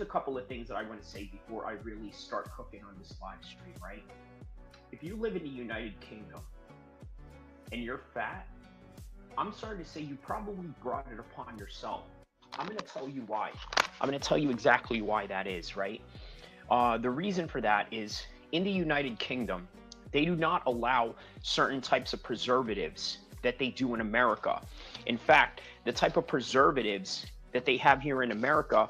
couple of things that I want to say before I really start cooking on this live stream, right? If you live in the United Kingdom and you're fat, I'm sorry to say you probably brought it upon yourself. I'm going to tell you why. I'm going to tell you exactly why that is, right? The reason for that is in the United Kingdom, they do not allow certain types of preservatives that they do in America. In fact, the type of preservatives that they have here in America,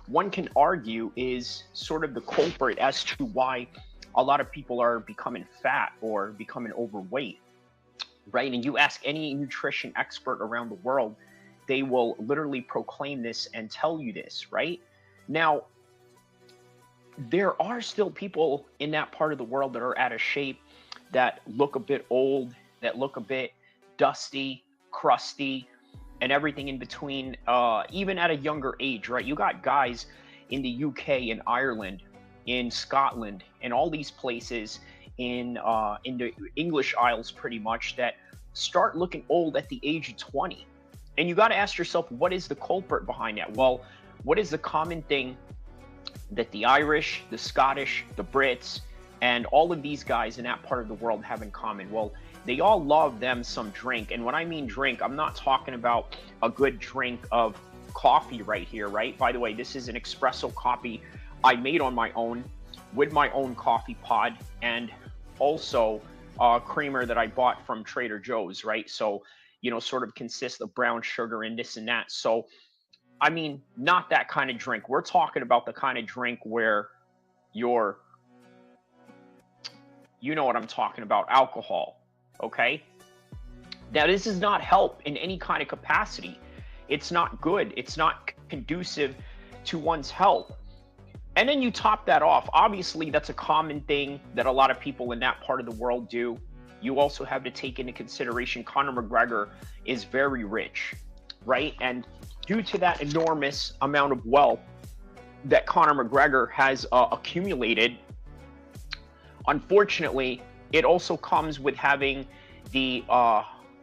one can argue is sort of the culprit as to why a lot of people are becoming fat or becoming overweight, right? And you ask any nutrition expert around the world, they will literally proclaim this and tell you this, right? Now, there are still people in that part of the world that are out of shape, that look a bit old, that look a bit dusty, crusty, and everything in between, even at a younger age, right? You got guys in the UK, in Ireland, in Scotland, and all these places in the English Isles pretty much that start looking old at the age of 20. And you got to ask yourself, what is the culprit behind that? Well, what is the common thing that the Irish, the Scottish, the Brits, and all of these guys in that part of the world have in common? Well, they all love them some drink. And when I mean drink, I'm not talking about a good drink of coffee right here, right? By the way, this is an espresso coffee I made on my own with my own coffee pod, and also creamer that I bought from Trader Joe's, right? So, you know, sort of consists of brown sugar and this and that. So, I mean, not that kind of drink. We're talking about the kind of drink where you're, you know what I'm talking about, alcohol, okay? Now, this does not help in any kind of capacity. It's not good. It's not conducive to one's health. And then you top that off. Obviously, that's a common thing that a lot of people in that part of the world do. You also have to take into consideration Conor McGregor is very rich, right? And due to that enormous amount of wealth that Conor McGregor has accumulated, unfortunately, it also comes with having the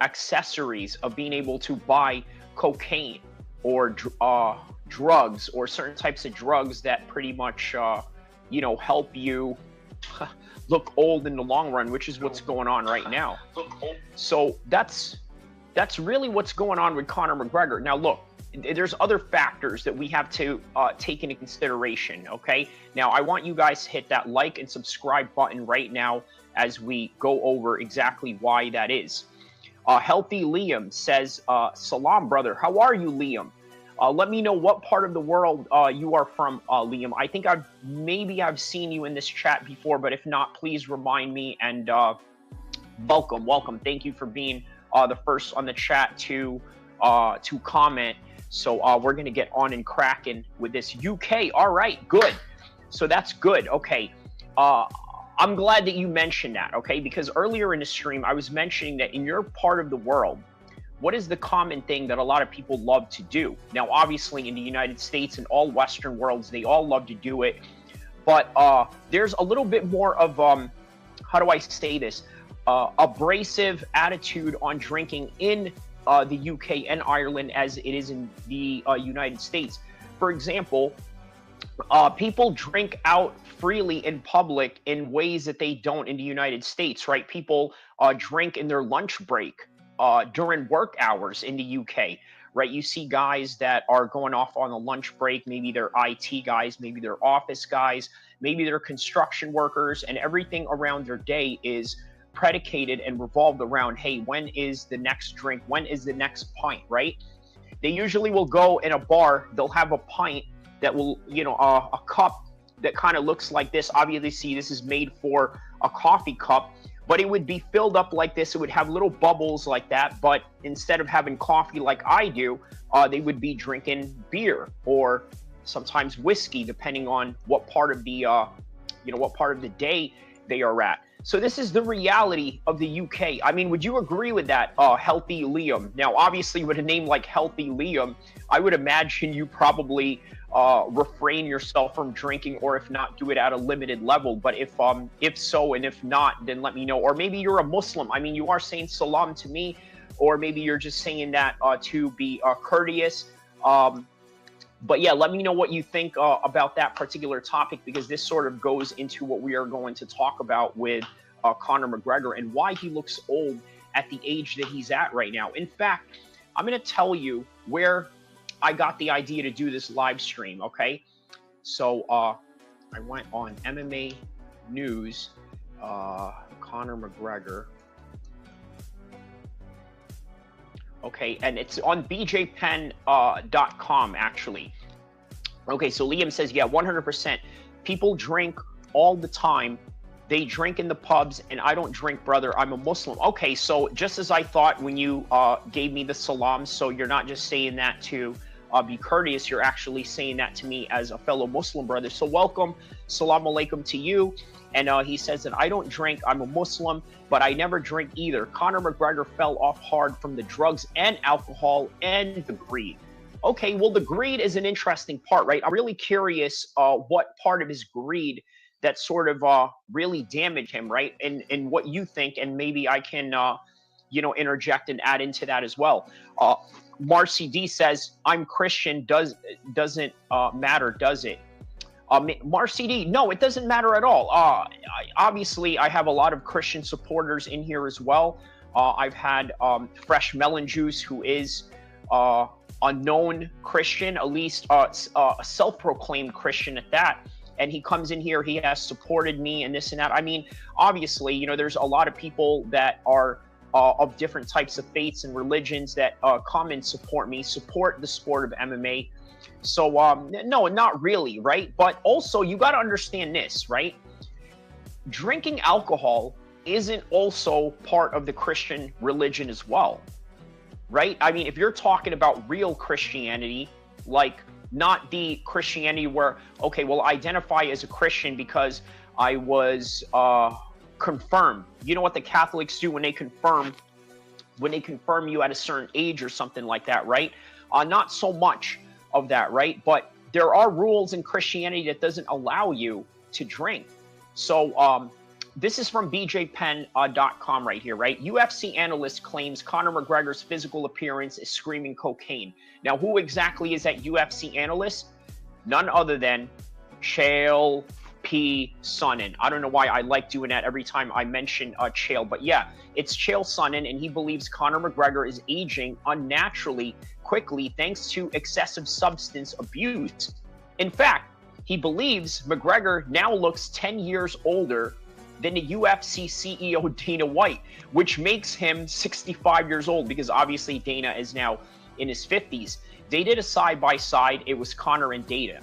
accessories of being able to buy cocaine or drugs or certain types of drugs that pretty much, you know, help you look old in the long run, which is what's going on right now. So that's really what's going on with Conor McGregor. Now, look, there's other factors that we have to take into consideration, okay? Now, I want you guys to hit that like and subscribe button right now as we go over exactly why that is. Healthy Liam says, Salam, brother. How are you, Liam? Let me know what part of the world you are from, Liam. I think I've seen you in this chat before, but if not, please remind me. And welcome. Thank you for being the first on the chat to comment. So we're gonna get on and cracking with this. UK, all right, good. So that's good. Okay, I'm glad that you mentioned that. Okay, because earlier in the stream I was mentioning that in your part of the world, what is the common thing that a lot of people love to do? Now, obviously, in the United States and all Western worlds, they all love to do it. But there's a little bit more of, how do I say this? Abrasive attitude on drinking in the UK and Ireland as it is in the United States. For example, people drink out freely in public in ways that they don't in the United States, right? People drink in their lunch break. During work hours in the UK, right? You see guys that are going off on a lunch break. Maybe they're IT guys, maybe they're office guys, maybe they're construction workers, and everything around their day is predicated and revolved around, hey, when is the next drink? When is the next pint, right? They usually will go in a bar, they'll have a pint that will, you know, a cup that kind of looks like this. Obviously, this is made for a coffee cup, but it would be filled up like this. It would have little bubbles like that. But instead of having coffee like I do, they would be drinking beer or sometimes whiskey, depending on what part of the, what part of the day they are at. So this is the reality of the UK. I mean, would you agree with that, Healthy Liam? Now, obviously, with a name like Healthy Liam, I would imagine you probably refrain yourself from drinking, or if not, do it at a limited level. But if so, and if not, then let me know. Or maybe you're a Muslim. I mean, you are saying salam to me, or maybe you're just saying that to be courteous. But yeah, let me know what you think about that particular topic, because this sort of goes into what we are going to talk about with Conor McGregor and why he looks old at the age that he's at right now. In fact, I'm going to tell you where I got the idea to do this live stream, okay? So I went on MMA News, Conor McGregor. Okay, and it's on bjpen.com, actually. Okay, so Liam says, yeah, 100%. People drink all the time. They drink in the pubs, and I don't drink, brother. I'm a Muslim. Okay, so just as I thought when you gave me the salam, so you're not just saying that to be courteous, you're actually saying that to me as a fellow Muslim brother. So welcome, salam alaikum to you. And he says that I don't drink, I'm a Muslim, but I never drink either. Conor McGregor fell off hard from the drugs and alcohol and the greed. Okay, well, the greed is an interesting part, right? I'm really curious what part of his greed that sort of really damaged him, right? And what you think, and maybe I can, interject and add into that as well. Marcy D says, I'm Christian, doesn't matter, does it? Marcy D, no, it doesn't matter at all. Obviously, I have a lot of Christian supporters in here as well. I've had Fresh Melon Juice, who is a known Christian, at least a self-proclaimed Christian at that. And he comes in here, he has supported me and this and that. I mean, obviously, there's a lot of people that are of different types of faiths and religions that come and support me, support the sport of MMA. So, no, not really, right? But also, you got to understand this, right? Drinking alcohol isn't also part of the Christian religion as well, right? I mean, if you're talking about real Christianity, like not the Christianity where, okay, well, identify as a Christian because I was confirmed. You know what the Catholics do when they confirm you at a certain age or something like that, right? Not so much of that, right? But there are rules in Christianity that doesn't allow you to drink. So this is from bjpen.com right here, right? UFC analyst claims Conor McGregor's physical appearance is screaming cocaine. Now, who exactly is that UFC analyst? None other than Chael P. Sonnen. I don't know why I like doing that every time I mention Chael, but yeah, it's Chael Sonnen, and he believes Conor McGregor is aging unnaturally quickly thanks to excessive substance abuse. In fact, he believes McGregor now looks 10 years older than the UFC CEO Dana White, which makes him 65 years old because obviously Dana is now in his 50s. They did a side-by-side. It was Conor and Dana.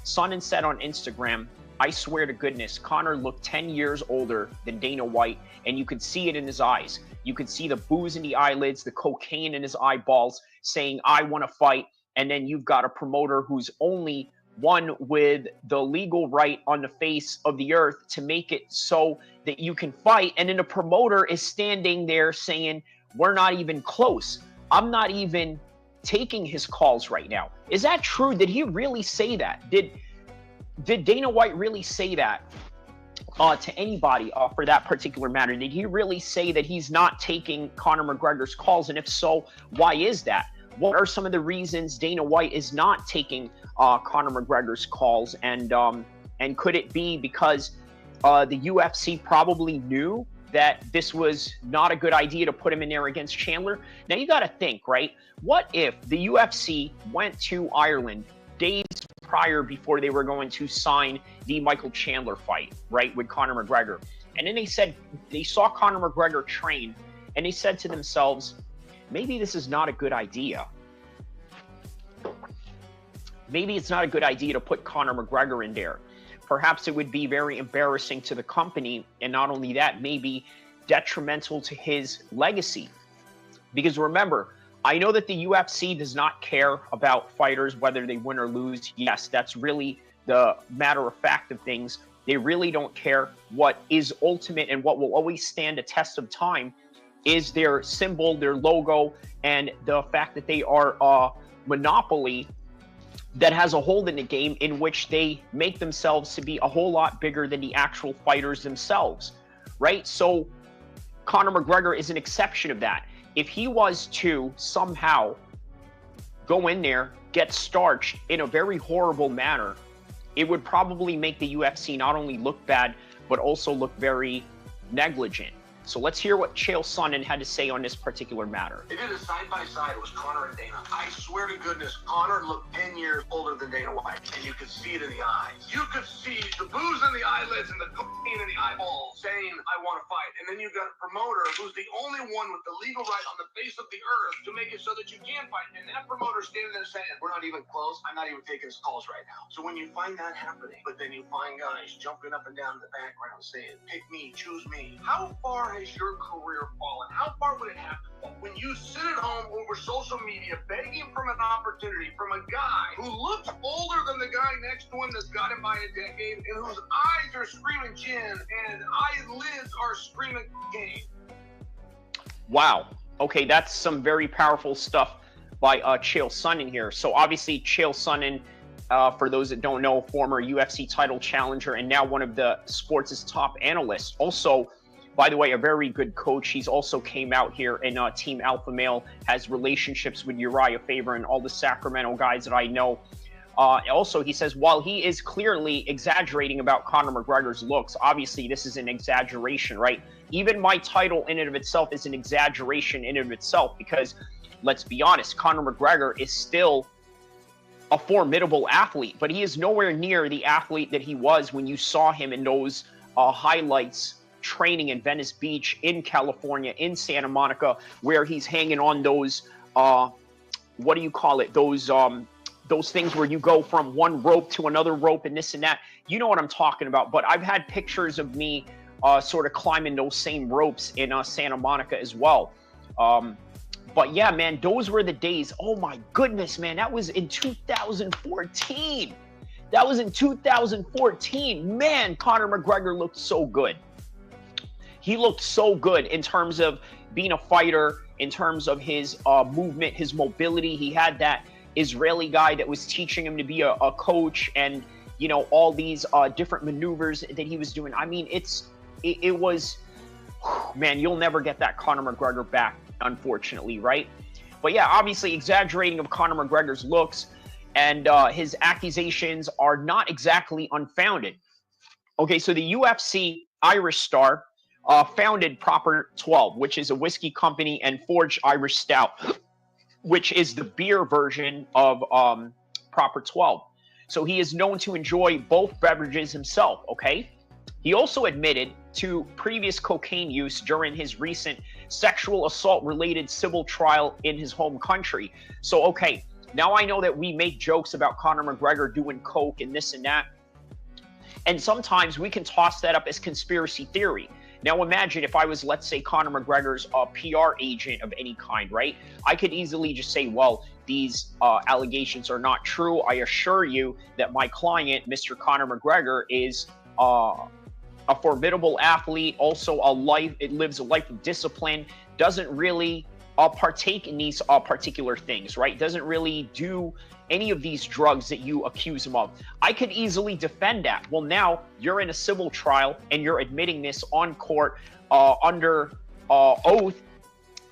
Sonnen said on Instagram, I swear to goodness, Conor looked 10 years older than Dana White, and you could see it in his eyes. You could see the booze in the eyelids, the cocaine in his eyeballs, saying, I want to fight. And then you've got a promoter who's only one with the legal right on the face of the earth to make it so that you can fight. And then the promoter is standing there saying, we're not even close. I'm not even taking his calls right now. Is that true? Did he really say that? Did Dana White really say that to anybody for that particular matter? Did he really say that he's not taking Conor McGregor's calls? And if so, why is that? What are some of the reasons Dana White is not taking Conor McGregor's calls? And could it be because the UFC probably knew that this was not a good idea to put him in there against Chandler? Now you got to think, right? What if the UFC went to Ireland days prior before they were going to sign the Michael Chandler fight, right, with Conor McGregor? And then they saw Conor McGregor train, and they said to themselves, maybe this is not a good idea. Maybe it's not a good idea to put Conor McGregor in there. Perhaps it would be very embarrassing to the company, and not only that, maybe detrimental to his legacy. Because remember, I know that the UFC does not care about fighters, whether they win or lose. Yes, that's really the matter of fact of things. They really don't care. What is ultimate and what will always stand a test of time is their symbol, their logo, and the fact that they are a monopoly that has a hold in the game in which they make themselves to be a whole lot bigger than the actual fighters themselves, right? So Conor McGregor is an exception of that. If he was to somehow go in there, get starched in a very horrible manner, it would probably make the UFC not only look bad, but also look very negligent. So let's hear what Chael Sonnen had to say on this particular matter. They did a side-by-side. It was Conor and Dana. I swear to goodness, Conor looked 10 years older than Dana White, and you could see it in the eyes. You could see the booze in the eyelids and the cocaine in the eyeballs saying, I want to fight. And then you got a promoter who's the only one with the legal right on the face of the earth to make it so that you can fight. And that promoter standing there saying, we're not even close. I'm not even taking his calls right now. So when you find that happening, but then you find guys jumping up and down in the background saying, pick me, choose me. How far has your career fallen? How far would it have to fall? When you sit at home over social media begging from an opportunity from a guy who looks older than the guy next to him that's got him by a decade and whose eyes are screaming gin and eyelids are screaming game. Wow. Okay, that's some very powerful stuff by Chael Sonnen here. So obviously Chael Sonnen, for those that don't know, former UFC title challenger and now one of the sports' top analysts. Also, by the way, a very good coach. He's also came out here in Team Alpha Male, has relationships with Uriah Faber and all the Sacramento guys that I know. Also, he says, while he is clearly exaggerating about Conor McGregor's looks, obviously this is an exaggeration, right? Even my title in and of itself is an exaggeration in and of itself because, let's be honest, Conor McGregor is still a formidable athlete, but he is nowhere near the athlete that he was when you saw him in those highlights training in Venice Beach, in California, in Santa Monica, where he's hanging on those, what do you call it? Those things where you go from one rope to another rope and this and that. You know what I'm talking about. But I've had pictures of me sort of climbing those same ropes in Santa Monica as well. But yeah, man, those were the days. Oh my goodness, man, that was in 2014. That was in 2014. Man, Conor McGregor looked so good. He looked so good in terms of being a fighter, in terms of his movement, his mobility. He had that Israeli guy that was teaching him to be a coach and, you know, all these different maneuvers that he was doing. I mean, it was, man, you'll never get that Conor McGregor back, unfortunately, right? But yeah, obviously exaggerating of Conor McGregor's looks and his accusations are not exactly unfounded. Okay, so the UFC Irish star founded Proper 12, which is a whiskey company, and forged Irish Stout, which is the beer version of Proper 12. So he is known to enjoy both beverages himself, okay? He also admitted to previous cocaine use during his recent sexual assault-related civil trial in his home country. So, okay, now I know that we make jokes about Conor McGregor doing coke and this and that, and sometimes we can toss that up as conspiracy theory. Now imagine if I was, let's say, Conor McGregor's PR agent of any kind, right? I could easily just say, well, these allegations are not true. I assure you that my client, Mr. Conor McGregor, is a formidable athlete, also it lives a life of discipline, doesn't really partake in these particular things, right? Doesn't really do any of these drugs that you accuse him of. I could easily defend that. Well, now you're in a civil trial and you're admitting this on court under oath.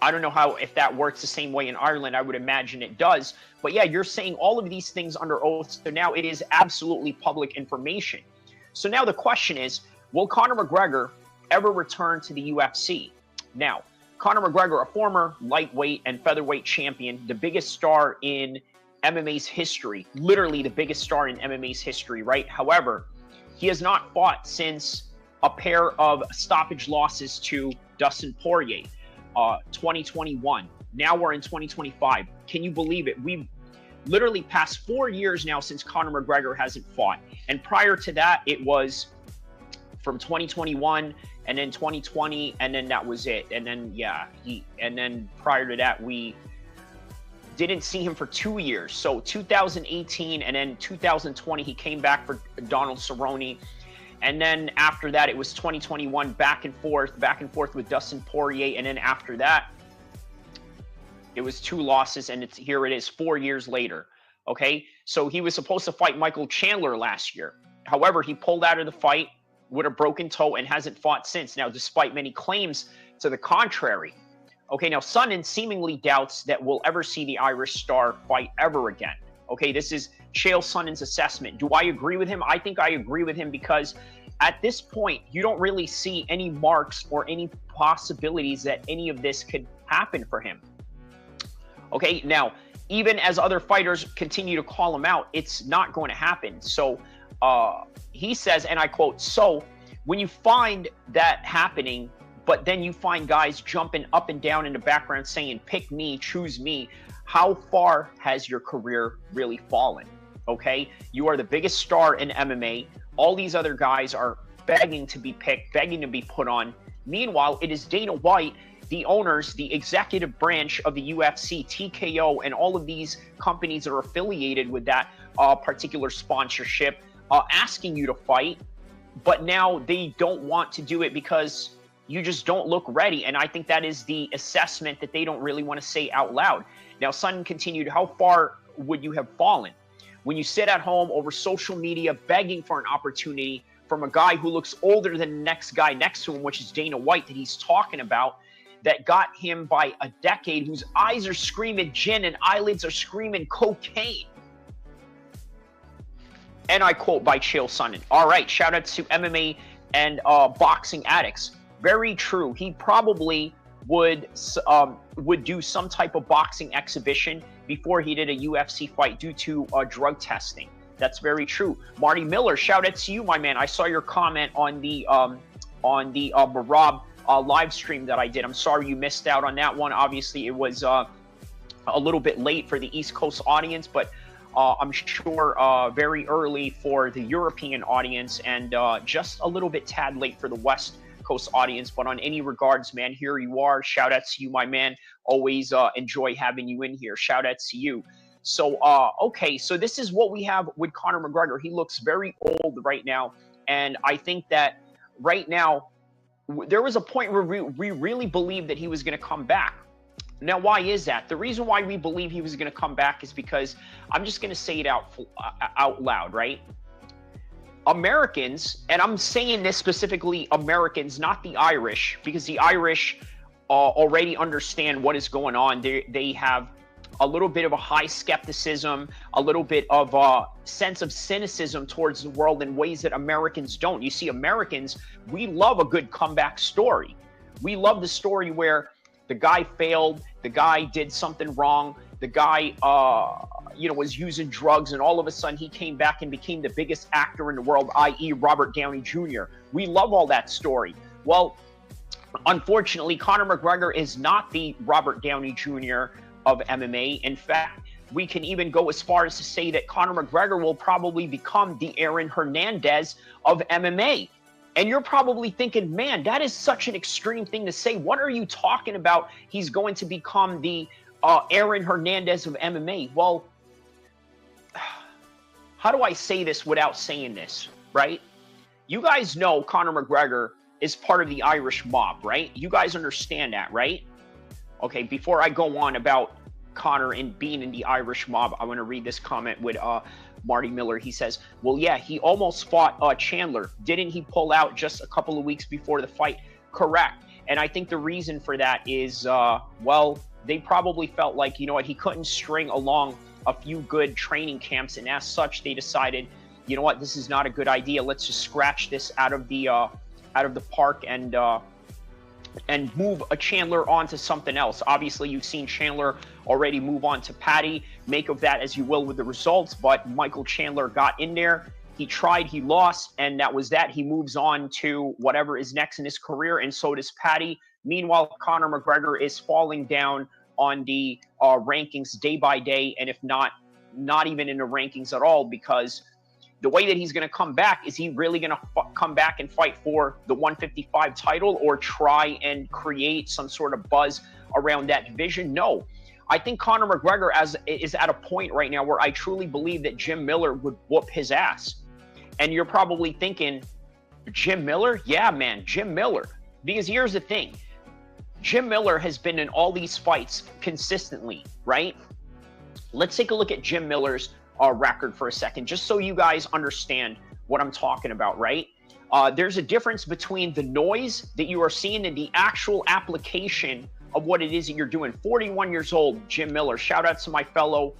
I don't know if that works the same way in Ireland. I would imagine it does. But yeah, you're saying all of these things under oath. So now it is absolutely public information. So now the question is, will Conor McGregor ever return to the UFC? Now, Conor McGregor, a former lightweight and featherweight champion, the biggest star in MMA's history, literally the biggest star in MMA's history, right? However, he has not fought since a pair of stoppage losses to Dustin Poirier, 2021. Now we're in 2025. Can you believe it? We've literally passed 4 years now since Conor McGregor hasn't fought. And prior to that, it was from 2021 and then 2020, and then that was it. And then, yeah, and then prior to that, we didn't see him for 2 years. So 2018 and then 2020, he came back for Donald Cerrone. And then after that, it was 2021, back and forth with Dustin Poirier. And then after that, it was 2 losses, and here it is 4 years later. Okay, so he was supposed to fight Michael Chandler last year. However, he pulled out of the fight with a broken toe and hasn't fought since. Now, despite many claims to the contrary. Okay, now Sonnen seemingly doubts that we'll ever see the Irish star fight ever again. Okay, this is Chael Sonnen's assessment. Do I agree with him? I think I agree with him because at this point, you don't really see any marks or any possibilities that any of this could happen for him. Okay, now, even as other fighters continue to call him out, it's not going to happen. So he says, and I quote, "So when you find that happening, but then you find guys jumping up and down in the background saying, 'Pick me, choose me,' how far has your career really fallen?" Okay, you are the biggest star in MMA. All these other guys are begging to be picked, begging to be put on. Meanwhile, it is Dana White, the owners, the executive branch of the UFC, TKO, and all of these companies that are affiliated with that particular sponsorship asking you to fight. But now they don't want to do it because you just don't look ready. And I think that is the assessment that they don't really want to say out loud. Now, Sonnen continued, "How far would you have fallen when you sit at home over social media begging for an opportunity from a guy who looks older than the next guy next to him, which is Dana White that he's talking about, that got him by a decade, whose eyes are screaming gin and eyelids are screaming cocaine?" And I quote by Chael Sonnen. All right, shout out to MMA and boxing addicts. Very true. He probably would do some type of boxing exhibition before he did a UFC fight due to drug testing. That's very true. Marty Miller, shout out to you, my man. I saw your comment on the Marab live stream that I did. I'm sorry you missed out on that one. Obviously, it was a little bit late for the East Coast audience, but I'm sure very early for the European audience, and just a little bit tad late for the West Coast audience. But on any regards, man, here you are. Shout out to you, my man. Always enjoy having you in here. Shout out to you. So, okay, so this is what we have with Conor McGregor. He looks very old right now, and I think that right now, there was a point where we really believed that he was going to come back. Now, why is that? The reason why we believe he was going to come back is because, I'm just going to say it out loud, right? Americans, and I'm saying this specifically Americans, not the Irish, because the Irish already understand what is going on. They have a little bit of a high skepticism, a little bit of a sense of cynicism towards the world in ways that Americans don't. You see, Americans, we love a good comeback story. We love the story where the guy failed, the guy did something wrong, the guy was using drugs, and all of a sudden he came back and became the biggest actor in the world, i.e. Robert Downey Jr. We love all that story. Well, unfortunately, Conor McGregor is not the Robert Downey Jr. of MMA. In fact, we can even go as far as to say that Conor McGregor will probably become the Aaron Hernandez of MMA. And you're probably thinking, man, that is such an extreme thing to say. What are you talking about? He's going to become the Aaron Hernandez of MMA. Well, how do I say this without saying this, right? You guys know Conor McGregor is part of the Irish mob, right? You guys understand that, right? Okay, before I go on about Conor and being in the Irish mob, I want to read this comment with Marty Miller. He says, well, yeah, he almost fought Chandler. Didn't he pull out just a couple of weeks before the fight? Correct. And I think the reason for that is, well, they probably felt like, you know what, he couldn't string along a few good training camps. And as such, they decided, you know what, this is not a good idea. Let's just scratch this out of the park and move a Chandler on to something else. Obviously, you've seen Chandler already move on to Paddy. Make of that as you will with the results, but Michael Chandler got in there. He tried, he lost, and that was that. He moves on to whatever is next in his career, and so does Paddy. Meanwhile, Conor McGregor is falling down on the rankings day by day, and if not even in the rankings at all, because the way that he's going to come back, is he really going to come back and fight for the 155 title or try and create some sort of buzz around that division? No. I think Conor McGregor is at a point right now where I truly believe that Jim Miller would whoop his ass. And you're probably thinking, Jim Miller? Yeah, man, Jim Miller. Because here's the thing. Jim Miller has been in all these fights consistently, right? Let's take a look at Jim Miller's record for a second, just so you guys understand what I'm talking about, right? There's a difference between the noise that you are seeing in the actual application of what it is that you're doing. 41 years old, Jim Miller. Shout out to my fellow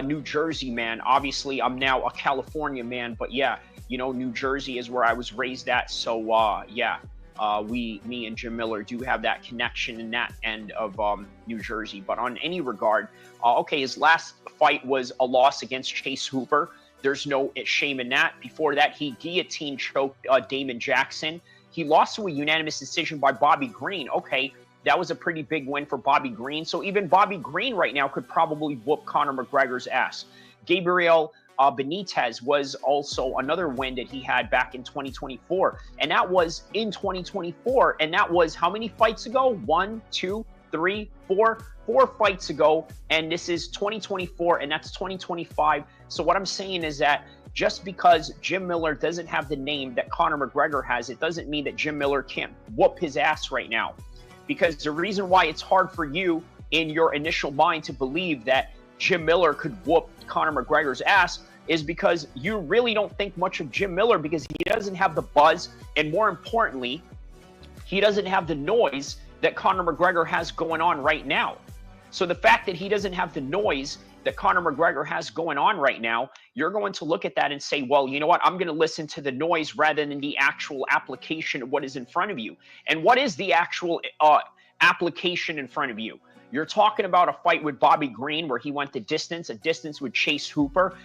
New Jersey man. Obviously, I'm now a California man, but yeah, you know, New Jersey is where I was raised at. So yeah, me and Jim Miller do have that connection in that end of New Jersey. But on any regard, okay, his last fight was a loss against Chase Hooper. There's no shame in that. Before that, he guillotine choked Damon Jackson. He lost to a unanimous decision by Bobby Green. Okay, that was a pretty big win for Bobby Green. So even Bobby Green right now could probably whoop Conor McGregor's ass. Gabriel Benitez was also another win that he had back in 2024. And that was in 2024. And that was how many fights ago? 1, 2, 3, 4 fights ago. And this is 2024 and that's 2025. So what I'm saying is that just because Jim Miller doesn't have the name that Conor McGregor has, it doesn't mean that Jim Miller can't whoop his ass right now. Because the reason why it's hard for you in your initial mind to believe that Jim Miller could whoop Conor McGregor's ass is because you really don't think much of Jim Miller because he doesn't have the buzz, and more importantly, he doesn't have the noise that Conor McGregor has going on right now. So the fact that he doesn't have the noise that Conor McGregor has going on right now, you're going to look at that and say, well, you know what? I'm going to listen to the noise rather than the actual application of what is in front of you. And what is the actual application in front of you? You're talking about a fight with Bobby Green where he went the distance, a distance with Chase Hooper,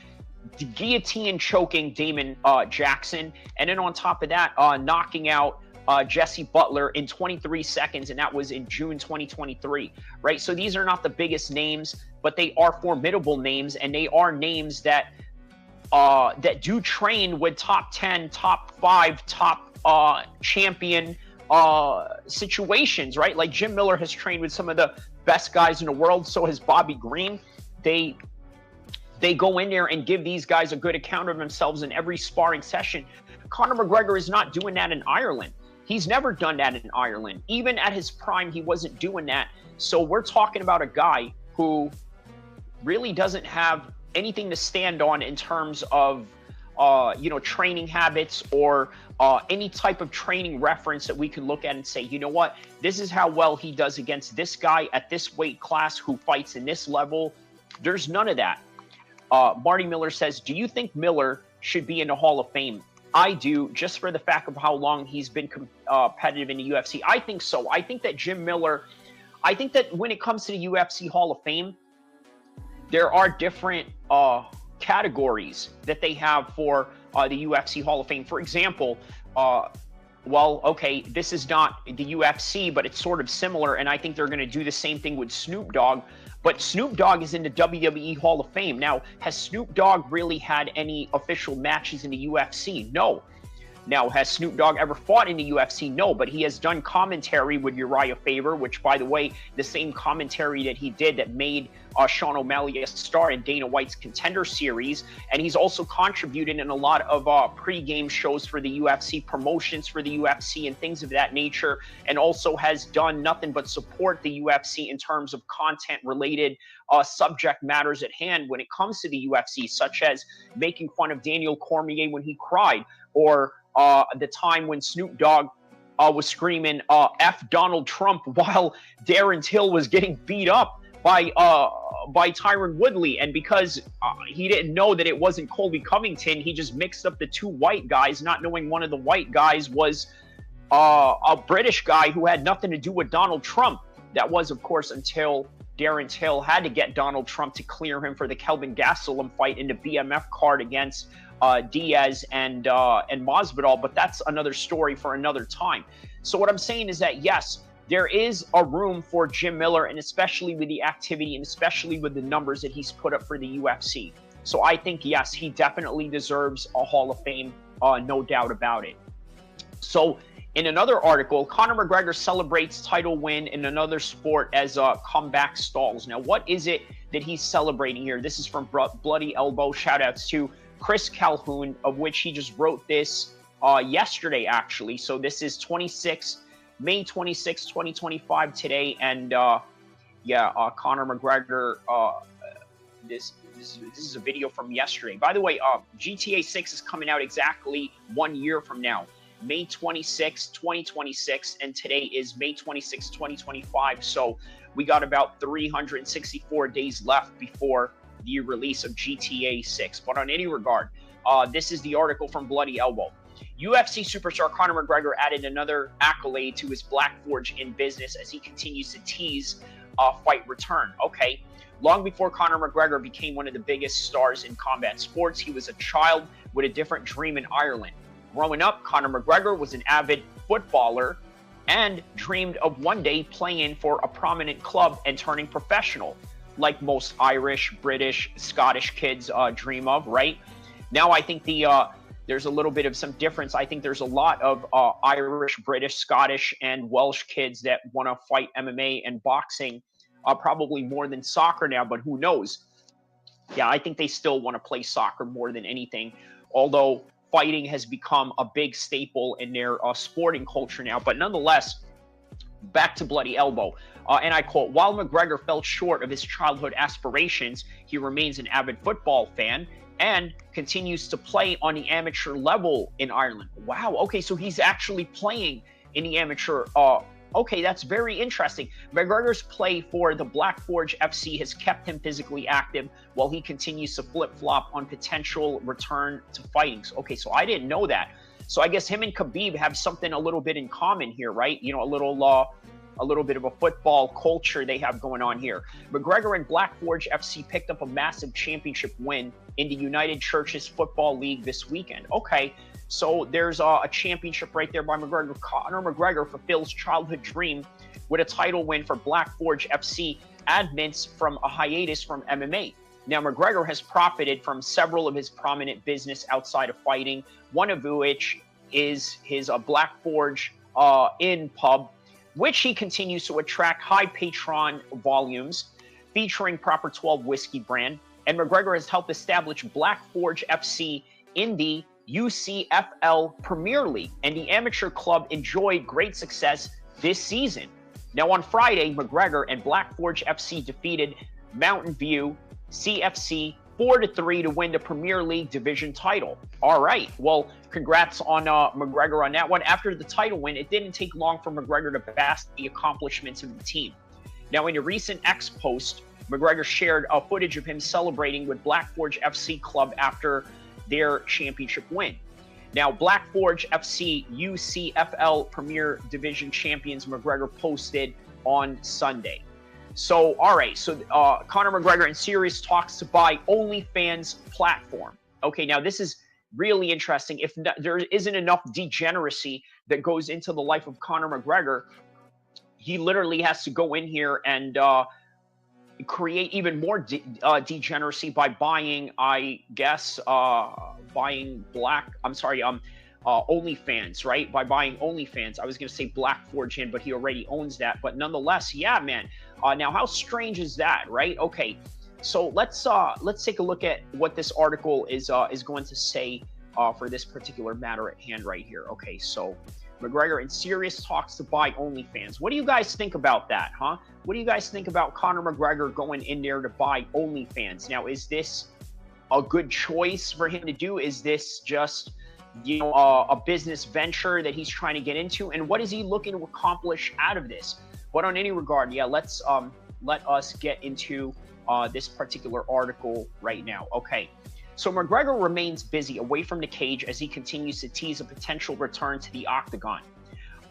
the guillotine choking Damon Jackson, and then on top of that, knocking out Jesse Butler in 23 seconds, and that was in June 2023, right? So these are not the biggest names, but they are formidable names, and they are names that that do train with top 10, top 5, top champion situations, right? Like Jim Miller has trained with some of the best guys in the world, so has Bobby Green. They go in there and give these guys a good account of themselves in every sparring session. Conor McGregor is not doing that in Ireland. He's never done that in Ireland. Even at his prime, he wasn't doing that. So we're talking about a guy who really doesn't have anything to stand on in terms of, training habits or any type of training reference that we can look at and say, you know what, this is how well he does against this guy at this weight class who fights in this level. There's none of that. Marty Miller says, do you think Miller should be in the Hall of Fame? I do, just for the fact of how long he's been competitive in the UFC. I think so. I think that Jim Miller, I think that when it comes to the UFC Hall of Fame, there are different categories that they have for the UFC Hall of Fame. For example, this is not the UFC, but it's sort of similar, and I think they're going to do the same thing with Snoop Dogg. But Snoop Dogg is in the WWE Hall of Fame. Now, has Snoop Dogg really had any official matches in the UFC? No. Now, has Snoop Dogg ever fought in the UFC? No, but he has done commentary with Uriah Faber, which, by the way, the same commentary that he did that made Sean O'Malley a star in Dana White's Contender Series. And he's also contributed in a lot of pre-game shows for the UFC, promotions for the UFC and things of that nature, and also has done nothing but support the UFC in terms of content-related subject matters at hand when it comes to the UFC, such as making fun of Daniel Cormier when he cried, or the time when Snoop Dogg was screaming F Donald Trump while Darren Till was getting beat up by Tyron Woodley. And because he didn't know that it wasn't Colby Covington, he just mixed up the two white guys, not knowing one of the white guys was a British guy who had nothing to do with Donald Trump. That was, of course, until Darren Till had to get Donald Trump to clear him for the Kelvin Gastelum fight in the BMF card against Diaz and Masvidal, but that's another story for another time. So what I'm saying is that, yes, there is a room for Jim Miller, and especially with the activity and especially with the numbers that he's put up for the UFC. So I think, yes, he definitely deserves a Hall of Fame, no doubt about it. So in another article, Conor McGregor celebrates title win in another sport as comeback stalls. Now, what is it that he's celebrating here? This is from Bloody Elbow. Shout outs to Chris Calhoun, of which he just wrote this yesterday, actually. So this is May 26, 2025 today. And Conor McGregor, this is a video from yesterday. By the way, GTA 6 is coming out exactly 1 year from now. May 26, 2026, and today is May 26, 2025. So we got about 364 days left before the release of GTA 6. But on any regard, this is the article from Bloody Elbow. UFC superstar Conor McGregor added another accolade to his Black Forge in business as he continues to tease a fight return. Okay. Long before Conor McGregor became one of the biggest stars in combat sports, he was a child with a different dream in Ireland. Growing up, Conor McGregor was an avid footballer and dreamed of one day playing for a prominent club and turning professional, like most Irish, British, Scottish kids dream of, right? Now I think there's a little bit of some difference. I think there's a lot of Irish, British, Scottish, and Welsh kids that want to fight MMA and boxing, probably more than soccer now, but who knows? Yeah, I think they still want to play soccer more than anything, although fighting has become a big staple in their sporting culture now. But nonetheless, back to Bloody Elbow. And I quote, while McGregor fell short of his childhood aspirations, he remains an avid football fan and continues to play on the amateur level in Ireland. Wow, okay, so he's actually playing in the amateur. Okay, that's very interesting. McGregor's play for the Black Forge FC has kept him physically active while he continues to flip-flop on potential return to fighting. Okay, so I didn't know that. So I guess him and Khabib have something a little bit in common here, right? You know, a little bit of a football culture they have going on here. McGregor and Black Forge FC picked up a massive championship win in the United Churches Football League this weekend. Okay, so there's a championship right there by McGregor. Conor McGregor fulfills childhood dream with a title win for Black Forge FC admins from a hiatus from MMA. Now, McGregor has profited from several of his prominent business outside of fighting, one of which is his Black Forge Inn pub, which he continues to attract high patron volumes, featuring Proper 12 whiskey brand. And McGregor has helped establish Black Forge FC in the UCFL Premier League, and the amateur club enjoyed great success this season. Now, on Friday, McGregor and Black Forge FC defeated Mountain View CFC 4-3 to win the Premier League division title. All right, well, congrats on McGregor on that one. After the title win, it didn't take long for McGregor to bask the accomplishments of the team. Now, in a recent X post, McGregor shared footage of him celebrating with Black Forge FC club after their championship win. Now, Black Forge FC UCFL Premier Division champions McGregor posted on Sunday. So, all right, so Conor McGregor in serious talks to buy OnlyFans platform. Okay, now this is really interesting. If there isn't enough degeneracy that goes into the life of Conor McGregor, he literally has to go in here and create even more degeneracy by buying, I guess, OnlyFans, right? By buying OnlyFans. I was going to say Black Forge in, but he already owns that. But nonetheless, yeah, man. Now, how strange is that, right? Okay, so let's take a look at what this article is going to say for this particular matter at hand right here. Okay, so McGregor in serious talks to buy OnlyFans. What do you guys think about that, huh? What do you guys think about Conor McGregor going in there to buy OnlyFans? Now, is this a good choice for him to do? Is this just, you know, a business venture that he's trying to get into? And what is he looking to accomplish out of this? But on any regard, yeah, let us get into this particular article right now. Okay, so McGregor remains busy away from the cage as he continues to tease a potential return to the octagon.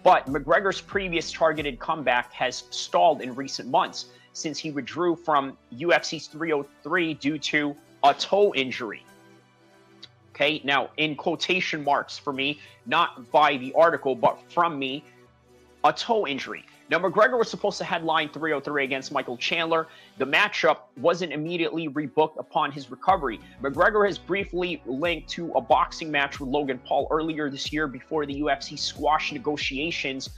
But McGregor's previous targeted comeback has stalled in recent months since he withdrew from UFC's 303 due to a toe injury. Okay, now in quotation marks for me, not by the article, but from me, a toe injury. Now, McGregor was supposed to headline 303 against Michael Chandler. The matchup wasn't immediately rebooked upon his recovery. McGregor has briefly linked to a boxing match with Logan Paul earlier this year before the UFC squashed negotiations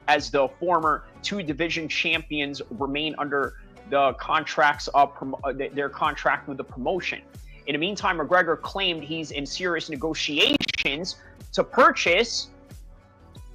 as the former two-division champions remain under the contracts of their contract with the promotion. In the meantime, McGregor claimed he's in serious negotiations to purchase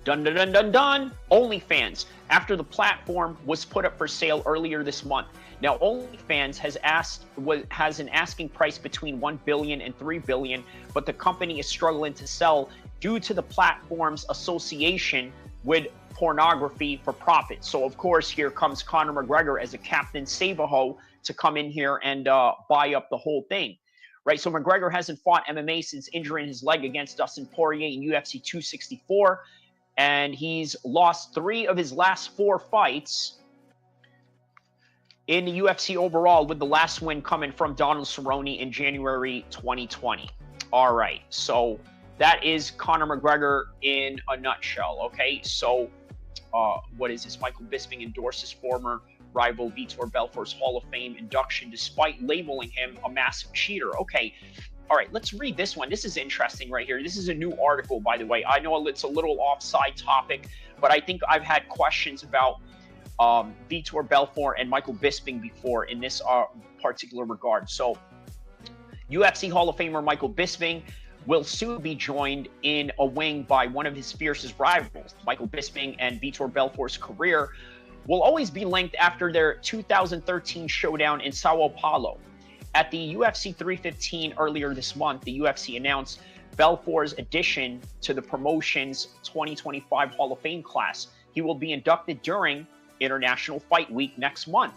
OnlyFans after the platform was put up for sale earlier this month. Now, OnlyFans has an asking price between $1 billion and $3 billion, but the company is struggling to sell due to the platform's association with pornography for profit. So of course, here comes Conor McGregor as a Captain Save-A-Ho to come in here and buy up the whole thing, right? So McGregor hasn't fought MMA since injuring his leg against Dustin Poirier in UFC 264, and he's lost 3 of his last 4 fights in the UFC overall, with the last win coming from Donald Cerrone in January 2020. All right, so that is Conor McGregor in a nutshell, okay? So what is this? Michael Bisping endorsed his former rival Vitor Belfort's Hall of Fame induction despite labeling him a massive cheater. Okay, all right, let's read this one. This is interesting right here. This is a new article, by the way. I know it's a little offside topic, but I think I've had questions about Vitor Belfort and Michael Bisping before in this particular regard. So UFC Hall of Famer Michael Bisping will soon be joined in a wing by one of his fiercest rivals. Michael Bisping and Vitor Belfort's career will always be linked after their 2013 showdown in Sao Paulo. At the UFC 315 earlier this month, the UFC announced Belfort's addition to the promotion's 2025 Hall of Fame class. He will be inducted during International Fight Week next month.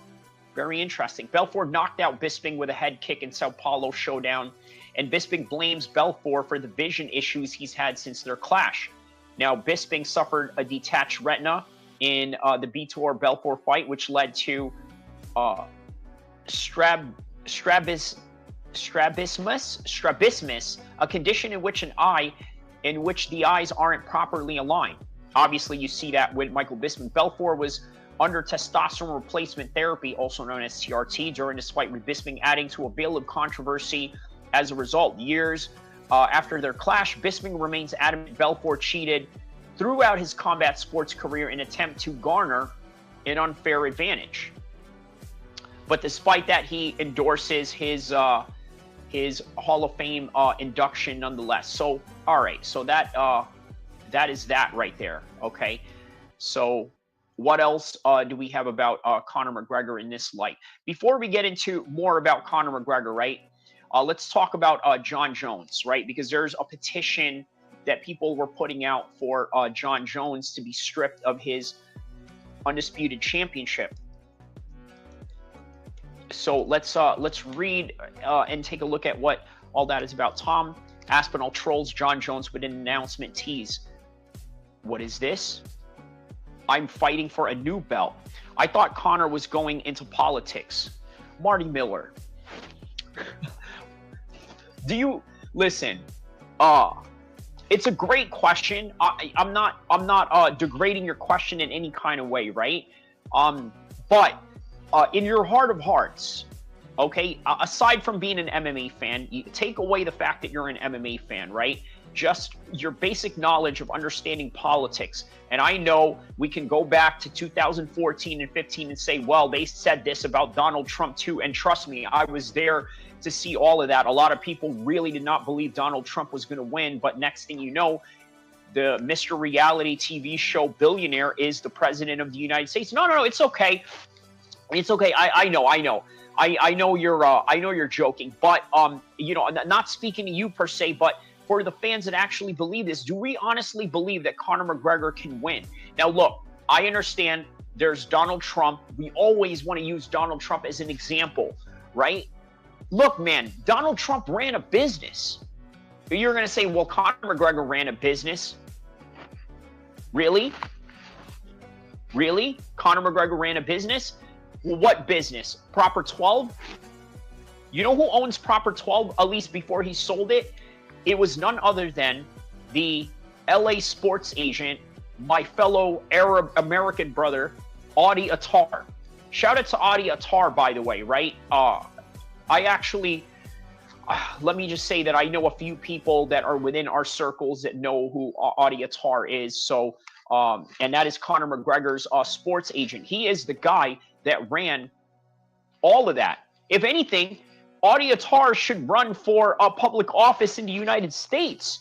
Very interesting. Belfort knocked out Bisping with a head kick in Sao Paulo showdown, and Bisping blames Belfort for the vision issues he's had since their clash. Now, Bisping suffered a detached retina in the Vitor Belfort fight, which led to strabismus, a condition in which the eyes aren't properly aligned. Obviously, you see that with Michael Bisping. Belfort was under testosterone replacement therapy, also known as TRT, during this fight, with Bisping adding to a veil of controversy as a result. Years after their clash, Bisping remains adamant Belfort cheated throughout his combat sports career in an attempt to garner an unfair advantage. But despite that, he endorses his Hall of Fame induction nonetheless. So, all right, so that is that right there, okay? So what else do we have about Conor McGregor in this light? Before we get into more about Conor McGregor, right, let's talk about Jon Jones, right? Because there's a petition that people were putting out for Jon Jones to be stripped of his undisputed championship. So let's read and take a look at what all that is about. Tom Aspinall trolls Jon Jones with an announcement tease. What is this? I'm fighting for a new belt. I thought Conor was going into politics. Marty Miller. Do you listen? It's a great question. I'm not degrading your question in any kind of way, right? But in your heart of hearts, okay, aside from being an MMA fan, you take away the fact that you're an MMA fan, right? Just your basic knowledge of understanding politics. And I know we can go back to 2014 and 15 and say, well, they said this about Donald Trump too. And trust me, I was there to see all of that. A lot of people really did not believe Donald Trump was going to win. But next thing you know, the Mr. Reality TV show billionaire is the president of the United States. No, it's okay. It's okay. I know. I know you're joking, but you know, not speaking to you per se, but for the fans that actually believe this, do we honestly believe that Conor McGregor can win? Now, look, I understand there's Donald Trump. We always want to use Donald Trump as an example, right? Look, man, Donald Trump ran a business. You're going to say, well, Conor McGregor ran a business. Really? Really? Conor McGregor ran a business? Well, what business? Proper 12? You know who owns Proper 12, at least before he sold it? It was none other than the LA sports agent, my fellow Arab American brother, Audi Attar. Shout out to Audi Attar, by the way, right? I actually, let me just say that I know a few people that are within our circles that know who Audi Attar is. So, and that is Conor McGregor's sports agent. He is the guy that ran all of that. If anything, Audi Attar should run for a public office in the United States.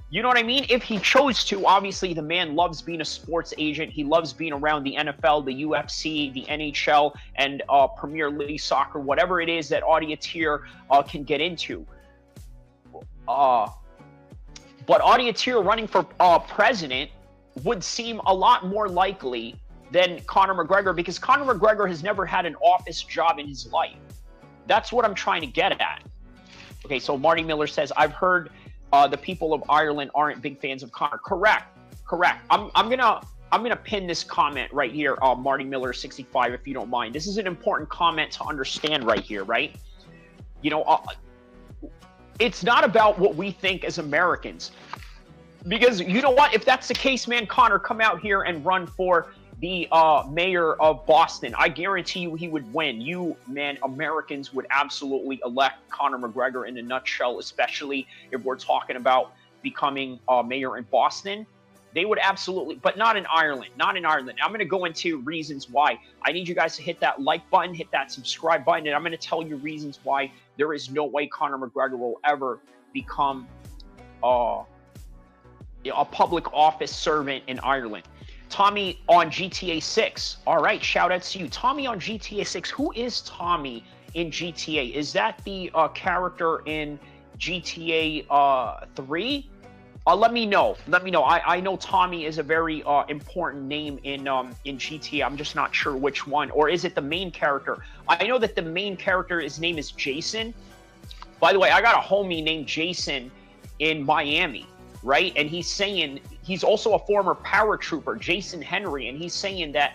You know what I mean? If he chose to. Obviously, the man loves being a sports agent. He loves being around the NFL, the UFC, the NHL, and Premier League soccer, whatever it is that Audi Attar can get into. But Audiotier running for president would seem a lot more likely than Conor McGregor, because Conor McGregor has never had an office job in his life. That's what I'm trying to get at. Okay, so Marty Miller says, I've heard the people of Ireland aren't big fans of Conor. Correct. I'm gonna pin this comment right here, Marty Miller 65, if you don't mind. This is an important comment to understand right here, right? You know, it's not about what we think as Americans, because you know what? If that's the case, man, Conor, come out here and run for the mayor of Boston. I guarantee you he would win. You, man, Americans would absolutely elect Conor McGregor in a nutshell, especially if we're talking about becoming mayor in Boston. They would absolutely, but not in Ireland. Not in Ireland. I'm going to go into reasons why. I need you guys to hit that like button, hit that subscribe button, and I'm going to tell you reasons why there is no way Conor McGregor will ever become a public office servant in Ireland. Tommy on GTA 6. All right, shout out to you. Tommy on GTA 6. Who is Tommy in GTA? Is that the character in GTA 3? Let me know. I know Tommy is a very important name in GTA. I'm just not sure which one. Or is it the main character? I know that the main character, his name is Jason. By the way, I got a homie named Jason in Miami, right? And he's saying, he's also a former paratrooper, Jason Henry, and he's saying that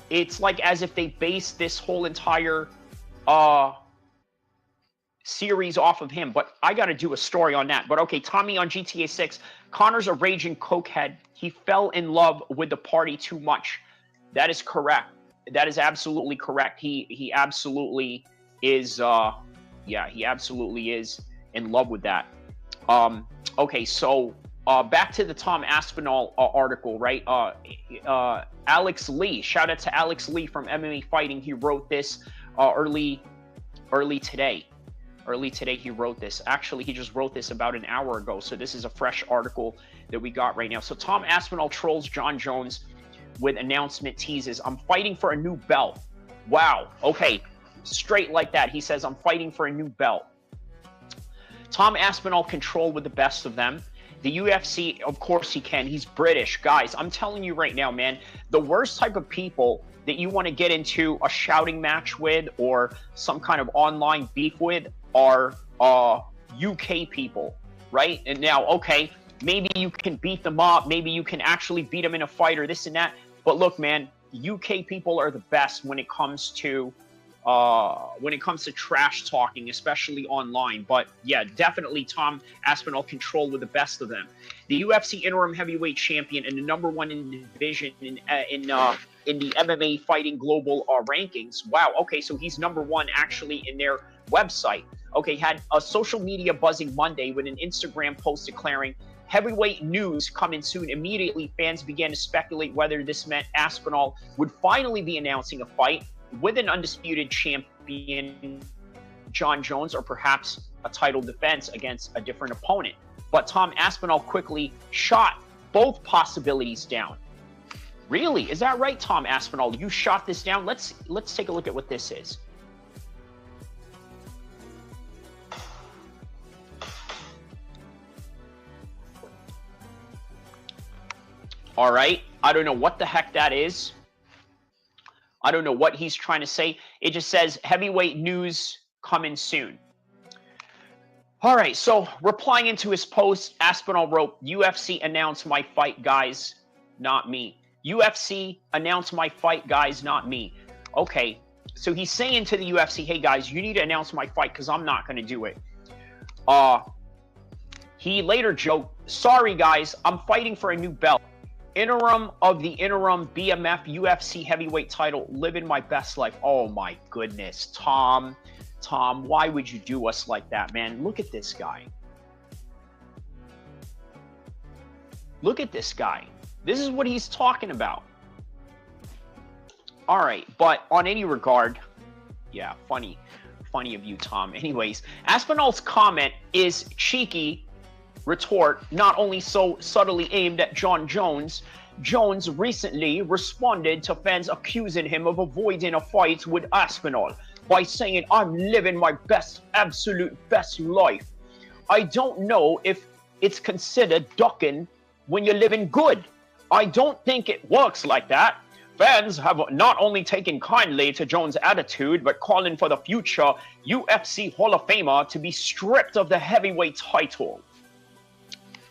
it's like as if they based this whole entire series off of him. But I got to do a story on that. But okay, Tommy on GTA 6. Conor's a raging cokehead. He fell in love with the party too much. That is correct. That is absolutely correct. He absolutely is. Yeah, he absolutely is in love with that. Okay, so back to the Tom Aspinall article, right? Alex Lee, shout out to Alex Lee from MMA Fighting. He wrote this early today. Early today, he wrote this. Actually, he just wrote this about an hour ago. So this is a fresh article that we got right now. So Tom Aspinall trolls Jon Jones with announcement teases. I'm fighting for a new belt. Wow. Okay. Straight like that. He says, I'm fighting for a new belt. Tom Aspinall controlled with the best of them. The UFC, of course he can. He's British. Guys, I'm telling you right now, man, the worst type of people that you want to get into a shouting match with or some kind of online beef with are UK people, right? And now, okay, maybe you can beat them up. Maybe you can actually beat them in a fight or this and that. But look, man, UK people are the best when it comes to trash talking, especially online. But yeah, definitely Tom Aspinall controlled with the best of them. The UFC interim heavyweight champion and the number one in the division in the MMA Fighting Global rankings. Wow. Okay, so he's number one actually in their website. Okay, had a social media buzzing Monday with an Instagram post declaring heavyweight news coming soon. Immediately, fans began to speculate whether this meant Aspinall would finally be announcing a fight with an undisputed champion, Jon Jones, or perhaps a title defense against a different opponent. But Tom Aspinall quickly shot both possibilities down. Really? Is that right, Tom Aspinall? You shot this down? Let's take a look at what this is. All right. I don't know what the heck that is. I don't know what he's trying to say. It just says heavyweight news coming soon. All right. So replying into his post, Aspinall wrote, UFC announced my fight, guys, not me. UFC announced my fight, guys, not me. Okay. So he's saying to the UFC, hey, guys, you need to announce my fight because I'm not going to do it. He later joked, sorry, guys, I'm fighting for a new belt. Interim of the interim BMF UFC heavyweight title, living my best life. Oh my goodness, Tom, why would you do us like that, man? Look at this guy. Look at this guy. This is what he's talking about. All right, but on any regard, yeah, funny of you, Tom. Anyways, Aspinall's comment is cheeky retort, not only so subtly aimed at Jon Jones. Jones recently responded to fans accusing him of avoiding a fight with Aspinall by saying, I'm living my absolute best life. I don't know if it's considered ducking when you're living good. I don't think it works like that. Fans have not only taken kindly to Jones' attitude, but calling for the future UFC Hall of Famer to be stripped of the heavyweight title.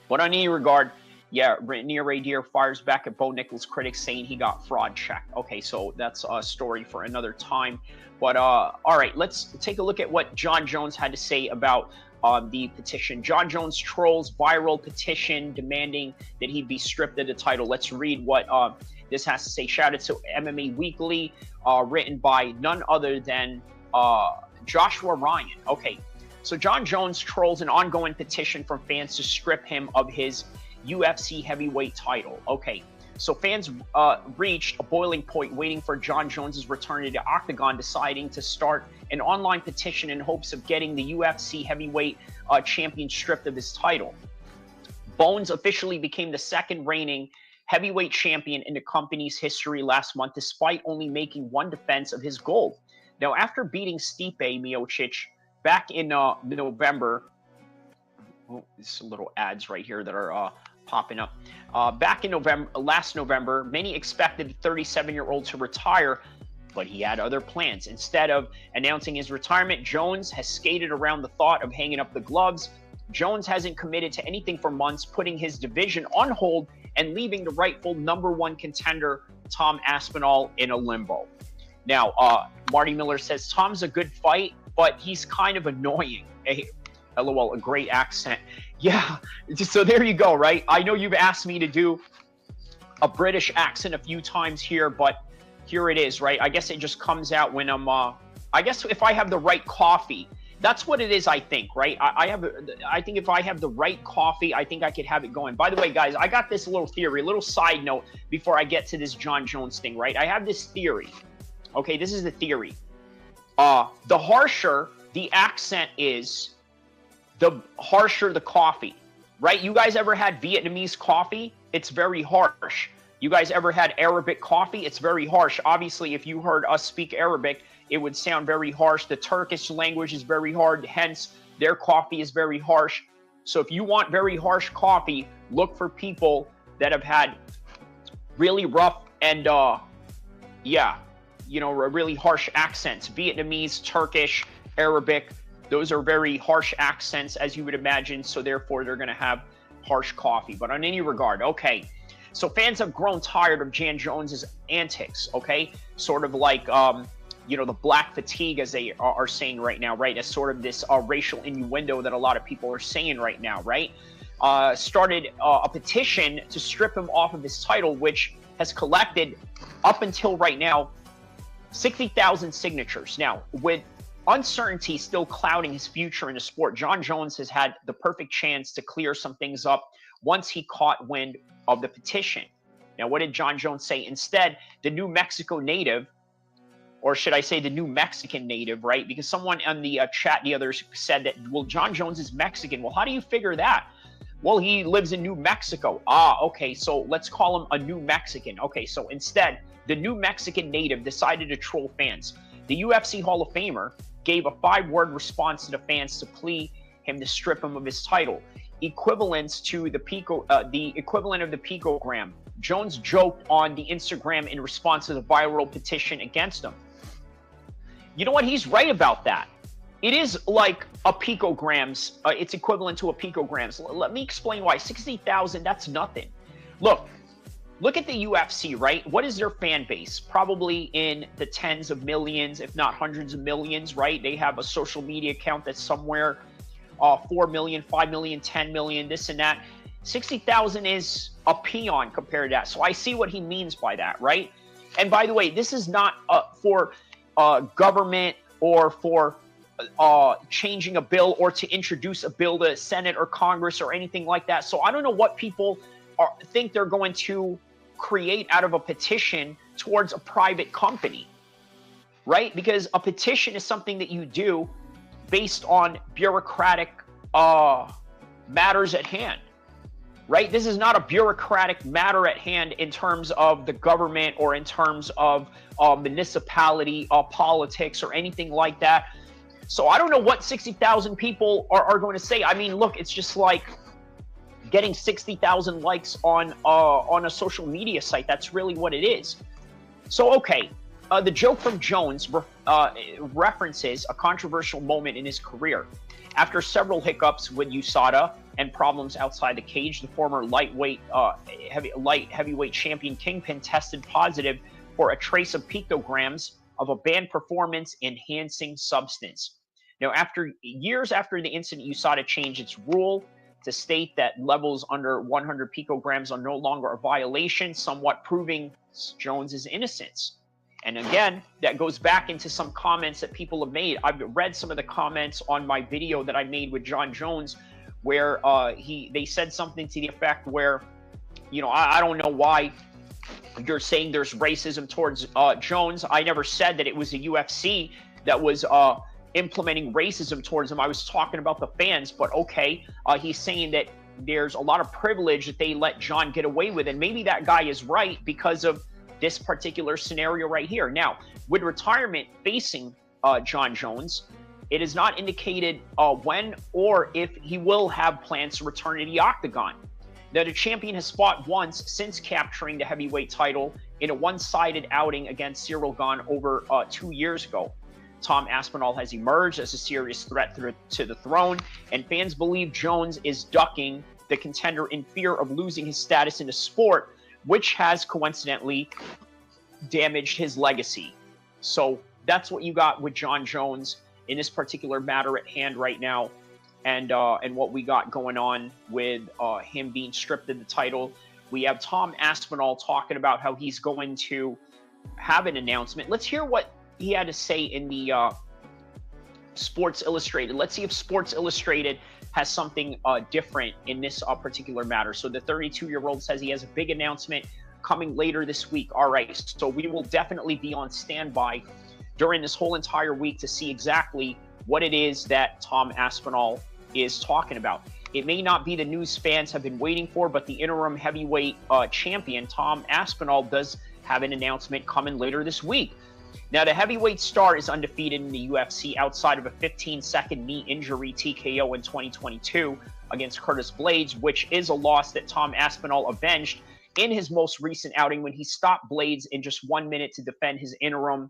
But on any regard, yeah, Near Radier fires back at Bo Nichols' critics saying he got fraud checked. Okay, so that's a story for another time. But all right, let's take a look at what Jon Jones had to say about the petition. Jon Jones trolls viral petition demanding that he be stripped of the title. Let's read what this has to say. Shout out to MMA Weekly, written by none other than Joshua Ryan. Okay, so Jon Jones trolls an ongoing petition from fans to strip him of his UFC heavyweight title. Okay, so fans reached a boiling point waiting for Jon Jones's return to the octagon, deciding to start an online petition in hopes of getting the UFC heavyweight champion stripped of his title. Bones officially became the second reigning heavyweight champion in the company's history last month, despite only making one defense of his gold. Now, after beating Stipe Miocic back in November, oh, there's little ads right here that are popping up. Back in last November, many expected the 37-year-old to retire, but he had other plans. Instead of announcing his retirement, Jones has skated around the thought of hanging up the gloves. Jones hasn't committed to anything for months, putting his division on hold and leaving the rightful #1 contender, Tom Aspinall, in a limbo. Now, Marty Miller says, Tom's a good fight, but he's kind of annoying. Hey, LOL, a great accent. Yeah, so there you go, right? I know you've asked me to do a British accent a few times here, but here it is, right? I guess it just comes out when I'm, I guess if I have the right coffee, that's what it is, I think, right? I think if I have the right coffee, I think I could have it going. By the way, guys, I got this little theory, a little side note before I get to this Jon Jones thing, right? I have this theory. Okay, this is the theory. The harsher the accent is, the harsher the coffee, right? You guys ever had Vietnamese coffee? It's very harsh. You guys ever had Arabic coffee? It's very harsh. Obviously, if you heard us speak Arabic, it would sound very harsh. The Turkish language is very hard, hence their coffee is very harsh. So if you want very harsh coffee, look for people that have had really rough and, yeah, you know, really harsh accents. Vietnamese, Turkish, Arabic, those are very harsh accents, as you would imagine, so therefore they're going to have harsh coffee. But on any regard, okay, so fans have grown tired of Jon Jones's antics, okay? Sort of like, you know, the black fatigue, as they are saying right now, right? As sort of this racial innuendo that a lot of people are saying right now, right? Started a petition to strip him off of his title, which has collected, up until right now, 60,000 signatures. Now, with uncertainty still clouding his future in the sport, Jon Jones has had the perfect chance to clear some things up once he caught wind of the petition. Now, what did Jon Jones say? Instead, the New Mexico native, or should I say the New Mexican native, right? Because someone on the chat the others said that, well, Jon Jones is Mexican. Well, how do you figure that? Well, he lives in New Mexico. Ah, okay, so let's call him a New Mexican. Okay, so instead, the New Mexican native decided to troll fans. The UFC Hall of Famer gave a 5-word response to the fans to plea him to strip him of his title, equivalent to the equivalent of the picogram. Jones joked on the Instagram in response to the viral petition against him. You know what? He's right about that. It is like a picograms. It's equivalent to a picograms. Let me explain why. 60,000, that's nothing. Look at the UFC, right? What is their fan base? Probably in the tens of millions, if not hundreds of millions, right? They have a social media account that's somewhere 4 million, 5 million, 10 million, this and that. 60,000 is a peon compared to that. So I see what he means by that, right? And by the way, this is not for government or for changing a bill or to introduce a bill to Senate or Congress or anything like that. So I don't know what people think they're going to create out of a petition towards a private company, right? Because a petition is something that you do based on bureaucratic matters at hand, right? This is not a bureaucratic matter at hand in terms of the government or in terms of municipality politics or anything like that. So I don't know what 60,000 people are going to say. I mean, look, it's just like, getting 60,000 likes on a social media site. That's really what it is. So, okay, the joke from Jones references a controversial moment in his career. After several hiccups with USADA and problems outside the cage, the former heavyweight champion Kingpin tested positive for a trace of picograms of a banned performance-enhancing substance. Now, years after the incident, USADA changed its rule to state that levels under 100 picograms are no longer a violation, somewhat proving Jones's innocence. And again, that goes back into some comments that people have made. I've read some of the comments on my video that I made with Jon Jones, where they said something to the effect where, you know, I don't know why you're saying there's racism towards Jones. I never said that it was the UFC that was implementing racism towards him. I was talking about the fans, but okay, he's saying that there's a lot of privilege that they let Jon get away with, and maybe that guy is right because of this particular scenario right here. Now, with retirement facing Jon Jones, it is not indicated when or if he will have plans to return to the octagon. Now, the champion has fought once since capturing the heavyweight title in a one-sided outing against Cyril Gane over 2 years ago. Tom Aspinall has emerged as a serious threat to the throne, and fans believe Jones is ducking the contender in fear of losing his status in the sport, which has coincidentally damaged his legacy. So that's what you got with Jon Jones in this particular matter at hand right now, and what we got going on with him being stripped of the title. We have Tom Aspinall talking about how he's going to have an announcement. Let's hear what he had to say in the Sports Illustrated. Let's see if Sports Illustrated has something different in this particular matter. So the 32-year-old says he has a big announcement coming later this week. All right, so we will definitely be on standby during this whole entire week to see exactly what it is that Tom Aspinall is talking about. It may not be the news fans have been waiting for, but the interim heavyweight champion, Tom Aspinall, does have an announcement coming later this week. Now, the heavyweight star is undefeated in the UFC outside of a 15-second knee injury TKO in 2022 against Curtis Blades, which is a loss that Tom Aspinall avenged in his most recent outing when he stopped Blades in just 1 minute to defend his interim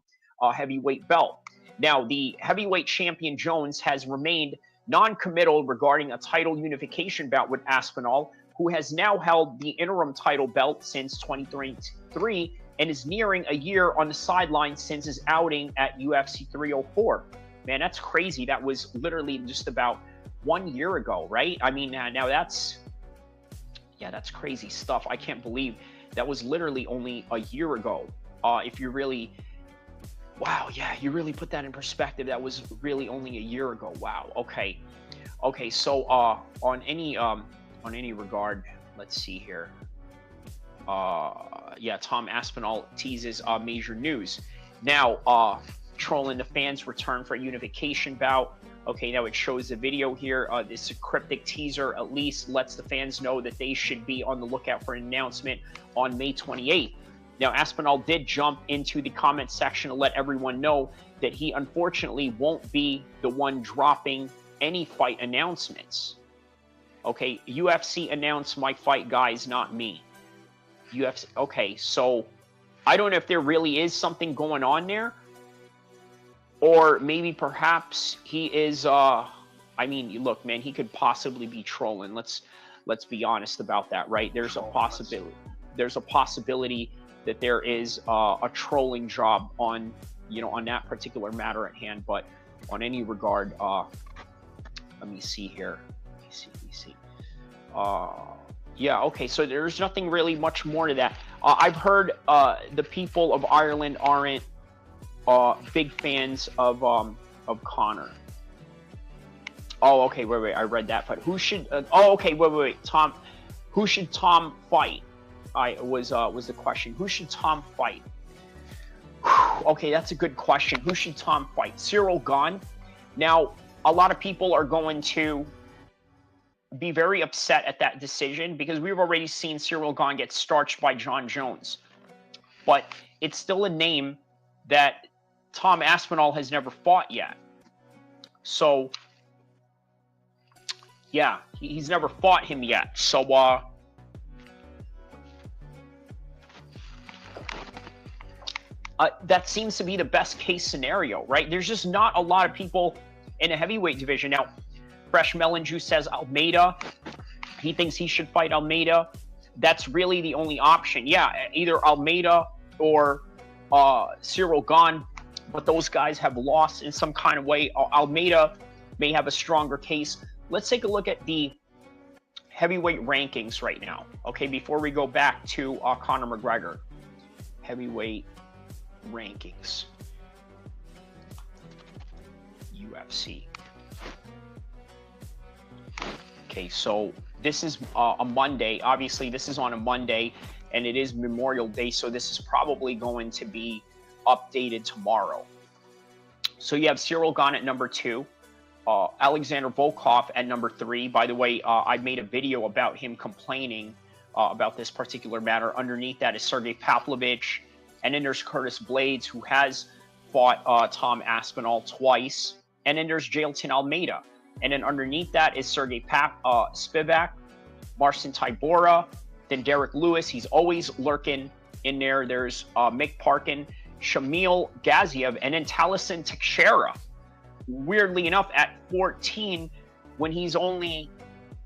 heavyweight belt. Now, the heavyweight champion Jones has remained non-committal regarding a title unification bout with Aspinall, who has now held the interim title belt since 2023 and is nearing a year on the sidelines since his outing at UFC 304. Man, that's crazy. That was literally just about 1 year ago, right? I mean, now that's crazy stuff. I can't believe that was literally only a year ago. If you really, wow, yeah, you really put that in perspective. That was really only a year ago. Wow. Okay. So on any regard, let's see here. Tom Aspinall teases major news. Now, trolling the fans return for a unification bout. Okay, now it shows the video here. This cryptic teaser at least lets the fans know that they should be on the lookout for an announcement on May 28th. Now, Aspinall did jump into the comment section to let everyone know that he unfortunately won't be the one dropping any fight announcements. Okay, UFC announced my fight, guys, not me. UFC. Okay, so I don't know if there really is something going on there, or maybe perhaps he is. I mean, look, man, he could possibly be trolling. Let's be honest about that, right? There's a possibility. There's a possibility that there is a trolling job on that particular matter at hand. But on any regard, let me see here. Let me see. Yeah, okay, so there's nothing really much more to that. I've heard the people of Ireland aren't big fans of Conor. Oh, okay, wait, I read that. But who should? Wait, Tom. Who should Tom fight? Was the question. Who should Tom fight? Okay, that's a good question. Who should Tom fight? Cyril Gane. Now, a lot of people are going to be very upset at that decision because we've already seen Cyril Gane get starched by Jon Jones. But it's still a name that Tom Aspinall has never fought yet. So, Yeah, he's never fought him yet. So, that seems to be the best case scenario, right? There's just not a lot of people in a heavyweight division. Now, Fresh Melon Juice says Almeida. He thinks he should fight Almeida. That's really the only option. Yeah, either Almeida or Cyril Gane, but those guys have lost in some kind of way. Almeida may have a stronger case. Let's take a look at the heavyweight rankings right now, okay, before we go back to Conor McGregor. Heavyweight rankings. UFC. Okay, so this is a Monday. Obviously, this is on a Monday, and it is Memorial Day, so this is probably going to be updated tomorrow. So you have Cyril Gane at number 2, Alexander Volkov at number 3. By the way, I made a video about him complaining about this particular matter. Underneath that is Sergey Pavlovich, and then there's Curtis Blades, who has fought Tom Aspinall twice, and then there's Jailton Almeida. And then underneath that is Sergey Spivak, Marcin Tybura, then Derek Lewis. He's always lurking in there. There's Mick Parkin, Shamil Gaziev, and then Taliesin Teixeira. Weirdly enough, at 14, when he's only,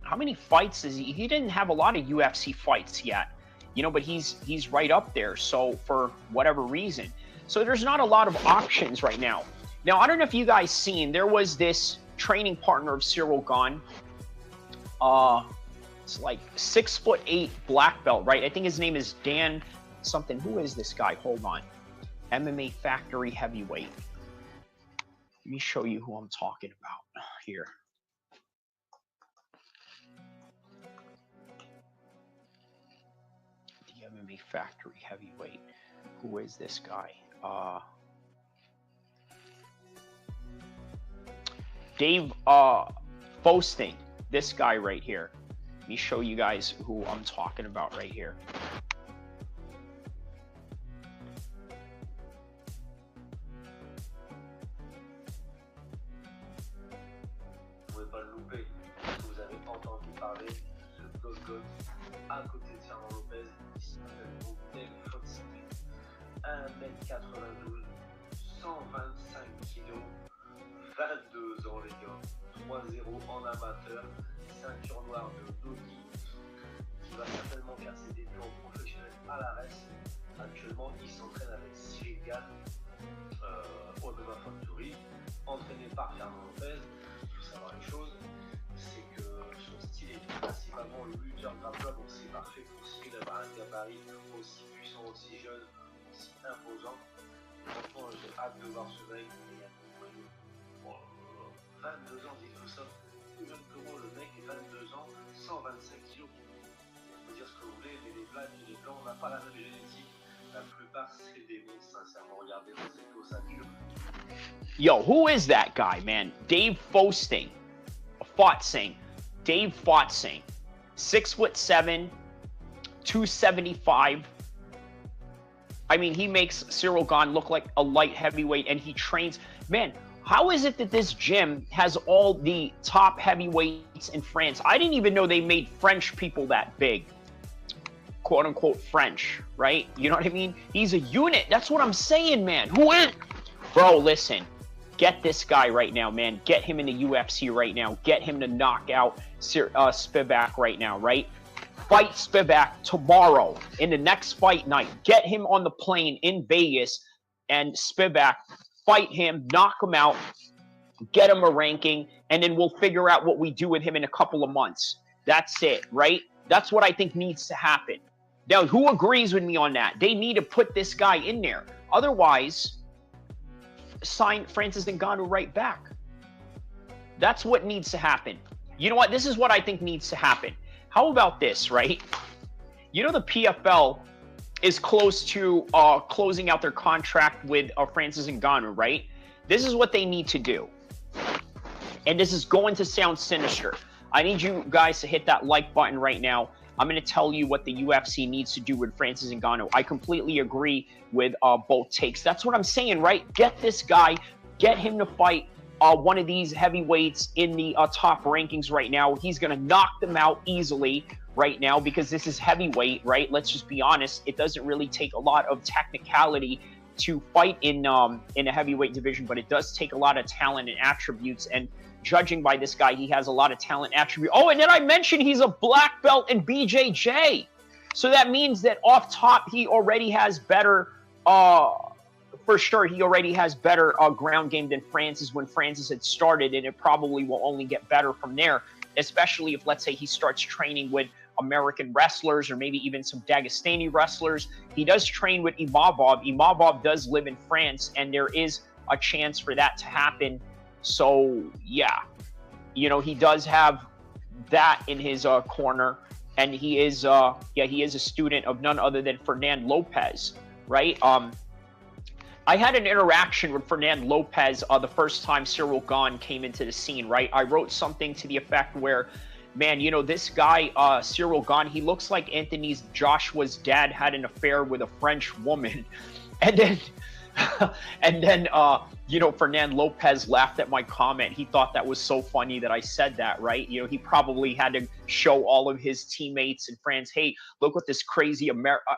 how many fights is he? He didn't have a lot of UFC fights yet, you know, but he's right up there. So for whatever reason. So there's not a lot of options right now. Now, I don't know if you guys seen, there was this training partner of Cyril Gane. It's like 6'8" black belt, right? I think his name is Dan something. Who is this guy? Hold on. MMA Factory heavyweight. Let me show you who I'm talking about here. The MMA Factory heavyweight. Who is this guy? Dave Fosting, this guy right here. Let me show you guys who I'm talking about right here. Vous ne pouvez pas le louper. Vous avez entendu parler de Dusko à côté de Fernand Lopez. Il s'appelle Dave Fosting. 1m92, 125 kg. 22 ans les gars, 3-0 en amateur, ceinture noire de Doki, qui va certainement faire ses débuts en professionnel à la Reste. Actuellement, il s'entraîne avec Cyril Gane au Nova Factory, entraîné par Fernand Lopez. Il faut savoir une chose, c'est que son style est principalement le lutteur grappleur, donc c'est parfait pour Cyril d'avoir un gabarit aussi puissant, aussi jeune, aussi imposant. Franchement, j'ai hâte de voir ce mec. 22 ans, dit tout ça. Plus jeune que moi, le mec est 22 ans, 125 kilos. Vous pouvez dire ce que vous voulez, mais les blacks et les blancs, on n'a pas la même génétique. La plupart, c'est des monstres, sincèrement. Regardez dans cette ossature. Yo, who is that guy, man? Dave Fosting. Dave Fotsing. 6'7", 275. I mean, he makes Cyril Gane look like a light heavyweight, and he trains. Man, how is it that this gym has all the top heavyweights in France? I didn't even know they made French people that big. Quote unquote French, right? You know what I mean? He's a unit. That's what I'm saying, man. Who is? Bro, listen. Get this guy right now, man. Get him in the UFC right now. Get him to knock out Spivak right now, right? Fight Spivak tomorrow in the next fight night. Get him on the plane in Vegas and Spivak. Fight him, knock him out, get him a ranking, and then we'll figure out what we do with him in a couple of months. That's it, right? That's what I think needs to happen. Now, who agrees with me on that? They need to put this guy in there. Otherwise, sign Francis Ngannou right back. That's what needs to happen. You know what? This is what I think needs to happen. How about this, right? You know the PFL is close to closing out their contract with Francis Ngannou, right? This is what they need to do. And this is going to sound sinister. I need you guys to hit that like button right now. I'm going to tell you what the UFC needs to do with Francis Ngannou. I completely agree with both takes. That's what I'm saying, right? Get this guy, get him to fight one of these heavyweights in the top rankings right now. He's going to knock them out easily right now because this is heavyweight, right? Let's just be honest. It doesn't really take a lot of technicality to fight in a heavyweight division, but it does take a lot of talent and attributes. And judging by this guy, he has a lot of talent attribute. Oh, and then I mentioned he's a black belt in BJJ. So that means that off top, he already has better, for sure, he already has better ground game than Francis when Francis had started, and it probably will only get better from there, especially if, let's say, he starts training with American wrestlers or maybe even some Dagestani wrestlers. He does train with Imavov. Imavov does live in France, and there is a chance for that to happen. So, yeah, you know, he does have that in his corner. And he is, he is a student of none other than Fernand Lopez, right? I had an interaction with Fernand Lopez the first time Cyril Gane came into the scene, right? I wrote something to the effect where, man, you know, this guy, Cyril Gane, he looks like Anthony Joshua's dad had an affair with a French woman. And then, you know, Fernand Lopez laughed at my comment. He thought that was so funny that I said that, right? You know, he probably had to show all of his teammates and friends, hey, look what this crazy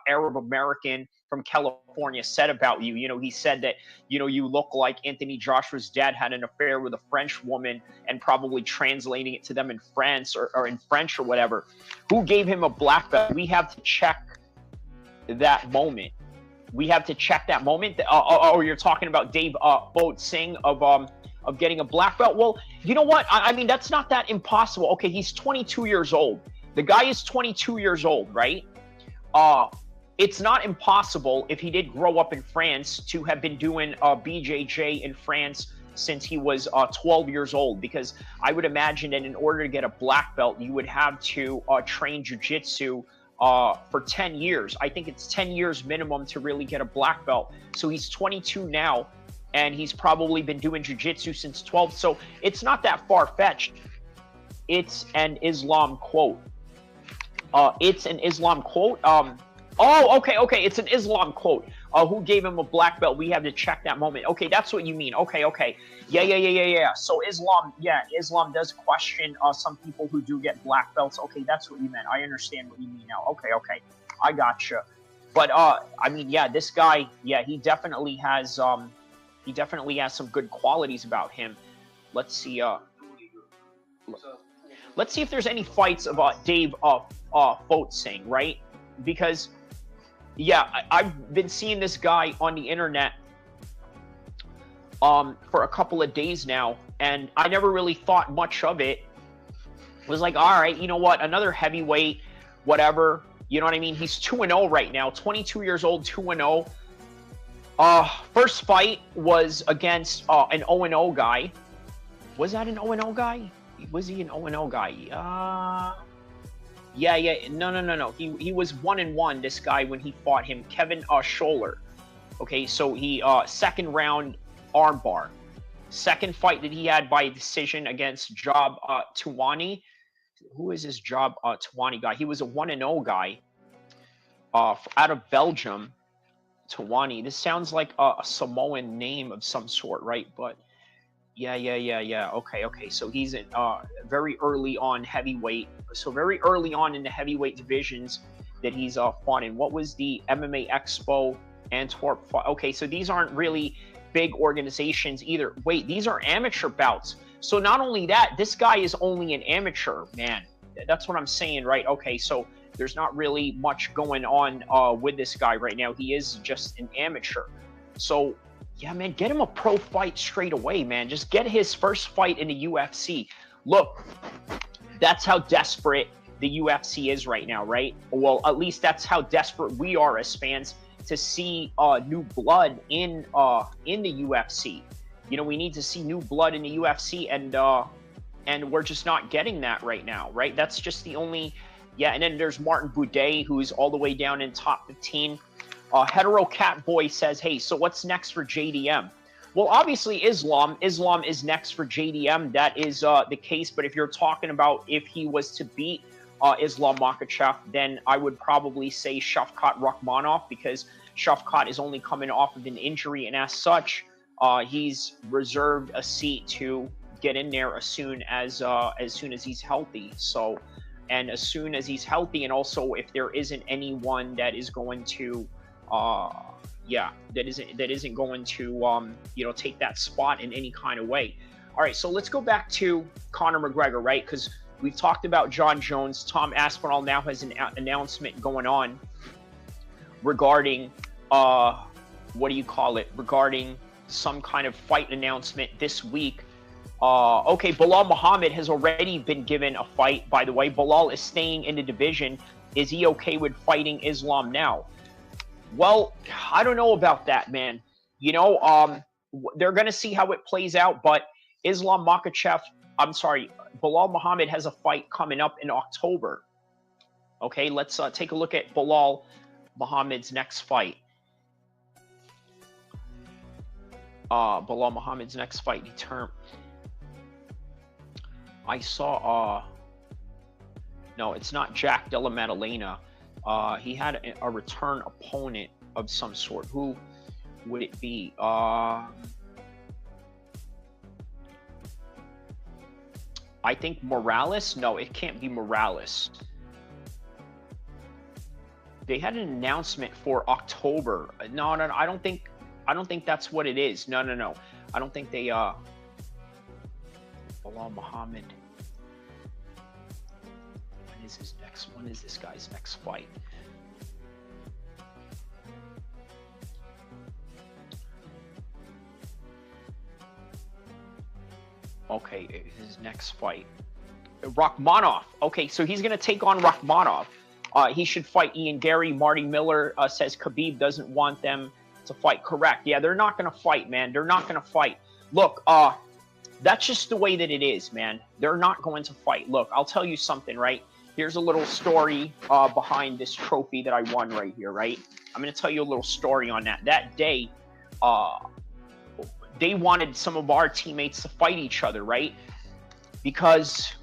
Arab American from California said about you. You know, he said that, you know, you look like Anthony Joshua's dad had an affair with a French woman, and probably translating it to them in France or in French or whatever. Who gave him a black belt? We have to check that moment. We have to check that moment. Oh, you're talking about Dave Boat Singh of getting a black belt. Well, you know what? I mean, that's not that impossible. Okay, he's 22 years old. The guy is 22 years old, right? It's not impossible if he did grow up in France to have been doing BJJ in France since he was 12 years old, because I would imagine that in order to get a black belt, you would have to train jiu-jitsu for 10 years. I think it's 10 years minimum to really get a black belt. So he's 22 now, and he's probably been doing jiu-jitsu since 12. So it's not that far-fetched. It's an Islam quote. It's an Islam quote. Oh, okay. It's an Islam quote. Who gave him a black belt? We have to check that moment. Okay, that's what you mean. Okay. Yeah. So Islam does question some people who do get black belts. Okay, that's what you meant. I understand what you mean now. Okay. I gotcha. But I mean, yeah, this guy, yeah, he definitely has some good qualities about him. Let's see. Let's see if there's any fights about Dave Boat Singh, right? Because, yeah, I've been seeing this guy on the internet for a couple of days now, and I never really thought much of it. Was like, all right, you know what, another heavyweight, whatever, you know what I mean? He's 2-0 right now, 22 years old, 2-0. First fight was against an 0-0 guy. Was that an 0-0 guy? Was he an 0-0 guy? Yeah. No. He was 1-1, this guy, when he fought him, Kevin Scholler. Okay, so he second round armbar. Second fight that he had by decision against Job Tuwani. Who is this Job Tuwani guy? He was a 1-0 guy out of Belgium. Tuwani. This sounds like a Samoan name of some sort, right? But yeah. Okay. So he's in very early on heavyweight. So very early on in the heavyweight divisions that he's fought in. What was the MMA Expo Antwerp? Okay, so these aren't really big organizations either. Wait, these are amateur bouts. So not only that, this guy is only an amateur, man. That's what I'm saying, right? Okay, so there's not really much going on with this guy right now. He is just an amateur. So yeah, man, get him a pro fight straight away, man. Just get his first fight in the UFC. Look, that's how desperate the UFC is right now, right? Well, at least that's how desperate we are as fans to see new blood in the UFC. You know, we need to see new blood in the UFC, and we're just not getting that right now, right? That's just the only, yeah. And then there's Martin Boudet, who's all the way down in top 15. Hetero Catboy says, hey, so what's next for JDM? Well, obviously Islam is next for JDM. That is the case. But if you're talking about if he was to beat Islam Makhachev, then I would probably say Shavkat Rakhmonov, because Shavkat is only coming off of an injury, and as such, He's reserved a seat to get in there as soon as he's healthy. So, and as soon as he's healthy, and also if there isn't anyone that is going to, that isn't going to, take that spot in any kind of way. All right, so let's go back to Conor McGregor, right? Because we've talked about John Jones. Tom Aspinall now has an announcement going on regarding, regarding some kind of fight announcement this week. Okay, Belal Muhammad has already been given a fight, by the way. Belal is staying in the division. Is he okay with fighting Islam now? Well, I don't know about that, man. They're going to see how it plays out, but Belal Muhammad has a fight coming up in October. Okay, let's take a look at Belal Muhammad's next fight. Belal Muhammad's next fight. I saw, no, it's not Jack Della Maddalena. He had a return opponent of some sort. Who would it be? I think Morales. No, it can't be Morales. They had an announcement for October. No, I don't think that's what it is. No. I don't think they Belal Muhammad. When is this guy's next fight? Okay, his next fight. Rakhmonov. Okay, so he's going to take on Rakhmonov. He should fight Ian Gary. Marty Miller says Khabib doesn't want them to fight. Correct. Yeah, they're not going to fight, man. They're not going to fight. Look, that's just the way that it is, man. They're not going to fight. Look, I'll tell you something, right? Here's a little story behind this trophy that I won right here, right? I'm going to tell you a little story on that. That day, they wanted some of our teammates to fight each other, right? Because,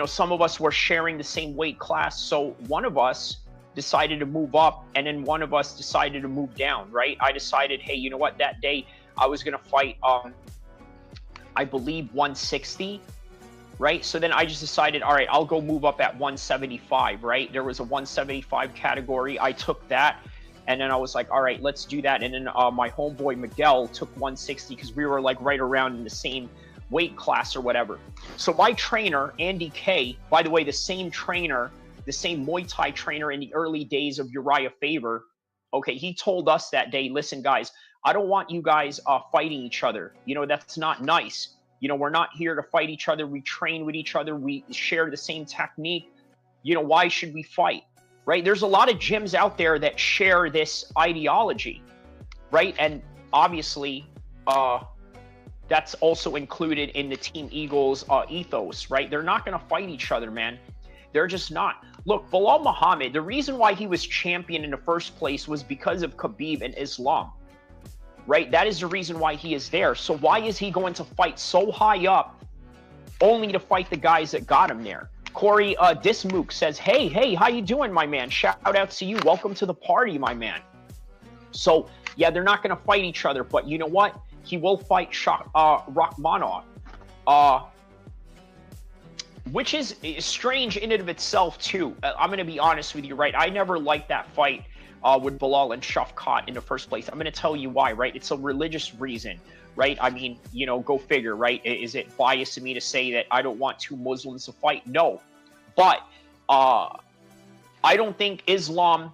some of us were sharing the same weight class. So one of us decided to move up, and then one of us decided to move down, right? I decided, hey, you know what? That day I was going to fight, I believe 160, right? So then I just decided, all right, I'll go move up at 175, right? There was a 175 category. I took that, and then I was like, all right, let's do that. And then my homeboy Miguel took 160 because we were like right around in the same weight class or whatever. So my trainer, Andy K, by the way, the same trainer, the same Muay Thai trainer in the early days of Uriah Faber, okay, he told us that day, listen, guys, I don't want you guys fighting each other. That's not nice. We're not here to fight each other. We train with each other. We share the same technique. Why should we fight? Right? There's a lot of gyms out there that share this ideology, right? And obviously, that's also included in the Team Eagles ethos, right? They're not going to fight each other, man. They're just not. Look, Belal Muhammad, the reason why he was champion in the first place was because of Khabib and Islam, right? That is the reason why he is there. So why is he going to fight so high up only to fight the guys that got him there? Corey Dismook says, hey, how you doing, my man? Shout out to you. Welcome to the party, my man. So, yeah, they're not going to fight each other, but you know what? He will fight Rakhmonov, which is strange in and of itself, too. I'm going to be honest with you, right? I never liked that fight with Belal and Shafkat in the first place. I'm going to tell you why, right? It's a religious reason, right? I mean, go figure, right? Is it biased of me to say that I don't want two Muslims to fight? No. But I don't think Islam,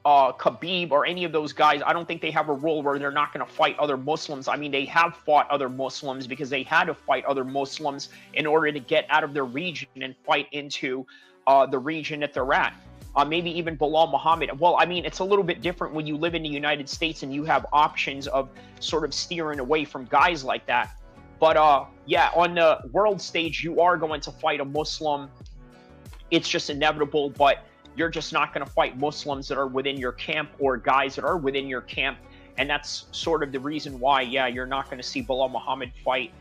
Khabib, or any of those guys, I don't think they have a rule where they're not going to fight other Muslims. I mean, they have fought other Muslims because they had to fight other Muslims in order to get out of their region and fight into the region that they're at. Maybe even Belal Muhammad. Well, I mean, it's a little bit different when you live in the United States and you have options of sort of steering away from guys like that. But yeah, on the world stage, you are going to fight a Muslim. It's just inevitable, but you're just not going to fight Muslims that are within your camp or guys that are within your camp. And that's sort of the reason why, yeah, you're not going to see Belal Muhammad fight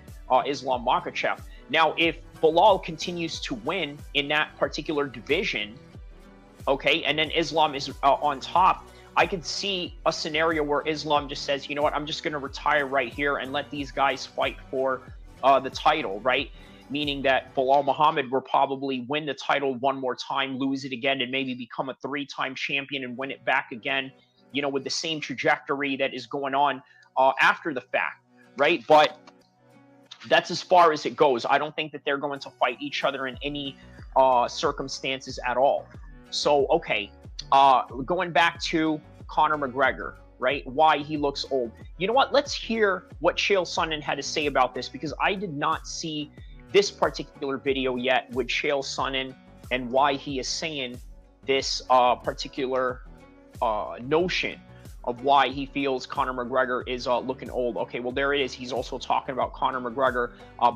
Islam Makhachev. Now, if Belal continues to win in that particular division, okay, and then Islam is on top, I could see a scenario where Islam just says, you know what, I'm just going to retire right here and let these guys fight for the title, right? Meaning that Bilal Muhammad will probably win the title one more time, lose it again, and maybe become a 3-time champion and win it back again, you know, with the same trajectory that is going on after the fact, right? But that's as far as it goes. I don't think that they're going to fight each other in any circumstances at all. So, okay, going back to Conor McGregor, right? Why he looks old. You know what? Let's hear what Chael Sonnen had to say about this, because I did not see this particular video yet with Chael Sonnen and why he is saying this particular notion of why he feels Conor McGregor is looking old. Okay, well, there it is. He's also talking about Conor McGregor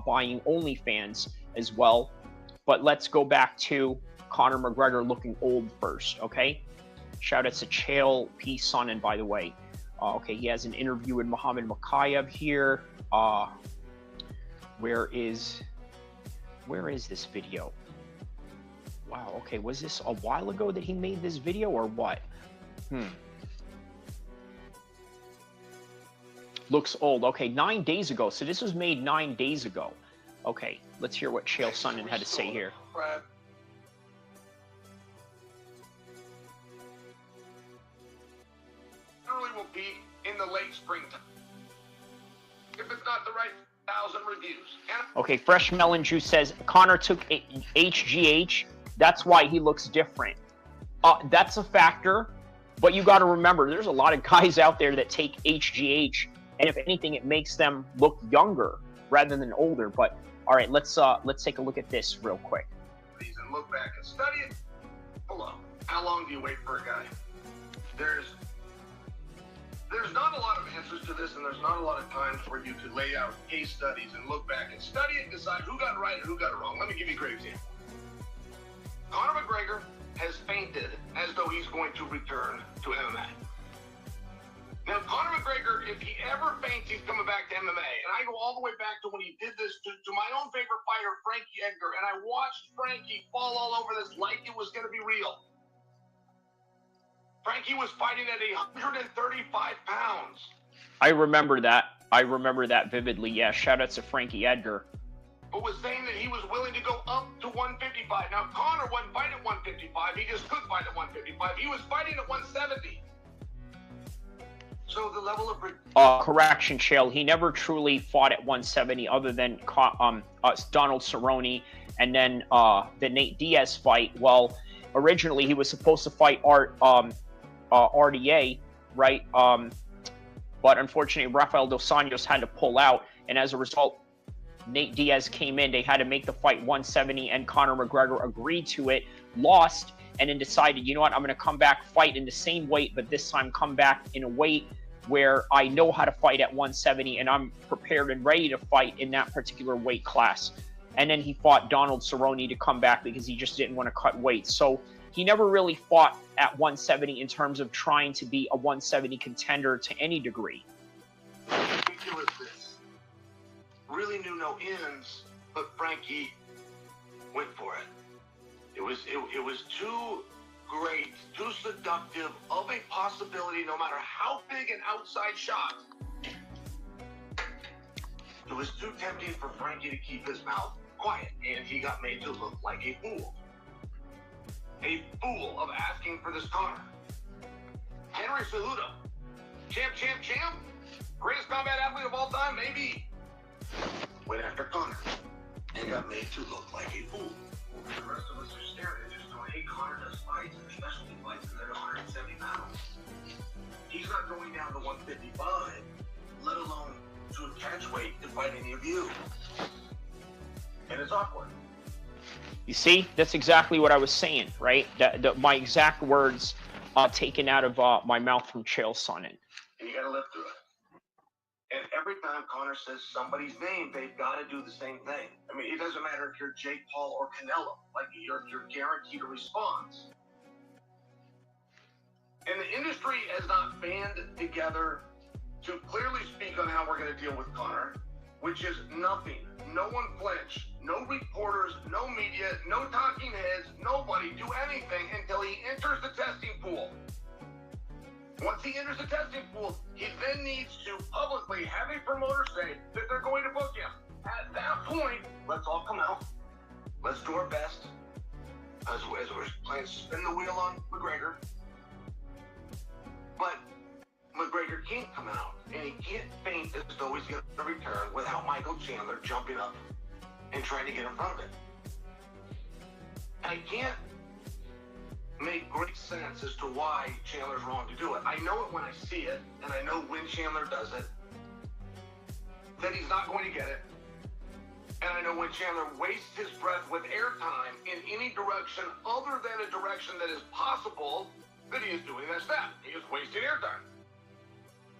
buying OnlyFans as well. But let's go back to Conor McGregor looking old first, okay? Shout out to Chael P. Sonnen, by the way. Okay, he has an interview with Muhammad Mokaev here. Where is this video? Wow, okay, was this a while ago that he made this video or what? Looks old. Okay, 9 days ago. So this was made 9 days ago. Okay, let's hear what Chael Sonnen had to say here. Generally will be in the late springtime. If it's not the right 1,000 reviews. Okay, Fresh Melon Juice says Conor took HGH. That's why he looks different. That's a factor, but you got to remember, there's a lot of guys out there that take HGH, and if anything, it makes them look younger rather than older. But all right, let's take a look at this real quick. And look back and study it. Hello. How long do you wait for a guy? There's not a lot of answers to this, and there's not a lot of times where you could lay out case studies and look back and study it and decide who got it right and who got it wrong. Let me give you a great example. Conor McGregor has fainted as though he's going to return to MMA. Now, Conor McGregor, if he ever faints, he's coming back to MMA. And I go all the way back to when he did this to my own favorite fighter, Frankie Edgar, and I watched Frankie fall all over this like it was going to be real. Frankie was fighting at 135 pounds. I remember that. I remember that vividly. Yeah, shout out to Frankie Edgar. But was saying that he was willing to go up to 155. Now, Conor wouldn't fight at 155. He just could fight at 155. He was fighting at 170. So the level of... correction, Chael. He never truly fought at 170 other than Donald Cerrone and then the Nate Diaz fight. Well, originally he was supposed to fight RDA, right? But unfortunately, Rafael Dos Anjos had to pull out. And as a result, Nate Diaz came in. They had to make the fight 170, and Conor McGregor agreed to it, lost, and then decided, you know what, I'm going to come back, fight in the same weight, but this time come back in a weight where I know how to fight at 170, and I'm prepared and ready to fight in that particular weight class. And then he fought Donald Cerrone to come back because he just didn't want to cut weight. So he never really fought at 170 in terms of trying to be a 170 contender to any degree. Ridiculousness. Really knew no ends, but Frankie went for it. It was too great, too seductive of a possibility, no matter how big an outside shot. It was too tempting for Frankie to keep his mouth quiet, and he got made to look like a fool. A fool of asking for this Conor. Henry Cejudo, champ, greatest combat athlete of all time, maybe. Went after Conor and got made to look like a fool. The rest of us are staring at just going, hey, Conor does fights, and specialty fights, and they're 170 pounds. He's not going down to 155, let alone to catch weight to fight any of you. And it's awkward. You see, that's exactly what I was saying, right? My exact words taken out of my mouth from Chael Sonnen. And you got to live through it. And every time Conor says somebody's name, they've got to do the same thing. I mean, it doesn't matter if you're Jake Paul or Canelo. Like, you're guaranteed a response. And the industry has not banded together to clearly speak on how we're going to deal with Conor, which is nothing. No one flinch. No reporters, no media, no talking heads, nobody do anything until he enters the testing pool. Once he enters the testing pool, he then needs to publicly have a promoter say that they're going to book him. At that point, let's all come out. Let's do our best as we're playing spin the wheel on McGregor. But McGregor can't come out, and he can't feint as though he's going to return without Michael Chandler jumping up and trying to get in front of it. And I can't make great sense as to why Chandler's wrong to do it. I know it when I see it, and I know when Chandler does it, that he's not going to get it. And I know when Chandler wastes his breath with airtime in any direction other than a direction that is possible, that he is doing that step. He is wasting airtime.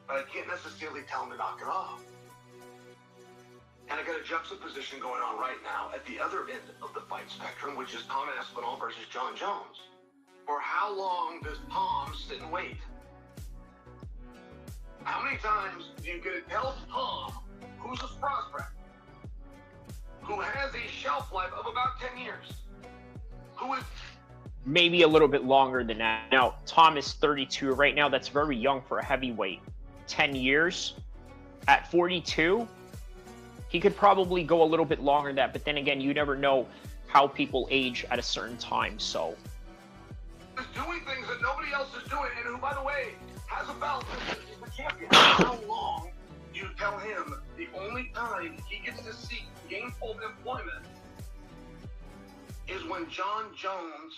But I can't necessarily tell him to knock it off. And I got a juxtaposition going on right now at the other end of the fight spectrum, which is Tom Aspinall versus John Jones. For how long does Tom sit and wait? How many times do you get to tell Tom, who's a prospect, who has a shelf life of about 10 years, who is maybe a little bit longer than that. Now, Tom is 32 right now. That's very young for a heavyweight. 10 years at 42, he could probably go a little bit longer than that. But then again, you never know how people age at a certain time. So is doing things that nobody else is doing, and who, by the way, has a belt and is the champion. How long do you tell him the only time he gets to seek gainful employment is when John Jones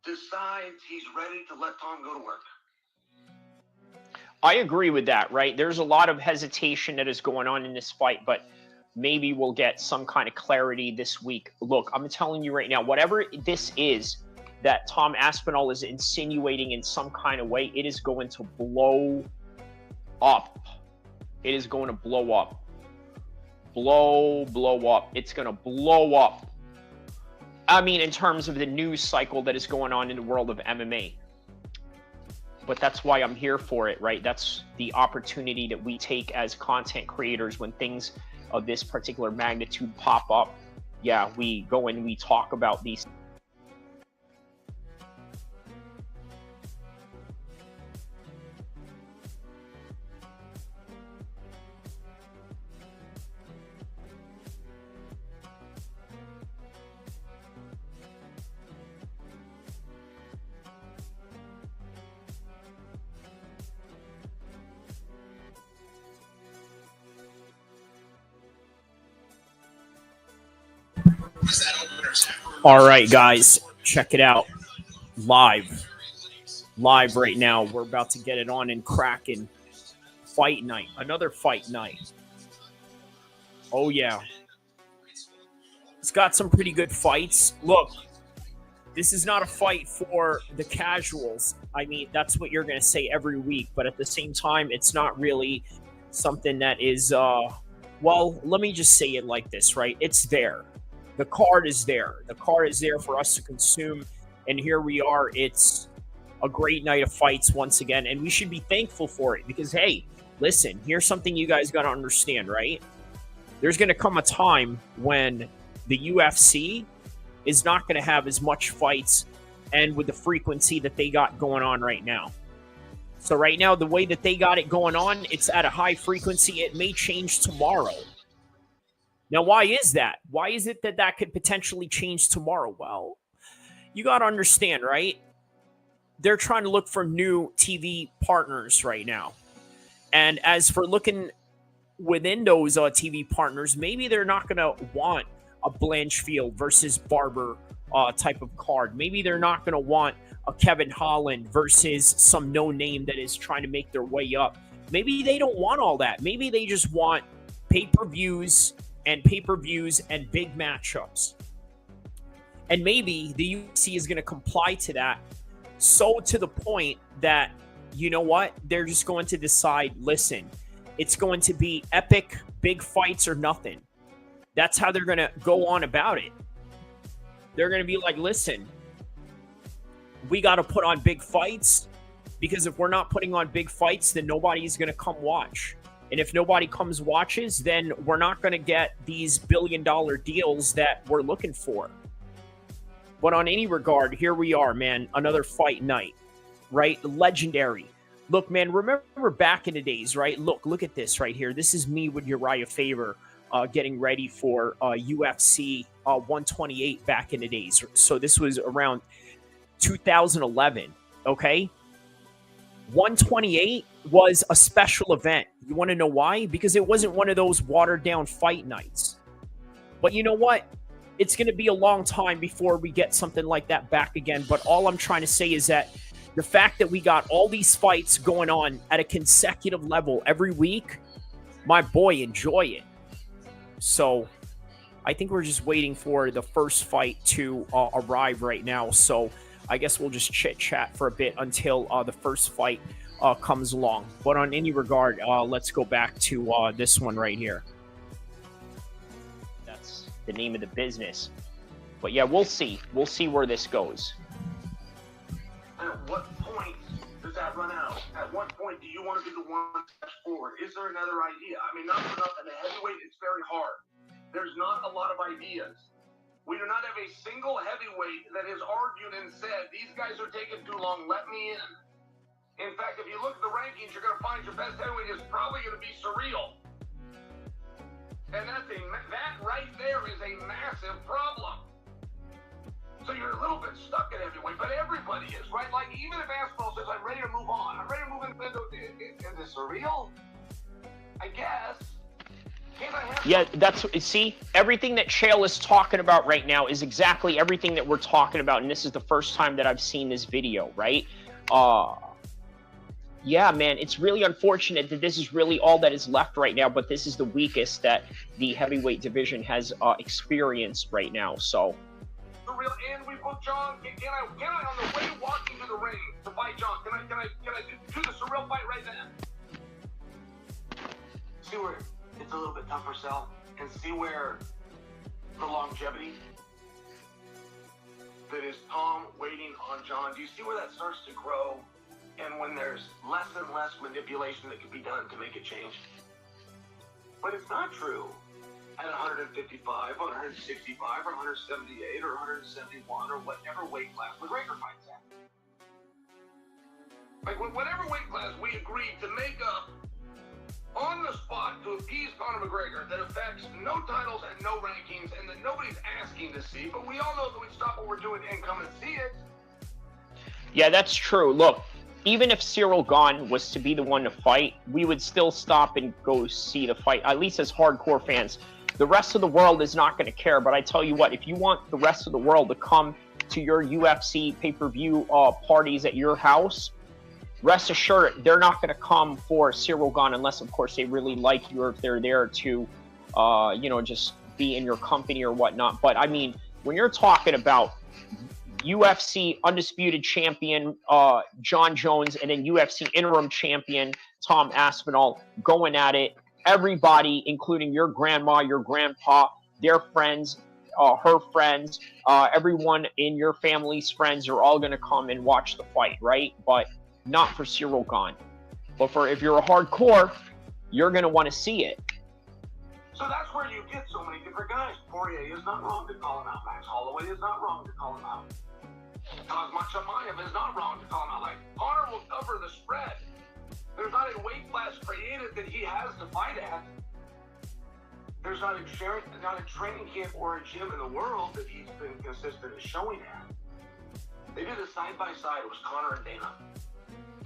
decides he's ready to let Tom go to work? I agree with that, right? There's a lot of hesitation that is going on in this fight, but maybe we'll get some kind of clarity this week. Look, I'm telling you right now, whatever this is that Tom Aspinall is insinuating in some kind of way, it is going to blow up. It is going to blow up. Blow up. It's going to blow up. I mean, in terms of the news cycle that is going on in the world of MMA. But that's why I'm here for it, right? That's the opportunity that we take as content creators when things of this particular magnitude pop up. Yeah, we go and we talk about these. All right, guys, check it out. Live right now. We're about to get it on and cracking. Fight night. Another fight night. Oh, yeah. It's got some pretty good fights. Look, this is not a fight for the casuals. I mean, that's what you're going to say every week. But at the same time, it's not really something that is, well, let me just say it like this, right? It's there. The card is there. The card is there for us to consume. And here we are. It's a great night of fights once again. And we should be thankful for it because, hey, listen, here's something you guys got to understand, right? There's going to come a time when the UFC is not going to have as much fights and with the frequency that they got going on right now. So right now, the way that they got it going on, it's at a high frequency. It may change tomorrow. Now, why is that? Why is it that that could potentially change tomorrow? Well, you got to understand, right? They're trying to look for new TV partners right now. And as for looking within those TV partners, maybe they're not going to want a Blanchfield versus Barber type of card. Maybe they're not going to want a Kevin Holland versus some no-name that is trying to make their way up. Maybe they don't want all that. Maybe they just want pay-per-views and big matchups. And maybe the UFC is going to comply to that so to the point that, you know what, they're just going to decide, listen, it's going to be epic, big fights or nothing. That's how they're going to go on about it. They're going to be like, listen, we got to put on big fights because if we're not putting on big fights, then nobody's going to come watch. And if nobody comes watches, then we're not going to get these billion-dollar deals that we're looking for. But on any regard, here we are, man. Another fight night, right? Legendary. Look, man, remember back in the days, right? Look at this right here. This is me with Uriah Faber getting ready for UFC 128 back in the days. So this was around 2011, okay? 128 was a special event. You want to know why? Because it wasn't one of those watered-down fight nights. But you know what? It's going to be a long time before we get something like that back again. But all I'm trying to say is that the fact that we got all these fights going on at a consecutive level every week, my boy, enjoy it. So I think we're just waiting for the first fight to arrive right now. So I guess we'll just chit-chat for a bit until the first fight comes along. But on any regard, let's go back to this one right here. That's the name of the business. But yeah, we'll see. We'll see where this goes. At what point does that run out? At what point do you want to be the one to step forward? Is there another idea? I mean, not for nothing. The heavyweight is very hard. There's not a lot of ideas. We do not have a single heavyweight that has argued and said, these guys are taking too long, let me in. In fact, if you look at the rankings, you're going to find your best heavyweight is probably going to be Surreal. And that right there is a massive problem. So you're a little bit stuck at heavyweight, but everybody is, right? Like, even if Aswell says, I'm ready to move on, I'm ready to move into Surreal, I guess. Yeah, see, everything that Chael is talking about right now is exactly everything that we're talking about, and this is the first time that I've seen this video, right? Yeah, man, it's really unfortunate that this is really all that is left right now, but this is the weakest that the heavyweight division has experienced right now, so... And we booked John. Can I on the way walking to the ring to fight John? Can I do the Surreal fight right now? See where it's a little bit tougher sell, and see where the longevity that is Tom waiting on John. Do you see where that starts to grow? And when there's less and less manipulation that can be done to make it change. But it's not true. At 155, 165, or 178, or 171, or whatever weight class McGregor fights at. Like, whatever weight class we agreed to make up on the spot to appease Conor McGregor that affects no titles and no rankings and that nobody's asking to see, but we all know that we'd stop what we're doing and come and see it. Yeah, that's true. Look, even if Ciryl Gane was to be the one to fight, we would still stop and go see the fight, at least as hardcore fans. The rest of the world is not going to care, but I tell you what, if you want the rest of the world to come to your UFC pay-per-view parties at your house, rest assured they're not going to come for Ciryl Gane unless, of course, they really like you or if they're there to, just be in your company or whatnot. But, I mean, when you're talking about UFC undisputed champion John Jones and then UFC interim champion Tom Aspinall going at it, everybody, including your grandma, your grandpa, their friends, her friends, everyone in your family's friends are all going to come and watch the fight, right? But not for Ciryl Gane. But for if you're a hardcore, you're going to want to see it. So that's where you get so many different guys. Poirier is not wrong to call him out. Max Holloway is not wrong to call him out. Kazmachamayev is not wrong to call him out. Like, Conor will cover the spread. There's not a weight class created that he has to fight at. There's not a training camp or a gym in the world that he's been consistent in showing at. They did a side-by-side. It was Conor and Dana.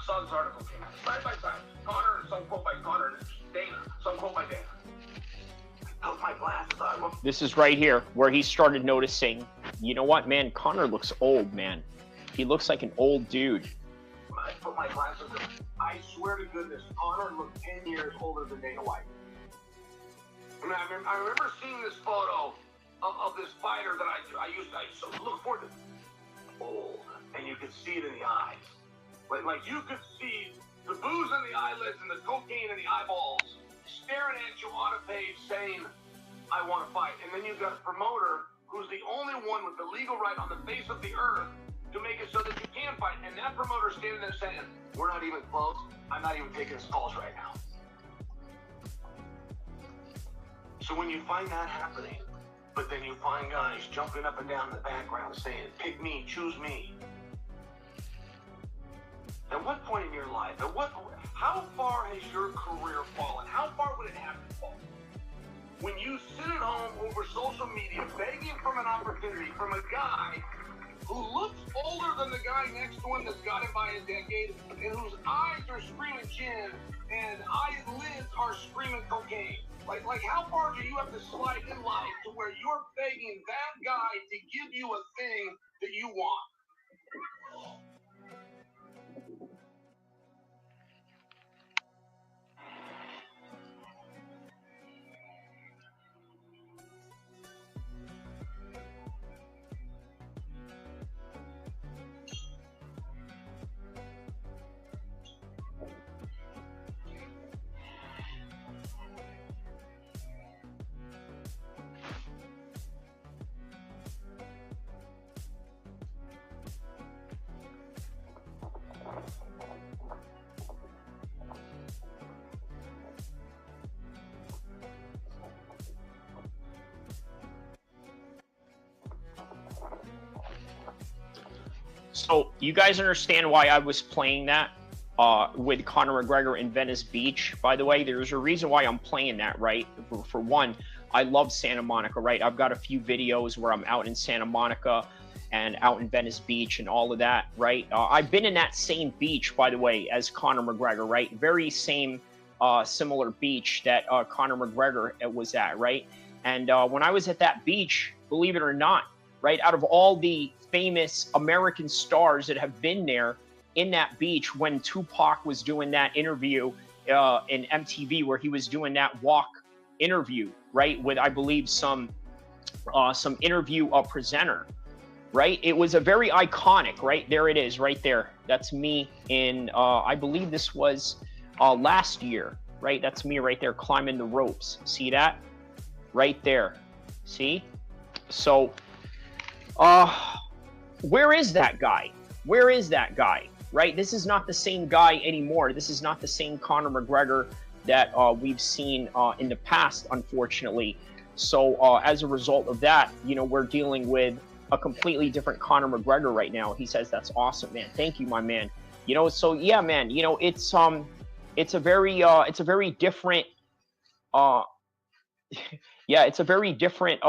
I saw this article came out. Side-by-side. Conor, some quote by Conor, and Dana, some quote by Dana. I put my glasses on. This is right here where he started noticing, you know what, man, Conor looks old, man. He looks like an old dude. I put my glasses on. I swear to goodness, Conor looked 10 years older than Dana White. I mean, I remember seeing this photo of this fighter that I used to look forward to. Old, and you could see it in the eyes. Like you could see the booze in the eyelids and the cocaine in the eyeballs staring at you on a page saying, I want to fight. And then you've got a promoter who's the only one with the legal right on the face of the earth to make it so that you can fight. And that promoter standing there saying, we're not even close. I'm not even taking his calls right now. So when you find that happening, but then you find guys jumping up and down in the background saying, pick me, choose me. At what point in your life, how far has your career fallen? How far would it have to fall? When you sit at home over social media begging from an opportunity from a guy who looks older than the guy next to him that's got him by a decade, and whose eyes are screaming gin and eyelids are screaming cocaine. Like how far do you have to slide in life to where you're begging that guy to give you a thing that you want? So you guys understand why I was playing that with Conor McGregor in Venice Beach? By the way, there's a reason why I'm playing that, right? For one, I love Santa Monica, right? I've got a few videos where I'm out in Santa Monica and out in Venice Beach and all of that, right? I've been in that same beach, by the way, as Conor McGregor, right? Very same similar beach that Conor McGregor was at, right? And when I was at that beach, believe it or not, right, out of all the famous American stars that have been there in that beach when Tupac was doing that interview in MTV, where he was doing that walk interview, right, with, I believe, some interview presenter, right? It was a very iconic, right? There it is, right there. That's me in, I believe this was last year, right? That's me right there climbing the ropes. See that? Right there. See? So, where is that guy? Where is that guy? Right? This is not the same guy anymore. This is not the same Conor McGregor that we've seen in the past, unfortunately. So as a result of that, you know, we're dealing with a completely different Conor McGregor right now. He says, that's awesome, man. Thank you, my man. You know, so yeah, man, you know, it's a very different, yeah, it's a very different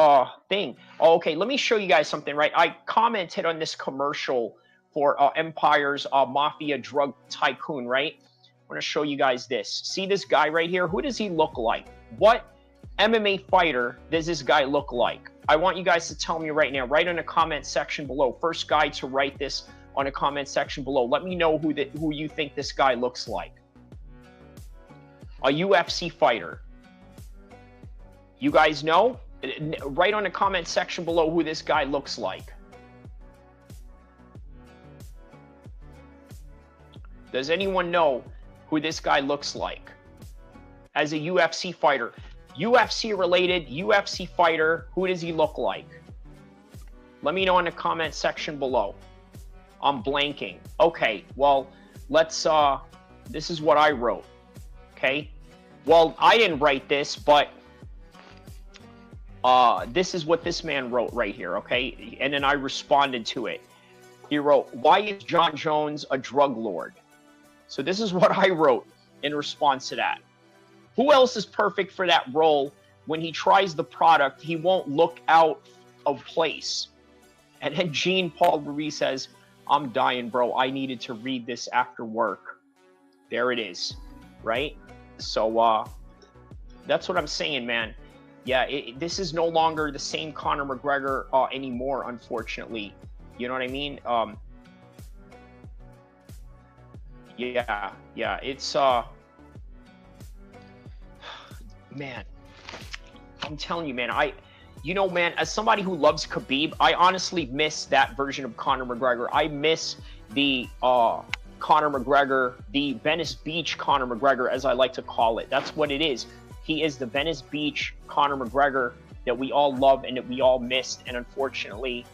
thing. Oh, okay, let me show you guys something, right? I commented on this commercial for Empire's Mafia Drug Tycoon, right? I'm going to show you guys this. See this guy right here? Who does he look like? What MMA fighter does this guy look like? I want you guys to tell me right now, right in the comment section below. First guy to write this on the comment section below. Let me know who you think this guy looks like. A UFC fighter. You guys know? Write on the comment section below who this guy looks like. Does anyone know who this guy looks like as a UFC fighter? UFC related, UFC fighter, who does he look like? Let me know in the comment section below. I'm blanking. Okay, well, let's, this is what I wrote, okay? Well, I didn't write this, but this is what this man wrote right here, okay? And then I responded to it. He wrote, why is John Jones a drug lord? So this is what I wrote in response to that. Who else is perfect for that role? When he tries the product, he won't look out of place. And then Jean Paul Marie says, I'm dying, bro. I needed to read this after work. There it is, right? So that's what I'm saying, man. Yeah, this is no longer the same Conor McGregor anymore, unfortunately. You know what I mean? Yeah, it's man, I'm telling you, man, you know, man, as somebody who loves Khabib, I honestly miss that version of Conor McGregor. I miss the Conor McGregor, the Venice Beach Conor McGregor, as I like to call it. That's what it is. He is the Venice Beach Conor McGregor that we all love and that we all missed. And unfortunately,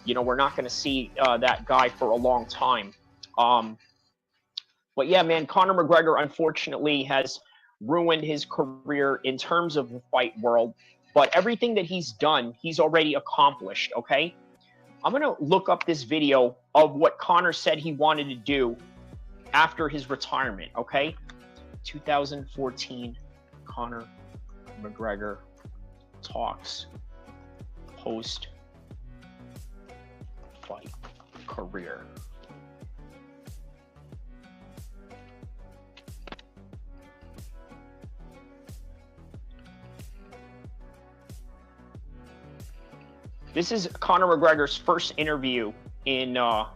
you know, we're not going to see that guy for a long time. But yeah, man, Conor McGregor, unfortunately, has ruined his career in terms of the fight world. But everything that he's done, he's already accomplished, okay? I'm going to look up this video of what Conor said he wanted to do after his retirement, okay? 2014, Conor McGregor talks post-fight career. This is Conor McGregor's first interview in, oh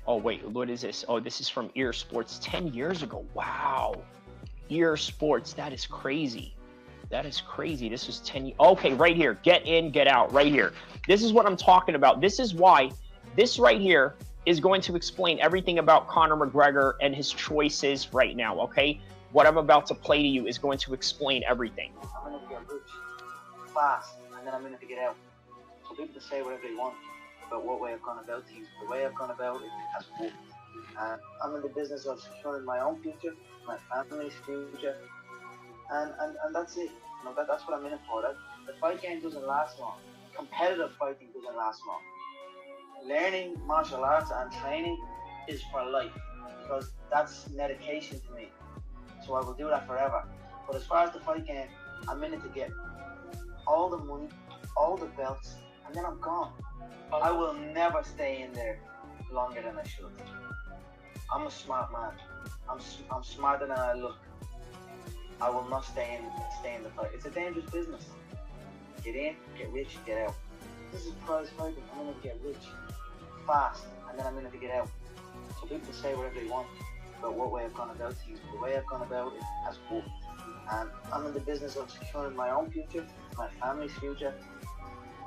wait, what is this? Oh, this is from Ear Sports 10 years ago. Wow. Ear Sports, that is crazy. That is crazy. This was 10 years. Okay, right here. Get in, get out, right here. This is what I'm talking about. This is why this right here is going to explain everything about Conor McGregor and his choices right now, okay? What I'm about to play to you is going to explain everything. I'm going to get rich fast, and then I'm going to get out. So people can say whatever they want about what way I've gone about things. The way I've gone about it has worked. I'm in the business of securing my own future, my family's future, and that's it. You know, that's what I'm in it for. The fight game doesn't last long. Competitive fighting doesn't last long. Learning martial arts and training is for life, because that's medication to me. So I will do that forever. But as far as the fight game, I'm in it to get all the money, all the belts, and then I'm gone. I will never stay in there longer than I should. I'm a smart man. I'm smarter than I look. I will not stay in the fight. It's a dangerous business. Get in, get rich, get out. This is prize fighting. I'm gonna get rich fast, and then I'm gonna get out. So people can say whatever they want about what way I've gone about things. The way I've gone about it has worked. And I'm in the business of securing my own future, my family's future,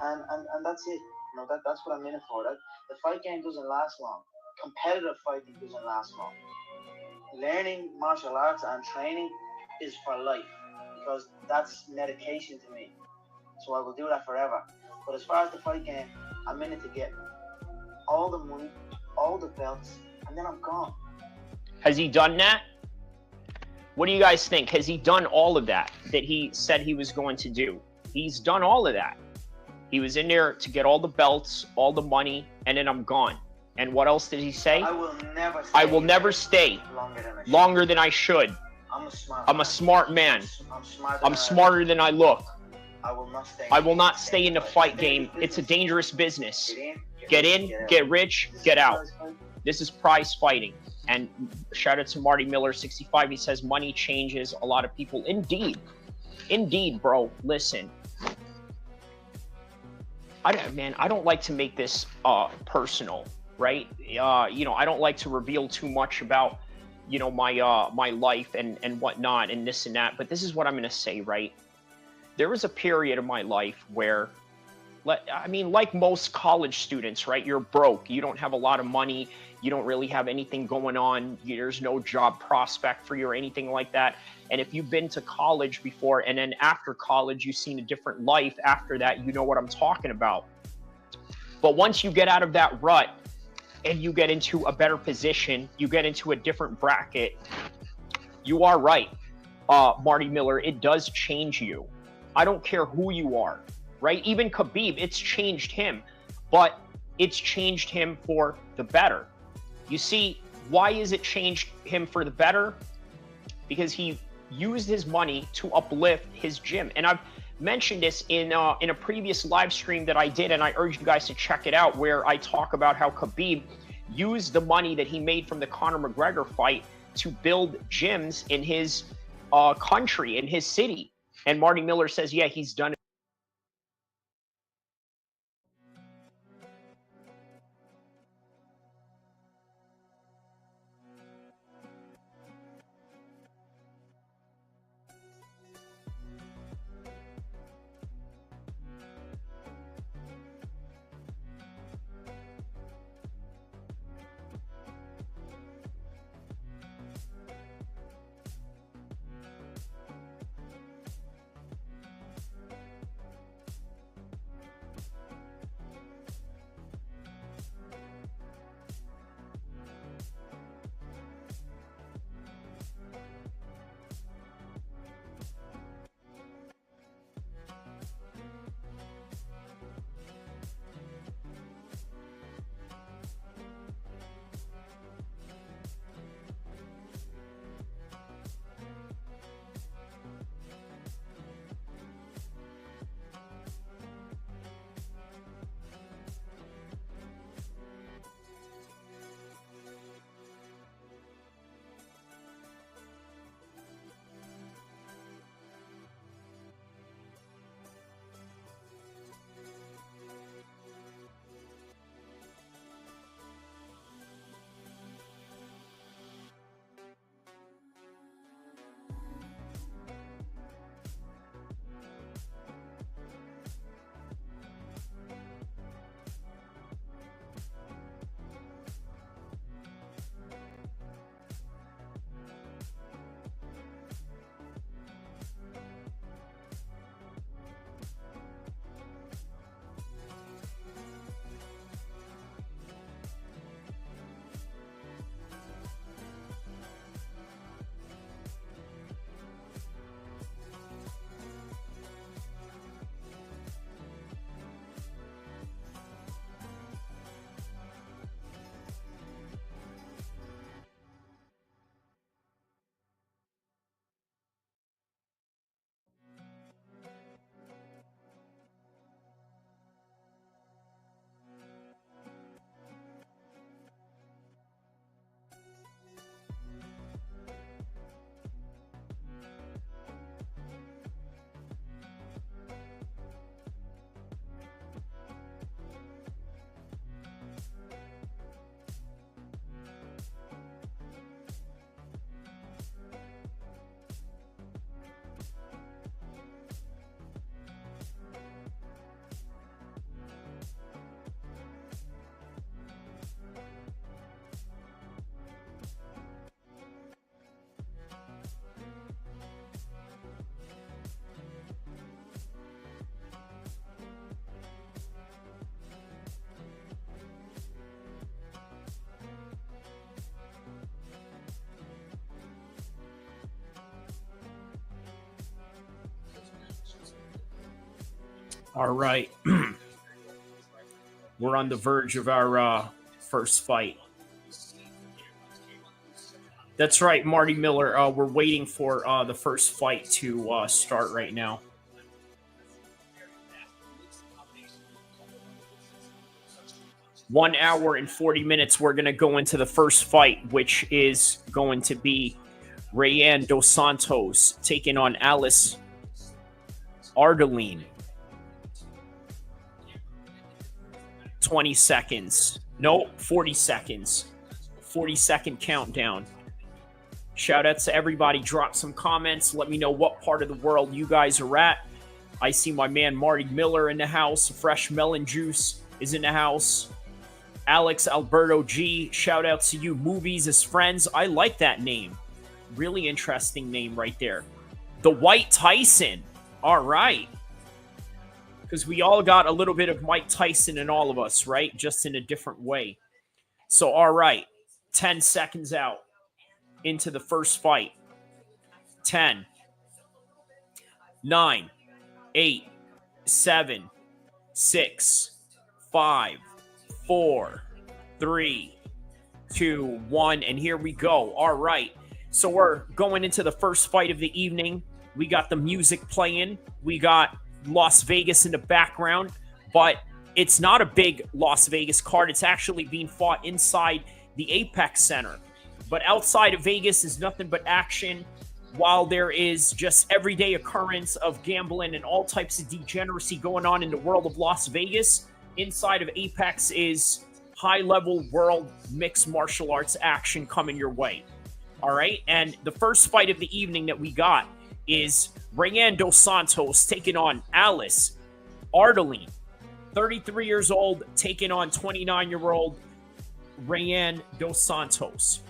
and that's it. You know, that's what I'm in it for. The fight game doesn't last long. Competitive fighting doesn't last long. Learning martial arts and training is for life, because that's medication to me. So I will do that forever. But as far as the fight game, I'm in it to get all the money, all the belts, and then I'm gone. Has he done that? What do you guys think? Has he done all of that he said he was going to do? He's done all of that. He was in there to get all the belts, all the money, and then I'm gone. And what else did he say? I will never stay longer than I should. I'm a smart man. I'm smarter than I look. I will not stay in the fight game. It's a dangerous business. Get in, get rich, get out. This is prize fighting. And shout out to Marty Miller 65. He says money changes a lot of people. Indeed, bro. Listen, I don't like to make this personal, right? You know, I don't like to reveal too much about, you know, my life and whatnot and this and that. But this is what I'm gonna say, right? There was a period of my life where, I mean, like most college students, right? You're broke. You don't have a lot of money. You don't really have anything going on. There's no job prospect for you or anything like that. And if you've been to college before and then after college, you've seen a different life after that, you know what I'm talking about. But once you get out of that rut and you get into a better position, you get into a different bracket, you are right, Marty Miller, it does change you. I don't care who you are, right? Even Khabib, it's changed him, but it's changed him for the better. You see, why is it changed him for the better? Because he used his money to uplift his gym. And I've mentioned this in a previous live stream that I did, and I urge you guys to check it out, where I talk about how Khabib used the money that he made from the Conor McGregor fight to build gyms in his country, in his city. And Marty Miller says, yeah, he's done it. All right. We're on the verge of our first fight. That's right, Marty Miller. We're waiting for the first fight to start right now. One hour and 40 minutes, we're going to go into the first fight, which is going to be Rayanne dos Santos taking on Alice Ardelean. 20 seconds. No, 40 seconds. 40-second countdown. Shout out to everybody. Drop some comments. Let me know what part of the world you guys are at. I see my man Marty Miller in the house. Fresh Melon Juice is in the house. Alex Alberto G. Shout out to you. Movies as Friends. I like that name. Really interesting name right there. The White Tyson. All right. Because we all got a little bit of Mike Tyson in all of us, right? Just in a different way. So, all right. 10 seconds out into the first fight. 10, 9, 8, 7, 6, 5, 4, 3, 2, 1, and here we go. All right. So we're going into the first fight of the evening. We got the music playing. We got Las Vegas in the background, but it's not a big Las Vegas card. It's actually being fought inside the Apex Center. But outside of Vegas is nothing but action, while there is just everyday occurrence of gambling and all types of degeneracy going on in the world of Las Vegas. Inside of Apex is high-level world mixed martial arts action coming your way. All right? And the first fight of the evening that we got is Rayanne dos Santos taking on Alice Ardelean. 33 years old, taking on 29-year-old Rayanne dos Santos.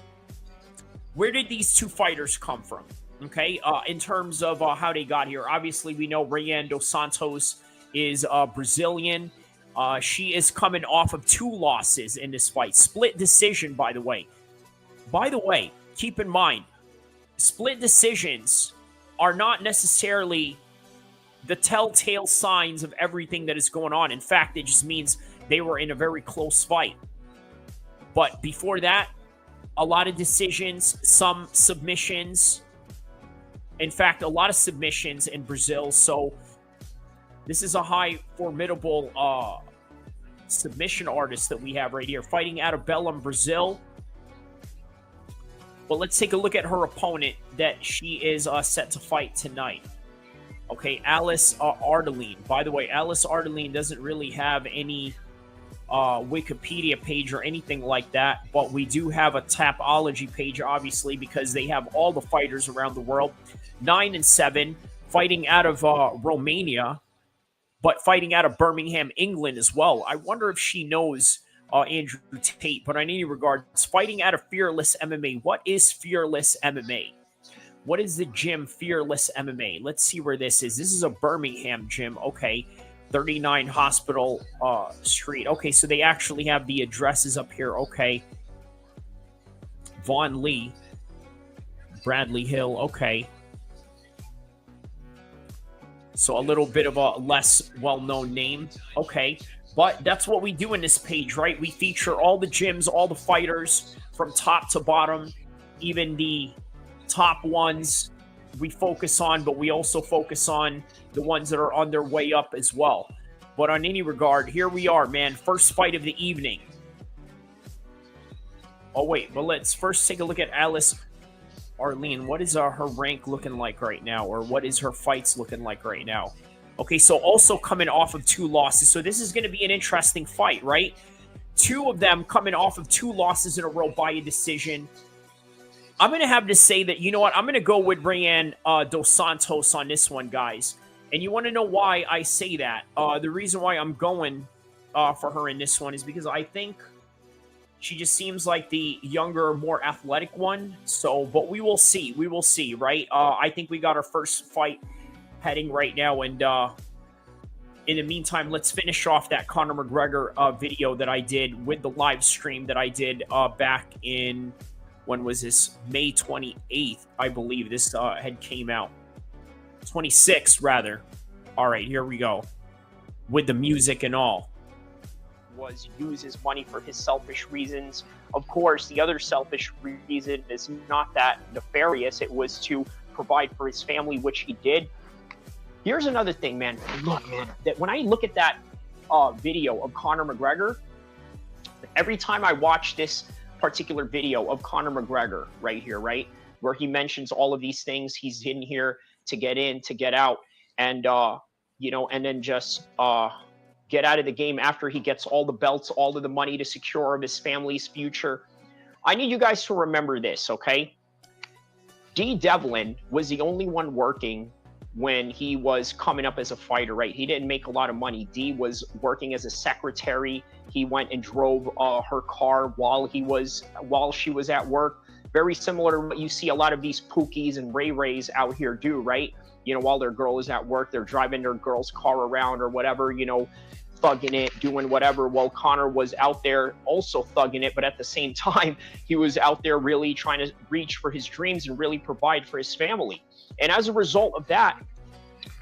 Where did these two fighters come from? Okay, in terms of how they got here, obviously we know Rayanne dos Santos is Brazilian. She is coming off of 2 losses in this fight. Split decision, by the way. By the way, keep in mind, split decisions are not necessarily the telltale signs of everything that is going on. In fact, it just means they were in a very close fight. But before that, a lot of decisions, some submissions. In fact, a lot of submissions in Brazil. So this is a high, formidable submission artist that we have right here, fighting out of Belém, Brazil. But let's take a look at her opponent that she is set to fight tonight. Okay, Alice Ardelean. By the way, Alice Ardelean doesn't really have any Wikipedia page or anything like that, but we do have a Tapology page, obviously, because they have all the fighters around the world. 9-7, fighting out of Romania, but fighting out of Birmingham, England as well. I wonder if she knows Andrew Tate, but in any regards, fighting out of Fearless MMA. What is Fearless MMA? What is the gym Fearless MMA? Let's see where this is. This is a Birmingham gym. Okay. 39 Hospital Street. Okay, so they actually have the addresses up here. Okay. Vaughan Lee. Bradley Hill. Okay. So a little bit of a less well-known name. Okay. But that's what we do in this page, right? We feature all the gyms, all the fighters from top to bottom, even the top ones we focus on, but we also focus on the ones that are on their way up as well. But on any regard, here we are, man. First fight of the evening. Oh, wait, but let's first take a look at Alice Ardelean. What is her rank looking like right now? Or what is her fights looking like right now? Okay, so also coming off of 2 losses. So this is going to be an interesting fight, right? 2 of them coming off of 2 losses in a row by a decision. I'm going to have to say that, you know what? I'm going to go with Rayanne dos Santos on this one, guys. And you want to know why I say that? The reason why I'm going for her in this one is because I think she just seems like the younger, more athletic one. So, but we will see. We will see, right? I think we got our first fight heading right now. And in the meantime, let's finish off that Conor McGregor video that I did with the live stream that I did back in... When was this? May 28th, I believe this had came out. 26th, rather. All right, here we go. with the music and all. Was use his money for his selfish reasons. Of course, the other selfish reason is not that nefarious. It was to provide for his family, which he did. Here's another thing, man. Look, man, that when I look at that video of Conor McGregor, every time I watch this particular video of Conor McGregor right here, right, where he mentions all of these things, he's in here to get in, to get out, and you know, and then just get out of the game after he gets all the belts, all of the money to secure his family's future. I need you guys to remember this, okay? D. Devlin was the only one working when he was coming up as a fighter, right? He didn't make a lot of money. D was working as a secretary. He went and drove her car while she was at work. Very similar to what you see a lot of these Pookies and Ray Rays out here do, right? You know, while their girl is at work, they're driving their girl's car around or whatever, you know, thugging it, doing whatever. Well, Conor was out there also thugging it, but at the same time, he was out there really trying to reach for his dreams and really provide for his family. And as a result of that,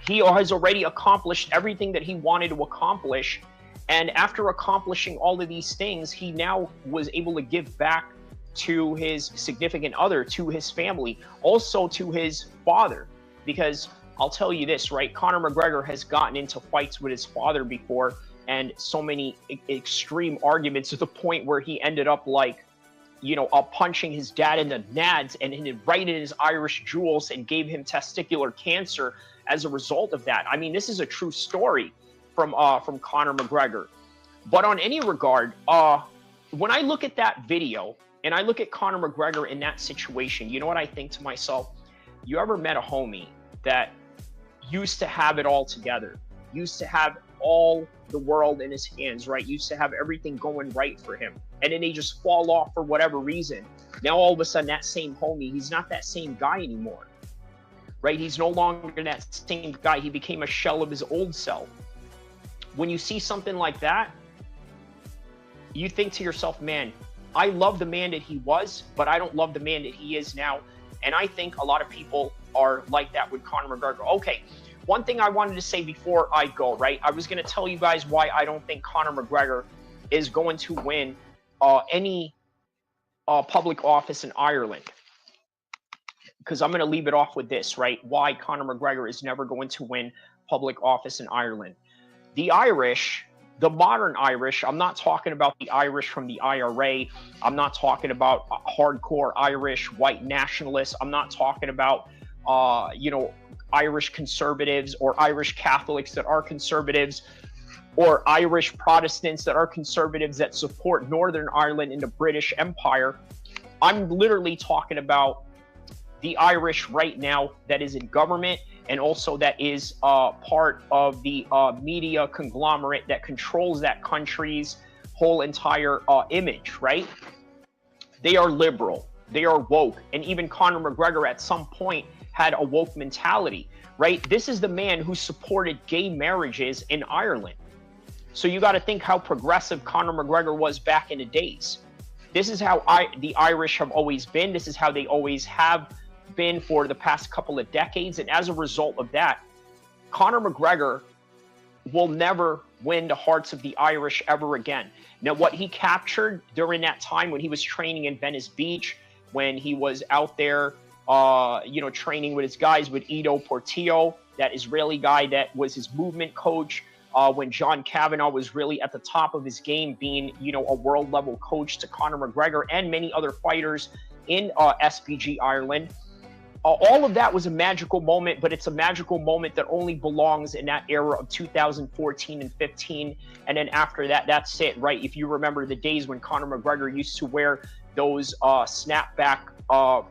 he has already accomplished everything that he wanted to accomplish. And after accomplishing all of these things, he now was able to give back to his significant other, to his family, also to his father. Because I'll tell you this, right? Conor McGregor has gotten into fights with his father before, and so many extreme arguments to the point where he ended up like, you know, punching his dad in the nads and right in his Irish jewels and gave him testicular cancer as a result of that. I mean, this is a true story from Conor McGregor. But on any regard, when I look at that video and I look at Conor McGregor in that situation, you know what I think to myself? You ever met a homie that used to have it all together, used to have all the world in his hands, right? Used to have everything going right for him. And then they just fall off for whatever reason. Now, all of a sudden, that same homie, he's not that same guy anymore, right? He's no longer that same guy. He became a shell of his old self. When you see something like that, you think to yourself, man, I love the man that he was, but I don't love the man that he is now. And I think a lot of people are like that with Conor McGregor. Okay, one thing I wanted to say before I go, right? I was going to tell you guys why I don't think Conor McGregor is going to win any public office in Ireland. Because I'm going to leave it off with this, right? Why Conor McGregor is never going to win public office in Ireland. The Irish, the modern Irish, I'm not talking about the Irish from the IRA. I'm not talking about hardcore Irish white nationalists. I'm not talking about, you know, Irish conservatives or Irish Catholics that are conservatives, or Irish Protestants that are conservatives that support Northern Ireland in the British Empire. I'm literally talking about the Irish right now that is in government, and also that is part of the media conglomerate that controls that country's whole entire image, right? They are liberal, they are woke, and even Conor McGregor at some point had a woke mentality, right? This is the man who supported gay marriages in Ireland. So you got to think how progressive Conor McGregor was back in the days. This is how the Irish have always been. This is how they always have been for the past couple of decades. And as a result of that, Conor McGregor will never win the hearts of the Irish ever again. Now, what he captured during that time when he was training in Venice Beach, when he was out there, you know, training with his guys, with Ido Portillo, that Israeli guy that was his movement coach, when John Kavanagh was really at the top of his game, being, you know, a world level coach to Conor McGregor and many other fighters in SBG Ireland. All of that was a magical moment, but it's a magical moment that only belongs in that era of 2014 and 15. And then after that, that's it, right? If you remember the days when Conor McGregor used to wear those snapback,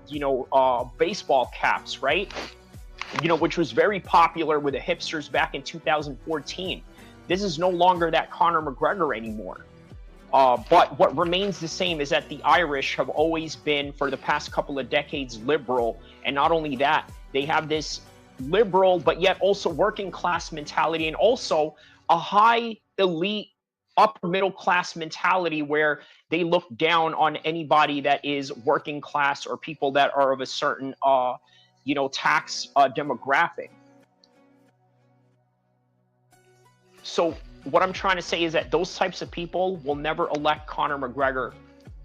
you know, baseball caps, right? You know, which was very popular with the hipsters back in 2014. This is no longer that Conor McGregor anymore. But what remains the same is that the Irish have always been, for the past couple of decades, liberal. And not only that, they have this liberal, but yet also working class mentality, and also a high elite, upper middle class mentality where they look down on anybody that is working class or people that are of a certain, you know, tax demographic. So what I'm trying to say is that those types of people will never elect Conor McGregor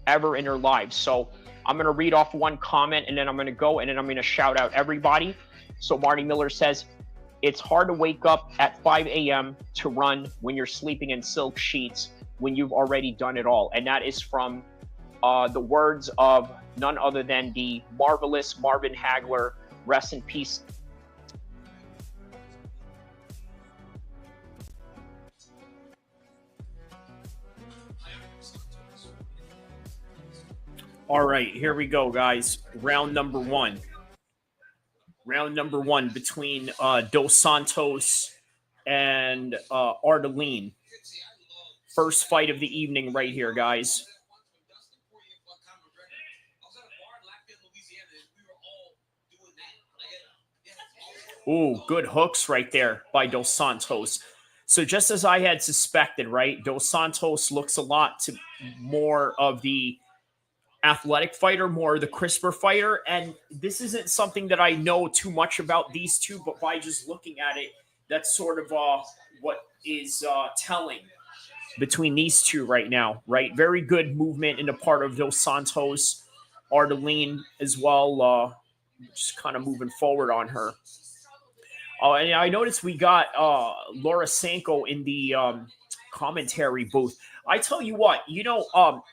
ever in their lives. So I'm going to read off one comment, and then I'm going to go, and then I'm going to shout out everybody. So Marty Miller says, it's hard to wake up at 5 a.m. to run when you're sleeping in silk sheets when you've already done it all. And that is from the words of none other than the marvelous Marvin Hagler. Rest in peace. All right, here we go, guys. Round number one. Round number one between Dos Santos and Ardelean. First fight of the evening right here, guys. Ooh, good hooks right there by Dos Santos. So just as I had suspected, right, Dos Santos looks a lot to more of the athletic fighter, more the crisper fighter. And this isn't something that I know too much about these two, but by just looking at it, that's sort of what is telling between these two right now, right? Very good movement in the part of Dos Santos. Ardelean as well, just kind of moving forward on her. And I noticed we got Laura Sanko in the commentary booth. I tell you what,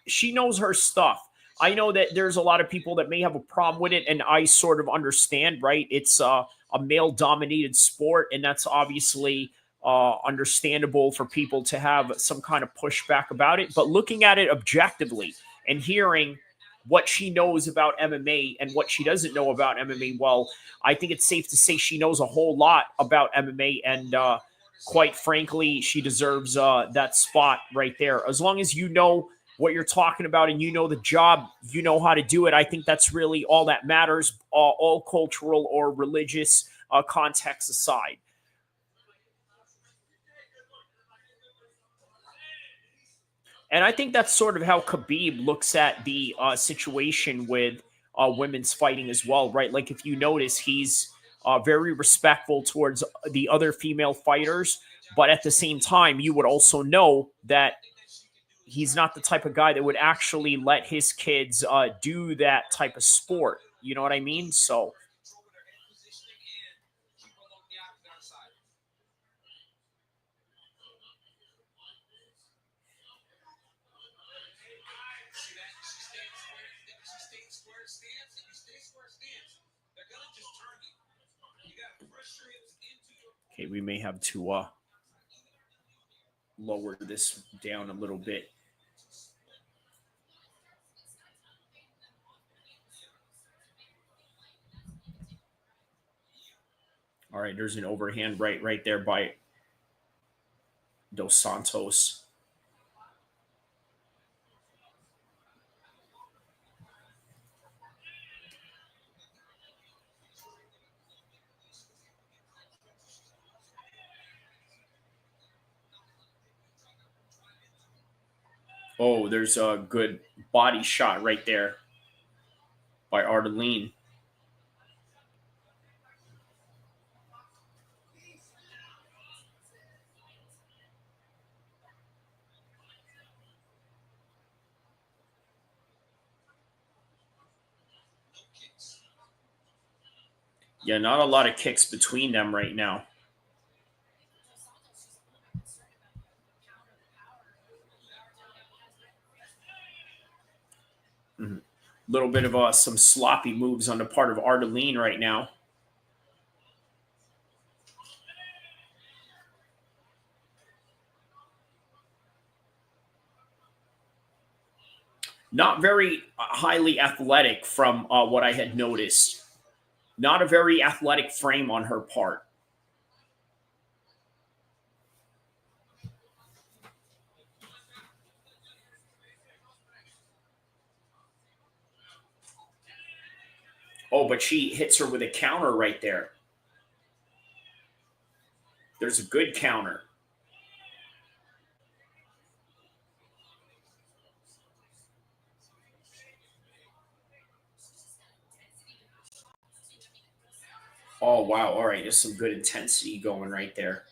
she knows her stuff. I know that there's a lot of people that may have a problem with it, and I sort of understand, right? It's a male-dominated sport, and that's obviously understandable for people to have some kind of pushback about it. But looking at it objectively and hearing what she knows about MMA and what she doesn't know about MMA, well, I think it's safe to say she knows a whole lot about MMA, and quite frankly, she deserves that spot right there. As long as you know what you're talking about and you know the job, you know how to do it, I think that's really all that matters, all cultural or religious context aside. And I think that's sort of how Khabib looks at the situation with women's fighting as well, right? Like if you notice, he's very respectful towards the other female fighters, but at the same time, you would also know that he's not the type of guy that would actually let his kids do that type of sport. You know what I mean? So okay, we may have to lower this down a little bit. All right, there's an overhand right there by Dos Santos. Oh, there's a good body shot right there by Ardelean. Yeah, not a lot of kicks between them right now. A little bit of some sloppy moves on the part of Ardelean right now. Not very highly athletic from what I had noticed. Not a very athletic frame on her part. Oh, but she hits her with a counter right there. There's a good counter. Oh, wow. All right. There's some good intensity going right there.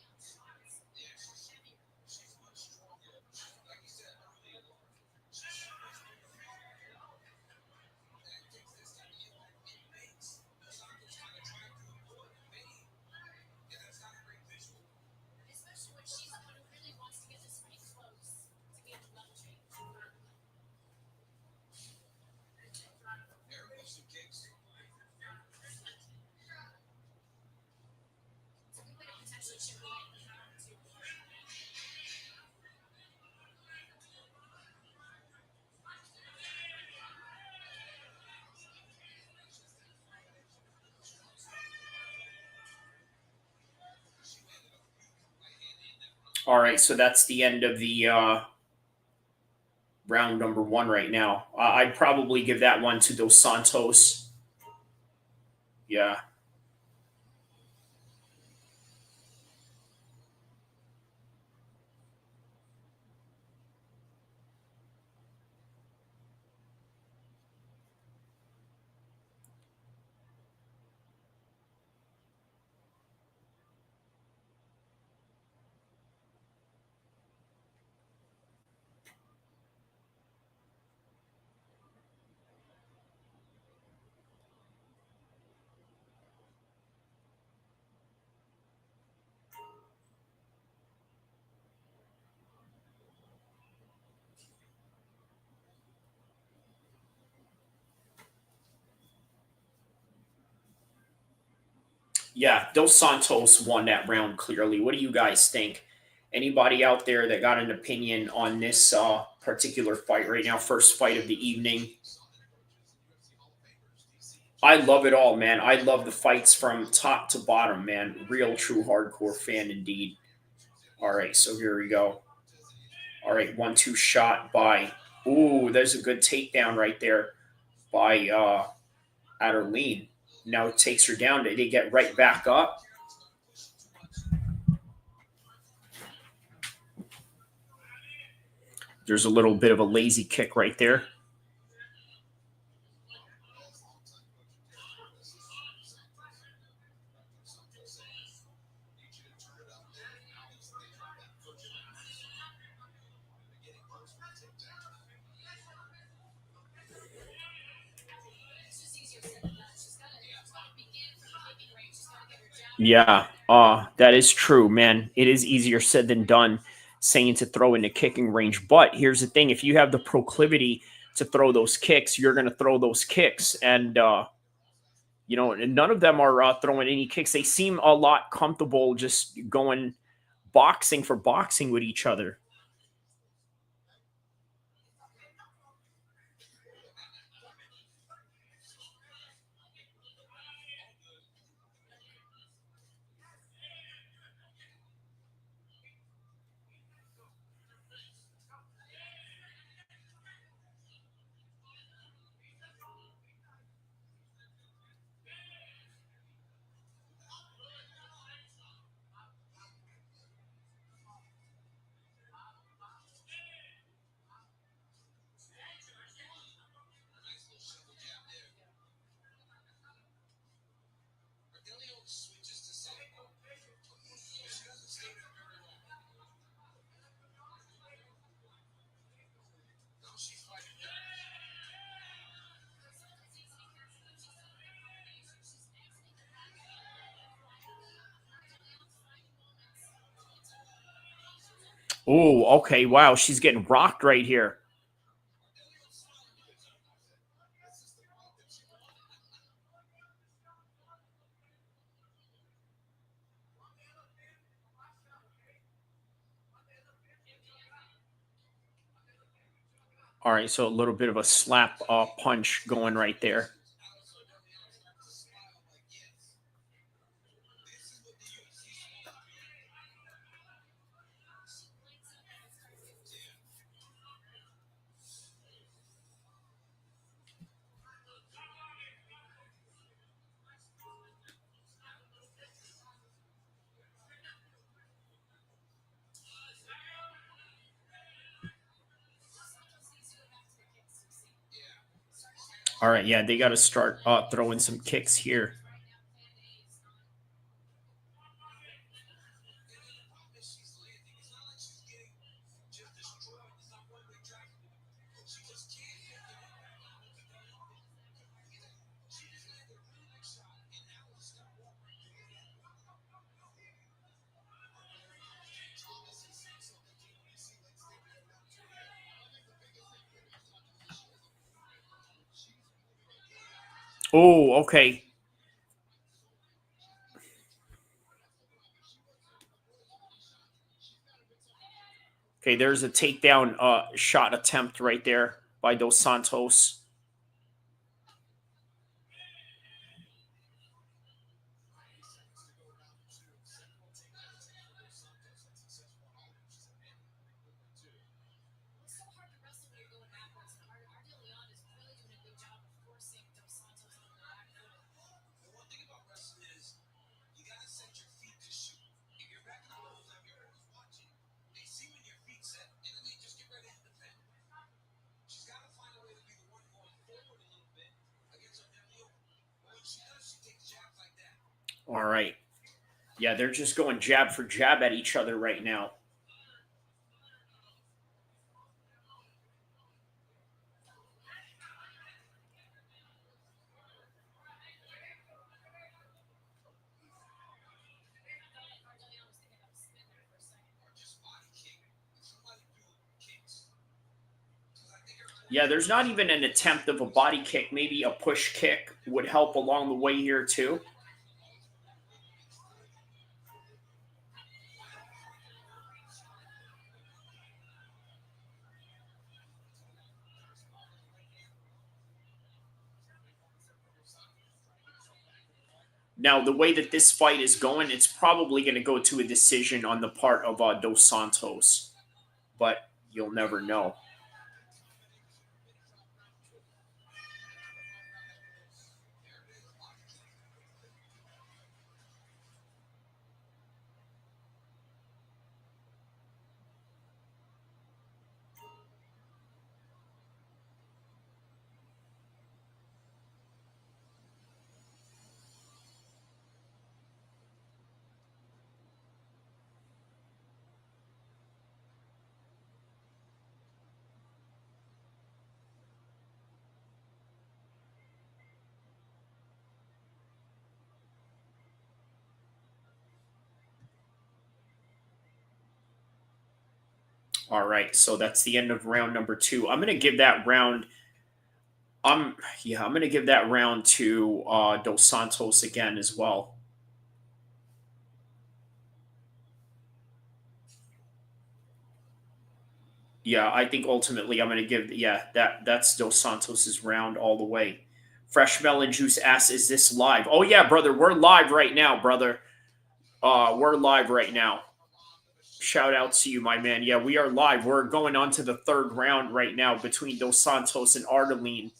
All right, so that's the end of the round number 1 right now. I'd probably give that one to Dos Santos. Yeah. Yeah, Dos Santos won that round clearly. What do you guys think? Anybody out there that got an opinion on this particular fight right now? First fight of the evening. I love it all, man. I love the fights from top to bottom, man. Real, true, hardcore fan indeed. All right, so here we go. All right, 1-2 shot by. Ooh, there's a good takedown right there by Ardelean. Now it takes her down. They get right back up. There's a little bit of a lazy kick right there. Yeah, that is true, man. It is easier said than done saying to throw in the kicking range. But here's the thing, if you have the proclivity to throw those kicks, you're going to throw those kicks. And, and none of them are throwing any kicks. They seem a lot comfortable just going boxing for boxing with each other. Oh, okay. Wow, she's getting rocked right here. All right, so a little bit of a slap punch going right there. All right, yeah, they got to start throwing some kicks here. Oh, okay. Okay, there's a takedown shot attempt right there by Dos Santos. All right. Yeah, they're just going jab for jab at each other right now. Yeah, there's not even an attempt of a body kick. Maybe a push kick would help along the way here too. Now, the way that this fight is going, it's probably going to go to a decision on the part of Dos Santos, but you'll never know. All right, so that's the end of round number 2. I'm going to give that round. I'm going to give that round to Dos Santos again as well. Yeah, I think ultimately I'm going to give. Yeah, that's Dos Santos's round all the way. Fresh Melon Juice asks, "Is this live?" Oh yeah, brother, we're live right now, brother. We're live right now. Shout out to you, my man. Yeah, we are live. We're going on to the 3rd round right now between Dos Santos and Ardelean.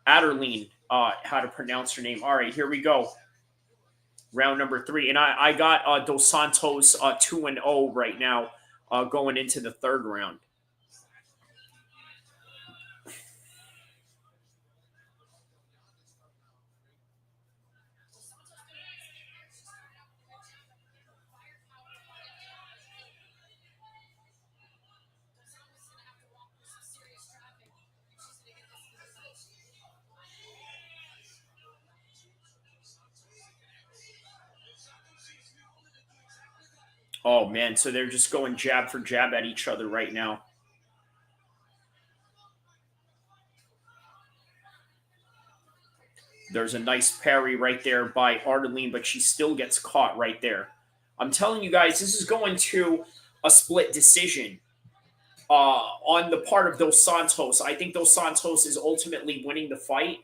How to pronounce her name. All right, here we go. Round number 3. And I got Dos Santos 2-0 right now going into the 3rd round. Oh, man. So they're just going jab for jab at each other right now. There's a nice parry right there by Ardelean, but she still gets caught right there. I'm telling you guys, this is going to a split decision on the part of Dos Santos. I think Dos Santos is ultimately winning the fight,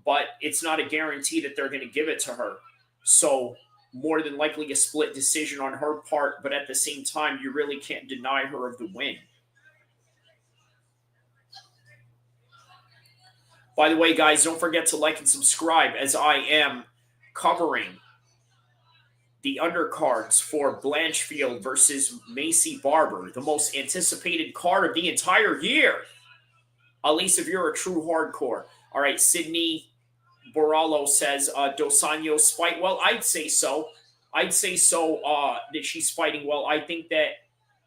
but it's not a guarantee that they're going to give it to her. So more than likely a split decision on her part, but at the same time, you really can't deny her of the win. By the way, guys, don't forget to like and subscribe as I am covering the undercards for Blanchfield versus MAYCEE Barber, the most anticipated card of the entire year. At least if you're a true hardcore. All right, Sydney Borallo says, Dos Anjos fight well. I'd say so. I'd say so that she's fighting well. I think that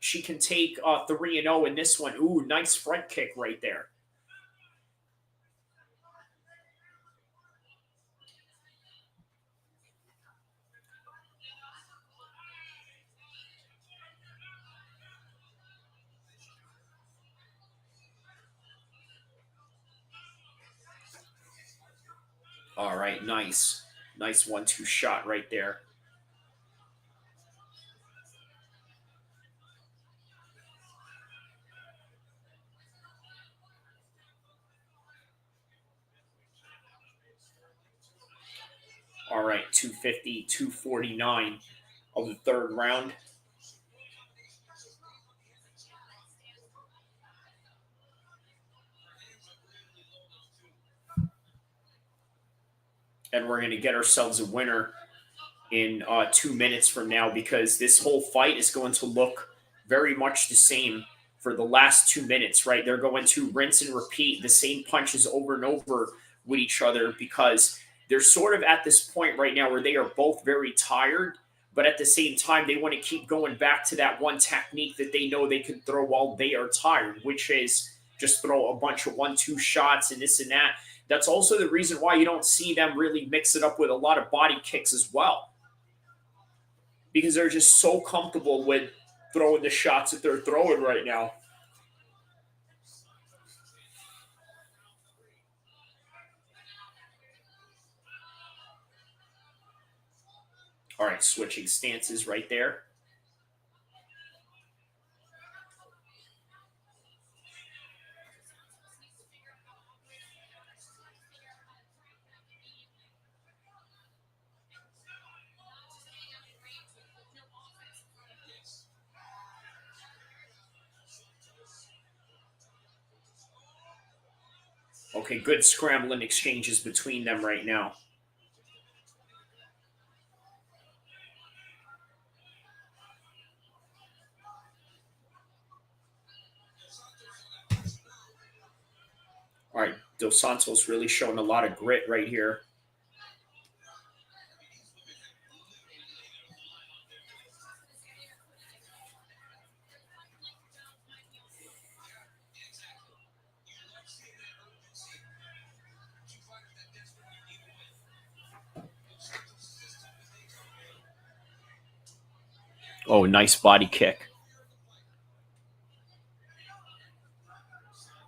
she can take 3-0 in this one. Ooh, nice front kick right there. All right, nice. Nice 1-2 shot right there. All right, 250, 249 of the 3rd round. And we're going to get ourselves a winner in 2 minutes from now, because this whole fight is going to look very much the same for the last 2 minutes, right? They're going to rinse and repeat the same punches over and over with each other, because they're sort of at this point right now where they are both very tired, but at the same time, they want to keep going back to that one technique that they know they can throw while they are tired, which is just throw a bunch of 1-2 shots and this and that. That's also the reason why you don't see them really mix it up with a lot of body kicks as well, because they're just so comfortable with throwing the shots that they're throwing right now. All right, switching stances right there. Okay, good scrambling exchanges between them right now. All right, Dos Santos really showing a lot of grit right here. Oh, nice body kick.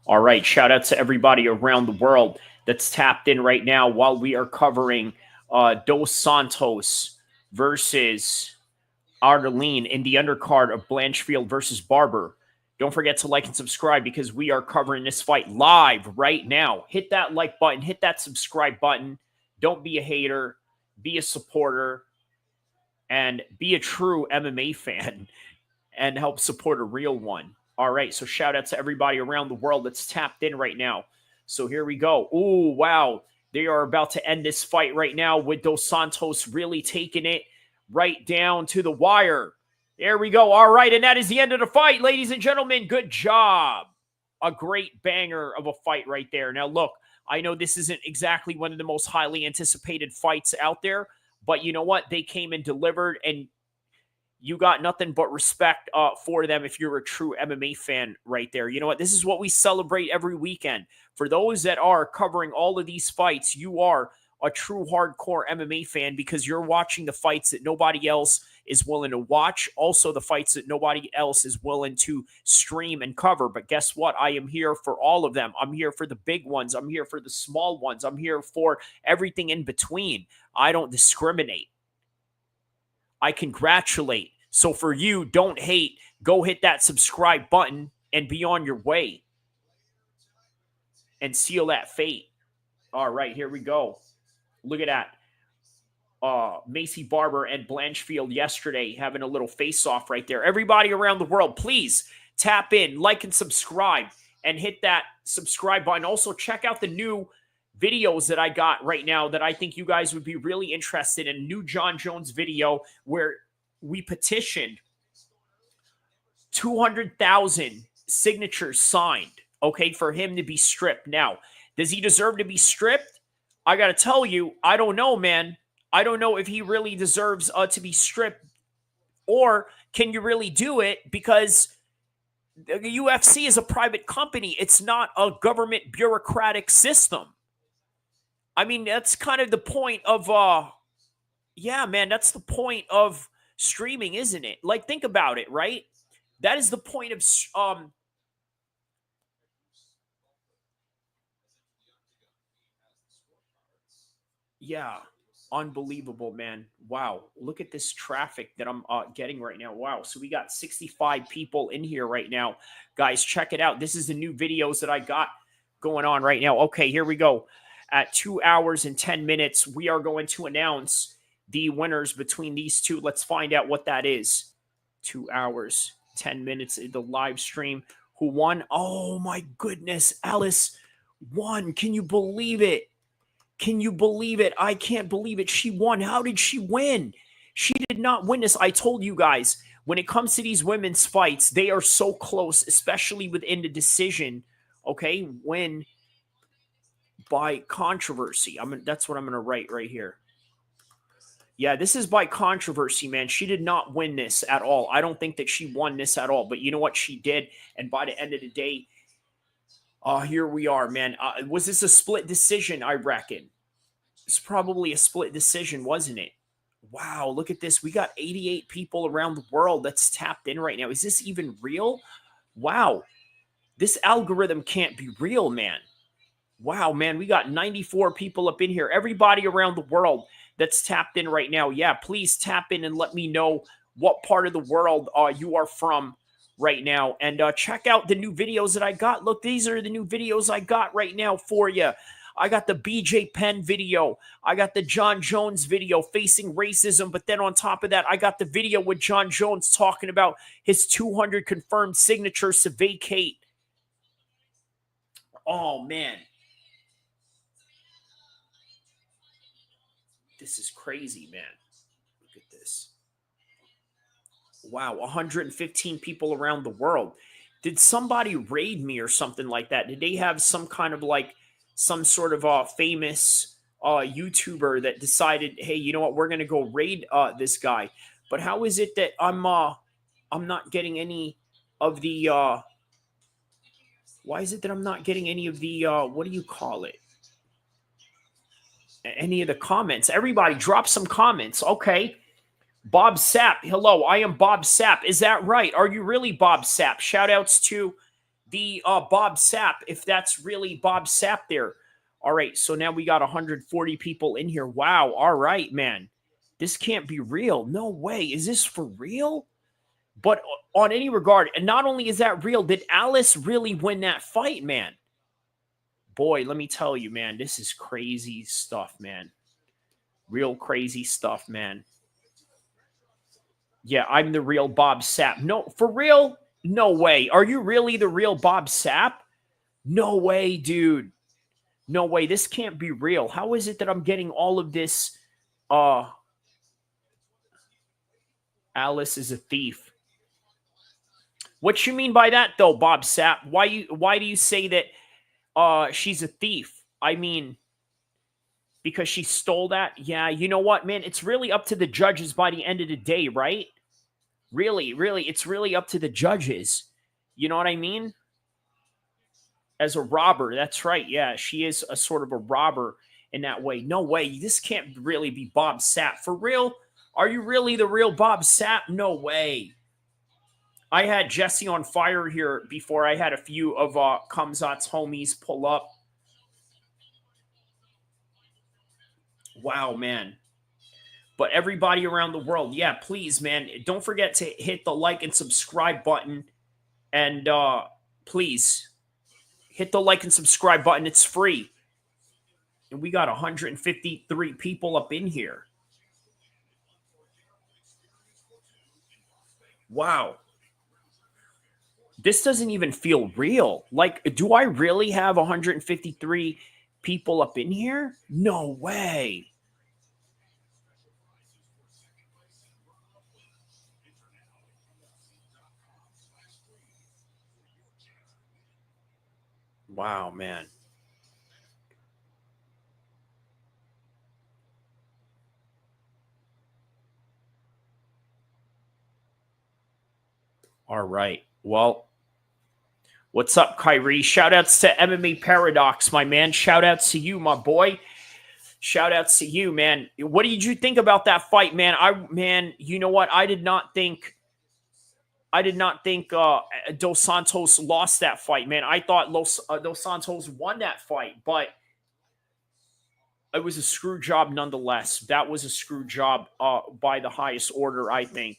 All right, shout out to everybody around the world that's tapped in right now while we are covering Dos Santos versus Ardelean in the undercard of Blanchfield versus Barber. Don't forget to like and subscribe because we are covering this fight live right now. Hit that like button, hit that subscribe button. Don't be a hater, be a supporter, and be a true MMA fan and help support a real one. All right, so shout out to everybody around the world that's tapped in right now. So here we go. Oh, wow. They are about to end this fight right now with Dos Santos really taking it right down to the wire. There we go. All right, and that is the end of the fight, ladies and gentlemen. Good job. A great banger of a fight right there. Now, look, I know this isn't exactly one of the most highly anticipated fights out there, but you know what? They came and delivered, and you got nothing but respect for them if you're a true MMA fan right there. You know what? This is what we celebrate every weekend. For those that are covering all of these fights, you are a true hardcore MMA fan because you're watching the fights that nobody else is willing to watch. Also, the fights that nobody else is willing to stream and cover. But guess what? I am here for all of them. I'm here for the big ones. I'm here for the small ones. I'm here for everything in between. I don't discriminate. I congratulate. So for you, don't hate. Go hit that subscribe button and be on your way. And seal that fate. All right, here we go. Look at that. MAYCEE Barber and Blanchfield yesterday having a little face-off right there. Everybody around the world, please tap in, like and subscribe, and hit that subscribe button. Also, check out the new videos that I got right now that I think you guys would be really interested in. New John Jones video where we petitioned 200,000 signatures signed, okay, for him to be stripped. Now, does he deserve to be stripped? I got to tell you, I don't know, man. I don't know if he really deserves to be stripped, or can you really do it because the UFC is a private company. It's not a government bureaucratic system. I mean, that's kind of the point of, yeah, man, that's the point of streaming, isn't it? Like, think about it, right? That is the point of, yeah, unbelievable, man. Wow, look at this traffic that I'm getting right now. Wow, so we got 65 people in here right now. Guys, check it out. This is the new videos that I got going on right now. Okay, here we go. At 2 hours and 10 minutes, we are going to announce the winners between these two. Let's find out what that is. 2 hours, 10 minutes in the live stream. Who won? Oh, my goodness. Alice won. Can you believe it? Can you believe it? I can't believe it. She won. How did she win? She did not win this. I told you guys, when it comes to these women's fights, they are so close, especially within the decision, okay, when by controversy. That's what I'm going to write right here. Yeah, this is by controversy, man. She did not win this at all. I don't think that she won this at all. But you know what? She did. And by the end of the day, here we are, man. Was this a split decision, I reckon? It's probably a split decision, wasn't it? Wow, look at this. We got 88 people around the world that's tapped in right now. Is this even real? Wow. This algorithm can't be real, man. Wow, man. We got 94 people up in here. Everybody around the world that's tapped in right now. Yeah, please tap in and let me know what part of the world you are from right now. And check out the new videos that I got. Look, these are the new videos I got right now for you. I got the BJ Penn video. I got the John Jones video facing racism. But then on top of that, I got the video with John Jones talking about his 200 confirmed signatures to vacate. Oh, man. This is crazy, man. Look at this. Wow, 115 people around the world. Did somebody raid me or something like that? Did they have some kind of like some sort of famous YouTuber that decided, hey, you know what, we're gonna go raid this guy? But how is it that I'm not getting any of the why is it that I'm not getting any of the what do you call it? Any of the comments? Everybody drop some comments. Okay. Bob Sapp. Hello, I am Bob Sapp. Is that right? Are you really Bob Sapp? Shout outs to the Bob Sapp, if that's really Bob Sapp there. All right, so now we got 140 people in here. Wow, all right, man. This can't be real. No way. Is this for real? But on any regard, and not only is that real, did Alice really win that fight, man? Boy, let me tell you, man, this is crazy stuff, man. Real crazy stuff, man. Yeah, I'm the real Bob Sapp. No, for real? No way. Are you really the real Bob Sapp? No way, dude. No way. This can't be real. How is it that I'm getting all of this? Alice is a thief. What you mean by that, though, Bob Sapp? Why do you say that she's a thief? I mean, because she stole that? Yeah, you know what, man? It's really up to the judges by the end of the day, right? Really, it's really up to the judges. You know what I mean? As a robber, that's right. Yeah, she is a sort of a robber in that way. No way. This can't really be Bob Sapp. For real? Are you really the real Bob Sapp? No way. I had Jesse on fire here before. I had a few of Kamzat's homies pull up. Wow, man. But everybody around the world, yeah, please, man, don't forget to hit the like and subscribe button. And please, hit the like and subscribe button. It's free. And we got 153 people up in here. Wow. This doesn't even feel real. Like, do I really have 153 people up in here? No way. Wow, man. All right. Well, what's up, Kyrie? Shout-outs to MMA Paradox, my man. Shout-outs to you, my boy. Shout-outs to you, man. What did you think about that fight, man? You know what? I did not think Dos Santos lost that fight, man. I thought Dos Santos won that fight, but it was a screw job nonetheless. That was a screw job by the highest order, I think.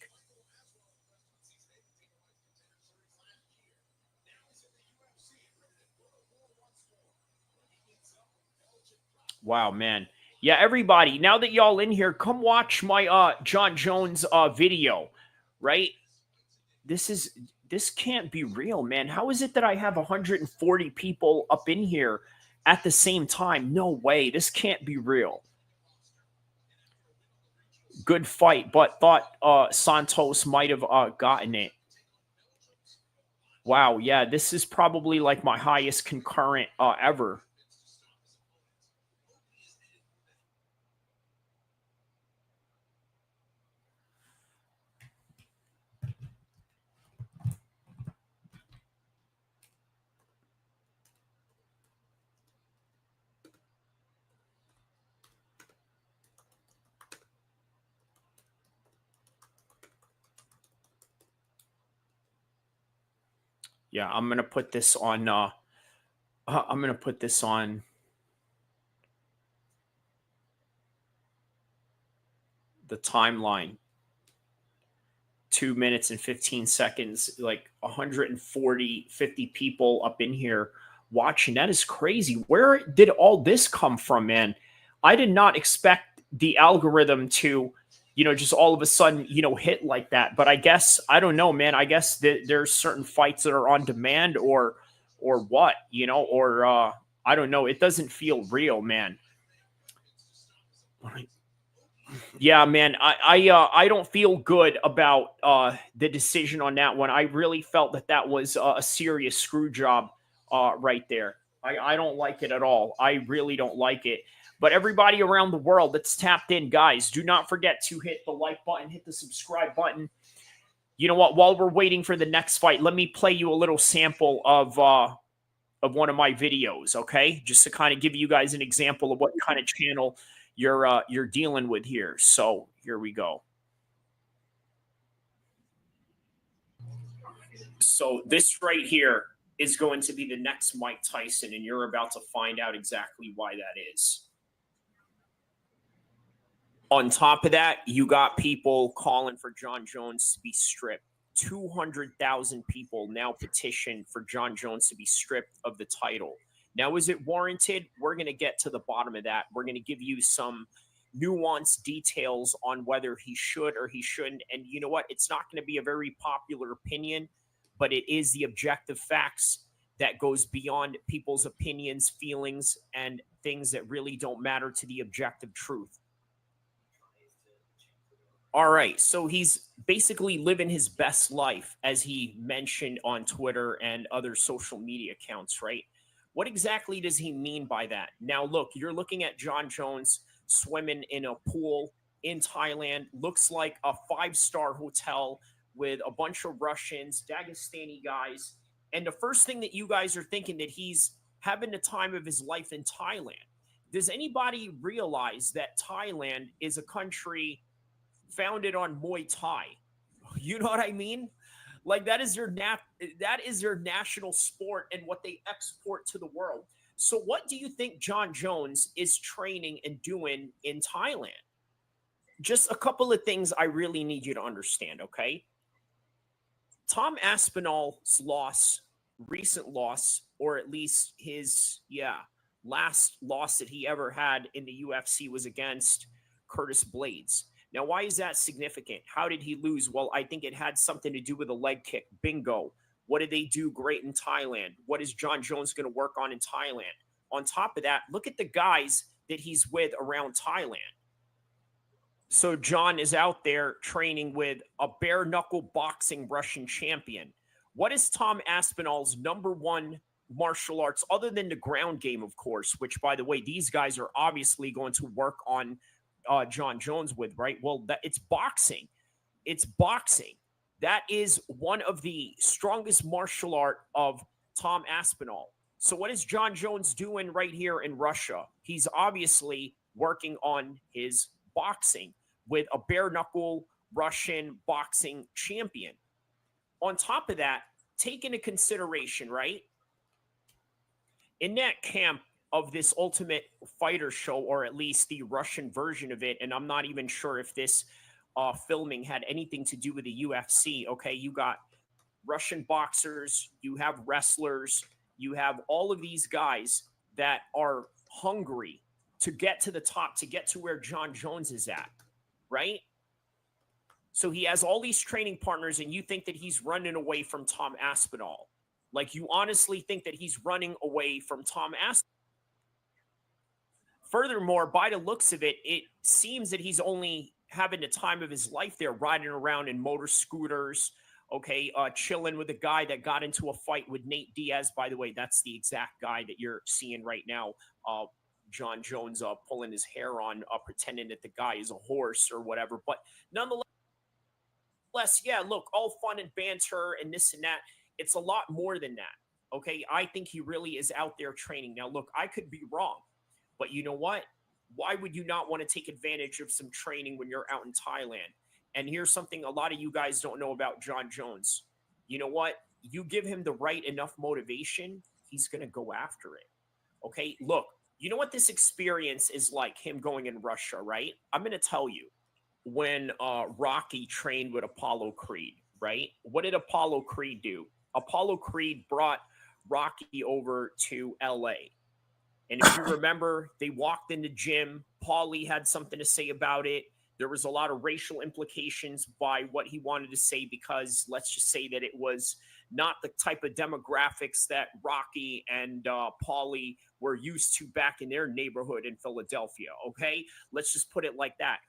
Wow, man. Yeah, everybody, now that y'all in here, come watch my John Jones video, right? This can't be real, man. How is it that I have 140 people up in here at the same time? No way. This can't be real. Good fight, but thought Santos might have gotten it. Wow, yeah, this is probably like my highest concurrent ever. Yeah, I'm gonna put this on. I'm gonna put this on. The timeline. 2 minutes and 15 seconds, like 140, 50 people up in here watching. That is crazy. Where did all this come from, man? I did not expect the algorithm to, just all of a sudden, hit like that. But I guess, I don't know, man. I guess there's certain fights that are on demand or what, or I don't know. It doesn't feel real, man. Yeah, man, I don't feel good about the decision on that one. I really felt that was a serious screw job right there. I don't like it at all. I really don't like it. But everybody around the world that's tapped in, guys, do not forget to hit the like button, hit the subscribe button. You know what? While we're waiting for the next fight, let me play you a little sample of one of my videos, okay? Just to kind of give you guys an example of what kind of channel you're dealing with here. So here we go. So this right here is going to be the next Mike Tyson, and you're about to find out exactly why that is. On top of that, you got people calling for Jon Jones to be stripped. 200,000 people now petition for Jon Jones to be stripped of the title. Now, is it warranted? We're going to get to the bottom of that. We're going to give you some nuanced details on whether he should or he shouldn't. And you know what? It's not going to be a very popular opinion, but it is the objective facts that goes beyond people's opinions, feelings, and things that really don't matter to the objective truth. All right, so he's basically living his best life, as he mentioned on Twitter and other social media accounts, right? What exactly does he mean by that? Now, look, you're looking at Jon Jones swimming in a pool in Thailand. Looks like a 5-star hotel with a bunch of Russians, Dagestani guys. And the first thing that you guys are thinking that he's having the time of his life in Thailand. Does anybody realize that Thailand is a country founded on Muay Thai? You know what I mean? Like that is their national sport and what they export to the world. So what do you think Jon Jones is training and doing in Thailand? Just a couple of things I really need you to understand, okay? Tom Aspinall's recent loss, or at least his, last loss that he ever had in the UFC was against Curtis Blades. Now, why is that significant? How did he lose? Well, I think it had something to do with a leg kick. Bingo. What did they do great in Thailand? What is Jon Jones going to work on in Thailand? On top of that, look at the guys that he's with around Thailand. So Jon is out there training with a bare-knuckle boxing Russian champion. What is Tom Aspinall's number one martial arts, other than the ground game, of course, which, by the way, these guys are obviously going to work on Jon Jones with, right? Well, it's boxing. It's boxing. That is one of the strongest martial art of Tom Aspinall. So what is Jon Jones doing right here in Russia? He's obviously working on his boxing with a bare-knuckle Russian boxing champion. On top of that, take into consideration, right? In that camp of this Ultimate Fighter show, or at least the Russian version of it, and I'm not even sure if this filming had anything to do with the UFC, okay? You got Russian boxers, you have wrestlers, you have all of these guys that are hungry to get to the top, to get to where Jon Jones is at, right? So he has all these training partners, and you think that he's running away from Tom Aspinall. Like, you honestly think that he's running away from Tom Aspinall. Furthermore, by the looks of it, it seems that he's only having the time of his life there, riding around in motor scooters, okay, chilling with a guy that got into a fight with Nate Diaz. By the way, that's the exact guy that you're seeing right now. Jon Jones pulling his hair on, pretending that the guy is a horse or whatever. But nonetheless, yeah, look, all fun and banter and this and that. It's a lot more than that, okay? I think he really is out there training. Now, look, I could be wrong. But you know what? Why would you not want to take advantage of some training when you're out in Thailand? And here's something a lot of you guys don't know about Jon Jones. You know what? you give him the right enough motivation, he's going to go after it. Okay, look, you know what this experience is like, him going in Russia, right? I'm going to tell you, when Rocky trained with Apollo Creed, right? What did Apollo Creed do? Apollo Creed brought Rocky over to LA. And if you remember, they walked in the gym. Paulie had something to say about it. There was a lot of racial implications by what he wanted to say, because let's just say that it was not the type of demographics that Rocky and Paulie were used to back in their neighborhood in Philadelphia, okay? Let's just put it like that.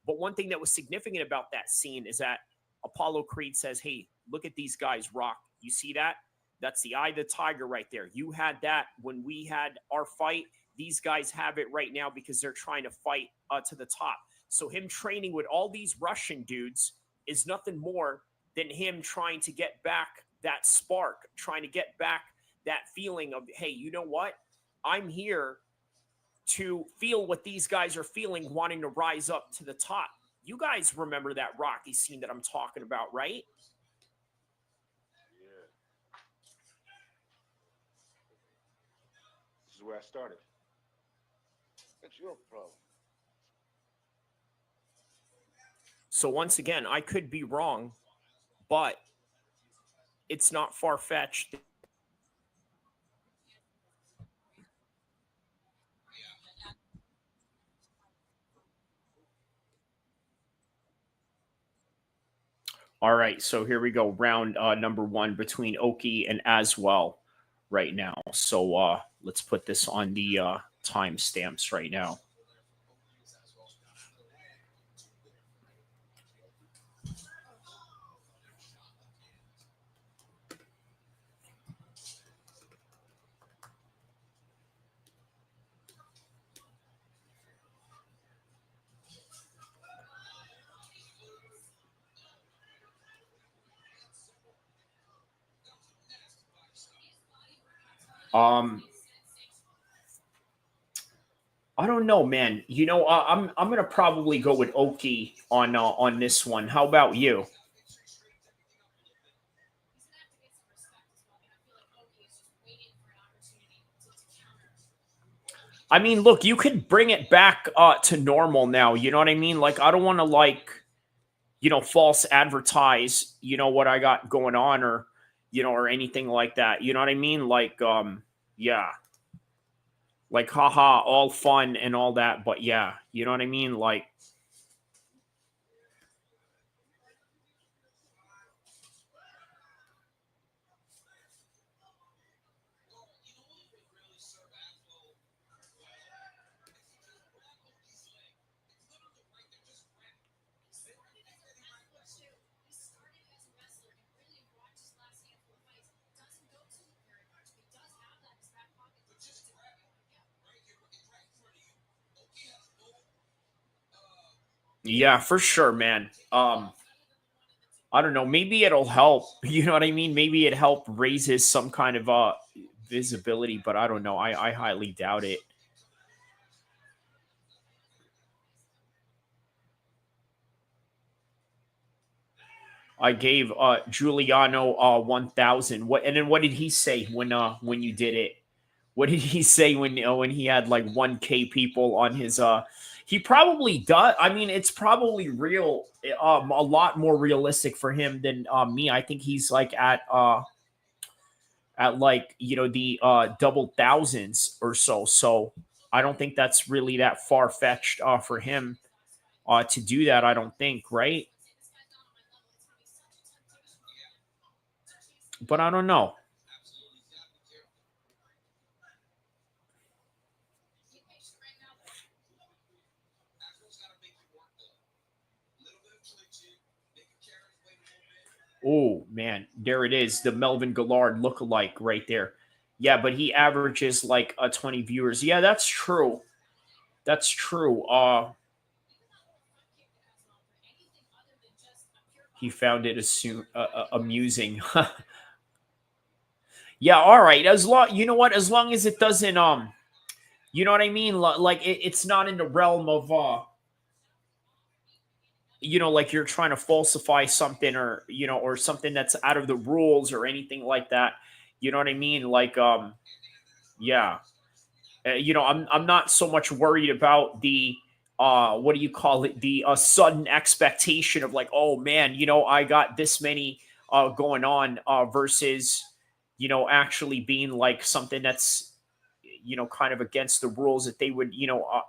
But one thing that was significant about that scene is that Apollo Creed says, hey, look at these guys, Rock. You see that? That's the eye of the tiger right there. You had that when we had our fight. These guys have it right now because they're trying to fight to the top. So him training with all these Russian dudes is nothing more than him trying to get back that spark, trying to get back that feeling of, hey, you know what? I'm here to feel what these guys are feeling, wanting to rise up to the top. You guys remember that Rocky scene that I'm talking about, right? Yeah. This is where I started. That's your problem. So once again, I could be wrong, but it's not far-fetched. All right, so here we go. Round number one between Oki and Aswell right now. So let's put this on the timestamps right now. I don't know, man. You know, I'm gonna probably go with Oki on this one. How about you? I mean, look, you could bring it back to normal now. You know what I mean? Like, I don't want to false advertise, what I got going on, or, or anything like that. You know what I mean? Like, yeah. Like, haha, all fun and all that, but yeah, you know what I mean? Like, yeah, for sure, man. I don't know. Maybe it'll help. You know what I mean? Maybe it helped raises some kind of visibility, but I don't know. I highly doubt it. I gave Giuliano 1,000. And then what did he say when you did it? What did he say when he had like 1K people on his he probably does. I mean, it's probably real, a lot more realistic for him than me. I think he's like at like, the double thousands or so. So I don't think that's really that far-fetched for him to do that, I don't think, right? But I don't know. Oh, man, there it is. The Melvin Gillard lookalike right there. Yeah, but he averages like 20 viewers. Yeah, that's true. That's true. He found it amusing. Yeah, all right. As long, you know what? As long as it doesn't, you know what I mean? Like it's not in the realm of like you're trying to falsify something, or, or something that's out of the rules or anything like that. You know what I mean? Like, yeah. I'm not so much worried about the, what do you call it? The sudden expectation of like, oh man, I got this many going on, versus, actually being like something that's, kind of against the rules that they would,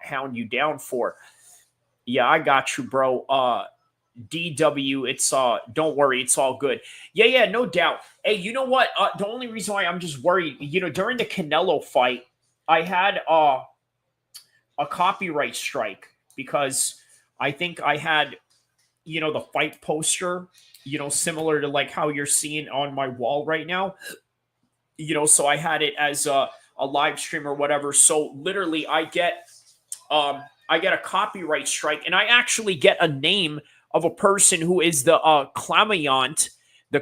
hound you down for. Yeah, I got you, bro. DW, it's don't worry, it's all good. Yeah, no doubt. Hey, you know what? The only reason why I'm just worried, during the Canelo fight, I had a copyright strike because I think I had, the fight poster, similar to like how you're seeing on my wall right now. So I had it as a live stream or whatever. So literally I get a copyright strike, and I actually get a name of a person who is the claimant, the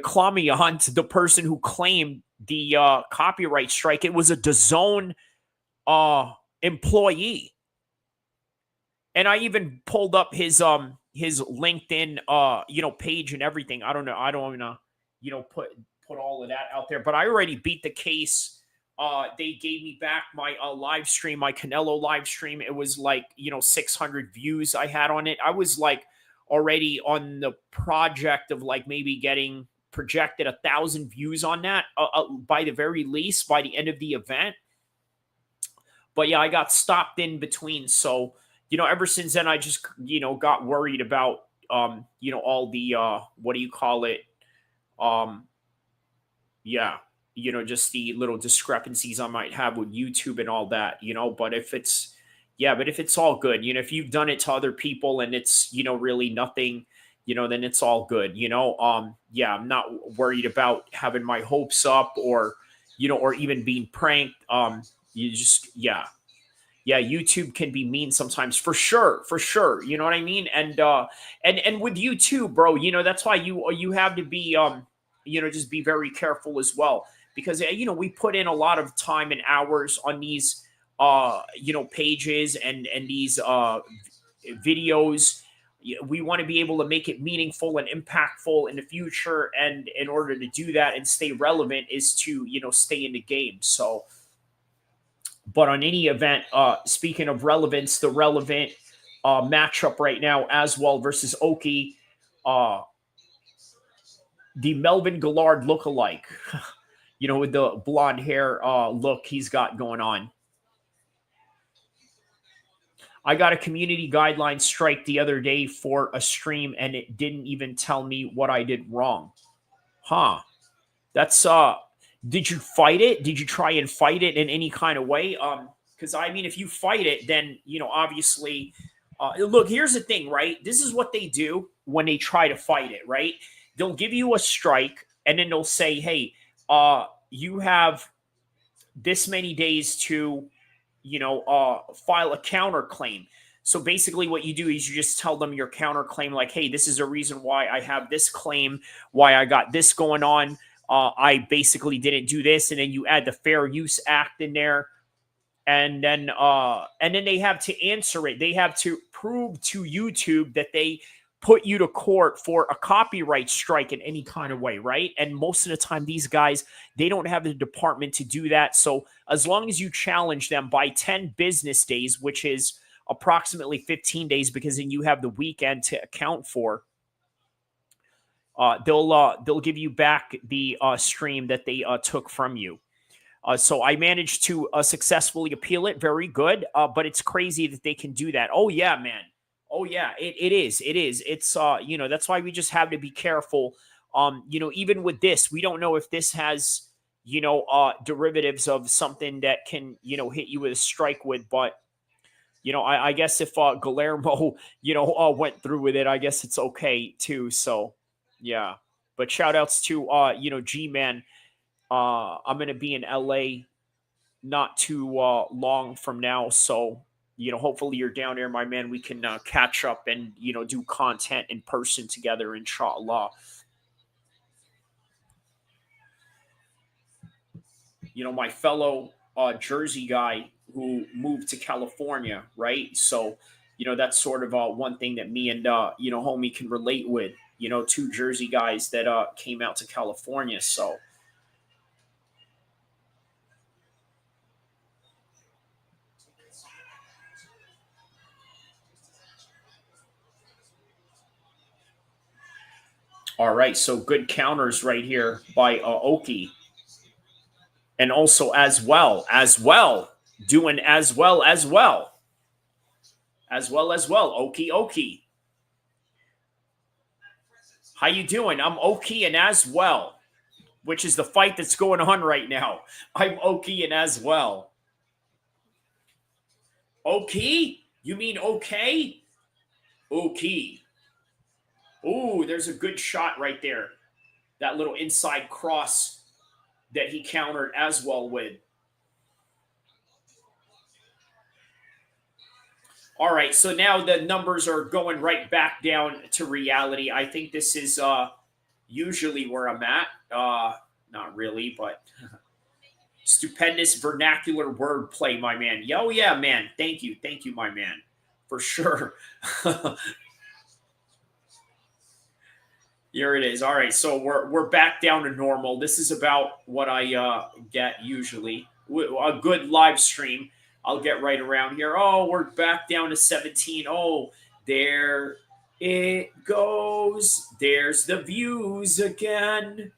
person who claimed the copyright strike. It was a DAZN employee. And I even pulled up his LinkedIn page and everything. I don't know. I don't want to put all of that out there, but I already beat the case. They gave me back my live stream, my Canelo live stream. It was like 600 views I had on it. I was like already on the project of like maybe getting projected 1,000 views on that by the very least by the end of the event. But yeah, I got stopped in between. So, ever since then, I just, got worried about, all the, what do you call it? Yeah, just the little discrepancies I might have with YouTube and all that, but if it's all good, if you've done it to other people and it's, really nothing, then it's all good, yeah, I'm not worried about having my hopes up or, or even being pranked. You just, yeah, YouTube can be mean sometimes, for sure. You know what I mean? And with YouTube, bro, that's why you have to be, just be very careful as well, because, we put in a lot of time and hours on these, pages and these, videos. We want to be able to make it meaningful and impactful in the future. And in order to do that and stay relevant is to, stay in the game. So, but on any event, speaking of relevance, the relevant matchup right now, Aswell versus Oki, the Melvin Gillard lookalike, with the blonde hair look he's got going on. I got a community guideline strike the other day for a stream, and it didn't even tell me what I did wrong. Huh. That's, did you fight it? Did you try and fight it in any kind of way? Because, I mean, if you fight it, then, obviously, look, here's the thing, right? This is what they do when they try to fight it, right? They'll give you a strike, and then they'll say, hey, you have this many days to, file a counterclaim. So basically what you do is you just tell them your counterclaim, like, hey, this is a reason why I have this claim, why I got this going on. I basically didn't do this. And then you add the Fair Use Act in there. And then they have to answer it. They have to prove to YouTube that they put you to court for a copyright strike in any kind of way, right? And most of the time, these guys, they don't have the department to do that. So as long as you challenge them by 10 business days, which is approximately 15 days, because then you have the weekend to account for, they'll give you back the stream that they took from you. So I managed to successfully appeal it. Very good. But it's crazy that they can do that. Oh, yeah, man. Oh, yeah, it is. It is. It's, that's why we just have to be careful. Even with this, we don't know if this has, derivatives of something that can, hit you with a strike with. But, I guess if Guillermo, went through with it, I guess it's okay too. So, yeah. But shout outs to, G-Man. I'm going to be in LA not too long from now. So, hopefully you're down there, my man. We can catch up and, do content in person together, inshallah. My fellow Jersey guy who moved to California, right? So, that's sort of one thing that me and, homie can relate with, two Jersey guys that came out to California. So, all right, so good counters right here by Oki. And also Aswell, doing as well. Oki. How you doing? I'm Oki and Aswell, which is the fight that's going on right now. I'm Oki and Aswell. Oki? You mean okay? Oki. Ooh, there's a good shot right there. That little inside cross that he countered Aswell with. All right, so now the numbers are going right back down to reality. I think this is usually where I'm at. Not really, but stupendous vernacular wordplay, my man. Oh, yeah, man. Thank you, my man, for sure. Here it is. All right, so we're back down to normal. This is about what I get usually. A good live stream. I'll get right around here. Oh, we're back down to 17. Oh, there it goes. There's the views again.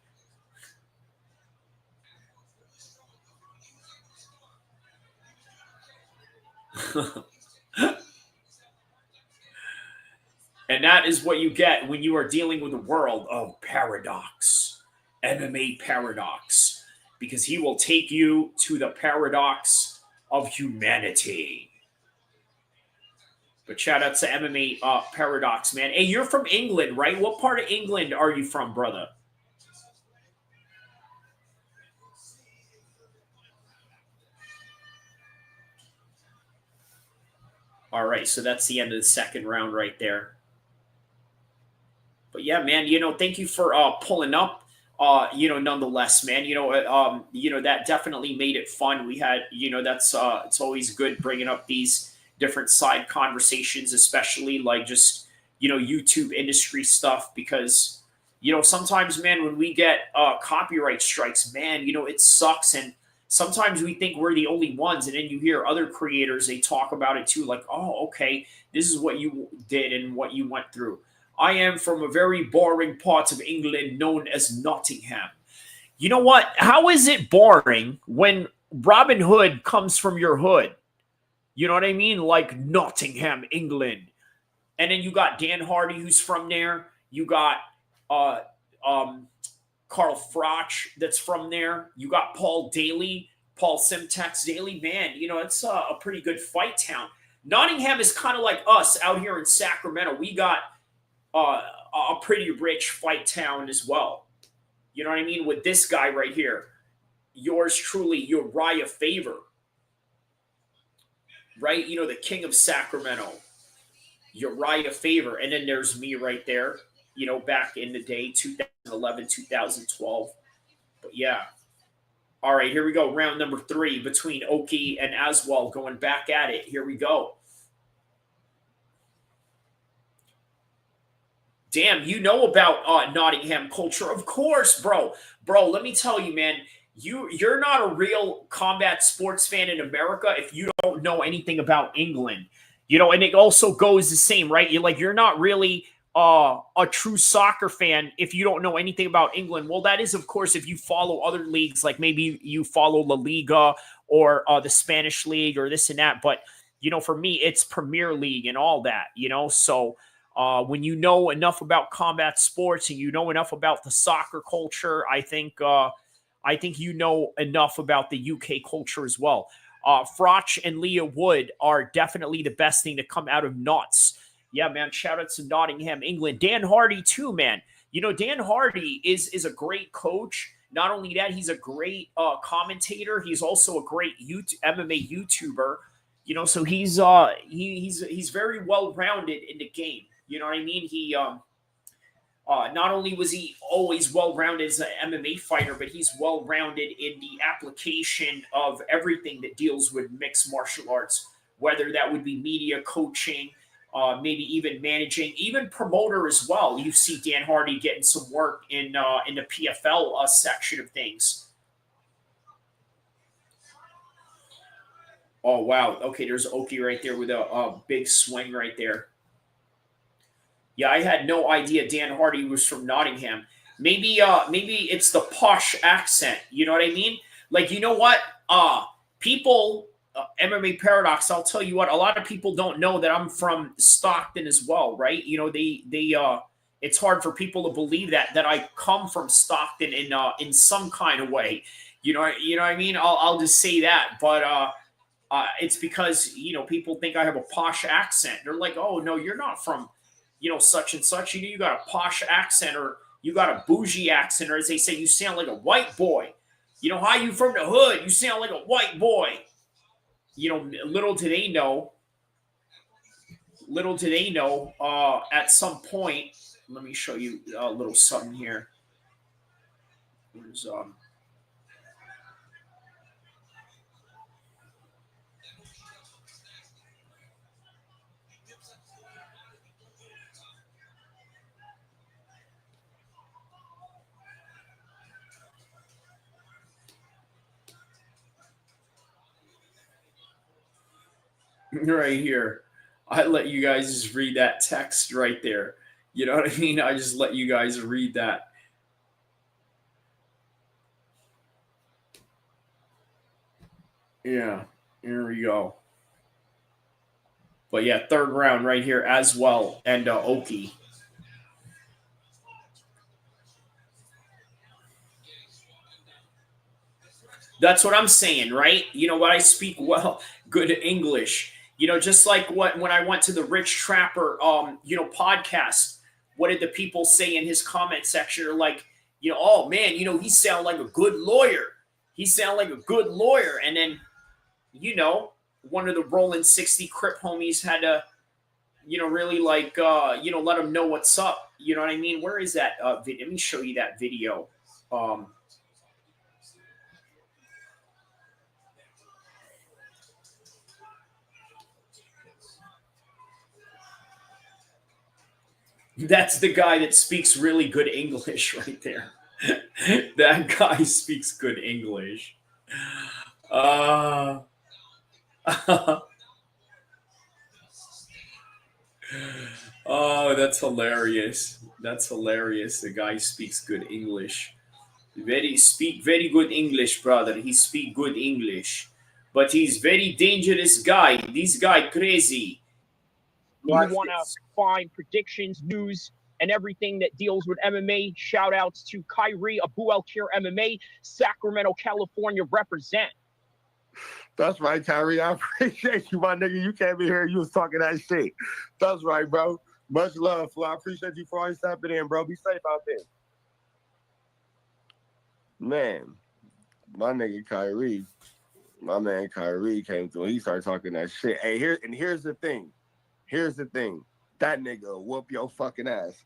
And that is what you get when you are dealing with a world of paradox, MMA paradox, because he will take you to the paradox of humanity. But shout out to MMA paradox, man. Hey, you're from England, right? What part of England are you from, brother? All right, so that's the end of the second round right there. But yeah, man, thank you for pulling up. Nonetheless, man, that definitely made it fun. We had, that's it's always good bringing up these different side conversations, especially like just, YouTube industry stuff, because, sometimes, man, when we get copyright strikes, man, it sucks. And sometimes we think we're the only ones. And then you hear other creators, they talk about it too, like, oh, okay, this is what you did and what you went through. I am from a very boring part of England known as Nottingham. You know what? How is it boring when Robin Hood comes from your hood? You know what I mean? Like Nottingham, England. And then you got Dan Hardy, who's from there. You got Carl Froch, that's from there. You got Paul Simtex Daly. Man, it's a pretty good fight town. Nottingham is kind of like us out here in Sacramento. We got a pretty rich fight town as well. You know what I mean? With this guy right here, yours truly, Uriah Faber, right? The king of Sacramento, Uriah Faber. And then there's me right there, back in the day, 2011, 2012. But yeah. All right, here we go. Round number 3 between Oki and Aswell, going back at it. Here we go. Damn, you know about Nottingham culture. Of course, bro. Bro, let me tell you, man, you're not a real combat sports fan in America if you don't know anything about England. And it also goes the same, right? You're not really a true soccer fan if you don't know anything about England. Well, that is, of course, if you follow other leagues, like maybe you follow La Liga or the Spanish league or this and that. But, for me, it's Premier League and all that, so when you know enough about combat sports and you know enough about the soccer culture, I think you know enough about the UK culture as well. Froch and Leah Wood are definitely the best thing to come out of Notts. Yeah, man, shout out to Nottingham, England. Dan Hardy too, man. Dan Hardy is a great coach. Not only that, he's a great commentator. He's also a great MMA YouTuber. So he's very well rounded in the game. You know what I mean? He not only was he always well-rounded as an MMA fighter, but he's well-rounded in the application of everything that deals with mixed martial arts, whether that would be media coaching, maybe even managing, even promoter as well. You see Dan Hardy getting some work in the PFL section of things. Oh, wow. Okay, there's Oki right there with a big swing right there. Yeah, I had no idea Dan Hardy was from Nottingham. Maybe it's the posh accent. You know what I mean? Like, you know what? People, MMA Paradox, I'll tell you what, a lot of people don't know that I'm from Stockton as well, right? You know, it's hard for people to believe that I come from Stockton in some kind of way. You know what I mean? I'll just say that. But it's because, you know, people think I have a posh accent. They're like, oh, no, you're not from, you know, such and such. You know, you got a posh accent, or you got a bougie accent, or as they say, you sound like a white boy. You know, how you from the hood? You sound like a white boy. You know, little do they know, at some point, let me show you a little something here. There's, right here. I let you guys just read that text right there. You know what I mean? I just let you guys read that. Yeah, here we go. But yeah, third round right here as well. And Oki. That's what I'm saying, right? You know what? I speak good English. You know, just like when I went to the Rich Trapper, podcast. What did the people say in his comment section? They're like, you know, oh man, you know, he sound like a good lawyer. And then, you know, one of the Rolling 60 Crip homies had to, you know, really like, let him know what's up. You know what I mean? Where is that video? Let me show you that video. That's the guy that speaks really good English right there. That guy speaks good English. Oh, that's hilarious. The guy speaks good English. Very good English, brother. He speak good English. But he's very dangerous guy. This guy crazy. You want to find predictions, news, and everything that deals with MMA. Shout outs to Kyrie, Abu El Kir MMA, Sacramento, California represent. That's right, Kyrie. I appreciate you, my nigga. You came in here, you was talking that shit. That's right, bro. Much love, Flo. I appreciate you for always stepping in, bro. Be safe out there. Man, my nigga Kyrie, my man Kyrie came through and he started talking that shit. Hey, here's the thing. That nigga will whoop your fucking ass.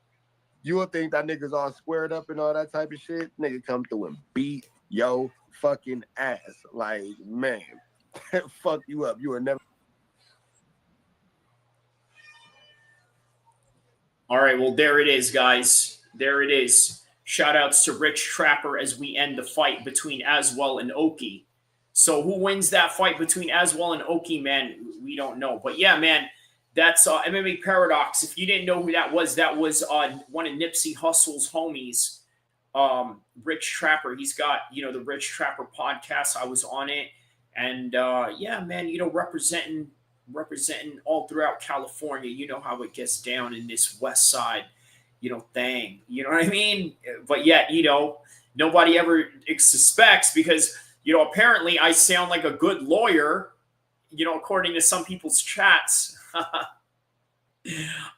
You will think that nigga's all squared up and all that type of shit. Nigga come through and beat your fucking ass. Like, man, fuck you up. You were never. All right, well, there it is, guys. There it is. Shout outs to Rich Trapper as we end the fight between Aswell and Oki. So who wins that fight between Aswell and Oki, man? We don't know. But yeah, man, that's MMA Paradox. If you didn't know who that was one of Nipsey Hussle's homies, Rich Trapper. He's got, the Rich Trapper podcast. I was on it. And yeah, man, representing all throughout California. You know how it gets down in this West Side, thing. You know what I mean? But yet, nobody ever suspects because, apparently I sound like a good lawyer, according to some people's chats.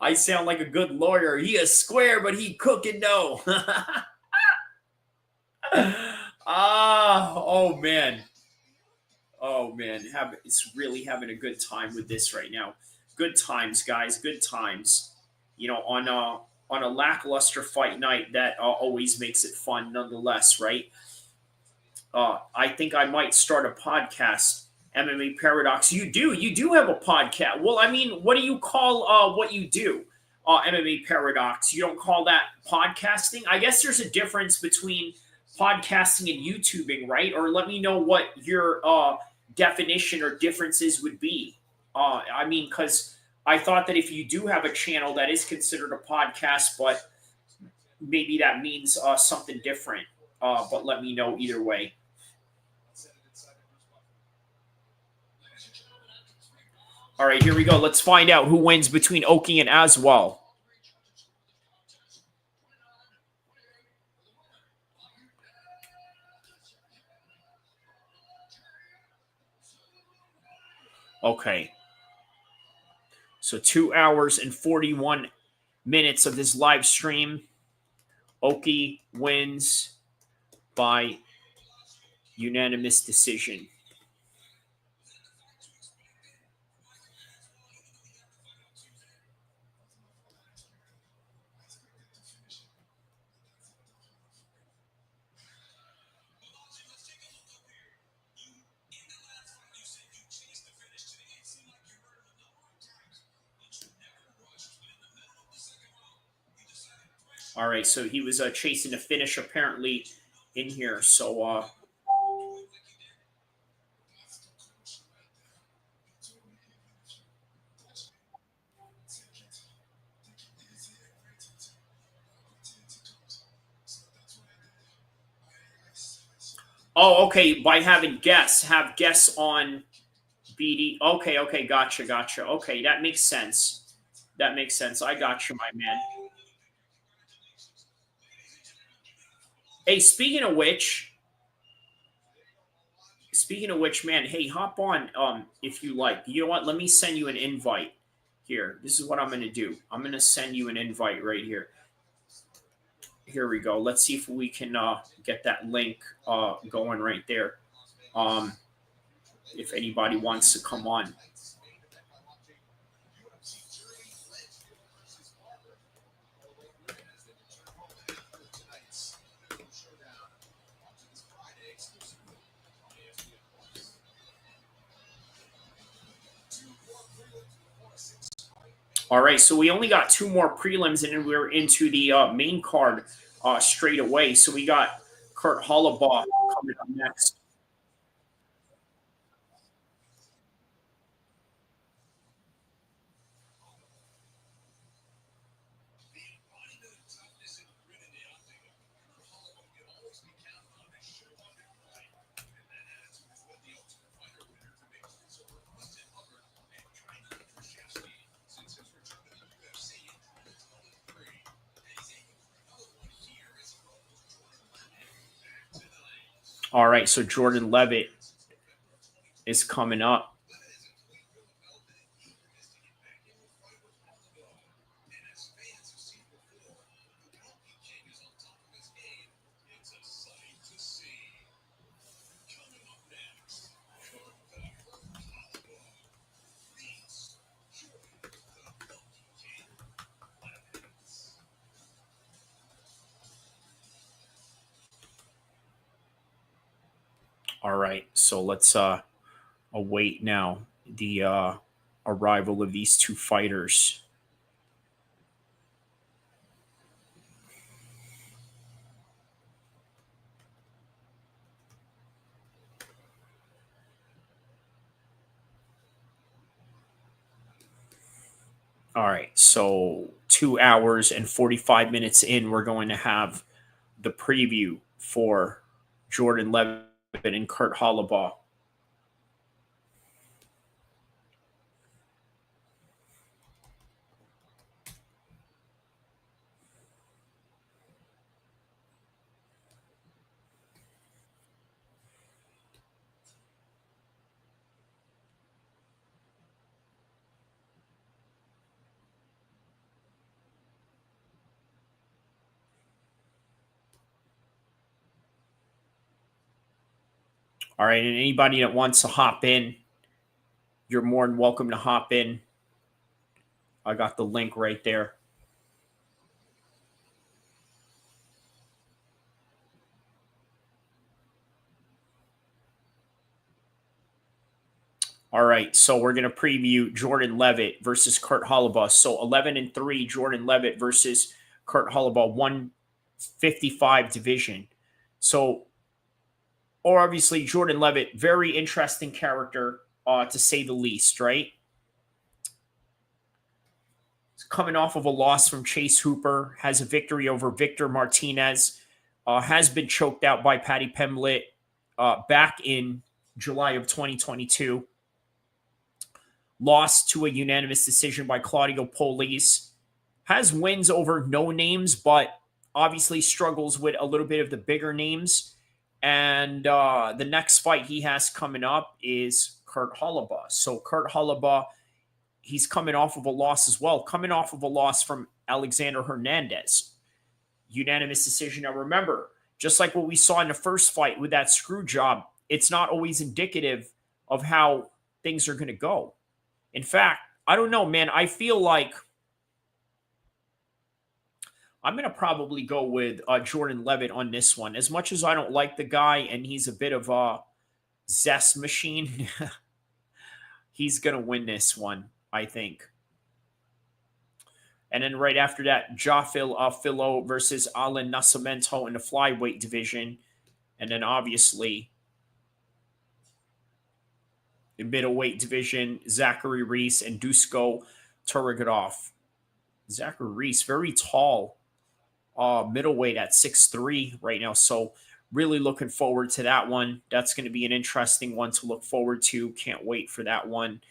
I sound like a good lawyer. He is square, but he cooking dough. Oh man. It's really having a good time with this right now. Good times, guys. Good times. On a lackluster fight night, that always makes it fun nonetheless, right? I think I might start a podcast MMA Paradox. You do have a podcast. Well, I mean, what do you call what you do? MMA Paradox. You don't call that podcasting? I guess there's a difference between podcasting and YouTubing, right? Or let me know what your definition or differences would be. I mean, because I thought that if you do have a channel that is considered a podcast, but maybe that means something different. But let me know either way. All right, here we go. Let's find out who wins between Oki and Aswell. Okay. So 2 hours and 41 minutes of this live stream. Oki wins by unanimous decision. All right, so he was chasing a finish apparently in here. So oh, okay, by having guests, have guests on BD. Okay, gotcha. Okay, that makes sense. That makes sense. I got you, my man. Hey, speaking of which, man, hey, hop on if you like. You know what? Let me send you an invite here. This is what I'm going to do. I'm going to send you an invite right here. Here we go. Let's see if we can get that link going right there. If anybody wants to come on. All right, so we only got 2 more prelims, and then we're into the main card straight away. So we got Kurt Hollabaugh coming up next. All right, so Jordan Leavitt is coming up. All right, so let's await now the arrival of these 2 fighters. All right, so 2 hours and 45 minutes in, we're going to have the preview for Jordan Leavitt and Kurt Hollabaugh. All right, and anybody that wants to hop in, you're more than welcome to hop in. I got the link right there. All right, so we're going to preview Jordan Leavitt versus Kurt Holobaugh. So 11-3, Jordan Leavitt versus Kurt Holobaugh, 155 division. So, or obviously Jordan Leavitt, very interesting character, to say the least, right? He's coming off of a loss from Chase Hooper, has a victory over Victor Martinez, has been choked out by Paddy Pimblett back in July of 2022. Lost to a unanimous decision by Claudio Police. Has wins over no names, but obviously struggles with a little bit of the bigger names. And the next fight he has coming up is Kurt Holobaugh. So Kurt Holobaugh, he's coming off of a loss as well. Coming off of a loss from Alexander Hernandez. Unanimous decision. Now remember, just like what we saw in the first fight with that screw job, it's not always indicative of how things are going to go. In fact, I don't know, man. I feel like I'm going to probably go with Jordan Leavitt on this one. As much as I don't like the guy and he's a bit of a zest machine, he's going to win this one, I think. And then right after that, Filho versus Allan Nascimento in the flyweight division. And then obviously the middleweight division, Zachary Reese and Dusko Turigorov. Zachary Reese, very tall middleweight at 6'3" right now. So really looking forward to that one. That's going to be an interesting one to look forward to. Can't wait for that one.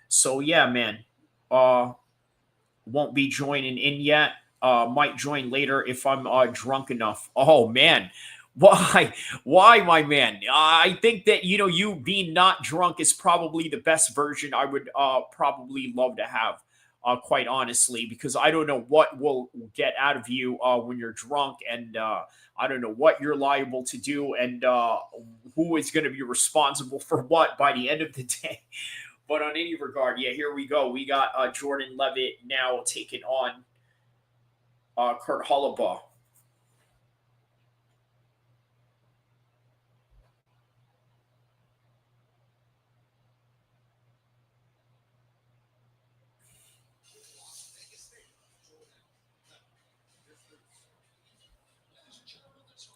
So yeah, man. Won't be joining in yet. Might join later if I'm drunk enough. Oh, man. Why, my man? I think that, you being not drunk is probably the best version I would probably love to have, quite honestly, because I don't know what will get out of you when you're drunk, and I don't know what you're liable to do, and who is going to be responsible for what by the end of the day. But on any regard, yeah, here we go. We got Jordan Leavitt now taking on Kurt Holobaugh.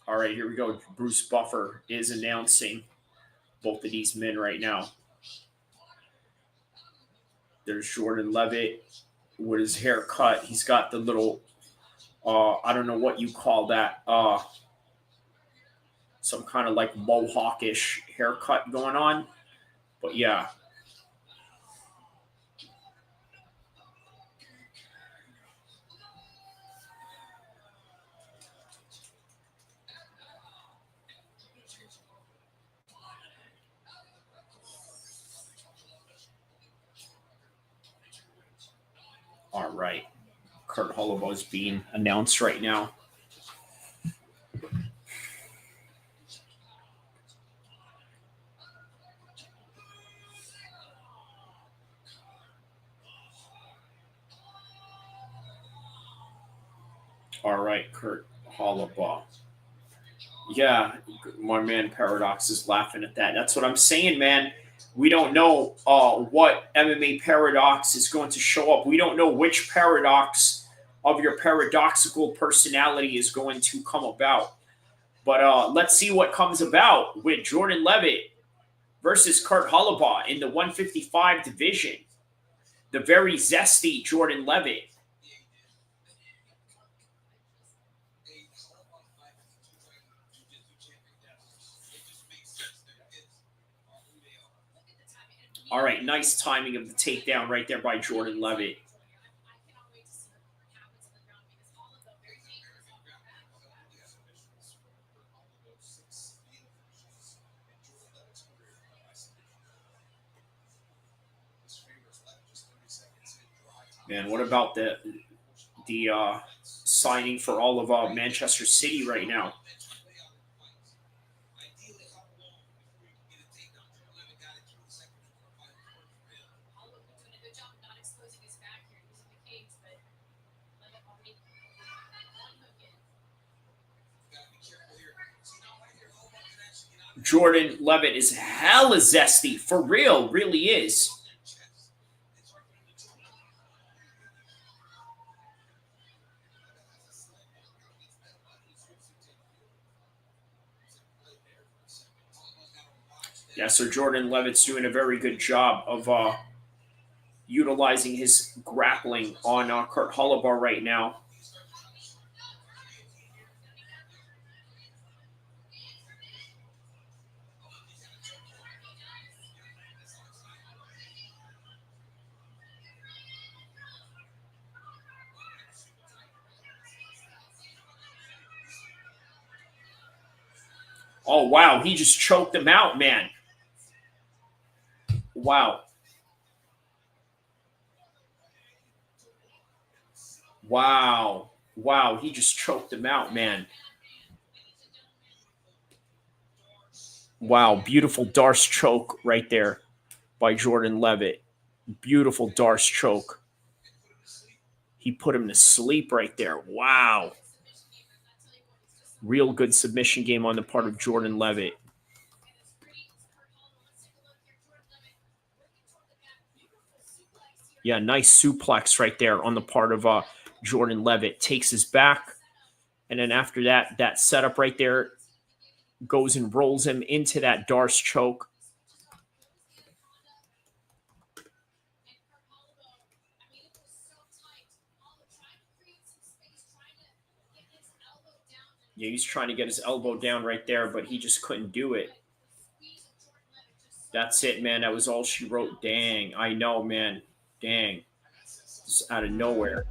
All right, here we go. Bruce Buffer is announcing both of these men right now. There's Jordan Leavitt with his hair cut. He's got the little, I don't know what you call that, some kind of like mohawkish haircut going on. But yeah. All right. Kurt Holobaugh is being announced right now. All right, Kurt Holobaugh. Yeah, my man Paradox is laughing at that. That's what I'm saying, man. We don't know what MMA Paradox is going to show up. We don't know which paradox of your paradoxical personality is going to come about. But let's see what comes about with Jordan Leavitt versus Kurt Holobaugh in the 155 division. The very zesty Jordan Leavitt. All right, nice timing of the takedown right there by Jordan Leavitt. Man, what about the signing for all of Manchester City right now? Jordan Leavitt is hella zesty. For real, really is. Yeah, so Jordan Leavitt's doing a very good job of utilizing his grappling on Kurt Holobar right now. Oh, wow. He just choked him out, man. Wow. Wow. Wow. He just choked him out, man. Wow. Beautiful Darce choke right there by Jordan Leavitt. Beautiful Darce choke. He put him to sleep right there. Wow. Real good submission game on the part of Jordan Leavitt. Yeah, nice suplex right there on the part of Jordan Leavitt. Takes his back. And then after that, that setup right there goes and rolls him into that Darce choke. Yeah, he's trying to get his elbow down right there, but he just couldn't do it. That's it, man. That was all she wrote. Dang. I know, man. Dang. Just out of nowhere.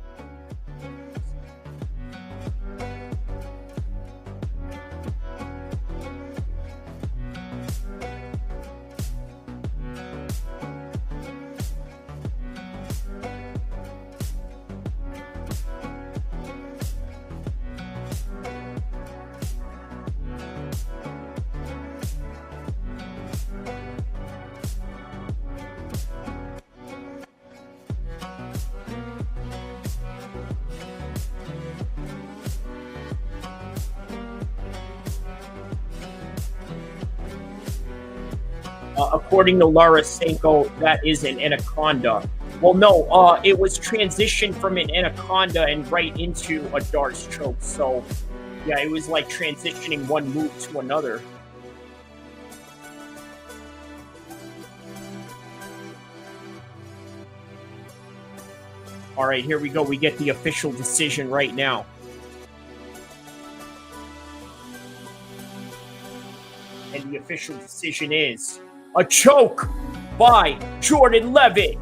According to Lara Senko, that is an anaconda. Well, no, it was transitioned from an anaconda and right into a Darce choke. So, yeah, it was like transitioning one move to another. All right, here we go. We get the official decision right now. And the official decision is a choke by Jordan Leavitt.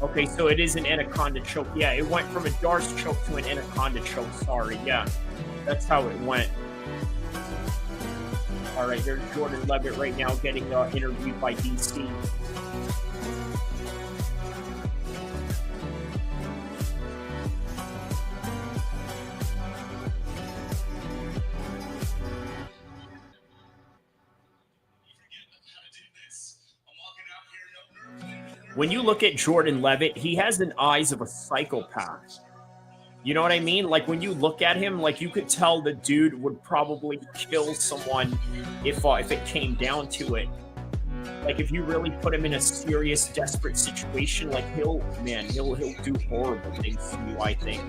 Okay, so it is an anaconda choke. Yeah, it went from a Darce choke to an anaconda choke. Sorry, yeah. That's how it went. All right, there's Jordan Leavitt right now getting interviewed by DC. When you look at Jordan Leavitt, he has the eyes of a psychopath. You know what I mean? Like, when you look at him, like, you could tell the dude would probably kill someone if it came down to it. Like, if you really put him in a serious, desperate situation, like, he'll do horrible things to you, I think.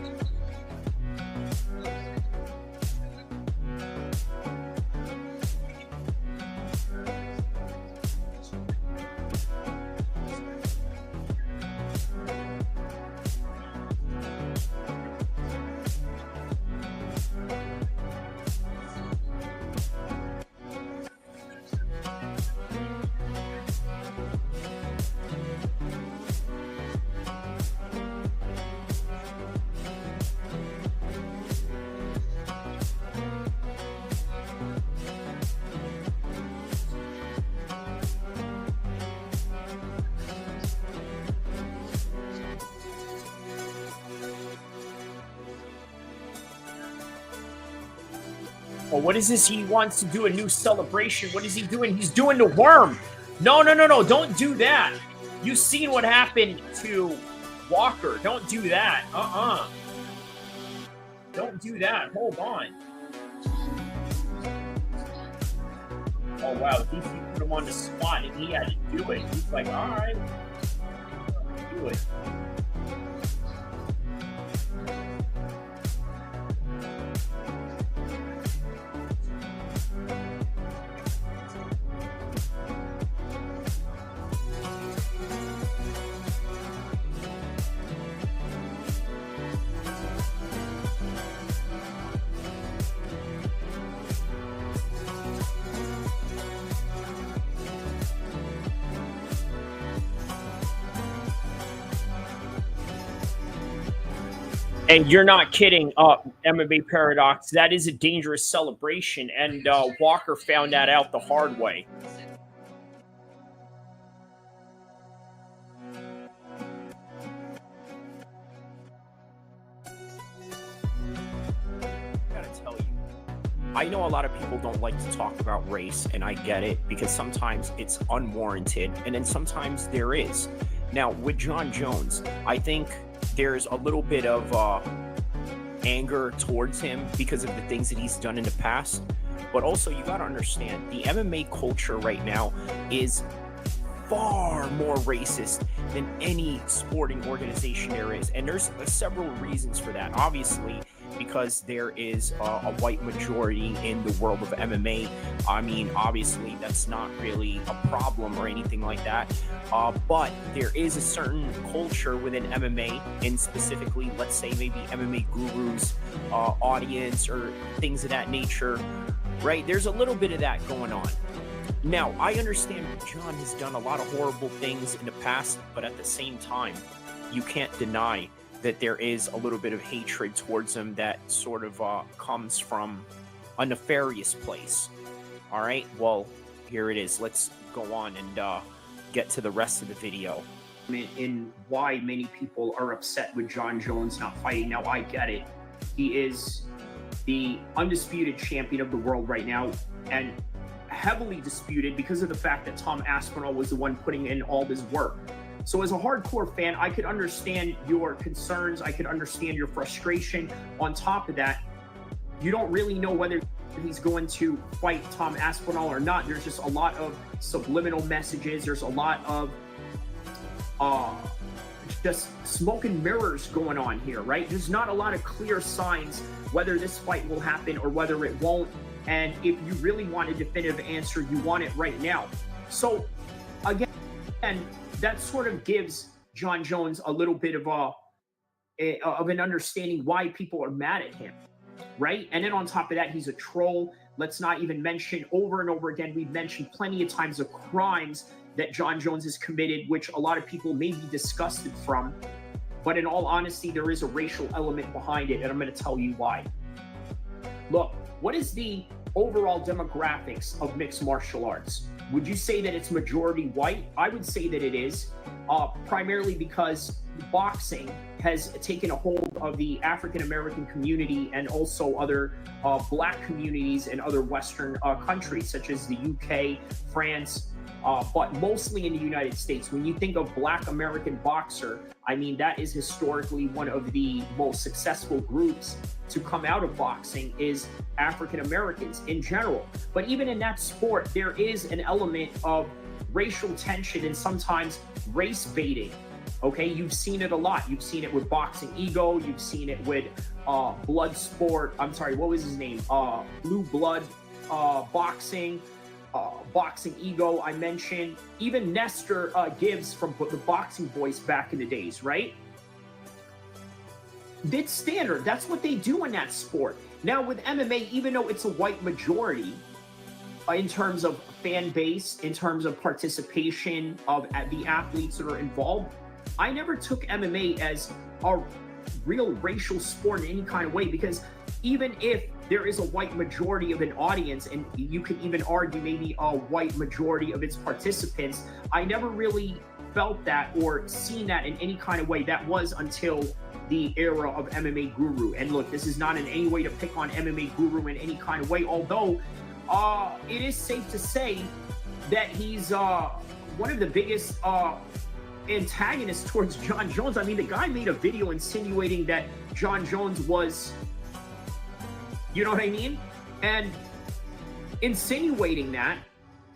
Oh, what is this? He wants to do a new celebration. What is he doing? He's doing the worm. No. Don't do that. You've seen what happened to Walker. Don't do that. Don't do that. Hold on. Oh, wow. He put him on the spot, and he had to do it. He's like, all right. Do it. And you're not kidding, MMA Paradox. That is a dangerous celebration, and Walker found that out the hard way. I gotta tell you, I know a lot of people don't like to talk about race, and I get it, because sometimes it's unwarranted, and then sometimes there is. Now, with Jon Jones, I think there's a little bit of anger towards him because of the things that he's done in the past. But also, you got to understand, the MMA culture right now is far more racist than any sporting organization there is. And there's several reasons for that. Obviously, because there is a white majority in the world of MMA. I mean, obviously, that's not really a problem or anything like that. But there is a certain culture within MMA, and specifically, let's say maybe MMA Guru's audience or things of that nature, right? There's a little bit of that going on. Now, I understand Jon has done a lot of horrible things in the past, but at the same time, you can't deny that there is a little bit of hatred towards him that sort of comes from a nefarious place. All right, well, here it is. Let's go on and get to the rest of the video. In why many people are upset with Jon Jones not fighting. Now, I get it. He is the undisputed champion of the world right now, and heavily disputed because of the fact that Tom Aspinall was the one putting in all this work. So as a hardcore fan, I could understand your concerns. I could understand your frustration. On top of that, you don't really know whether he's going to fight Tom Aspinall or not. There's just a lot of subliminal messages. There's a lot of just smoke and mirrors going on here, right? There's not a lot of clear signs whether this fight will happen or whether it won't. And if you really want a definitive answer, you want it right now. So again, that sort of gives Jon Jones a little bit of an understanding why people are mad at him, right? And then on top of that, he's a troll. Let's not even mention, over and over again, we've mentioned plenty of times of crimes that Jon Jones has committed, which a lot of people may be disgusted from. But in all honesty, there is a racial element behind it, and I'm going to tell you why. Look, what is the overall demographics of mixed martial arts? Would you say that it's majority white? I would say that it is, primarily because boxing has taken a hold of the African-American community and also other Black communities in other Western countries, such as the UK, France, but mostly in the United States. When you think of Black American boxer, I mean, that is historically one of the most successful groups to come out of boxing is African Americans in general. But even in that sport, there is an element of racial tension and sometimes race baiting. Okay, you've seen it a lot. You've seen it with Boxing Ego. You've seen it with Blood Sport. I'm sorry, what was his name? Blue Blood Boxing. Boxing Ego, I mentioned. Even Nestor Gibbs from the Boxing Boys back in the days, right? It's standard. That's what they do in that sport. Now with MMA, even though it's a white majority in terms of fan base, in terms of participation of the athletes that are involved, I never took MMA as a real racial sport in any kind of way, because even if there is a white majority of an audience, and you could even argue maybe a white majority of its participants, I never really felt that or seen that in any kind of way. That was until the era of MMA Guru. And look, this is not in any way to pick on MMA Guru in any kind of way, although it is safe to say that he's one of the biggest antagonists towards Jon Jones. I mean, the guy made a video insinuating that Jon Jones was, you know what I mean? And insinuating that,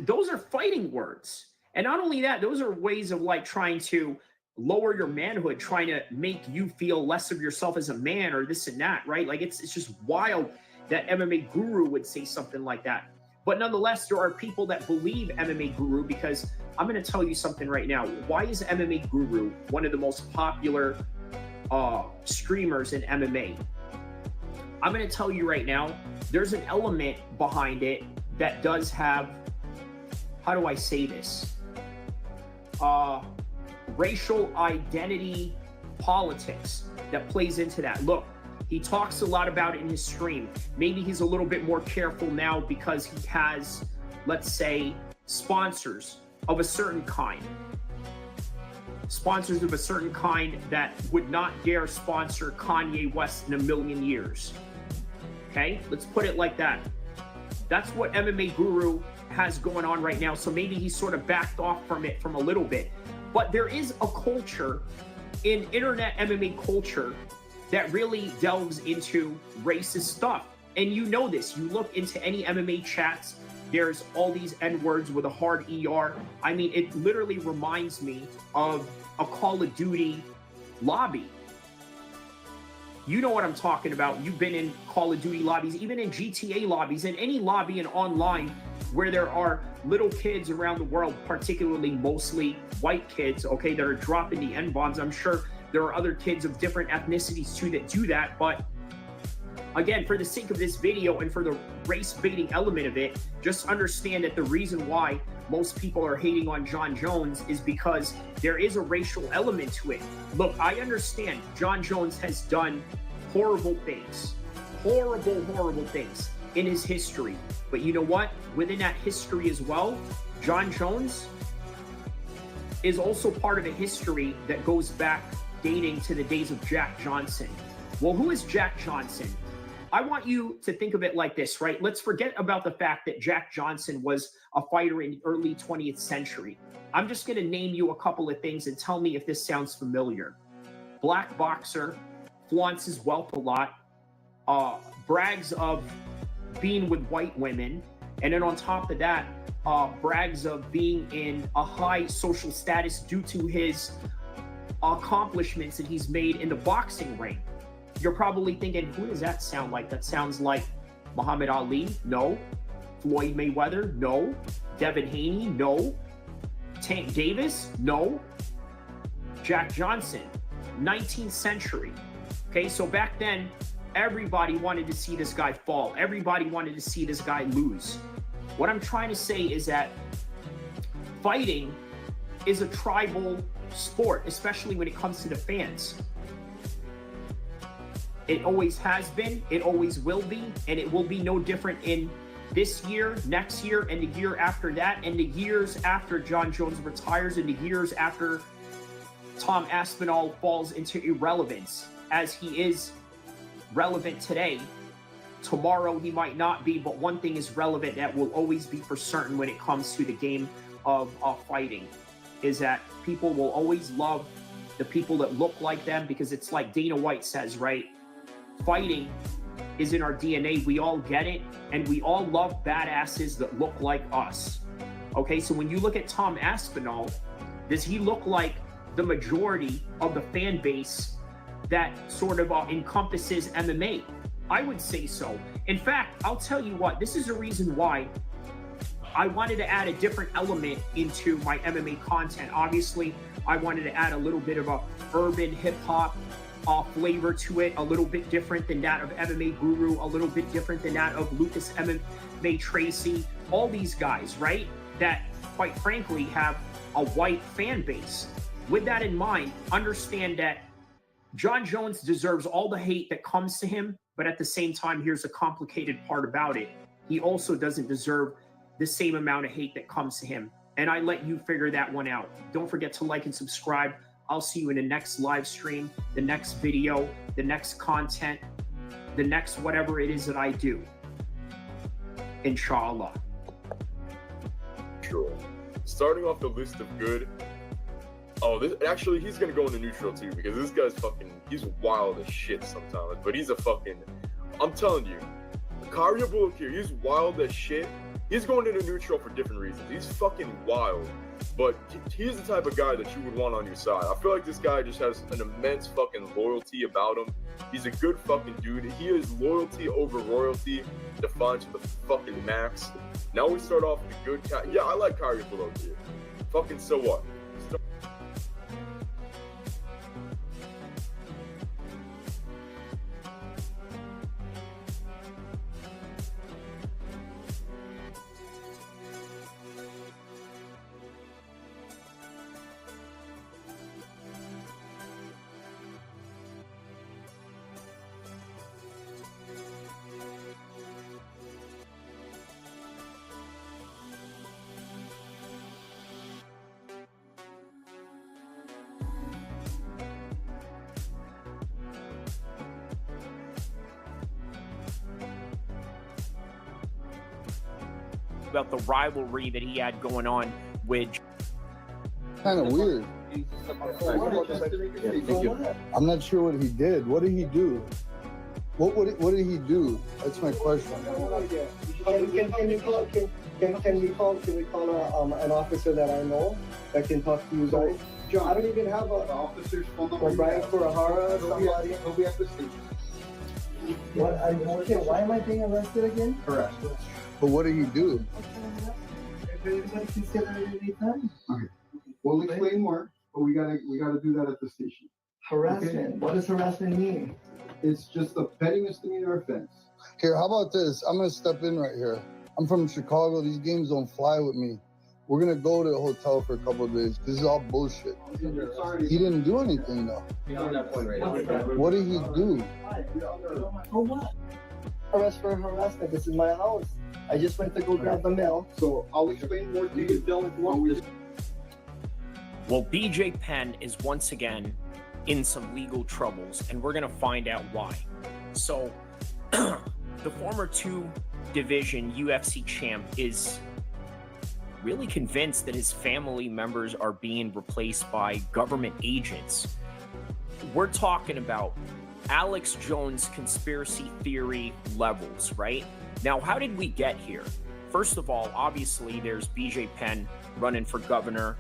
those are fighting words. And not only that, those are ways of like trying to lower your manhood, trying to make you feel less of yourself as a man or this and that, right? Like it's just wild that MMA Guru would say something like that. But nonetheless, there are people that believe MMA Guru, because I'm going to tell you something right now. Why is MMA Guru one of the most popular streamers in MMA? I'm going to tell you right now, there's an element behind it that does have, how do I say this? Racial identity politics that plays into that. Look, he talks a lot about it in his stream. Maybe he's a little bit more careful now because he has, let's say, sponsors of a certain kind. Sponsors of a certain kind that would not dare sponsor Kanye West in a million years. Okay, let's put it like that. That's what MMA Guru has going on right now. So maybe he's sort of backed off from it from a little bit. But there is a culture in internet MMA culture that really delves into racist stuff. And you know this. You look into any MMA chats, there's all these N-words with a hard ER. I mean, it literally reminds me of a Call of Duty lobby. You know what I'm talking about. You've been in Call of Duty lobbies, even in GTA lobbies, in any lobby and online where there are little kids around the world, particularly mostly white kids, okay, that are dropping the N-bombs. I'm sure there are other kids of different ethnicities too that do that. But again, for the sake of this video and for the race baiting element of it, just understand that the reason why most people are hating on Jon Jones is because there is a racial element to it. Look, I understand Jon Jones has done horrible things, horrible things in his history. But you know what? Within that history as well, Jon Jones is also part of a history that goes back dating to the days of Jack Johnson. Well, who is Jack Johnson? I want you to think of it like this, right? Let's forget about the fact that Jack Johnson was a fighter in the early 20th century. I'm just going to name you a couple of things and tell me if this sounds familiar. Black boxer, flaunts his wealth a lot, brags of being with white women, and then on top of that, brags of being in a high social status due to his accomplishments that he's made in the boxing ring. You're probably thinking, who does that sound like? That sounds like Muhammad Ali? No. Floyd Mayweather? No. Devin Haney? No. Tank Davis? No. Jack Johnson, 19th century. Okay, so back then, everybody wanted to see this guy fall. Everybody wanted to see this guy lose. What I'm trying to say is that fighting is a tribal sport, especially when it comes to the fans. It always has been, it always will be, and it will be no different in this year, next year, and the year after that, and the years after Jon Jones retires, and the years after Tom Aspinall falls into irrelevance, as he is relevant today. Tomorrow he might not be, but one thing is relevant that will always be for certain when it comes to the game of fighting, is that people will always love the people that look like them, because it's like Dana White says, right? Fighting is in our DNA. We all get it, and we all love badasses that look like us. Okay, so when you look at Tom Aspinall, does he look like the majority of the fan base that sort of encompasses MMA? I would say so. In fact, I'll tell you what, this is the reason why I wanted to add a different element into my MMA content. Obviously, I wanted to add a little bit of a urban hip-hop flavor to it, a little bit different than that of MMA Guru, a little bit different than that of Lucas MMA Tracy, all these guys, right? That, quite frankly, have a white fan base. With that in mind, understand that Jon Jones deserves all the hate that comes to him, but at the same time, here's a complicated part about it. He also doesn't deserve the same amount of hate that comes to him. And I let you figure that one out. Don't forget to like and subscribe. I'll see you in the next live stream, the next video, the next content, the next whatever it is that I do. Inshallah. Neutral. Starting off the list of good. Oh, this actually he's gonna go into neutral too because this guy's he's wild as shit sometimes. But he's I'm telling you, Kyrie Bullock here, he's wild as shit. He's going into neutral for different reasons. He's fucking wild. But he's the type of guy that you would want on your side. I feel like this guy just has an immense fucking loyalty about him. He's a good fucking dude. He is loyalty over royalty, defined to the fucking max. Now we start off with a good cat. Yeah, I like Kyrie Bullock here. Fucking so what? About the rivalry that he had going on with. Kind of weird. I'm not sure what he did. What did he do? What did he do? That's my question. Can we call an officer that I know that can talk to you guys? John, I don't even have an officer's phone number. Brian Kurahara, somebody. He'll be at the station. Why am I being arrested again? Correct. But what did he do? Everybody can say that at any time. Okay. We'll explain more, but we gotta do that at the station. Harassment. Okay. What does harassment mean? It's just a petty misdemeanor offense. Here, how about this? I'm gonna step in right here. I'm from Chicago. These games don't fly with me. We're gonna go to the hotel for a couple of days. This is all bullshit. He didn't do anything though. Beyond that point right now. What did he do? For what? Arrest for harassment. This is my house. I just went to go grab the mail. So I'll explain more to you. Well, BJ Penn is once again in some legal troubles, and we're going to find out why. So, the former 2-division UFC champ is really convinced that his family members are being replaced by government agents. We're talking about Alex Jones conspiracy theory levels, right? Now, how did we get here? First of all, obviously, there's BJ Penn running for governor.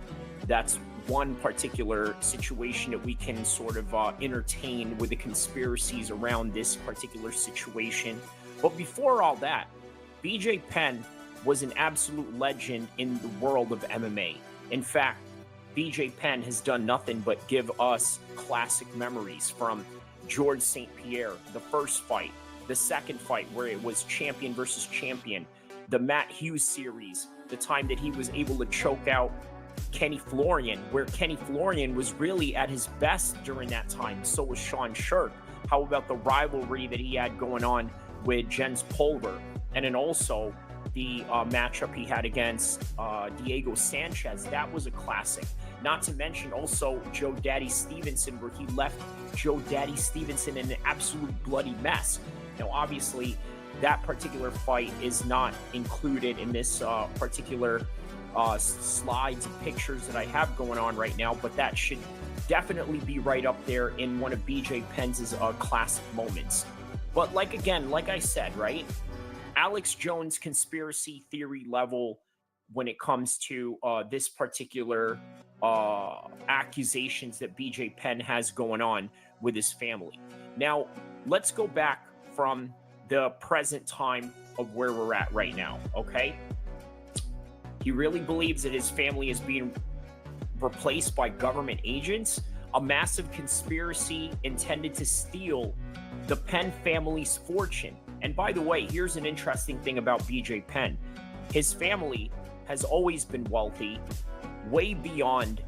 That's one particular situation that we can sort of entertain with the conspiracies around this particular situation. But before all that, BJ Penn was an absolute legend in the world of MMA. In fact, BJ Penn has done nothing but give us classic memories from George St. Pierre, the first fight, the second fight where it was champion versus champion, the Matt Hughes series, the time that he was able to choke out Kenny Florian, where Kenny Florian was really at his best during that time. So was Sean Sherk. How about the rivalry that he had going on with Jens Pulver? And then also the matchup he had against Diego Sanchez. That was a classic. Not to mention also Joe Daddy Stevenson, where he left Joe Daddy Stevenson in an absolute bloody mess. Now, obviously, that particular fight is not included in this particular slides and pictures that I have going on right now, but that should definitely be right up there in one of BJ Penn's classic moments. But like I said, right? Alex Jones conspiracy theory level when it comes to this particular accusations that BJ Penn has going on with his family. Now, let's go back from the present time of where we're at right now, okay? He really believes that his family is being replaced by government agents, a massive conspiracy intended to steal the Penn family's fortune. And by the way, here's an interesting thing about BJ Penn. His family has always been wealthy, way beyond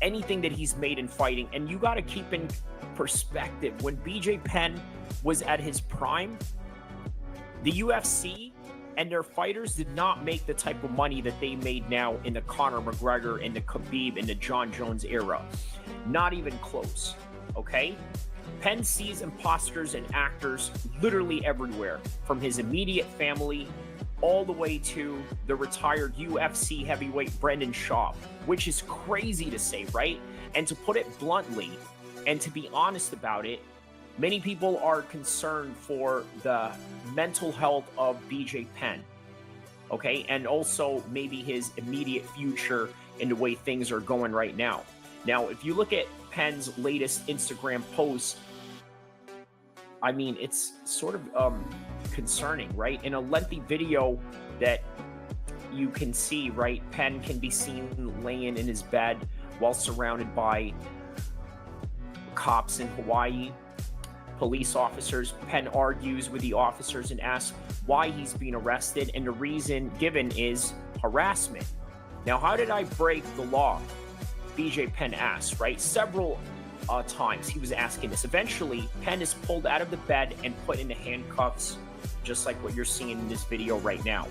anything that he's made in fighting. And you got to keep in perspective, when BJ Penn was at his prime, the UFC and their fighters did not make the type of money that they made now in the Conor McGregor and the Khabib and the John Jones era. Not even close, okay? Penn sees imposters and actors literally everywhere, from his immediate family all the way to the retired UFC heavyweight Brendan Schaub, which is crazy to say, right? And to put it bluntly, and to be honest about it, many people are concerned for the mental health of BJ Penn, okay? And also maybe his immediate future in the way things are going right now. Now, if you look at Penn's latest Instagram post, I mean, it's sort of concerning, right? In a lengthy video that you can see, right, Penn can be seen laying in his bed while surrounded by cops in Hawaii, police officers. Penn argues with the officers and asks why he's being arrested, and the reason given is harassment. Now, how did I break the law? BJ Penn asks, right? Several times he was asking this. Eventually, Penn is pulled out of the bed and put into handcuffs, just like what you're seeing in this video right now.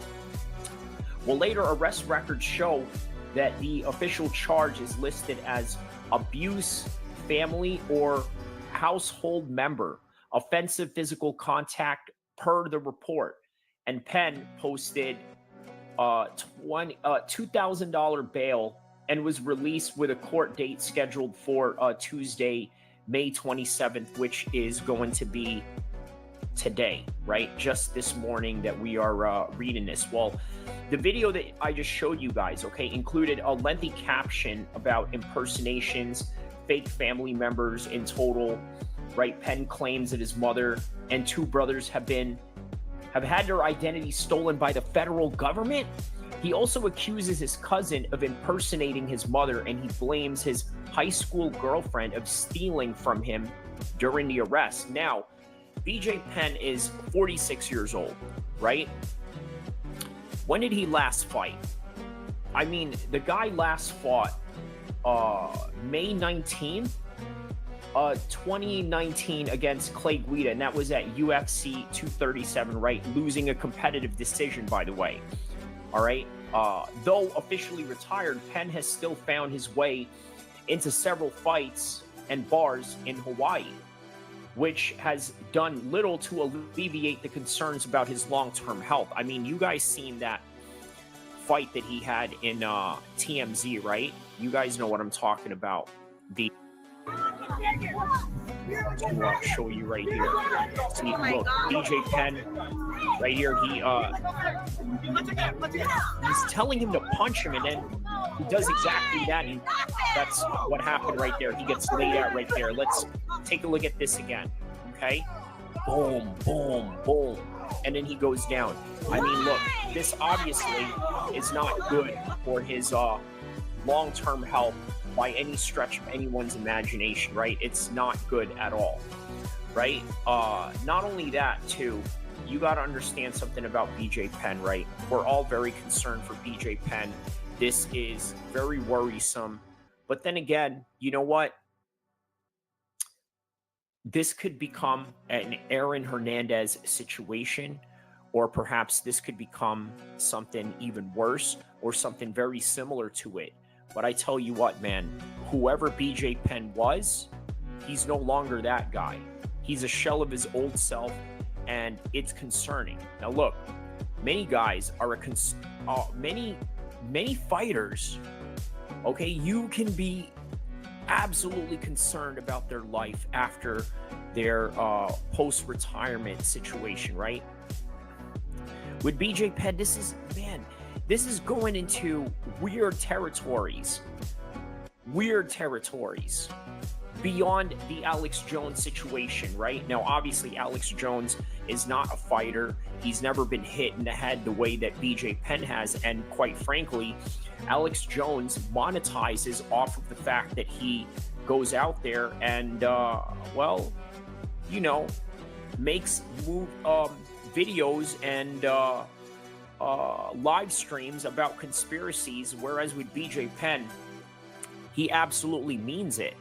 Well, later arrest records show that the official charge is listed as abuse, family, or household member, offensive physical contact per the report. And Penn posted $2,000 bail and was released with a court date scheduled for Tuesday, May 27th, which is going to be today, right? Just this morning that we are reading this. Well, the video that I just showed you guys, okay, included a lengthy caption about impersonations, fake family members in total, right? Penn claims that his mother and two brothers have had their identity stolen by the federal government. He also accuses his cousin of impersonating his mother, and he blames his high school girlfriend of stealing from him during the arrest. Now, BJ Penn is 46 years old, right? When did he last fight? I mean, the guy last fought May 19th, 2019 against Clay Guida, and that was at UFC 237, right? Losing a competitive decision, by the way. All right. Though officially retired, Penn has still found his way into several fights and bars in Hawaii, which has done little to alleviate the concerns about his long-term health. I mean, you guys seen that fight that he had in TMZ, right? You guys know what I'm talking about. I'll show you right here. See, look, BJ Penn, right here, he's telling him to punch him, and then he does exactly that, and that's what happened right there. He gets laid out right there. Let's take a look at this again, okay? Boom, boom, boom, and then he goes down. I mean, look, this obviously is not good for his long-term health by any stretch of anyone's imagination, right? It's not good at all, right? Not only that, too, you got to understand something about BJ Penn, right? We're all very concerned for BJ Penn. This is very worrisome. But then again, you know what? This could become an Aaron Hernandez situation, or perhaps this could become something even worse or something very similar to it. But I tell you what, man, whoever BJ Penn was, he's no longer that guy. He's a shell of his old self, and it's concerning. Now, look, many guys are many fighters, okay, you can be absolutely concerned about their life after their post-retirement situation, right? With BJ Penn, this is going into weird territories beyond the Alex Jones situation, right? Now, obviously, Alex Jones is not a fighter. He's never been hit in the head the way that BJ Penn has. And quite frankly, Alex Jones monetizes off of the fact that he goes out there and, well, you know, makes videos and live streams about conspiracies, whereas with BJ Penn, he absolutely means it.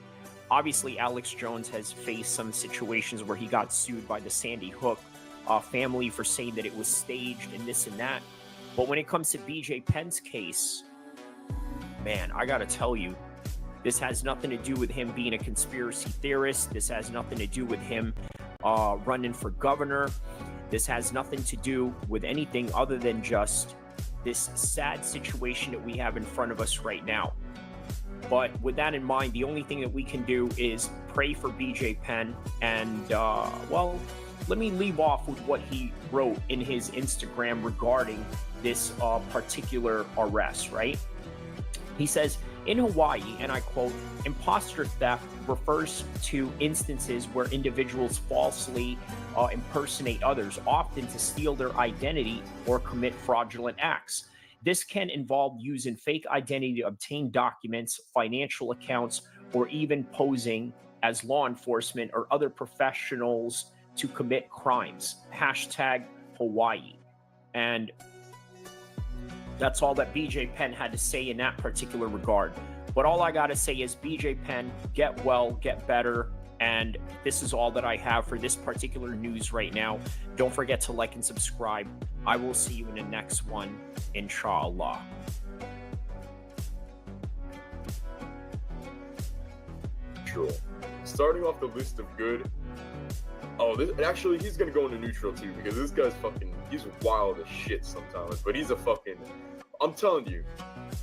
Obviously, Alex Jones has faced some situations where he got sued by the Sandy Hook family for saying that it was staged and this and that. But when it comes to BJ Penn's case, man, I gotta tell you, This has nothing to do with him being a conspiracy theorist. This has nothing to do with him running for governor. This has nothing to do with anything other than just this sad situation that we have in front of us right now. But with that in mind, the only thing that we can do is pray for BJ Penn. And, well, let me leave off with what he wrote in his Instagram regarding this particular arrest, right? He says, in Hawaii, and I quote, imposter theft refers to instances where individuals falsely impersonate others, often to steal their identity or commit fraudulent acts. This can involve using fake identity to obtain documents, financial accounts, or even posing as law enforcement or other professionals to commit crimes. Hashtag Hawaii. And that's all that BJ Penn had to say in that particular regard. But all I got to say is, BJ Penn, get well, get better. And this is all that I have for this particular news right now. Don't forget to like and subscribe. I will see you in the next one, inshallah. Sure. Starting off the list of good. Oh, actually, he's gonna go into neutral too, because this guy's he's wild as shit sometimes. But he's I'm telling you,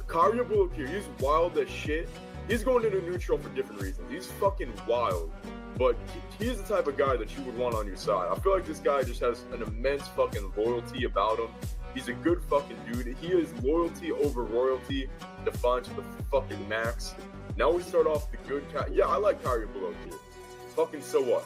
Kariya Bullock here, he's wild as shit. He's going into neutral for different reasons. He's fucking wild. But he's the type of guy that you would want on your side. I feel like this guy just has an immense fucking loyalty about him. He's a good fucking dude. He is loyalty over royalty, defined to the fucking max. Now we start off the good yeah, I like Kariya Bullock here. Fucking so what?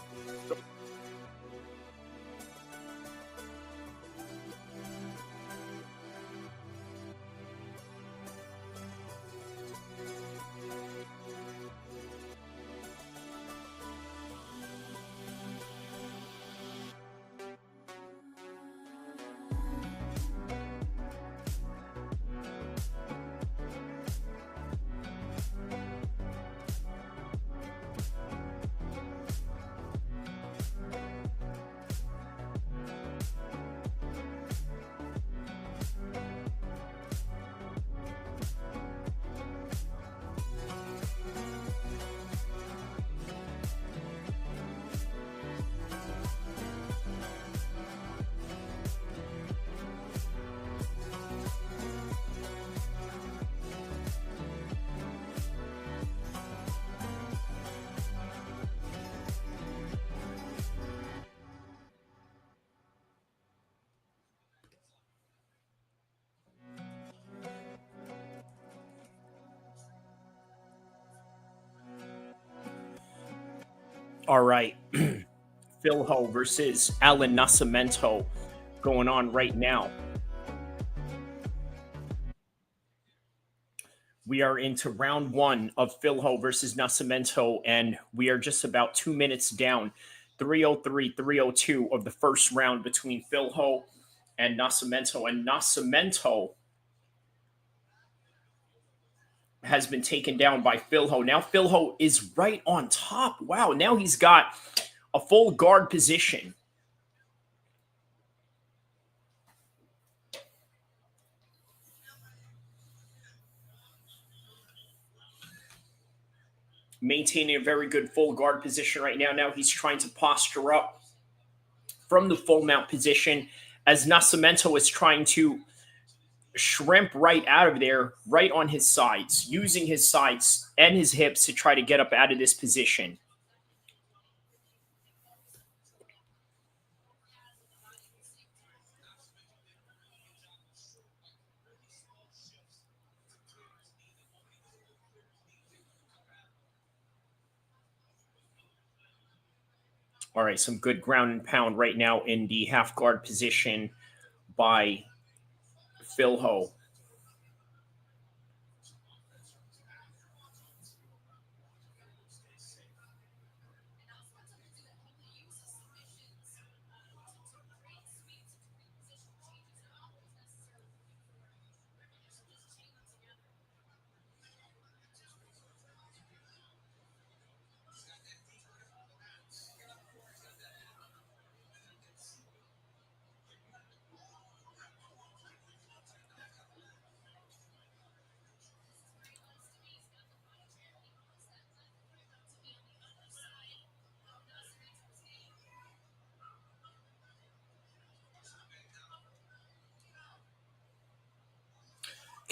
All right. Filho versus Allan Nascimento going on right now. We are into round one of Filho versus Nascimento, and we are just about 2 minutes down. 3:03, 3:02 of the first round between Filho and Nascimento. And Nascimento has been taken down by Filho. Now Filho is right on top. Wow, now he's got a full guard position. Maintaining a very good full guard position right now. Now he's trying to posture up from the full mount position as Nascimento is trying to shrimp right out of there, right on his sides, using his sides and his hips to try to get up out of this position. All right, some good ground and pound right now in the half guard position by Filho.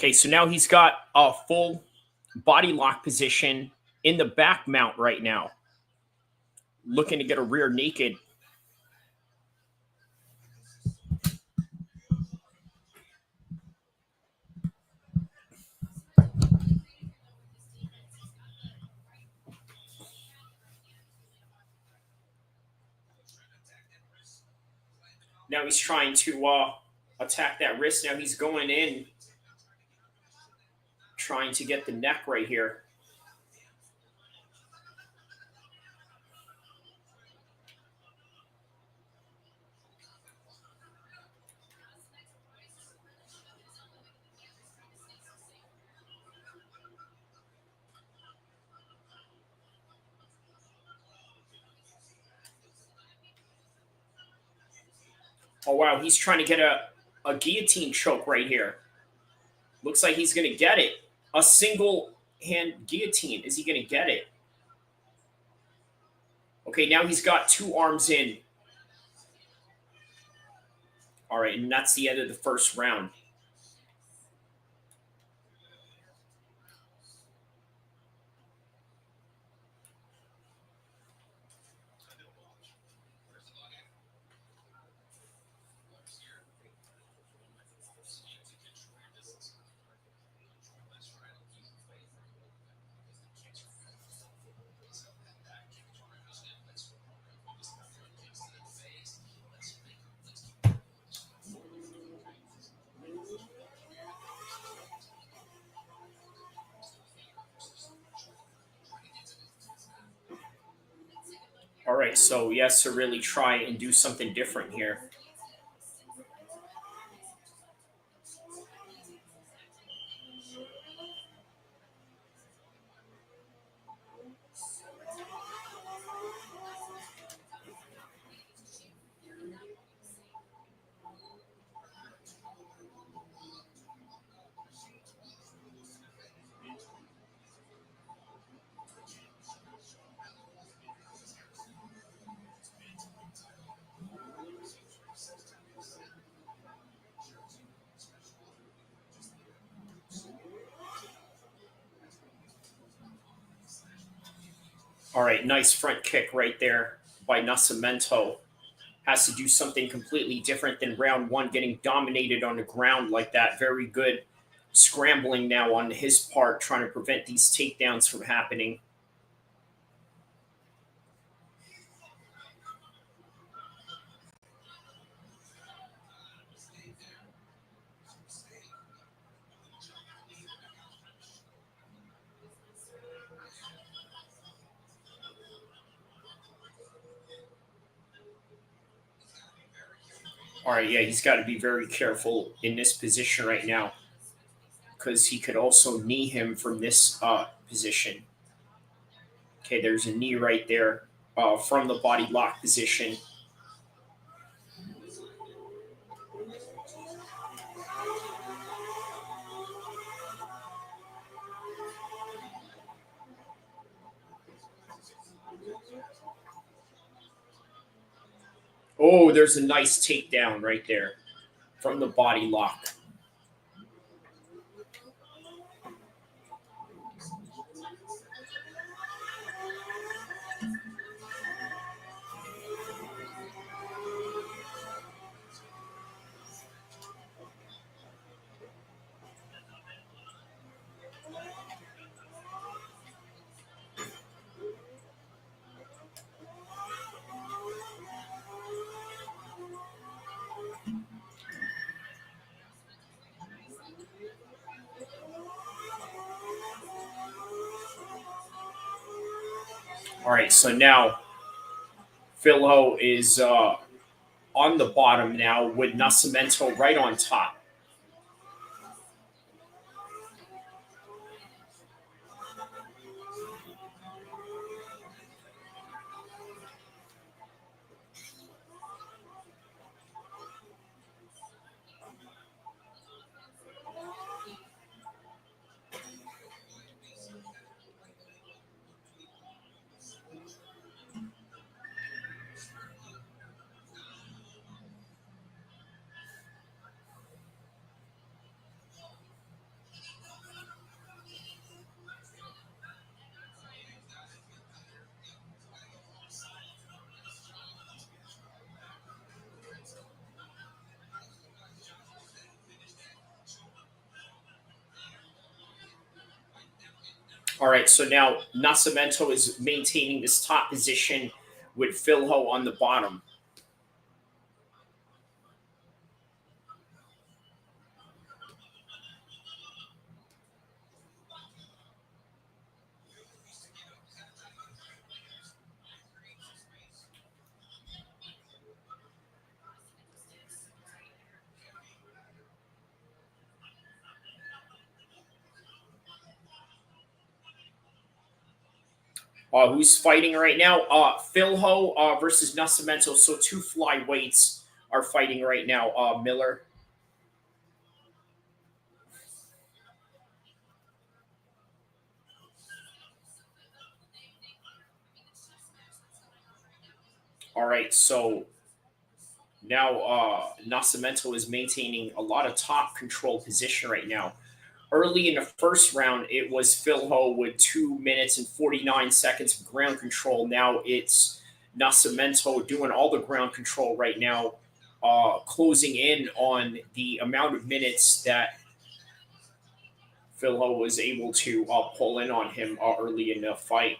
Okay, so now he's got a full body lock position in the back mount right now. Looking to get a rear naked. Now he's trying to attack that wrist. Now he's going in, trying to get the neck right here. Oh, wow. He's trying to get a guillotine choke right here. Looks like he's going to get it. A single hand guillotine. Is he going to get it? Okay, now he's got two arms in. All right, and that's the end of the first round. All right, so he has to really try and do something different here. All right, nice front kick right there by Nascimento. Has to do something completely different than round one, getting dominated on the ground like that. Very good scrambling now on his part, trying to prevent these takedowns from happening. All right, yeah, he's got to be very careful in this position right now because he could also knee him from this position. Okay, there's a knee right there from the body lock position. Oh, there's a nice takedown right there from the body lock. All right, so now Filho is on the bottom now with Nascimento right on top. All right, so now Nascimento is maintaining this top position with Filho on the bottom. Who's fighting right now? Filho versus Nascimento. So two flyweights are fighting right now. Miller. All right, so now Nascimento is maintaining a lot of top control position right now. Early in the first round, it was Filho with 2 minutes and 49 seconds of ground control. Now it's Nascimento doing all the ground control right now, closing in on the amount of minutes that Filho was able to pull in on him early in the fight.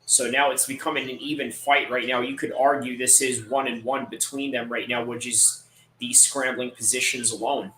So now it's becoming an even fight right now. You could argue this is 1-1 between them right now, which is the scrambling positions alone.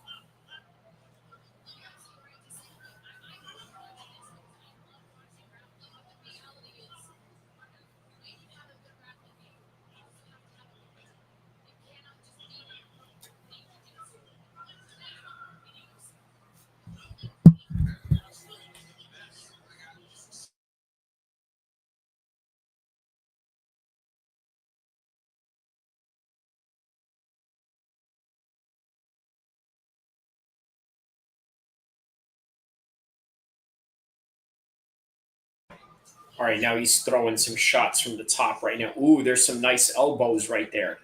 All right, now he's throwing some shots from the top right now. Ooh, there's some nice elbows right there.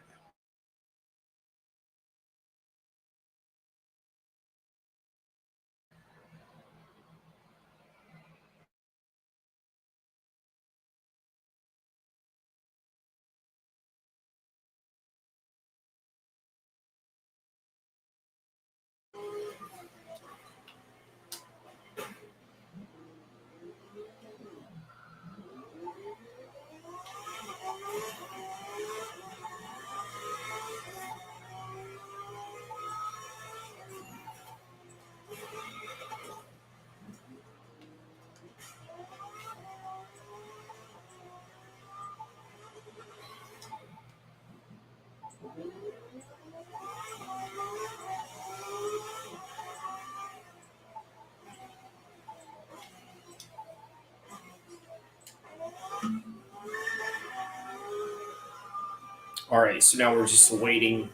All right, so now we're just awaiting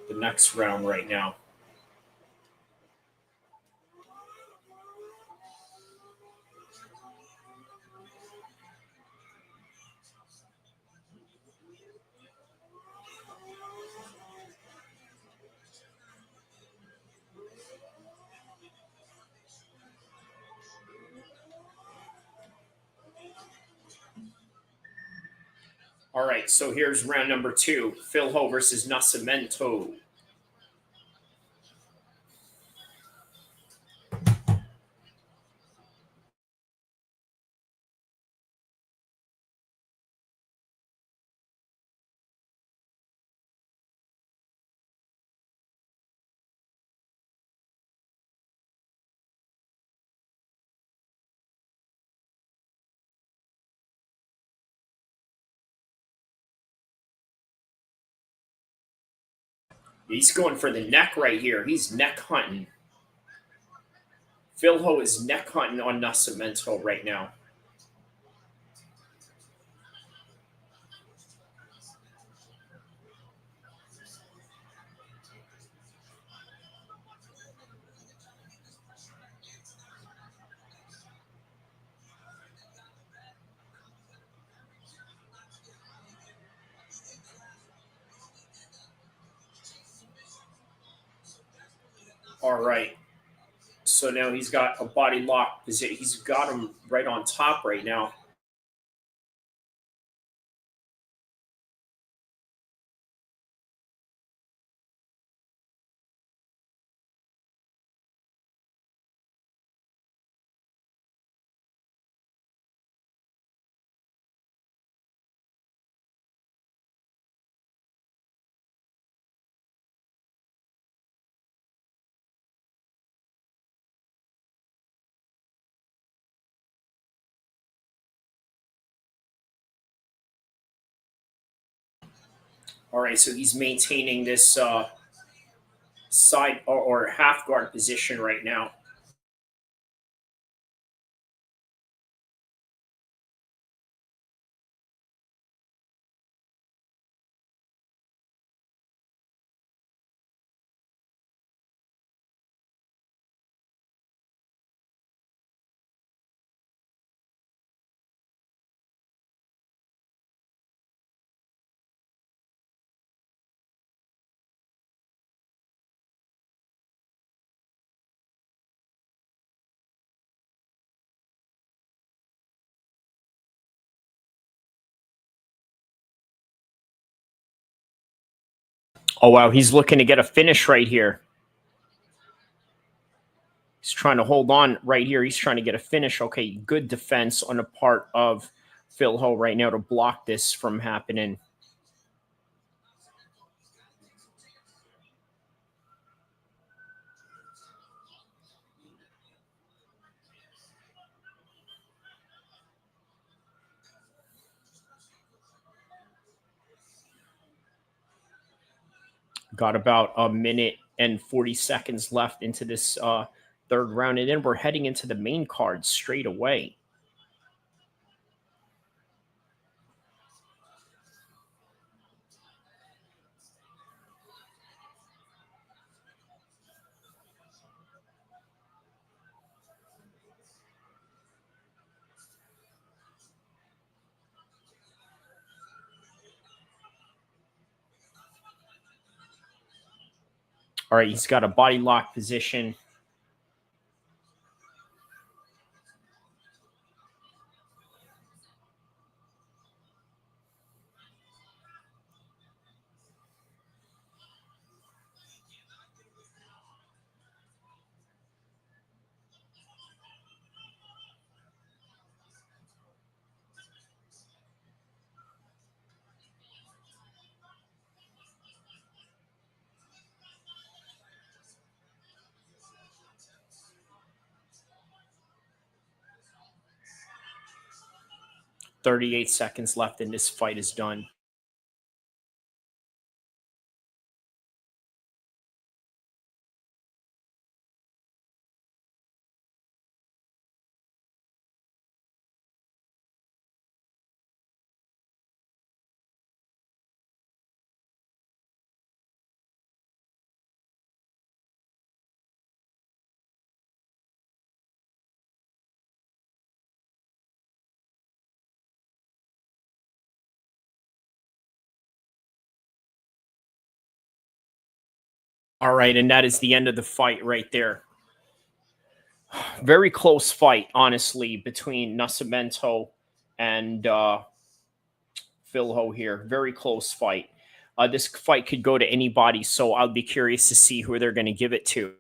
the next round right now. All right, so here's round number 2, Filho versus Nascimento. He's going for the neck right here. He's neck hunting. Filho is neck hunting on Nascimento right now. All right. So now he's got a body lock position. He's got him right on top right now. All right, so he's maintaining this side or half guard position right now. Oh, wow. He's looking to get a finish right here. He's trying to hold on right here. He's trying to get a finish. Okay, good defense on the part of Filho right now to block this from happening. Got about a minute and 40 seconds left into this third round, and then we're heading into the main card straight away. All right, he's got a body lock position. .38 seconds left, and this fight is done. All right, and that is the end of the fight right there. Very close fight, honestly, between Nascimento and Filho here. Very close fight. This fight could go to anybody, so I'll be curious to see who they're going to give it to.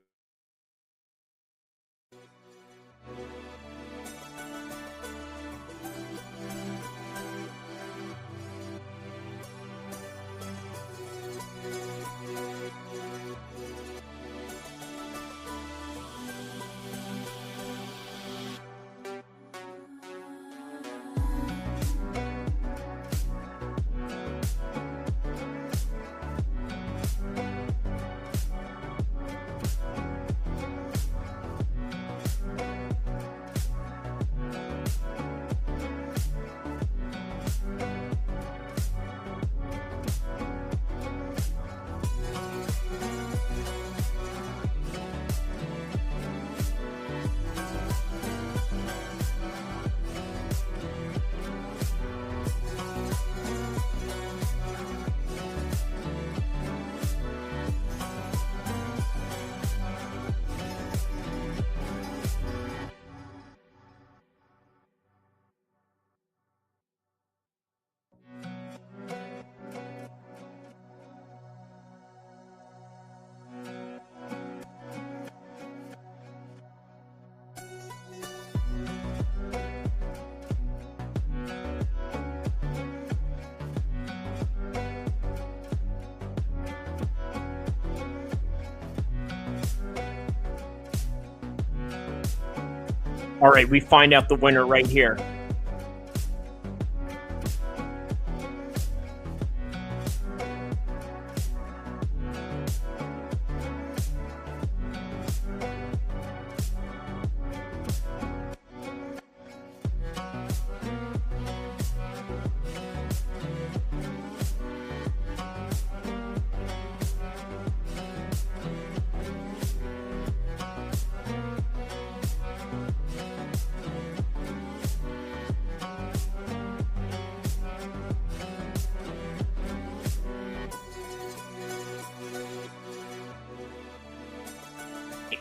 All right, we find out the winner right here.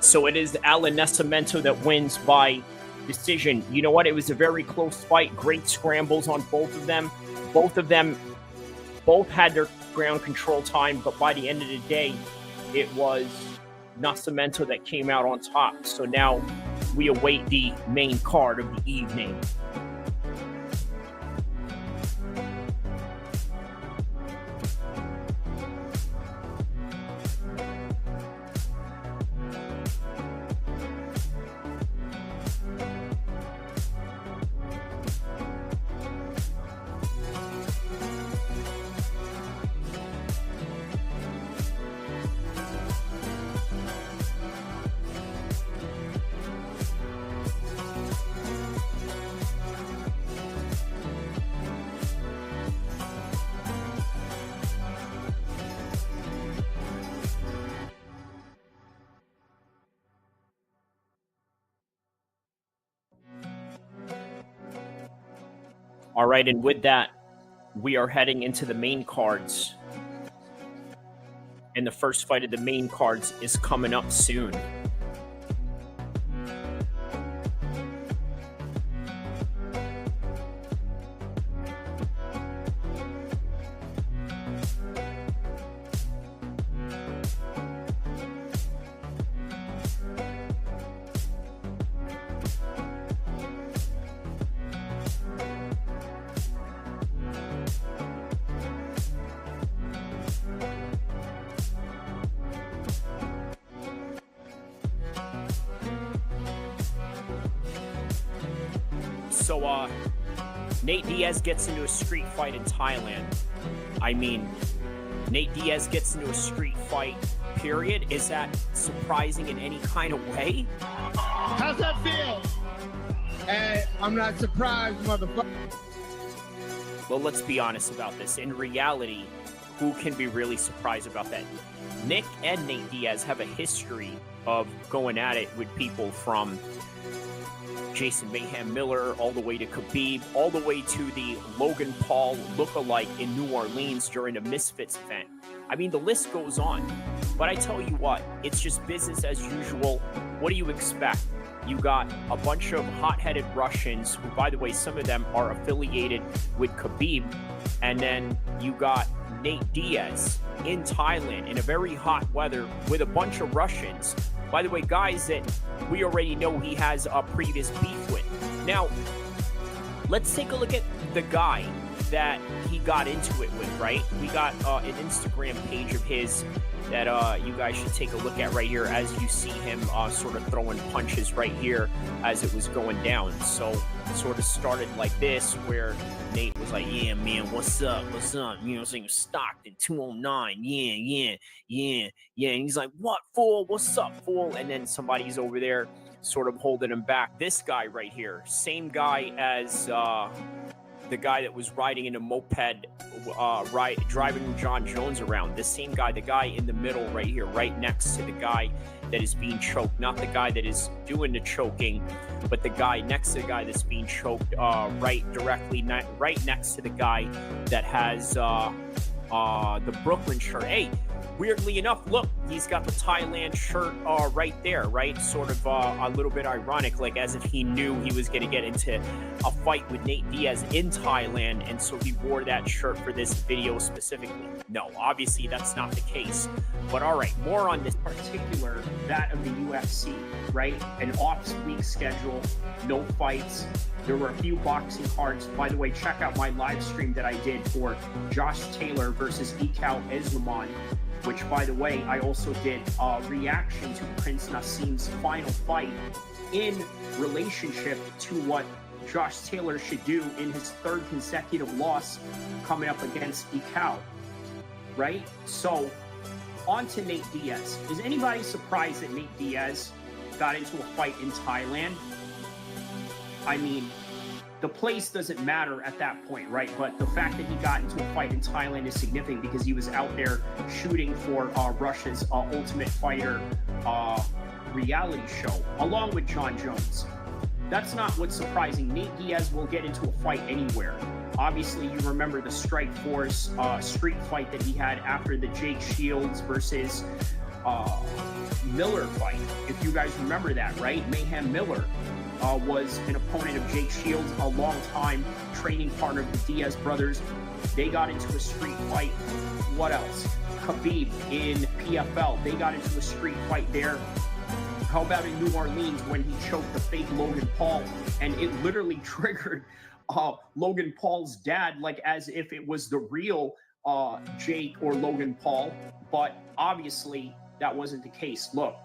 So it is Allan Nascimento that wins by decision. You know what? It was a very close fight. Great scrambles on both of them. Both had their ground control time, but by the end of the day, it was Nascimento that came out on top. So now we await the main card of the evening. All right, and with that, we are heading into the main cards. And the first fight of the main cards is coming up soon. So, Nate Diaz gets into a street fight in Thailand. I mean, Nate Diaz gets into a street fight, period. Is that surprising in any kind of way? How's that feel? I'm not surprised, motherfucker. Well, let's be honest about this. In reality, who can be really surprised about that? Nick and Nate Diaz have a history of going at it with people from Jason Mayhem Miller, all the way to Khabib, all the way to the Logan Paul lookalike in New Orleans during the Misfits event. I mean, the list goes on. But I tell you what, it's just business as usual. What do you expect? You got a bunch of hot-headed Russians, who, by the way, some of them are affiliated with Khabib. And then you got Nate Diaz in Thailand in a very hot weather with a bunch of Russians. By the way, guys that we already know he has a previous beef with. Now, let's take a look at the guy that he got into it with, right? We got an Instagram page of his that you guys should take a look at right here as you see him sort of throwing punches right here as it was going down. So it sort of started like this, where Nate was like, yeah, man, what's up? What's up? You know what I'm saying? Stockton, 209. Yeah. And he's like, what, fool? What's up, fool? And then somebody's over there sort of holding him back. This guy right here, same guy as the guy that was riding in a moped, driving John Jones around. This same guy, the guy in the middle right here, right next to the guy that is being choked. Not the guy that is doing the choking, but the guy next to the guy that's being choked, right next to the guy that has the Brooklyn shirt. Hey, weirdly enough, look, he's got the Thailand shirt right there, right? Sort of a little bit ironic, like as if he knew he was going to get into a fight with Nate Diaz in Thailand, and so he wore that shirt for this video specifically. No, obviously that's not the case. But all right, more on this particular, that of the UFC, right? An off-week schedule, no fights. There were a few boxing cards. By the way, check out my live stream that I did for Josh Taylor versus Ikal Esliman, which, by the way, I also did a reaction to Prince Nassim's final fight in relationship to what Josh Taylor should do in his third consecutive loss coming up against Ikal, right? So, on to Nate Diaz. Is anybody surprised that Nate Diaz got into a fight in Thailand? I mean, the place doesn't matter at that point, right? But the fact that he got into a fight in Thailand is significant because he was out there shooting for Russia's Ultimate Fighter reality show, along with John Jones. That's not what's surprising. Nate Diaz will get into a fight anywhere. Obviously, you remember the Strike Force street fight that he had after the Jake Shields versus Miller fight, if you guys remember that, right? Mayhem Miller was an opponent of Jake Shields, a long-time training partner of the Diaz brothers. They got into a street fight. What else? Khabib in PFL, they got into a street fight there. How about in New Orleans when he choked the fake Logan Paul, and it literally triggered Logan Paul's dad, like as if it was the real Jake or Logan Paul, but obviously that wasn't the case. Look,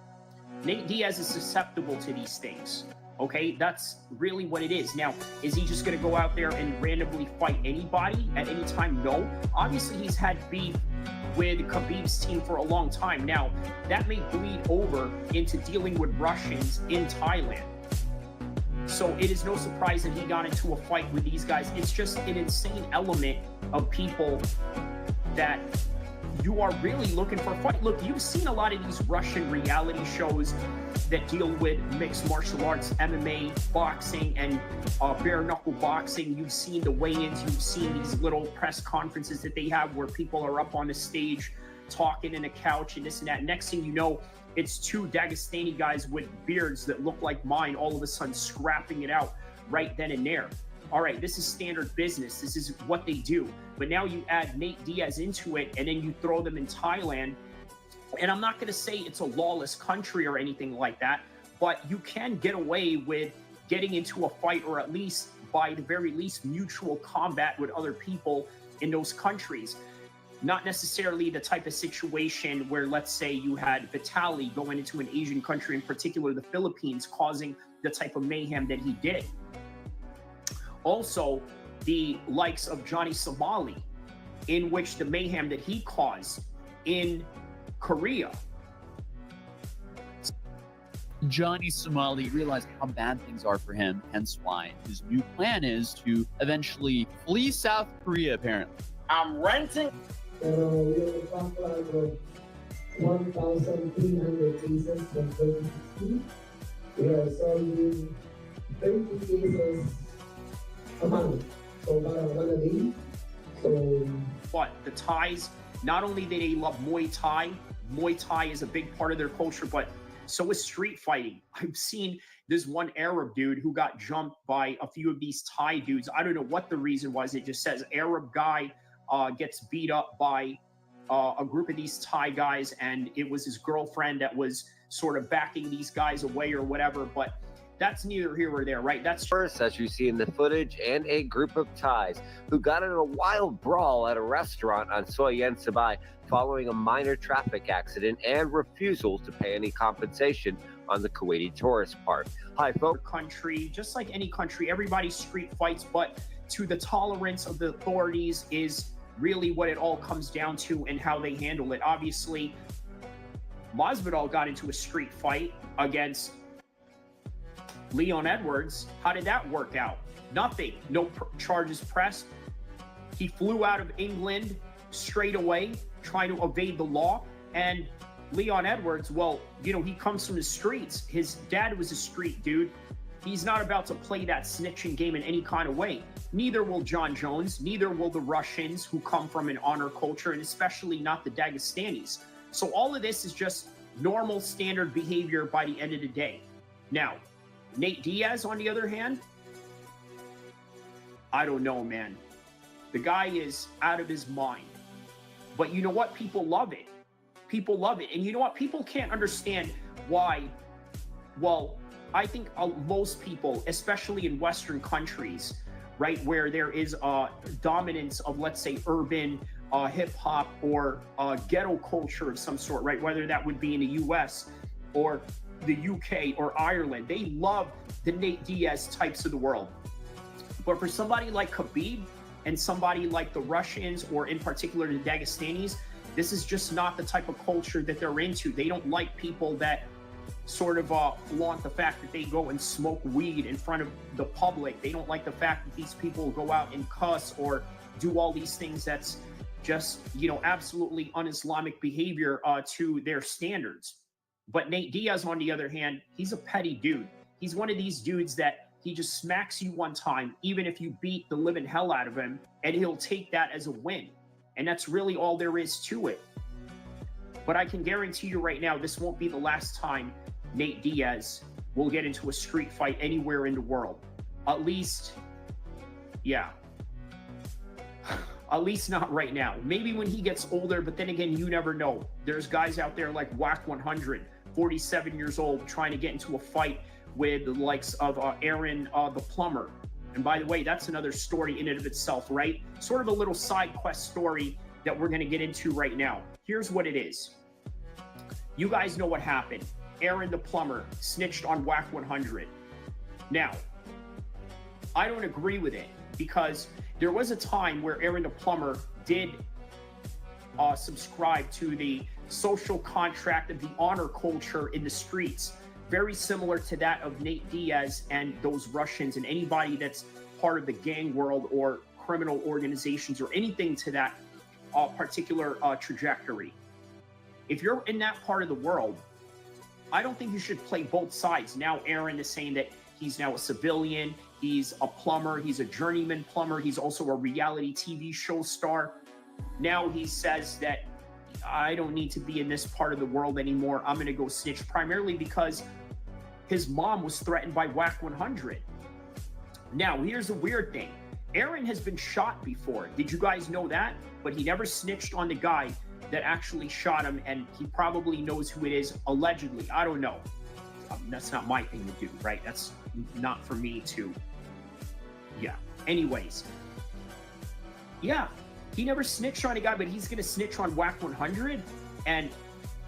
Nate Diaz is susceptible to these things. Okay, that's really what it is. Now, is he just going to go out there and randomly fight anybody at any time? No. Obviously, he's had beef with Khabib's team for a long time. Now, that may bleed over into dealing with Russians in Thailand. So it is no surprise that he got into a fight with these guys. It's just an insane element of people that you are really looking for a fight. Look, you've seen a lot of these Russian reality shows that deal with mixed martial arts, MMA, boxing, and bare knuckle boxing. You've seen the weigh-ins. You've seen these little press conferences that they have where people are up on the stage talking in a couch and this and that. Next thing you know, it's two Dagestani guys with beards that look like mine all of a sudden scrapping it out right then and there. All right, this is standard business. This is what they do. But now you add Nate Diaz into it, and then you throw them in Thailand. And I'm not going to say it's a lawless country or anything like that, but you can get away with getting into a fight, or at least, by the very least, mutual combat with other people in those countries. Not necessarily the type of situation where, let's say, you had Vitaly going into an Asian country, in particular the Philippines, causing the type of mayhem that he did. Also, the likes of Johnny Somali, in which the mayhem that he caused in Korea. Johnny Somali realized how bad things are for him, hence why his new plan is to eventually flee South Korea, apparently. I'm renting. We have a backlog of 1,300 cases from 2016. We are solving 30 cases a month, so about one a day. So, but the Thais, not only do they love Muay Thai is a big part of their culture, but so is street fighting. I've seen this one Arab dude who got jumped by a few of these Thai dudes. I don't know what the reason was. It just says Arab guy gets beat up by a group of these Thai guys, and it was his girlfriend that was sort of backing these guys away or whatever, but that's neither here or there, right? That's first, as you see in the footage, and a group of Thais who got in a wild brawl at a restaurant on Soi Yen Sabai following a minor traffic accident and refusal to pay any compensation on the Kuwaiti tourist part. Hi, folks. Country, just like any country, everybody street fights, but to the tolerance of the authorities is really what it all comes down to and how they handle it. Obviously, Masvidal got into a street fight against Leon Edwards. How did that work out? Nothing. No charges pressed. He flew out of England straight away, trying to evade the law. And Leon Edwards, well, you know, he comes from the streets. His dad was a street dude. He's not about to play that snitching game in any kind of way. Neither will John Jones. Neither will the Russians who come from an honor culture, and especially not the Dagestanis. So all of this is just normal standard behavior by the end of the day. Now, Nate Diaz, on the other hand, I don't know, man. The guy is out of his mind. But you know what? People love it. People love it. And you know what? People can't understand why. Well, I think most people, especially in Western countries, right, where there is a dominance of, let's say, urban hip-hop or ghetto culture of some sort, right, whether that would be in the U.S. or the UK or Ireland, they love the Nate Diaz types of the world. But for somebody like Khabib and somebody like the Russians, or in particular the Dagestanis, this is just not the type of culture that they're into. They don't like people that sort of flaunt the fact that they go and smoke weed in front of the public. They don't like the fact that these people go out and cuss or do all these things that's just, you know, absolutely un-Islamic behavior to their standards. But Nate Diaz, on the other hand, he's a petty dude. He's one of these dudes that he just smacks you one time, even if you beat the living hell out of him, and he'll take that as a win. And that's really all there is to it. But I can guarantee you right now, this won't be the last time Nate Diaz will get into a street fight anywhere in the world. At least, yeah. At least not right now. Maybe when he gets older, but then again, you never know. There's guys out there like Whack 100, 47 years old, trying to get into a fight with the likes of Aaron the Plumber. And by the way, that's another story in and of itself, right? Sort of a little side quest story that we're going to get into right now. Here's what it is. You guys know what happened. Aaron the Plumber snitched on Whack 100. Now, I don't agree with it because there was a time where Aaron the Plumber did subscribe to the social contract of the honor culture in the streets, very similar to that of Nate Diaz and those Russians and anybody that's part of the gang world or criminal organizations or anything to that particular trajectory. If you're in that part of the world, I don't think you should play both sides. Now Aaron is saying that he's now a civilian, he's a plumber, he's a journeyman plumber, he's also a reality TV show star. Now he says that I don't need to be in this part of the world anymore. I'm going to go snitch, primarily because his mom was threatened by Whack 100. Now, here's the weird thing. Aaron has been shot before. Did you guys know that? But he never snitched on the guy that actually shot him, and he probably knows who it is, allegedly. I don't know. That's not my thing to do, right? That's not for me to, yeah. Anyways, yeah, he never snitched on a guy, but he's going to snitch on Whack 100, and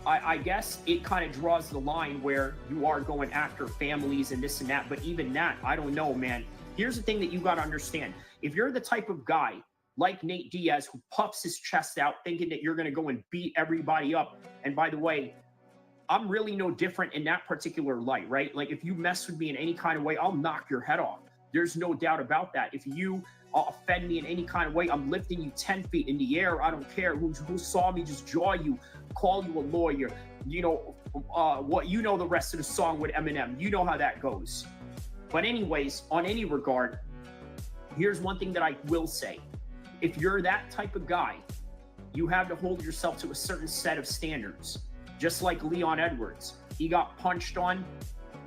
I guess it kind of draws the line where you are going after families and this and that, but even that, I don't know, man. Here's the thing that you got to understand. If you're the type of guy like Nate Diaz who puffs his chest out thinking that you're going to go and beat everybody up, and by the way, I'm really no different in that particular light, right? Like, if you mess with me in any kind of way, I'll knock your head off. There's no doubt about that. If you offend me in any kind of way, I'm lifting you 10 feet in the air. I don't care who saw me, just jaw you, call you a lawyer. You know, the rest of the song with Eminem. You know how that goes. But anyways, on any regard, here's one thing that I will say. If you're that type of guy, you have to hold yourself to a certain set of standards. Just like Leon Edwards. He got punched on,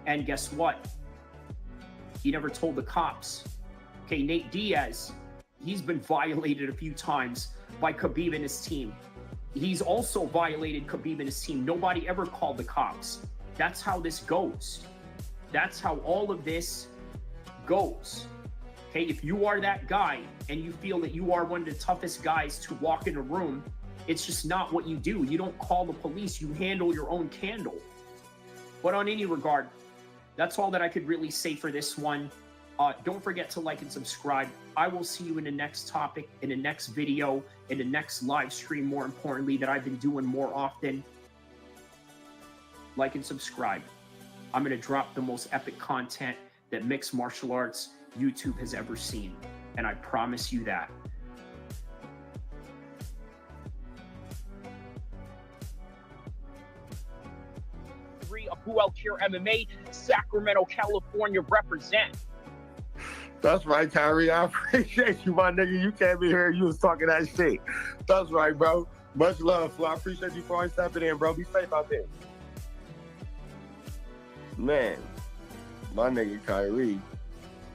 and guess what? He never told the cops. Okay, Nate Diaz, he's been violated a few times by Khabib and his team. He's also violated Khabib and his team. Nobody ever called the cops. That's how this goes. That's how all of this goes. Okay, if you are that guy and you feel that you are one of the toughest guys to walk in a room, it's just not what you do. You don't call the police. You handle your own candle. But on any regard, that's all that I could really say for this one. Don't forget to like and subscribe. I will see you in the next topic, in the next video, in the next live stream, more importantly, that I've been doing more often. Like and subscribe. I'm going to drop the most epic content that mixed martial arts YouTube has ever seen. And I promise you that. Who Else Here MMA, Sacramento, California represent. That's right, Kyrie. I appreciate you, my nigga. You came in here, you was talking that shit. That's right, bro. Much love, Flo. I appreciate you for always stepping in, bro. Be safe out there. Man, my nigga Kyrie,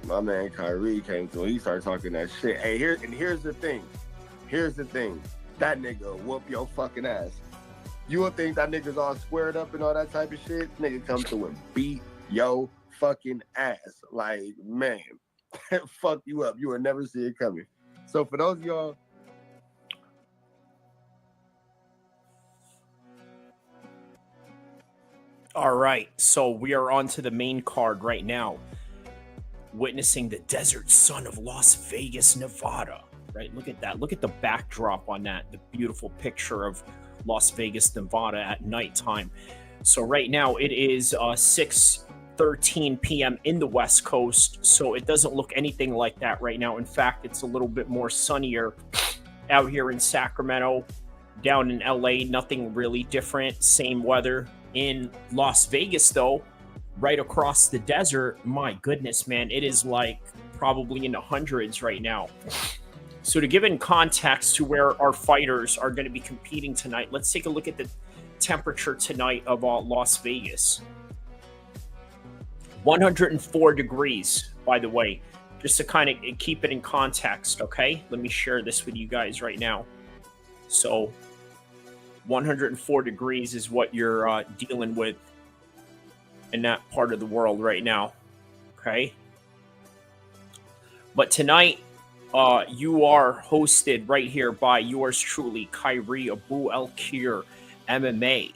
my man Kyrie came through. He started talking that shit. Hey, here's the thing. Here's the thing. That nigga whoop your fucking ass. You would think that nigga's all squared up and all that type of shit. Nigga come through and beat your fucking ass. Like, man, fuck you up. You will never see it coming. So for those of y'all, all right, so we are on to the main card right now, witnessing the desert sun of Las Vegas, Nevada. Right, look at that. Look at the backdrop on that. The beautiful picture of Las Vegas, Nevada at nighttime. So right now it is 6:13 p.m. in the West Coast, so it doesn't look anything like that right now. In fact, it's a little bit more sunnier out here in Sacramento. Down in LA, nothing really different. Same weather. In Las Vegas, though, right across the desert, my goodness, man, it is like probably in the hundreds right now. So to give in context to where our fighters are going to be competing tonight, let's take a look at the temperature tonight of Las Vegas. 104 degrees, by the way, just to kind of keep it in context, okay? Let me share this with you guys right now. So 104 degrees is what you're dealing with in that part of the world right now, okay? But tonight, you are hosted right here by yours truly, Kyrie Abu El-Kir MMA,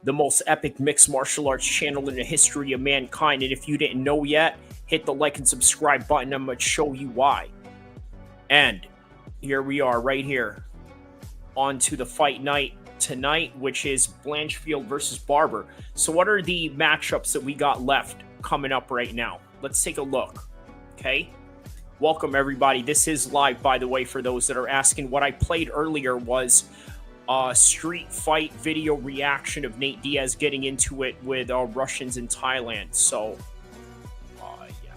the most epic mixed martial arts channel in the history of mankind. And if you didn't know yet, hit the like and subscribe button. I'm going to show you why. And here we are right here on to the fight night tonight, which is Blanchfield versus Barber. So what are the matchups that we got left coming up right now? Let's take a look. Okay. Welcome, everybody. This is live, by the way, for those that are asking. What I played earlier was a street fight video reaction of Nate Diaz getting into it with Russians in Thailand. So, yeah.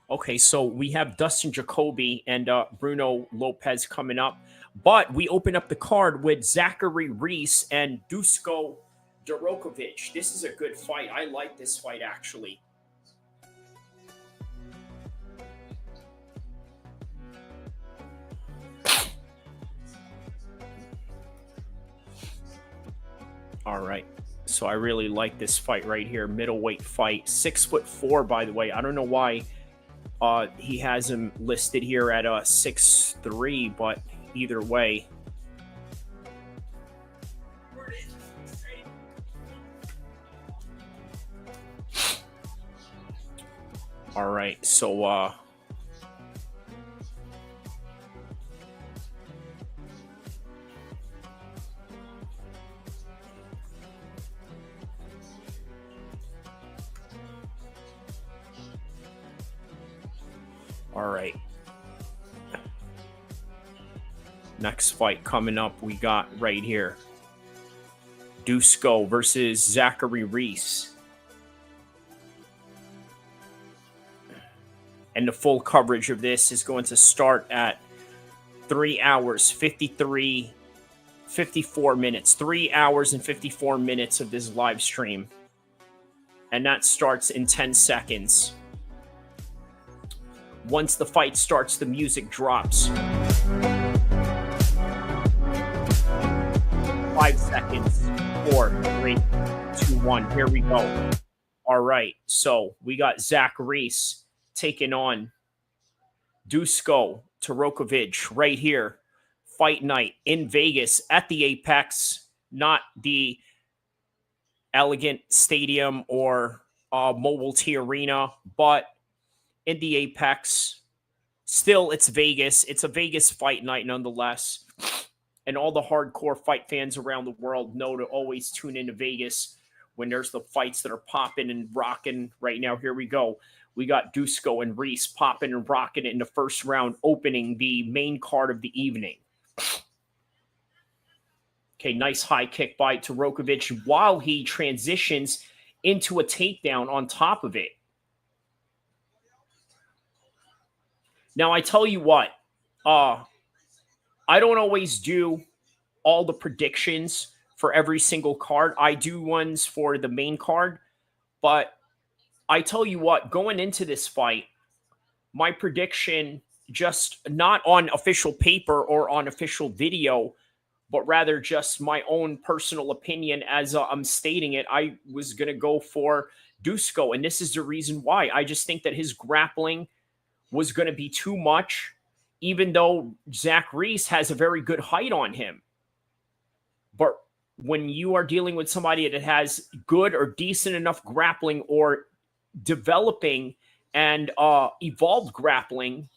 Okay, so we have Dustin Jacoby and Bruno Lopes coming up. But we open up the card with Zachary Reese and Dusko Dorokovic. This is a good fight. I like this fight, actually. All right. So I really like this fight right here. Middleweight fight. 6'4", by the way. I don't know why he has him listed here at 6'3", but either way. All right, so all right. Next fight coming up, we got right here. Dusko versus Zachary Reese. And the full coverage of this is going to start at 3 hours, 54 minutes. 3 hours and 54 minutes of this live stream. And that starts in 10 seconds. Once the fight starts, the music drops. 5 seconds. 4, 3, 2, 1. Here we go. All right. So we got Zach Reese taking on Dusko Dorokovic right here. Fight night in Vegas at the Apex, not the Elegant Stadium or Mobile T Arena, but in the Apex. Still, it's Vegas. It's a Vegas fight night nonetheless. And all the hardcore fight fans around the world know to always tune into Vegas when there's the fights that are popping and rocking right now. Here we go. We got Dusko and Reese popping and rocking in the first round, opening the main card of the evening. Okay, nice high kick by Dorokovic while he transitions into a takedown on top of it. Now, I tell you what, I don't always do all the predictions for every single card. I do ones for the main card, but I tell you what, going into this fight, my prediction, just not on official paper or on official video, but rather just my own personal opinion as I'm stating it, I was going to go for Dusko, and this is the reason why. I just think that his grappling was going to be too much, even though Zach Reese has a very good height on him. But when you are dealing with somebody that has good or decent enough grappling or developing and evolved grappling,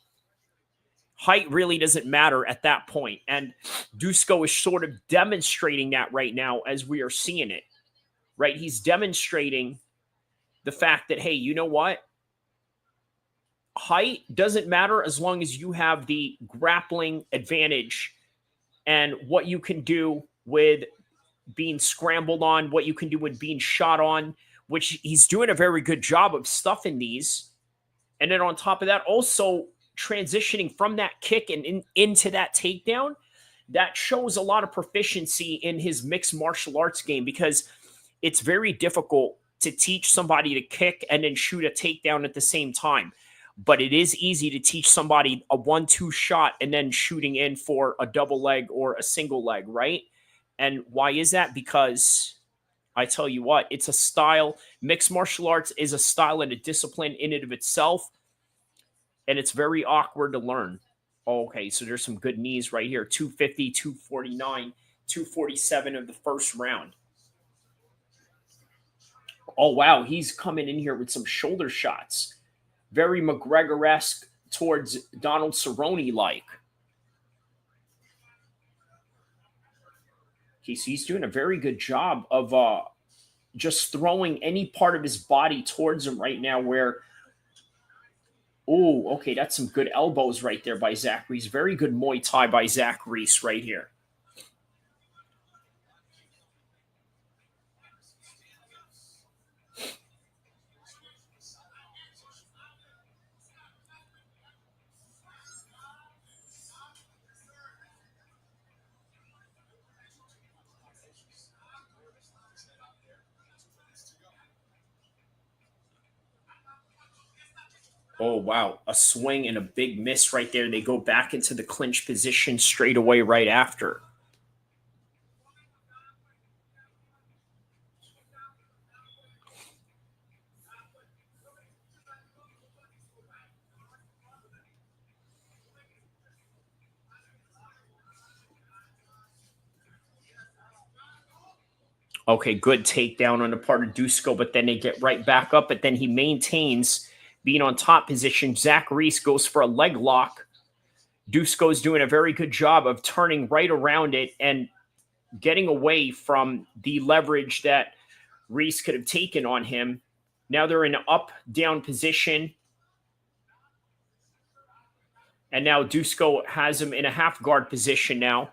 height really doesn't matter at that point. And Dusko is sort of demonstrating that right now as we are seeing it, right? He's demonstrating the fact that, hey, you know what? Height doesn't matter as long as you have the grappling advantage and what you can do with being scrambled on, what you can do with being shot on, which he's doing a very good job of stuffing these. And then on top of that, also transitioning from that kick and into that takedown, that shows a lot of proficiency in his mixed martial arts game, because it's very difficult to teach somebody to kick and then shoot a takedown at the same time. But it is easy to teach somebody a 1-2 shot and then shooting in for a double leg or a single leg, right? And why is that? Because I tell you what, it's a style. Mixed martial arts is a style and a discipline in and of itself. And it's very awkward to learn. Okay, so there's some good knees right here. 250, 249, 247 of the first round. Oh, wow, he's coming in here with some shoulder shots. Very McGregor-esque towards Donald Cerrone-like. Okay, so he's doing a very good job of just throwing any part of his body towards him right now where... Oh, okay, that's some good elbows right there by Zachary. Very good Muay Thai by Zachary right here. Oh, wow. A swing and a big miss right there. They go back into the clinch position straight away right after. Okay, good takedown on the part of Dusko, but then they get right back up, but then he maintains being on top position. Zach Reese goes for a leg lock. Dusko's doing a very good job of turning right around it and getting away from the leverage that Reese could have taken on him. Now they're in an up-down position. And now Dusko has him in a half-guard position now.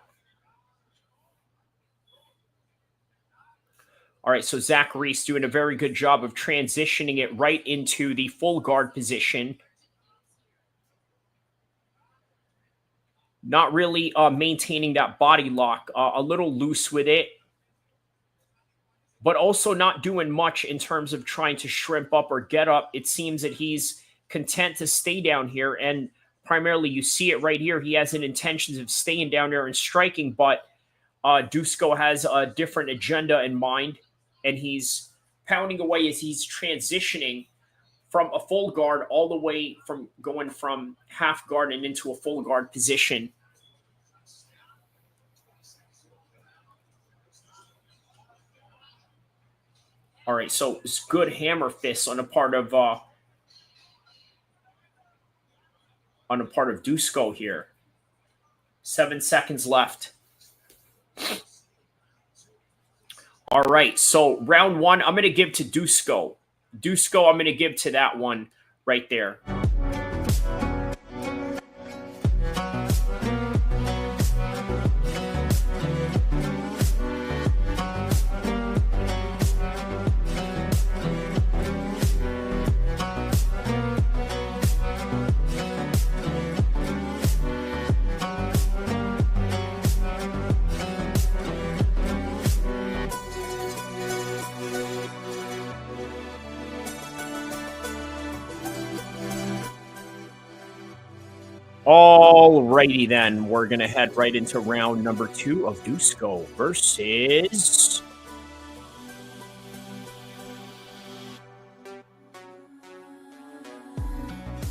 All right, so Zach Reese doing a very good job of transitioning it right into the full guard position. Not really maintaining that body lock, a little loose with it, but also not doing much in terms of trying to shrimp up or get up. It seems that he's content to stay down here, and primarily you see it right here. He has an intentions of staying down there and striking, but Dusko has a different agenda in mind. And he's pounding away as he's transitioning from a full guard all the way from going from half guard and into a full guard position. All right, so it's good hammer fists on the part of Dusko here. 7 seconds left. All right, so round one, I'm going to give to Dusko. Dusko, I'm going to give to that one right there. Alrighty then, we're going to head right into round number 2 of Dusko versus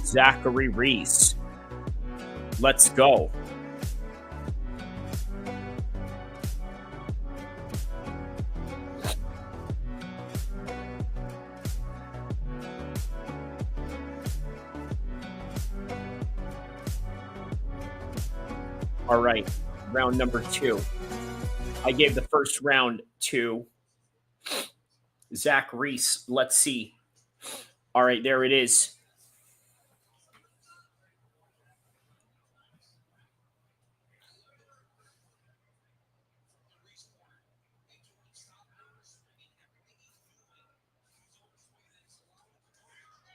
Zachary Reese. Let's go. All right, round number 2. I gave the first round to Zach Reese. Let's see. All right, there it is.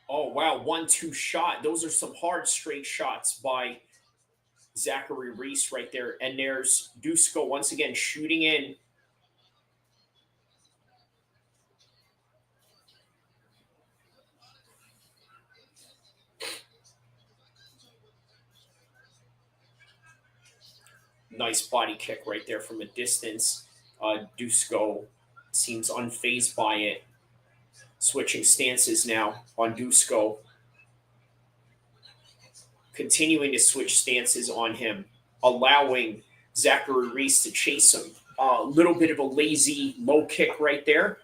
Oh, wow. 1-2 shot. Those are some hard straight shots by Zachary Reese right there. And there's Dusko once again shooting in. Nice body kick right there from a distance. Dusko seems unfazed by it. Switching stances now on Dusko. Continuing to switch stances on him, allowing Zachary Reese to chase him. A little bit of a lazy low kick right there.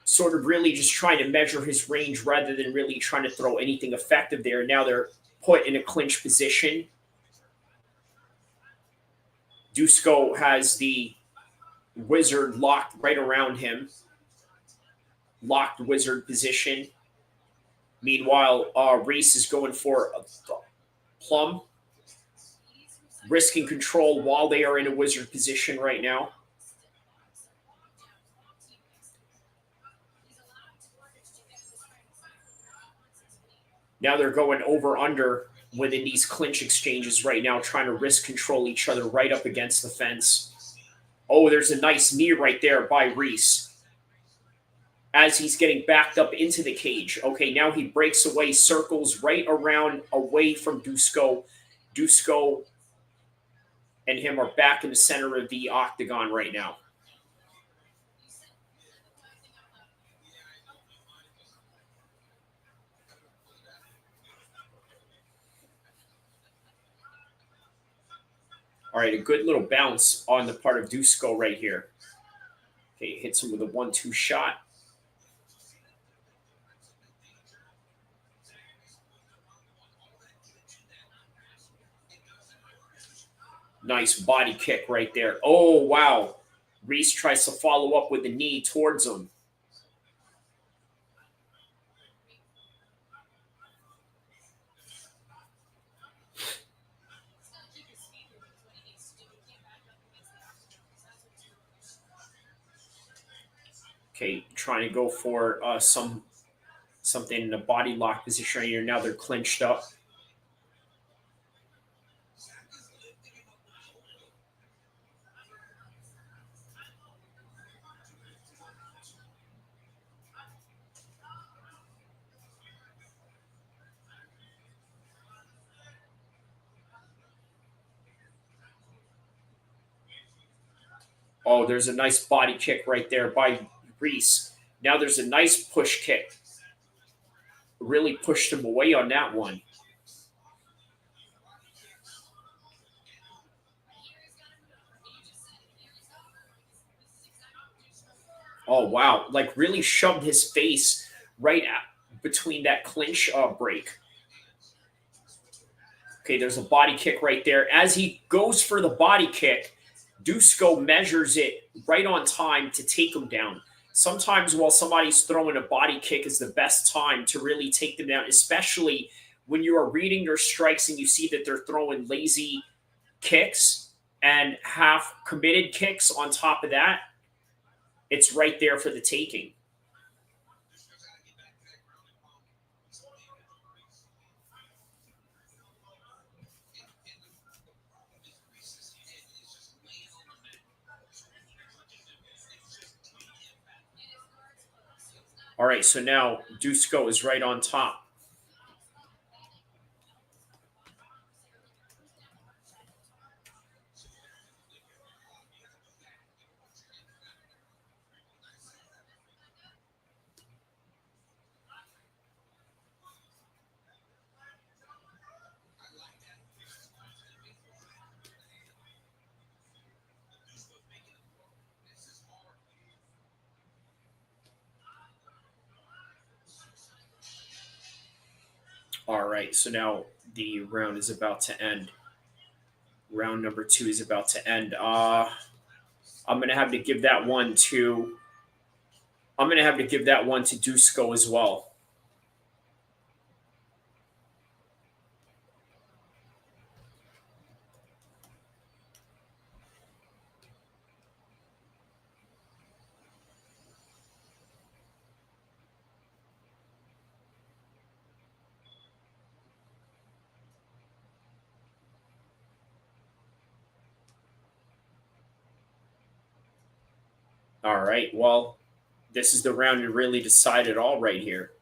Sort of really just trying to measure his range rather than really trying to throw anything effective there. Now they're put in a clinch position. Dusko has the wizard locked right around him. Locked wizard position. Meanwhile, Reese is going for a plum. Risking control while they are in a wizard position right now. Now they're going over-under within these clinch exchanges right now, trying to risk control each other right up against the fence. Oh, there's a nice knee right there by Reese as he's getting backed up into the cage. Okay, now he breaks away, circles right around away from Dusko. Dusko and him are back in the center of the octagon right now. All right, a good little bounce on the part of Dusko right here. Okay, hits him with a 1-2 shot. Nice body kick right there. Oh, wow. Reese tries to follow up with the knee towards him. Okay, trying to go for something in a body lock position right here. Now they're clinched up. Oh, there's a nice body kick right there by Reese. Now there's a nice push kick. Really pushed him away on that one. Oh, wow. Like really shoved his face right between that clinch break. Okay, there's a body kick right there. As he goes for the body kick, Dusko measures it right on time to take him down. Sometimes while somebody's throwing a body kick is the best time to really take them down, especially when you are reading their strikes and you see that they're throwing lazy kicks and half-committed kicks on top of that. It's right there for the taking. All right, so now Dusko is right on top. All right, so now the round is about to end. Round number 2 is about to end. I'm going to have to give that one to Dusko as well. All right. Well, this is the round to really decide it all right here.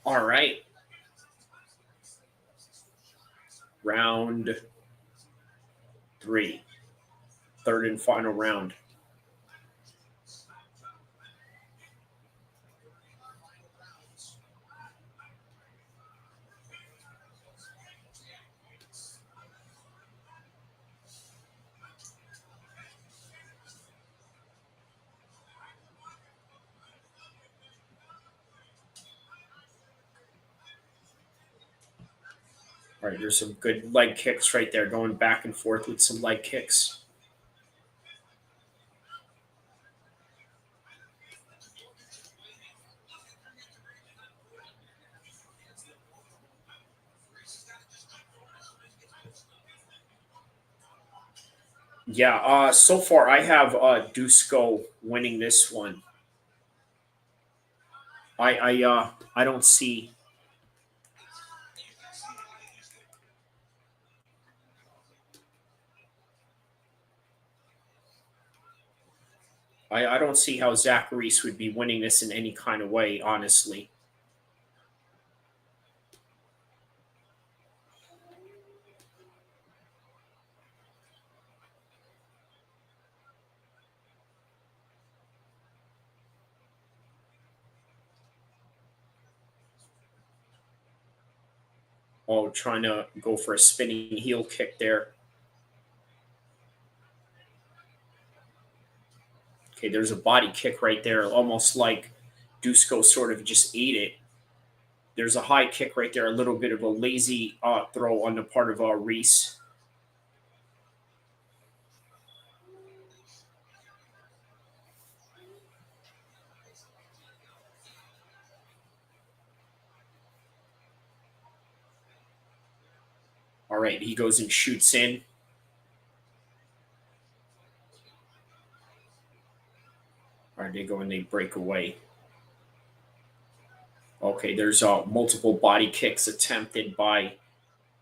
All right. Round 3. Third and final round. All right, there's some good leg kicks right there, going back and forth with some leg kicks. Yeah, so far I have Dusko winning this one. I don't see. I don't see how Zachary would be winning this in any kind of way, honestly. Oh, trying to go for a spinning heel kick there. Okay, there's a body kick right there, almost like Dusko sort of just ate it. There's a high kick right there, a little bit of a lazy throw on the part of Reese. All right, he goes and shoots in. All right, they go and they break away. Okay, there's multiple body kicks attempted by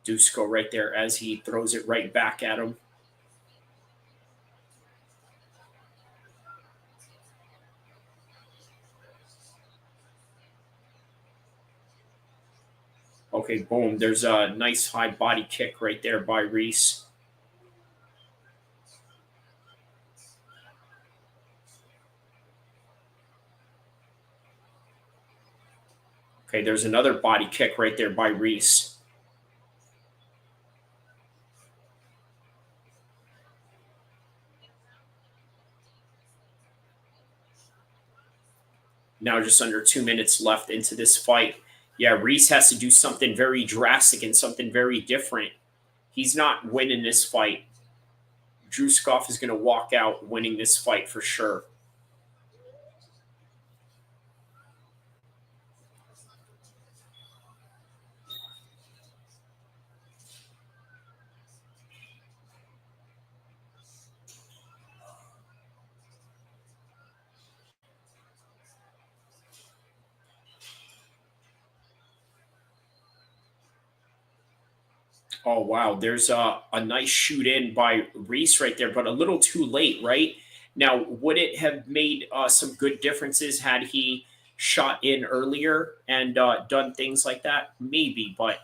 Dusko right there as he throws it right back at him. Okay, boom. There's a nice high body kick right there by Reese. Okay, there's another body kick right there by Reese. Now just under 2 minutes left into this fight. Yeah, Reese has to do something very drastic and something very different. He's not winning this fight. Dusko is going to walk out winning this fight for sure. Oh, wow. There's a nice shoot in by Reese right there, but a little too late, right? Now, would it have made some good differences had he shot in earlier and done things like that? Maybe, but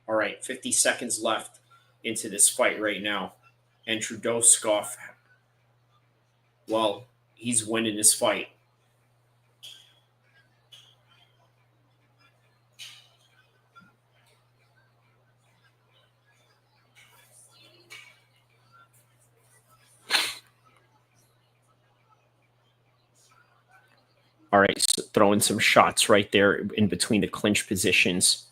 all right, 50 seconds left into this fight right now. And Dusko, well, he's winning this fight. All right, so throwing some shots right there in between the clinch positions.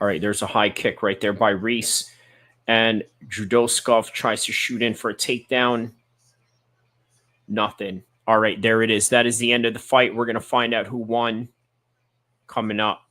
All right, there's a high kick right there by Reese. And Dusko tries to shoot in for a takedown. Nothing. All right, there it is. That is the end of the fight. We're going to find out who won coming up.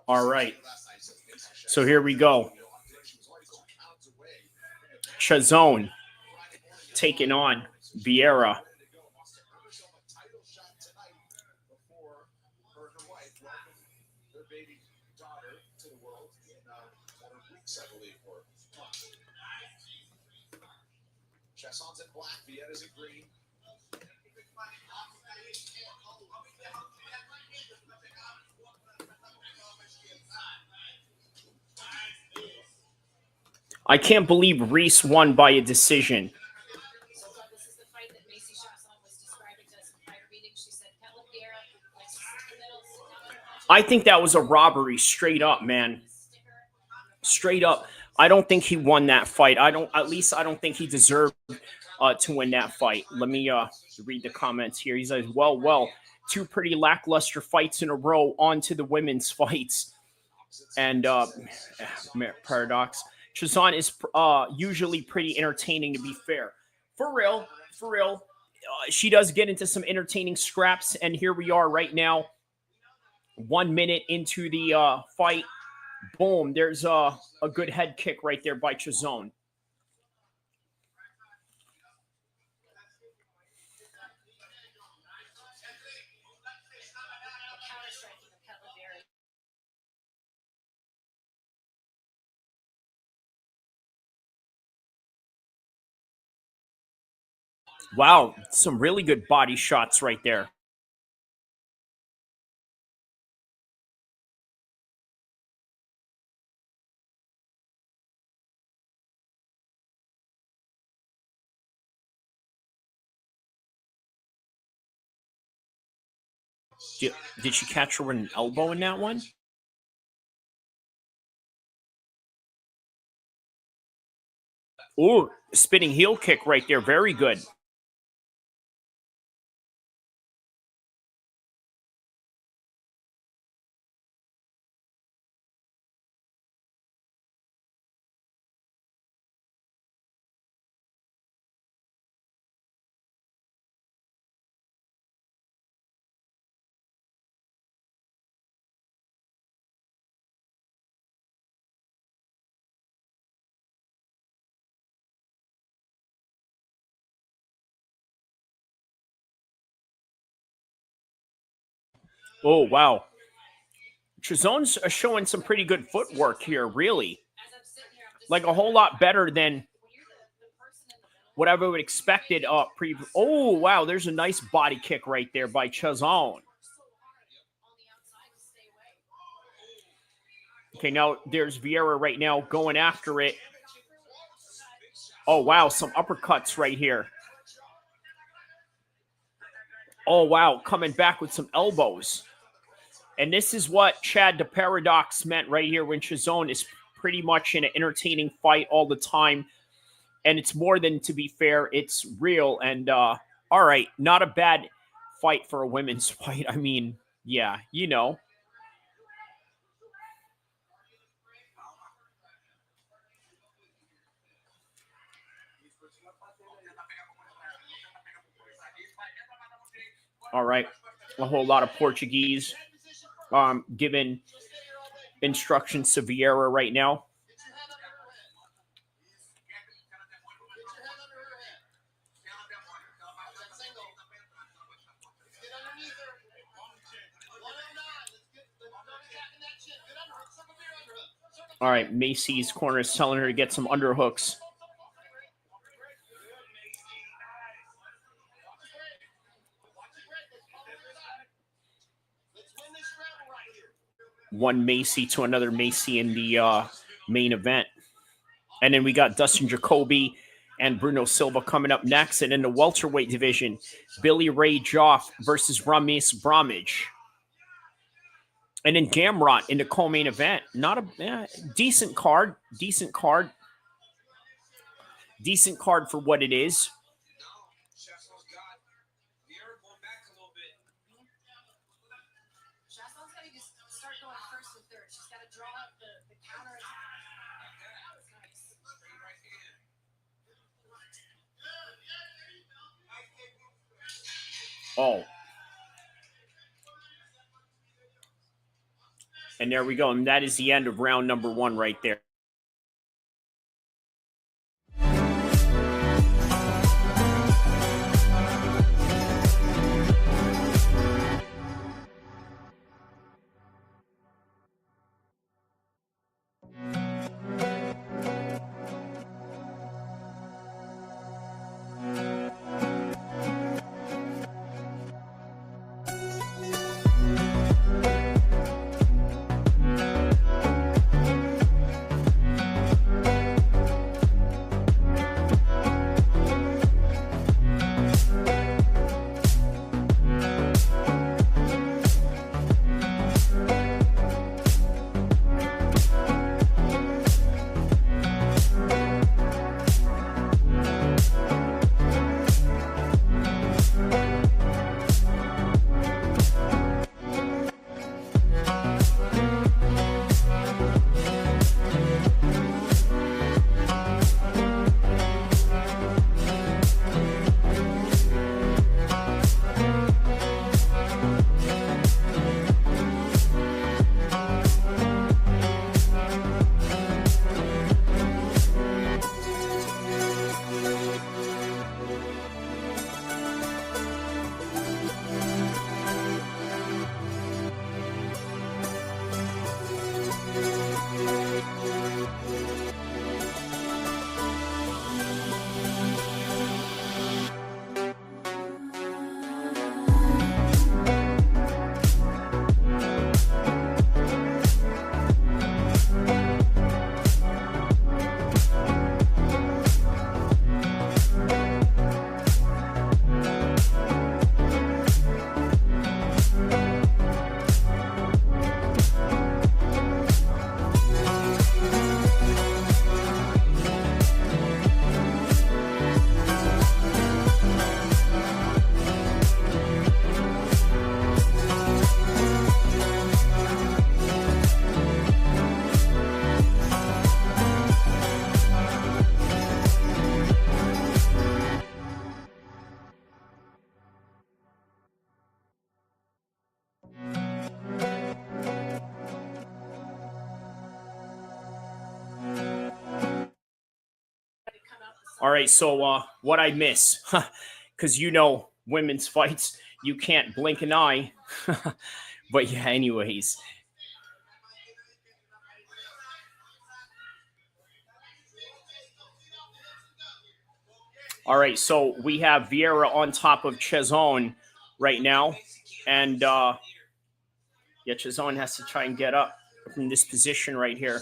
All right. So here we go. Chiasson taking on Viera. Chiasson's in black, Viera's in green. I can't believe Reese won by a decision. I think that was a robbery, straight up, man. Straight up. I don't think he won that fight. I don't think he deserved to win that fight. Let me read the comments here. He says, well, two pretty lackluster fights in a row. On to the women's fights. And Paradox. Chiasson is usually pretty entertaining, to be fair. For real. She does get into some entertaining scraps, and here we are right now. 1 minute into the fight. Boom, there's a good head kick right there by Chiasson. Wow, some really good body shots right there. Did she catch her with an elbow in that one? Ooh, spinning heel kick right there. Very good. Oh, wow. Chiasson's showing some pretty good footwork here, really. Like a whole lot better than what I would have expected. Oh, wow, there's a nice body kick right there by Chiasson. Okay, now there's Viera right now going after it. Oh, wow, some uppercuts right here. Oh, wow, coming back with some elbows. And this is what Chad the Paradox meant right here when Chiasson is pretty much in an entertaining fight all the time. And it's more than, to be fair, it's real. And, all right, not a bad fight for a women's fight. I mean, yeah, you know. All right, a whole lot of Portuguese giving instructions to Viera right now. All right, MAYCEE's corner is telling her to get some underhooks. One MAYCEE to another MAYCEE in the main event. And then we got Dustin Jacoby and Bruno Silva coming up next. And in the welterweight division, Billy Ray Joff versus Brahimaj. And then Gamrot in the co-main event. Not a decent card. Decent card for what it is. Oh. And there we go. And that is the end of round number 1 right there. All right, so what I miss, because women's fights, you can't blink an eye. But yeah, anyways. All right, so we have Viera on top of Chiasson right now. And yeah, Chiasson has to try and get up from this position right here.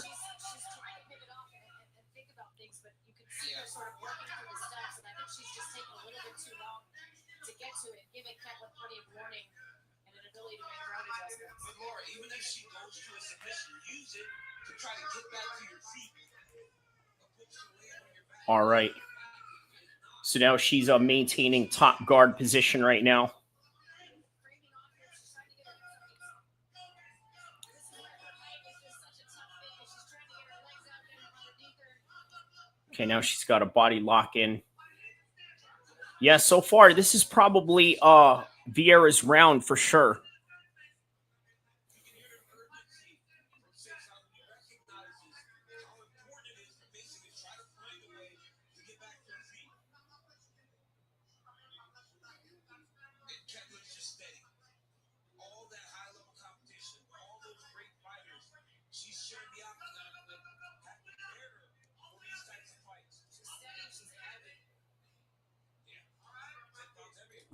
All right. So now she's maintaining top guard position right now. Okay, now she's got a body lock in. Yeah, so far, this is probably Viera's round for sure.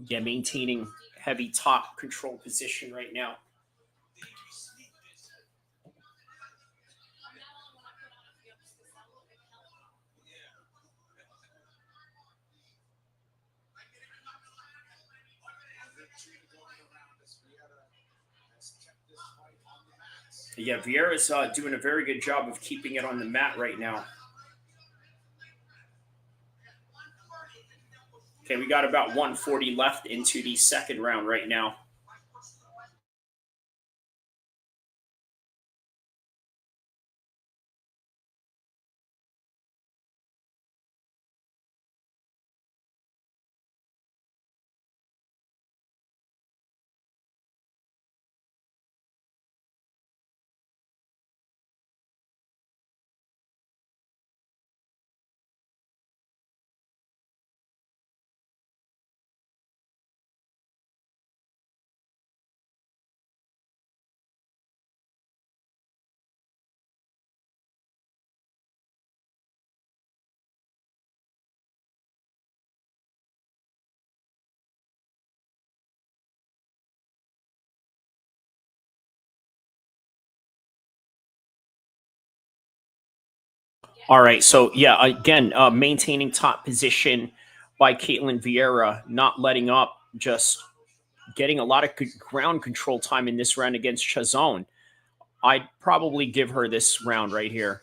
Yeah, maintaining heavy top control position right now. Yeah, Viera's doing a very good job of keeping it on the mat right now. Okay, we got about 140 left into the second round right now. All right. So, yeah, again, maintaining top position by Caitlin Viera, not letting up, just getting a lot of ground control time in this round against Chiasson. I'd probably give her this round right here.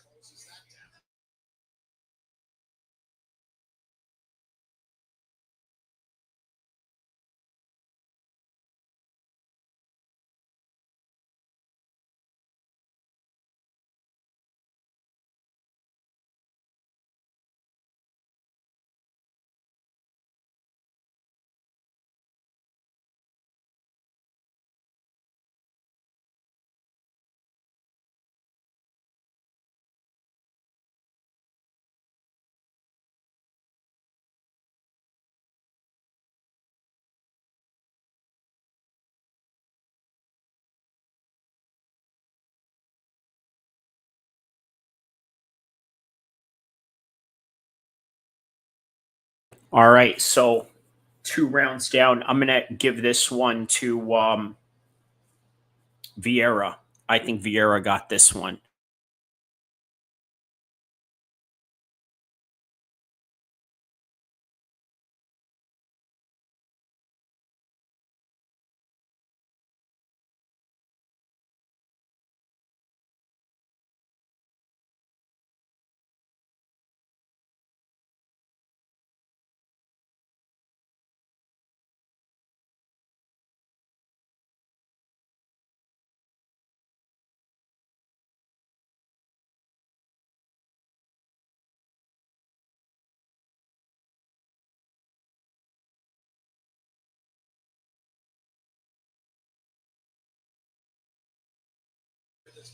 All right, so 2 rounds down. I'm gonna give this one to Viera. I think Viera got this one.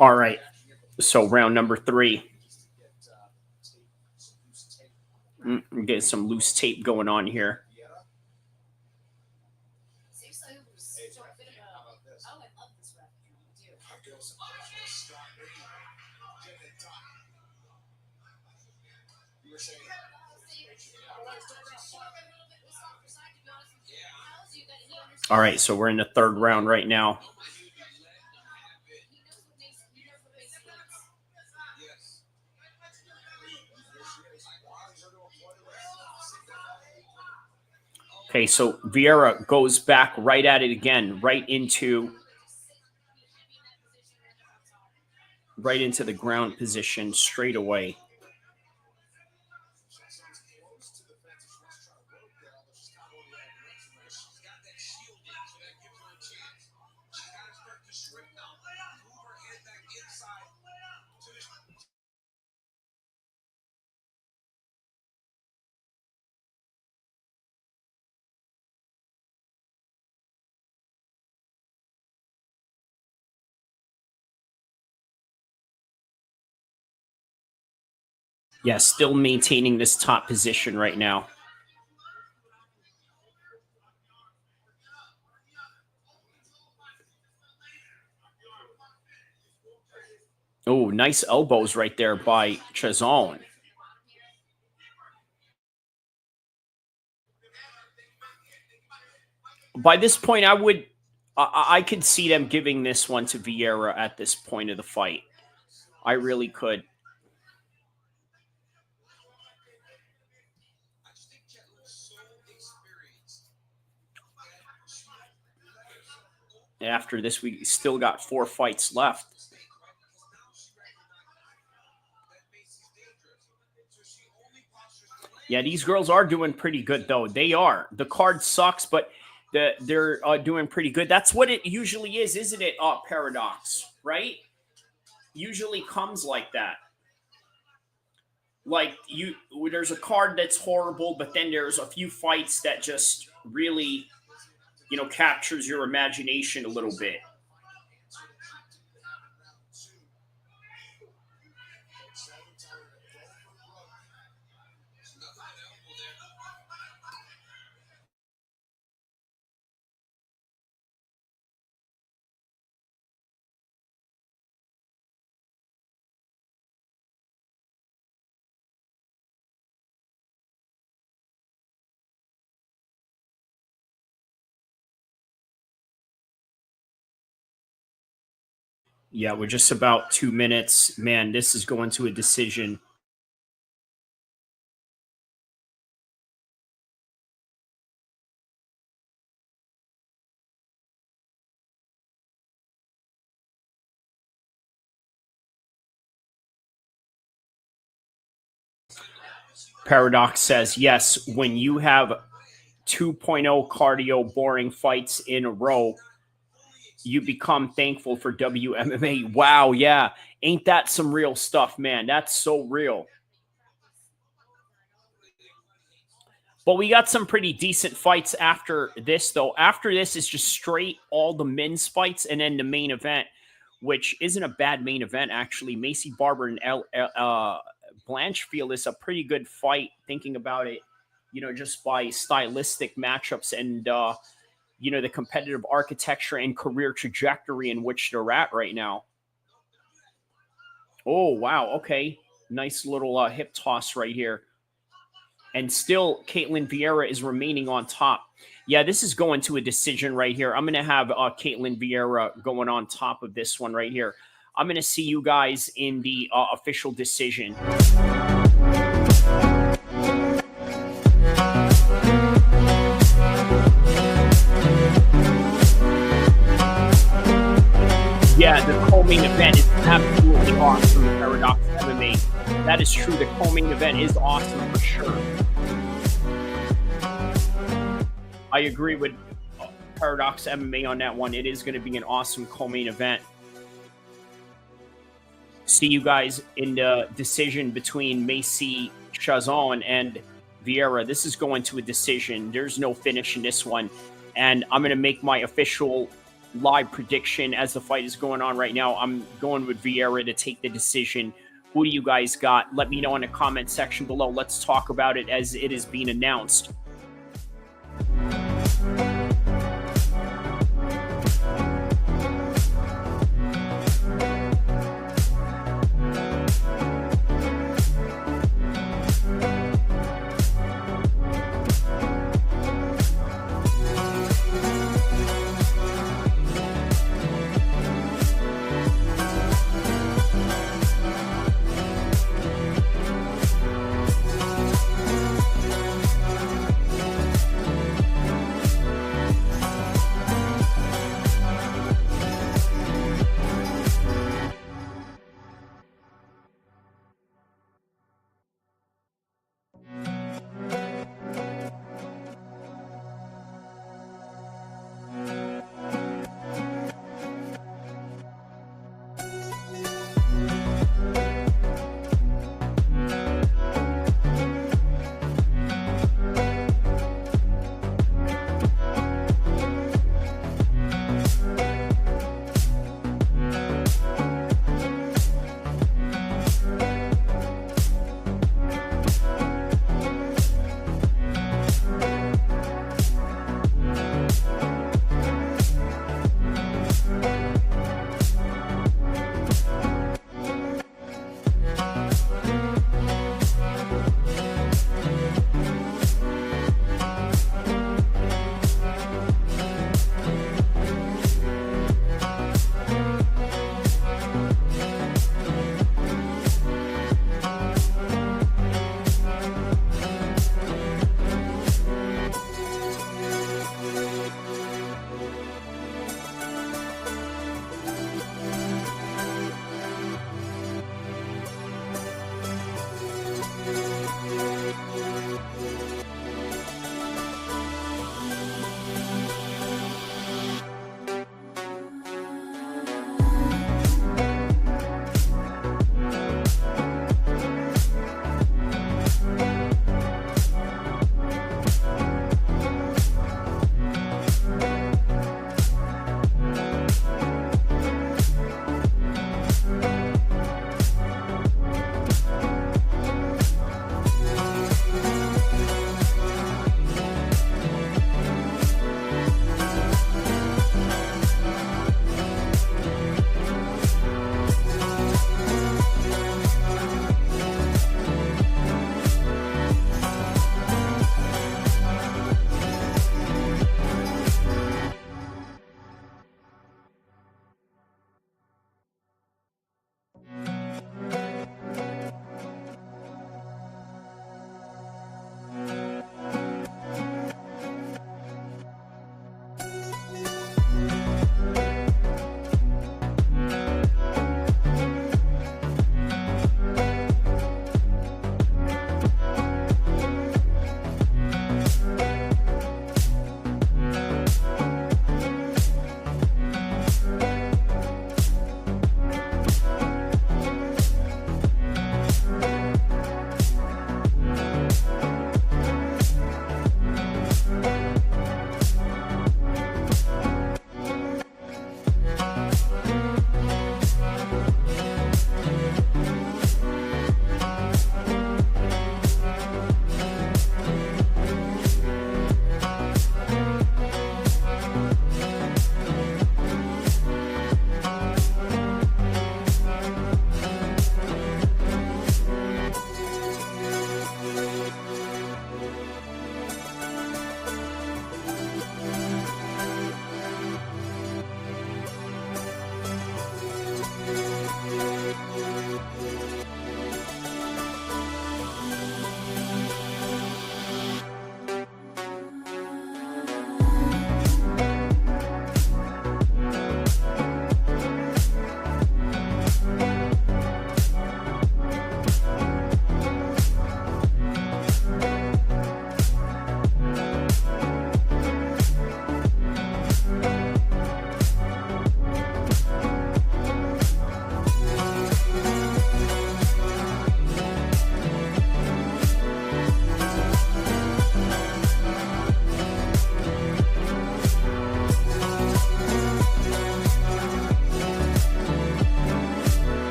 All right, so round number 3. I'm getting some loose tape going on here. All right, so we're in the 3rd round right now. Okay, so Viera goes back right at it again, right into the ground position straight away. Yeah, still maintaining this top position right now. Oh, nice elbows right there by Chiasson. By this point, I could see them giving this one to Viera at this point of the fight. I really could. After this, we still got 4 fights left. Yeah, these girls are doing pretty good, though. They are. The card sucks, but they're doing pretty good. That's what it usually is, isn't it, Paradox? Right? Usually comes like that. Like, there's a card that's horrible, but then there's a few fights that just really, captures your imagination a little bit. Yeah, we're just about 2 minutes. Man, this is going to a decision. Paradox says, yes, when you have 2.0 cardio boring fights in a row, you become thankful for WMMA. Wow, yeah. Ain't that some real stuff, man? That's so real. But we got some pretty decent fights after this, though. After this is just straight all the men's fights, and then the main event, which isn't a bad main event, actually. MAYCEE Barber and Blanchfield is a pretty good fight, thinking about it, you know, just by stylistic matchups and, you know, the competitive architecture and career trajectory in which they're at right now. Oh, wow. Okay. Nice little hip toss right here. And still, Caitlin Viera is remaining on top. Yeah, this is going to a decision right here. I'm going to have Caitlin Viera going on top of this one right here. I'm going to see you guys in the official decision. Yeah, the co-main event is absolutely awesome, Paradox MMA. That is true. The co-main event is awesome for sure. I agree with Paradox MMA on that one. It is going to be an awesome co-main event. See you guys in the decision between MAYCEE, Chiasson, and Viera. This is going to a decision. There's no finish in this one. And I'm going to make my official live prediction as the fight is going on right now. I'm going with Viera to take the decision. Who do you guys got? Let me know in the comment section below. Let's talk about it as it is being announced.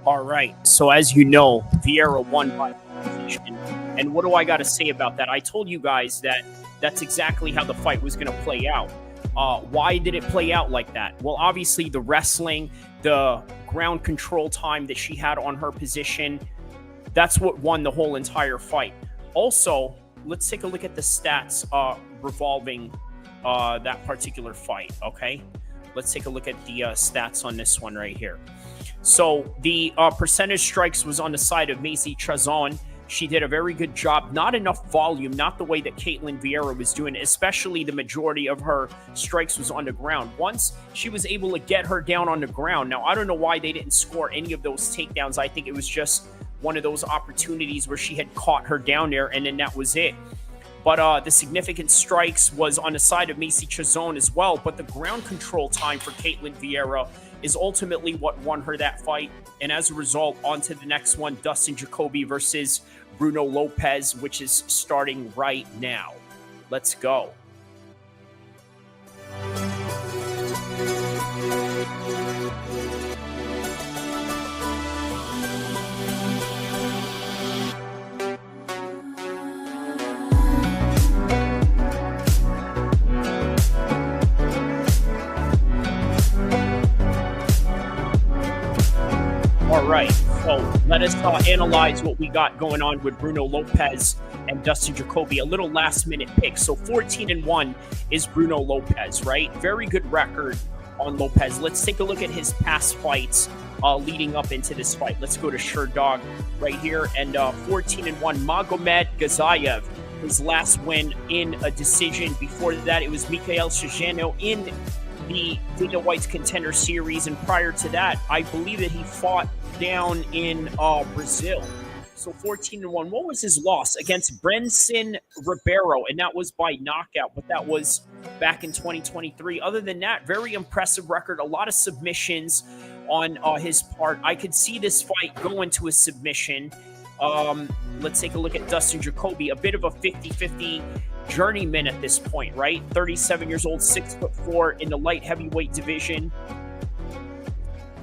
All right. So as you know, Viera won by decision. And what do I got to say about that? I told you guys that that's exactly how the fight was going to play out. Why did it play out like that? Well, obviously the wrestling, the ground control time that she had on her position, that's what won the whole entire fight. Also, let's take a look at the stats revolving that particular fight, okay? Let's take a look at the stats on this one right here. So the percentage strikes was on the side of MAYCEE Chiasson. She did a very good job. Not enough volume, not the way that Ketlen Viera was doing, especially the majority of her strikes was on the ground. Once she was able to get her down on the ground. Now, I don't know why they didn't score any of those takedowns. I think it was just one of those opportunities where she had caught her down there, and then that was it. But the significant strikes was on the side of MAYCEE Chiasson as well. But the ground control time for Ketlen Viera is ultimately what won her that fight. And as a result, on to the next one, Dustin Jacoby versus Bruno Lopes, which is starting right now. Let's go. All right, so let us analyze what we got going on with Bruno Lopes and Dustin Jacoby. A little last-minute pick. So 14-1 is Bruno Lopes, right? Very good record on Lopes. Let's take a look at his past fights leading up into this fight. Let's go to Sherdog right here. And 14-1, Magomed Gazayev, his last win in a decision. Before that, it was Mikhail Shajano in the Dana White's Contender Series, and prior to that, I believe that he fought down in Brazil. So 14-1. What was his loss? Against Brenson Ribeiro, and that was by knockout, but that was back in 2023. Other than that, very impressive record. A lot of submissions on his part. I could see this fight going to a submission. Let's take a look at Dustin Jacoby. A bit of a 50-50 journeyman at this point, right? 37 years old, 6'4" in the light heavyweight division.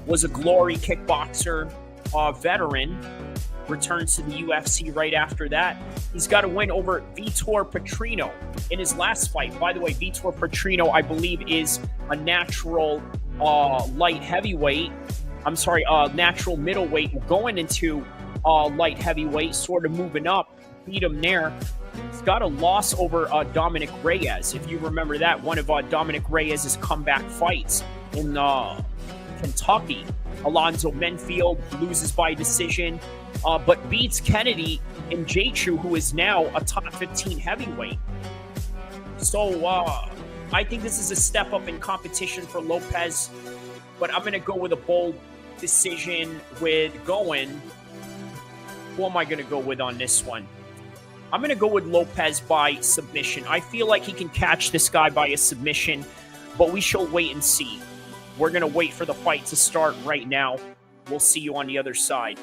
Was a Glory kickboxer veteran. Returns to the UFC right after that. He's got a win over Vitor Petrino in his last fight. By the way, Vitor Petrino, I believe, is a natural light heavyweight. I'm sorry, natural middleweight going into light heavyweight, sort of moving up. Beat him there. He's got a loss over Dominic Reyes. If you remember that, one of Dominic Reyes' comeback fights in Kentucky. Alonzo Menfield loses by decision, but beats Kennedy Njechu, who is now a top 15 heavyweight. So I think this is a step up in competition for Lopes, but I'm going to go with a bold decision with going. Who am I going to go with on this one? I'm going to go with Lopes by submission. I feel like he can catch this guy by a submission, but we shall wait and see. We're going to wait for the fight to start right now. We'll see you on the other side.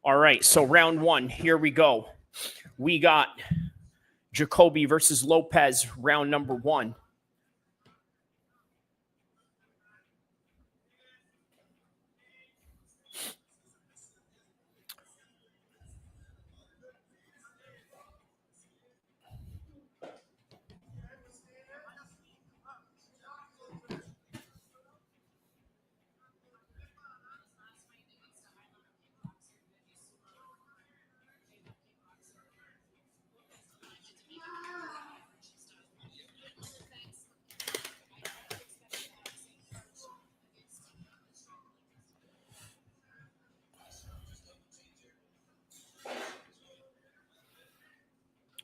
All right, so round one, here we go. We got Jacoby versus Lopes, round number one.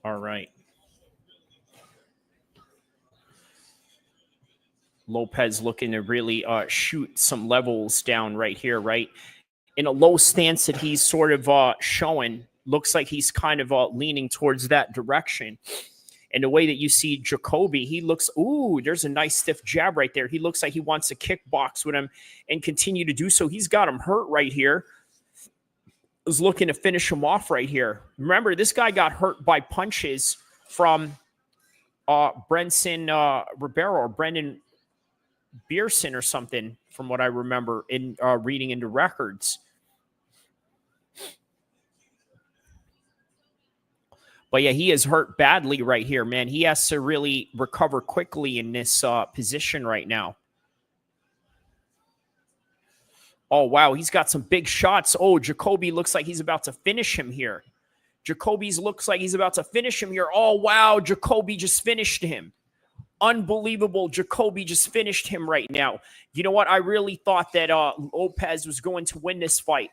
All right. Lopes looking to really shoot some levels down right here, right? In a low stance that he's sort of showing, looks like he's kind of leaning towards that direction. And the way that you see Jacoby, he looks, ooh, there's a nice stiff jab right there. He looks like he wants to kickbox with him and continue to do so. He's got him hurt right here. Was looking to finish him off right here. Remember, this guy got hurt by punches from Brenson Ribeiro or Brendan Beerson or something, from what I remember in reading into records. But yeah, he is hurt badly right here, man. He has to really recover quickly in this position right now. Oh, wow, he's got some big shots. Oh, Jacoby looks like he's about to finish him here. Jacoby's looks like he's about to finish him here. Oh, wow, Jacoby just finished him. Unbelievable. Jacoby just finished him right now. You know what? I really thought that Lopes was going to win this fight.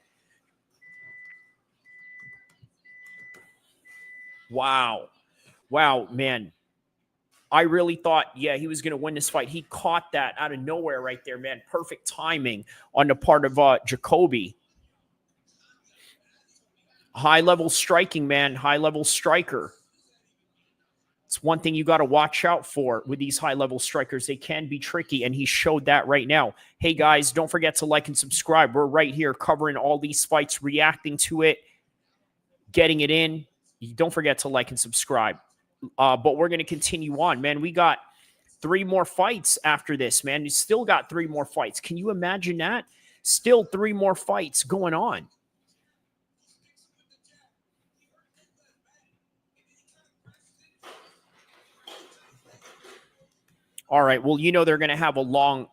Wow. Wow, man. I really thought, yeah, he was going to win this fight. He caught that out of nowhere right there, man. Perfect timing on the part of Jacoby. High-level striking, man. High-level striker. It's one thing you got to watch out for with these high-level strikers. They can be tricky, and he showed that right now. Hey, guys, don't forget to like and subscribe. We're right here covering all these fights, reacting to it, getting it in. Don't forget to like and subscribe. But we're going to continue on, man. We got 3 more fights after this, man. You still got 3 more fights. Can you imagine that? Still 3 more fights going on. All right. Well, you know they're going to have a long,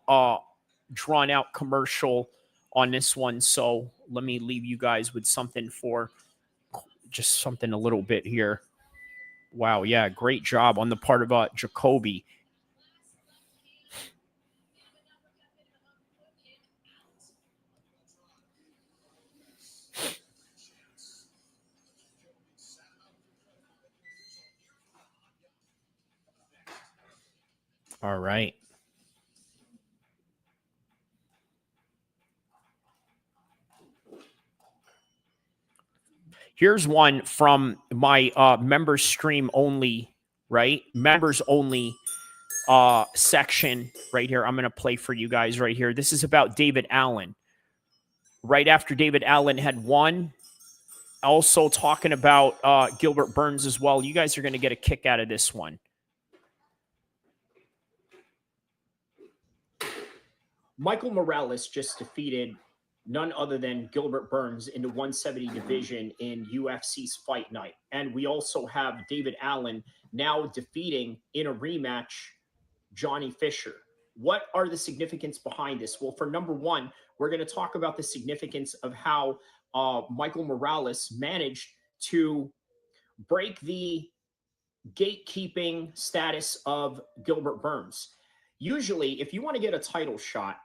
drawn-out commercial on this one. So let me leave you guys with something for just something a little bit here. Wow, yeah, great job on the part of Jacoby. All right. Here's one from my members stream only, right? Members only section right here. I'm going to play for you guys right here. This is about David Allan. Right after David Allan had won, also talking about Gilbert Burns as well. You guys are going to get a kick out of this one. Michael Morales just defeated none other than Gilbert Burns in the 170 division in UFC's Fight Night. And we also have David Allan now defeating in a rematch Johnny Fisher. What are the significance behind this? Well, for number one, we're going to talk about the significance of how Michael Morales managed to break the gatekeeping status of Gilbert Burns. Usually, if you want to get a title shot,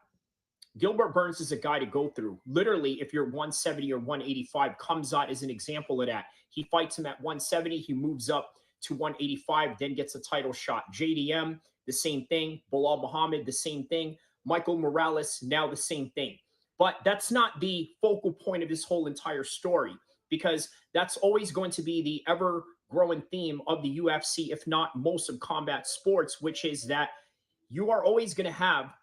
Gilbert Burns is a guy to go through. Literally, if you're 170 or 185, Khamzat is an example of that. He fights him at 170, he moves up to 185, then gets a title shot. JDM, the same thing. Bilal Muhammad, the same thing. Michael Morales, now the same thing. But that's not the focal point of this whole entire story, because that's always going to be the ever-growing theme of the UFC, if not most of combat sports, which is that you are always going to have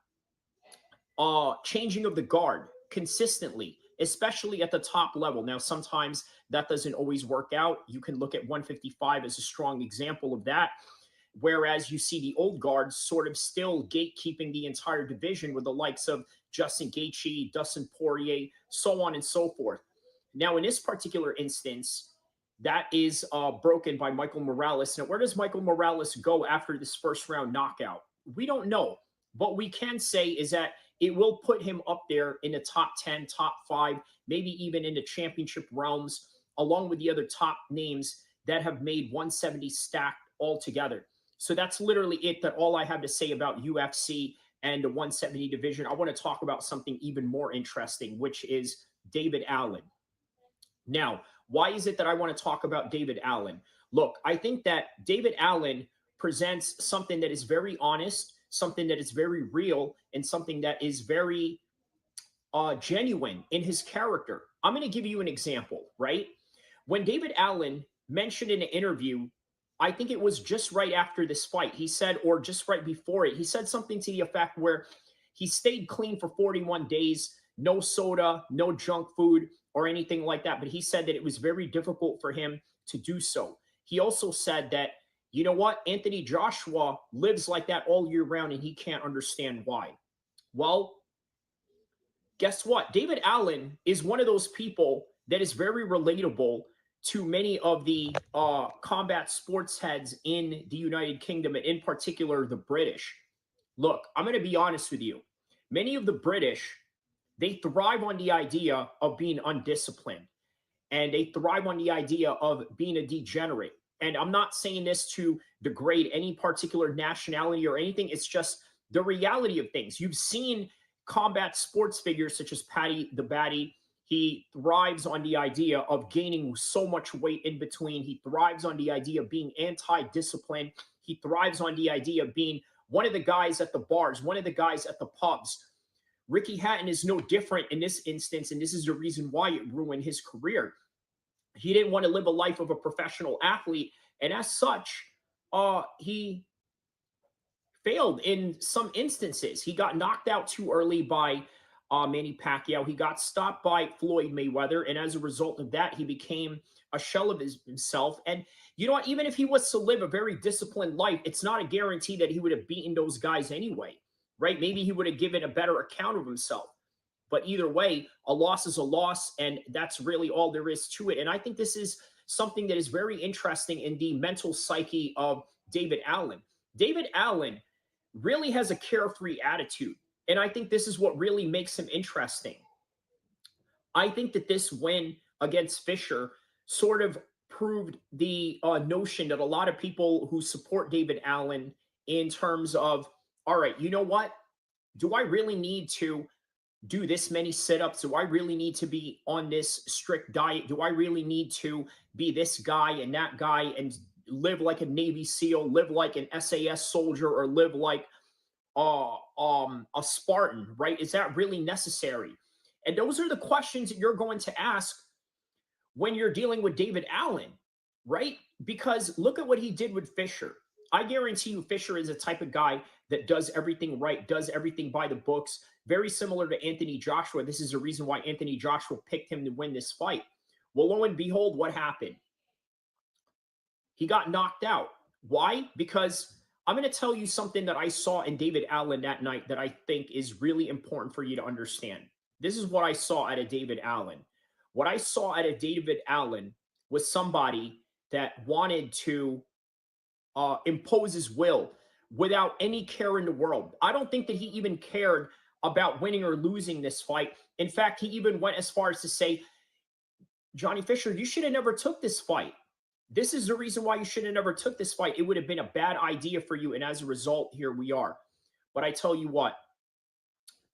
changing of the guard consistently, especially at the top level. Now, sometimes that doesn't always work out. You can look at 155 as a strong example of that, whereas you see the old guards sort of still gatekeeping the entire division with the likes of Justin Gaethje, Dustin Poirier, so on and so forth. Now, in this particular instance, that is broken by Michael Morales. Now, where does Michael Morales go after this first round knockout? We don't know. What we can say is that it will put him up there in the top 10, top 5, maybe even in the championship realms, along with the other top names that have made 170 stacked altogether. So that's literally it. That all I have to say about UFC and the 170 division. I want to talk about something even more interesting, which is David Allan. Now, why is it that I want to talk about David Allan? Look, I think that David Allan presents something that is very honest, something that is very real, and something that is very genuine in his character. I'm going to give you an example, right? When David Allan mentioned in an interview, I think it was just right after this fight, he said, or just right before it, he said something to the effect where he stayed clean for 41 days, no soda, no junk food or anything like that. But he said that it was very difficult for him to do so. He also said that, you know what, Anthony Joshua lives like that all year round and he can't understand why. Well, guess what? David Allan is one of those people that is very relatable to many of the combat sports heads in the United Kingdom, and in particular, the British. Look, I'm going to be honest with you. Many of the British, they thrive on the idea of being undisciplined, and they thrive on the idea of being a degenerate. And I'm not saying this to degrade any particular nationality or anything. It's just the reality of things. You've seen combat sports figures such as Paddy the Baddy. He thrives on the idea of gaining so much weight in between. He thrives on the idea of being anti-discipline. He thrives on the idea of being one of the guys at the bars, one of the guys at the pubs. Ricky Hatton is no different in this instance, and this is the reason why it ruined his career. He didn't want to live a life of a professional athlete, and as such, he failed in some instances. He got knocked out too early by Manny Pacquiao. He got stopped by Floyd Mayweather, and as a result of that, he became a shell of himself. And you know what? Even if he was to live a very disciplined life, it's not a guarantee that he would have beaten those guys anyway, right? Maybe he would have given a better account of himself. But either way, a loss is a loss, and that's really all there is to it. And I think this is something that is very interesting in the mental psyche of David Allan. David Allan really has a carefree attitude, and I think this is what really makes him interesting. I think that this win against Fisher sort of proved the notion that a lot of people who support David Allan in terms of, all right, you know what? Do I really need to do this many sit-ups? Do I really need to be on this strict diet? Do I really need to be this guy and that guy and live like a Navy SEAL, live like an SAS soldier, or live like a Spartan, right? Is that really necessary? And those are the questions that you're going to ask when you're dealing with David Allan, right? Because look at what he did with Fisher. I guarantee you Fisher is a type of guy that does everything right, does everything by the books, very similar to Anthony Joshua. This is the reason why Anthony Joshua picked him to win this fight. Well, lo and behold, what happened? He got knocked out. Why? Because I'm going to tell you something that I saw in David Allan that night that I think is really important for you to understand. This is what I saw out of David Allan. What I saw out of David Allan was somebody that wanted to impose his will without any care in the world. I don't think that he even cared about winning or losing this fight. In fact, he even went as far as to say, Johnny Fisher, you should have never took this fight. This is the reason why you should have never took this fight. It would have been a bad idea for you. And as a result, here we are. But I tell you what,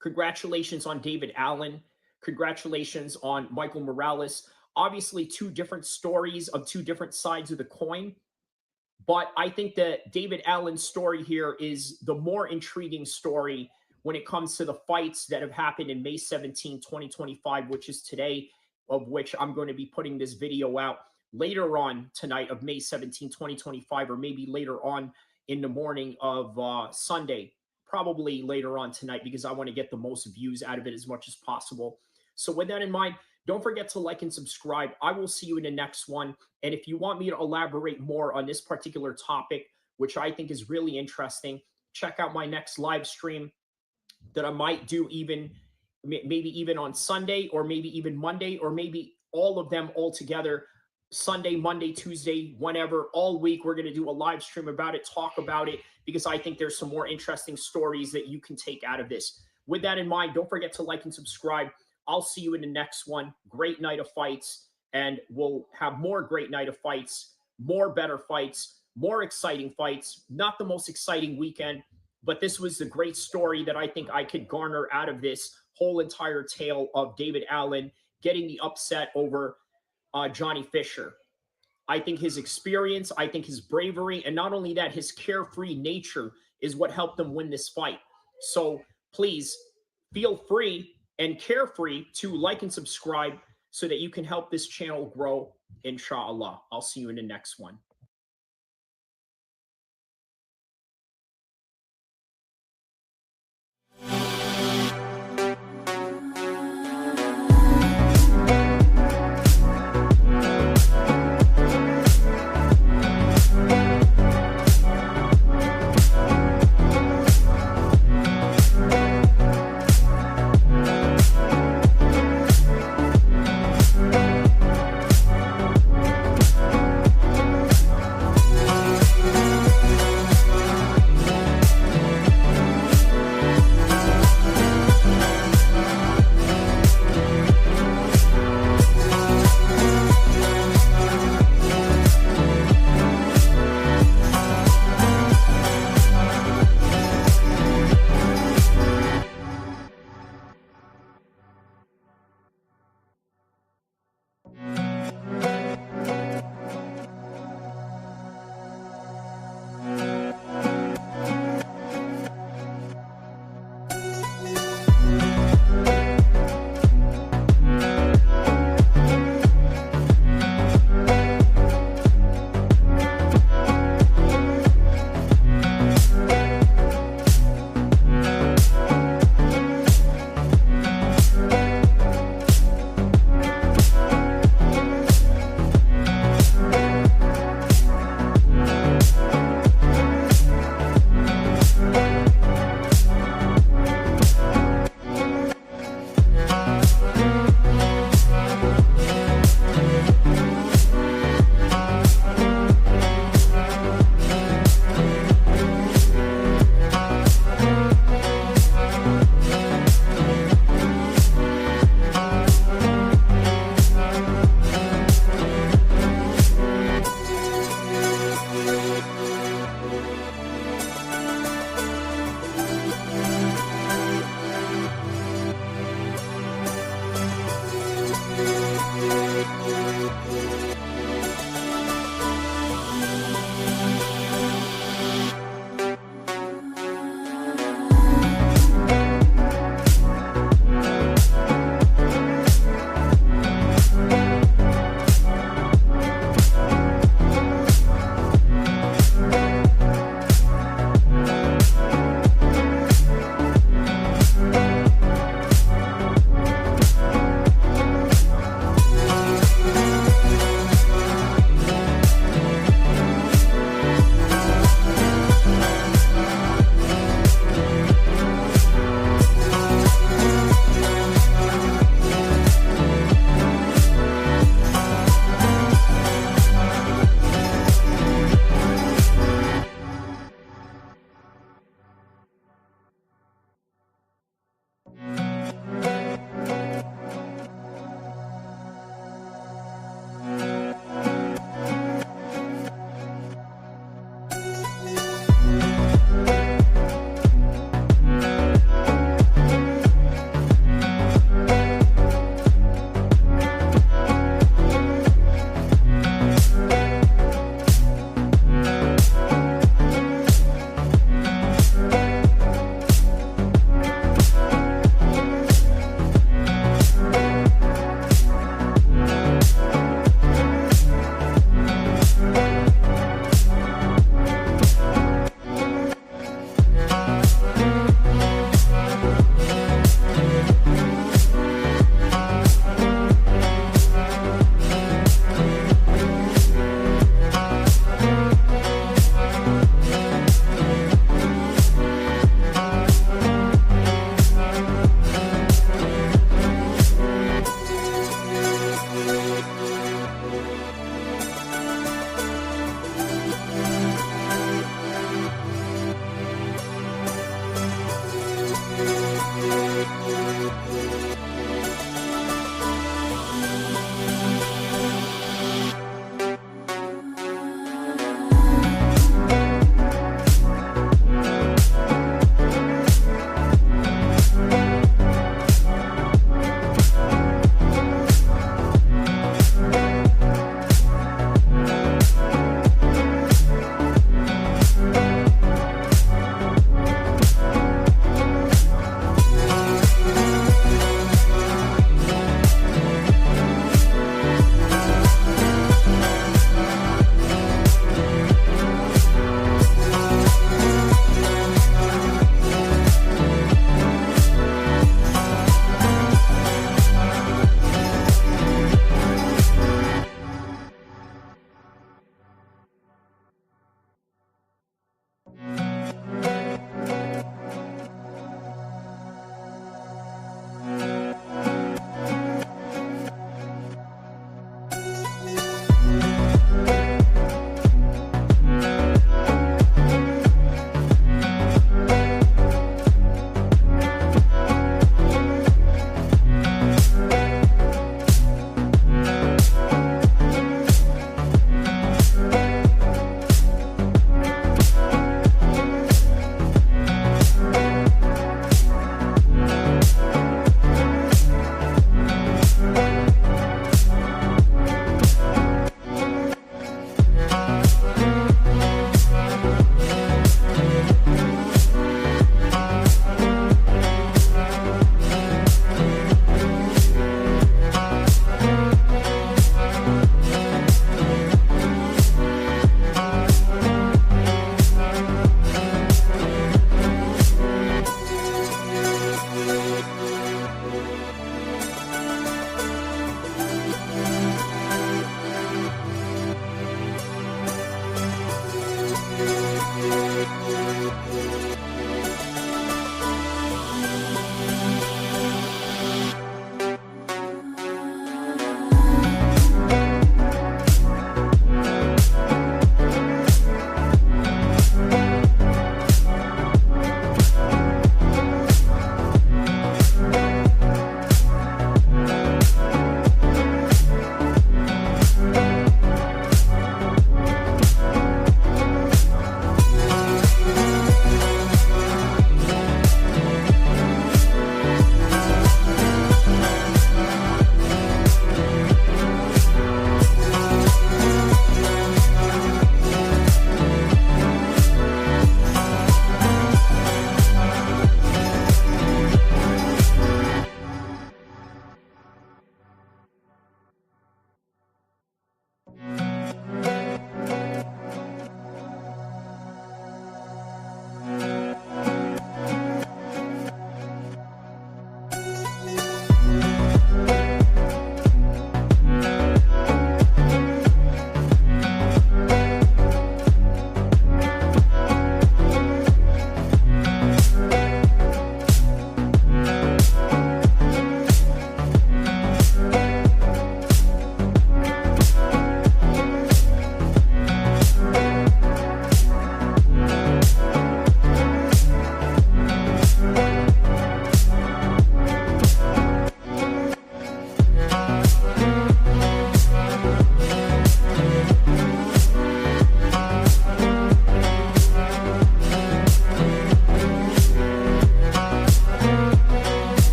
congratulations on David Allan. Congratulations on Michael Morales. Obviously, two different stories of two different sides of the coin. But I think that David Allan's story here is the more intriguing story when it comes to the fights that have happened in May 17, 2025, which is today, of which I'm going to be putting this video out later on tonight of May 17, 2025, or maybe later on in the morning of Sunday, probably later on tonight, because I want to get the most views out of it as much as possible. So with that in mind, don't forget to like and subscribe. I will see you in the next one. And if you want me to elaborate more on this particular topic, which I think is really interesting, check out my next live stream that I might do even maybe even on Sunday, or maybe even Monday, or maybe all of them all together. Sunday, Monday, Tuesday, whenever, all week, we're going to do a live stream about it, talk about it, because I think there's some more interesting stories that you can take out of this. With that in mind, don't forget to like and subscribe. I'll see you in the next one. Great night of fights, and we'll have more great night of fights, more better fights, more exciting fights. Not the most exciting weekend, but this was the great story that I think I could garner out of this whole entire tale of David Allan getting the upset over Johnny Fisher. I think his experience, I think his bravery, and not only that, his carefree nature is what helped him win this fight. So please feel free and carefree to like and subscribe so that you can help this channel grow, inshallah. I'll see you in the next one.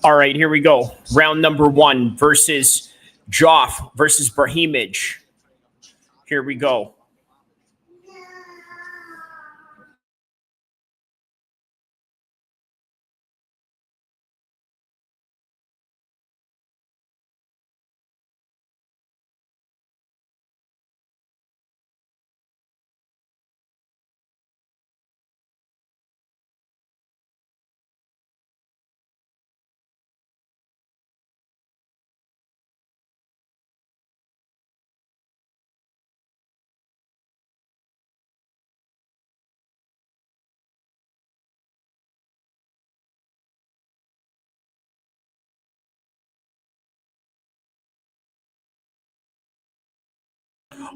All right, here we go. Round number 1 versus Goff versus Brahimaj. Here we go.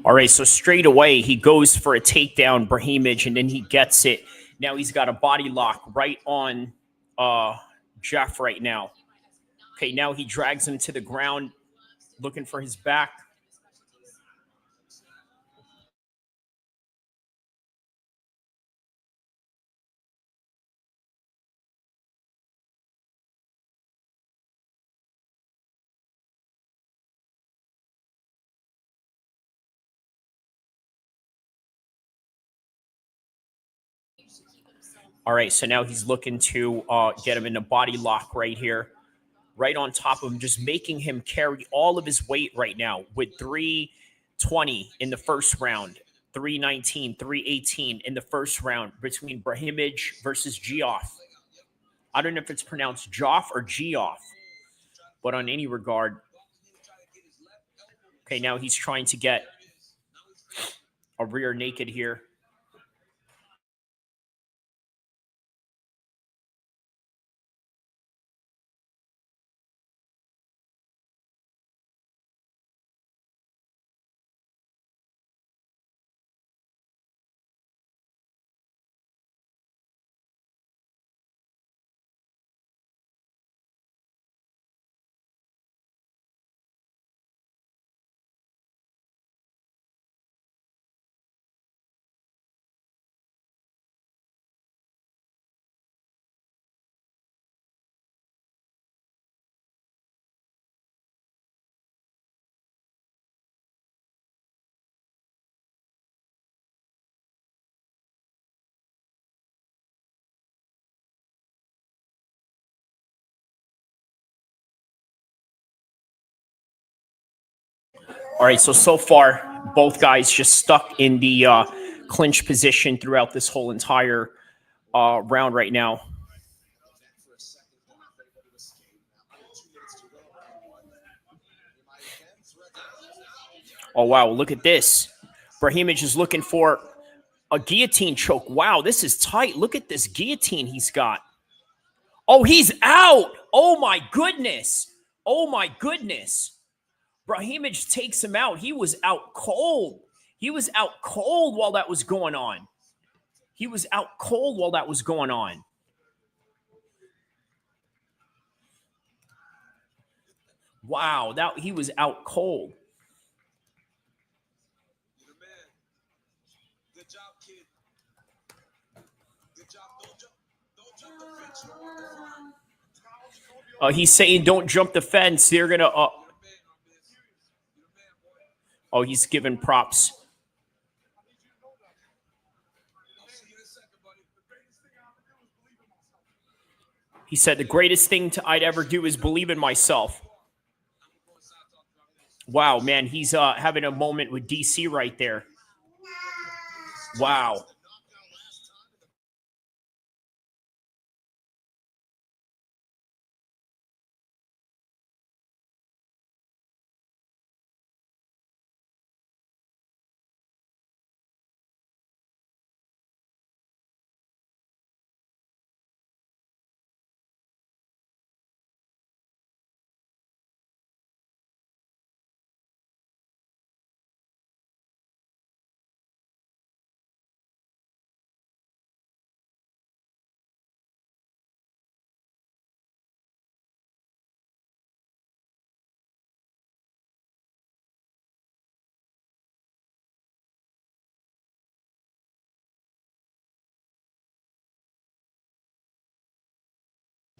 All right, so straight away, he goes for a takedown, Brahimaj, and then he gets it. Now he's got a body lock right on Jeff right now. Okay, now he drags him to the ground, looking for his back. All right, so now he's looking to get him in a body lock right here, right on top of him, just making him carry all of his weight right now with 320 in the first round, 319, 318 in the first round between Brahimaj versus Goff. I don't know if it's pronounced Joff or Geoff, but on any regard. Okay, now he's trying to get a rear naked here. All right, so far, both guys just stuck in the clinch position throughout this whole entire round right now. Oh, wow, look at this. Brahimaj is looking for a guillotine choke. Wow, this is tight. Look at this guillotine he's got. Oh, he's out. Oh, my goodness. Oh, my goodness. Brahimaj takes him out. He was out cold. He was out cold while that was going on. He was out cold while that was going on. Wow, he was out cold. He's saying don't jump the fence. They're going to... Oh, he's giving props. He said, the greatest thing I'd ever do is believe in myself. Wow, man, he's having a moment with DC right there. Wow.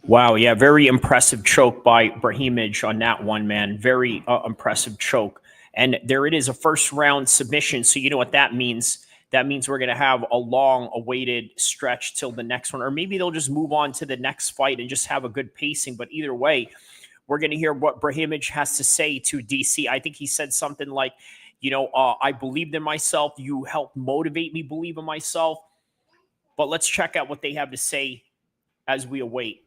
Wow, yeah, very impressive choke by Brahimaj on that one, man. Very impressive choke. And there it is, a first round submission. So you know what that means? That means we're going to have a long awaited stretch till the next one. Or maybe they'll just move on to the next fight and just have a good pacing. But either way, we're going to hear what Brahimaj has to say to DC. I think he said something like, you know, I believed in myself. You helped motivate me believe in myself. But let's check out what they have to say as we await.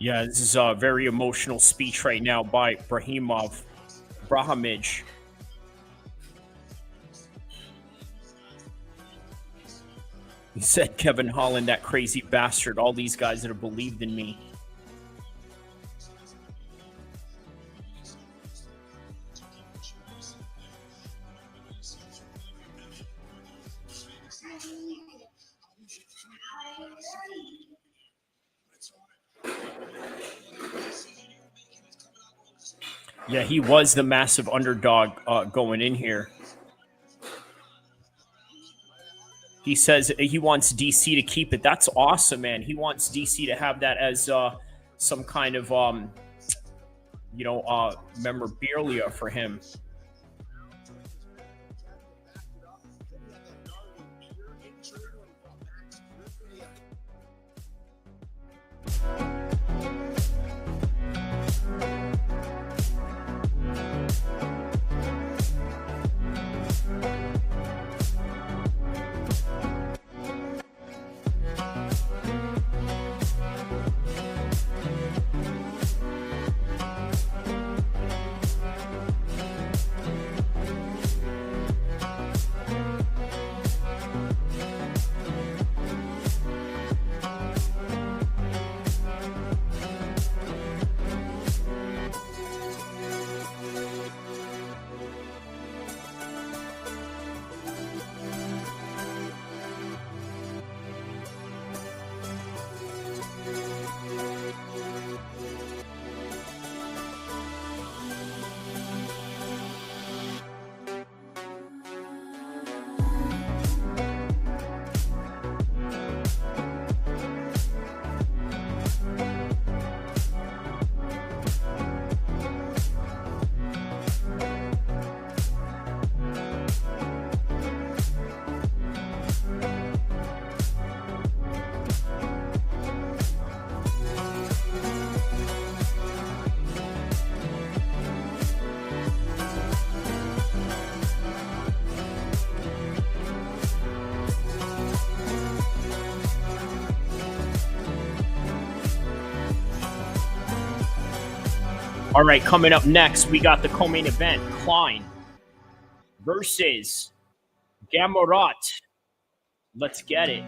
Yeah, this is a very emotional speech right now by Brahimaj. He said, Kevin Holland, that crazy bastard, all these guys that have believed in me. Yeah, he was the massive underdog going in here. He says he wants DC to keep it. That's awesome, man. He wants DC to have that as some kind of, memorabilia for him. All right, coming up next, we got the co-main event, Klein versus Gamrot. Let's get it.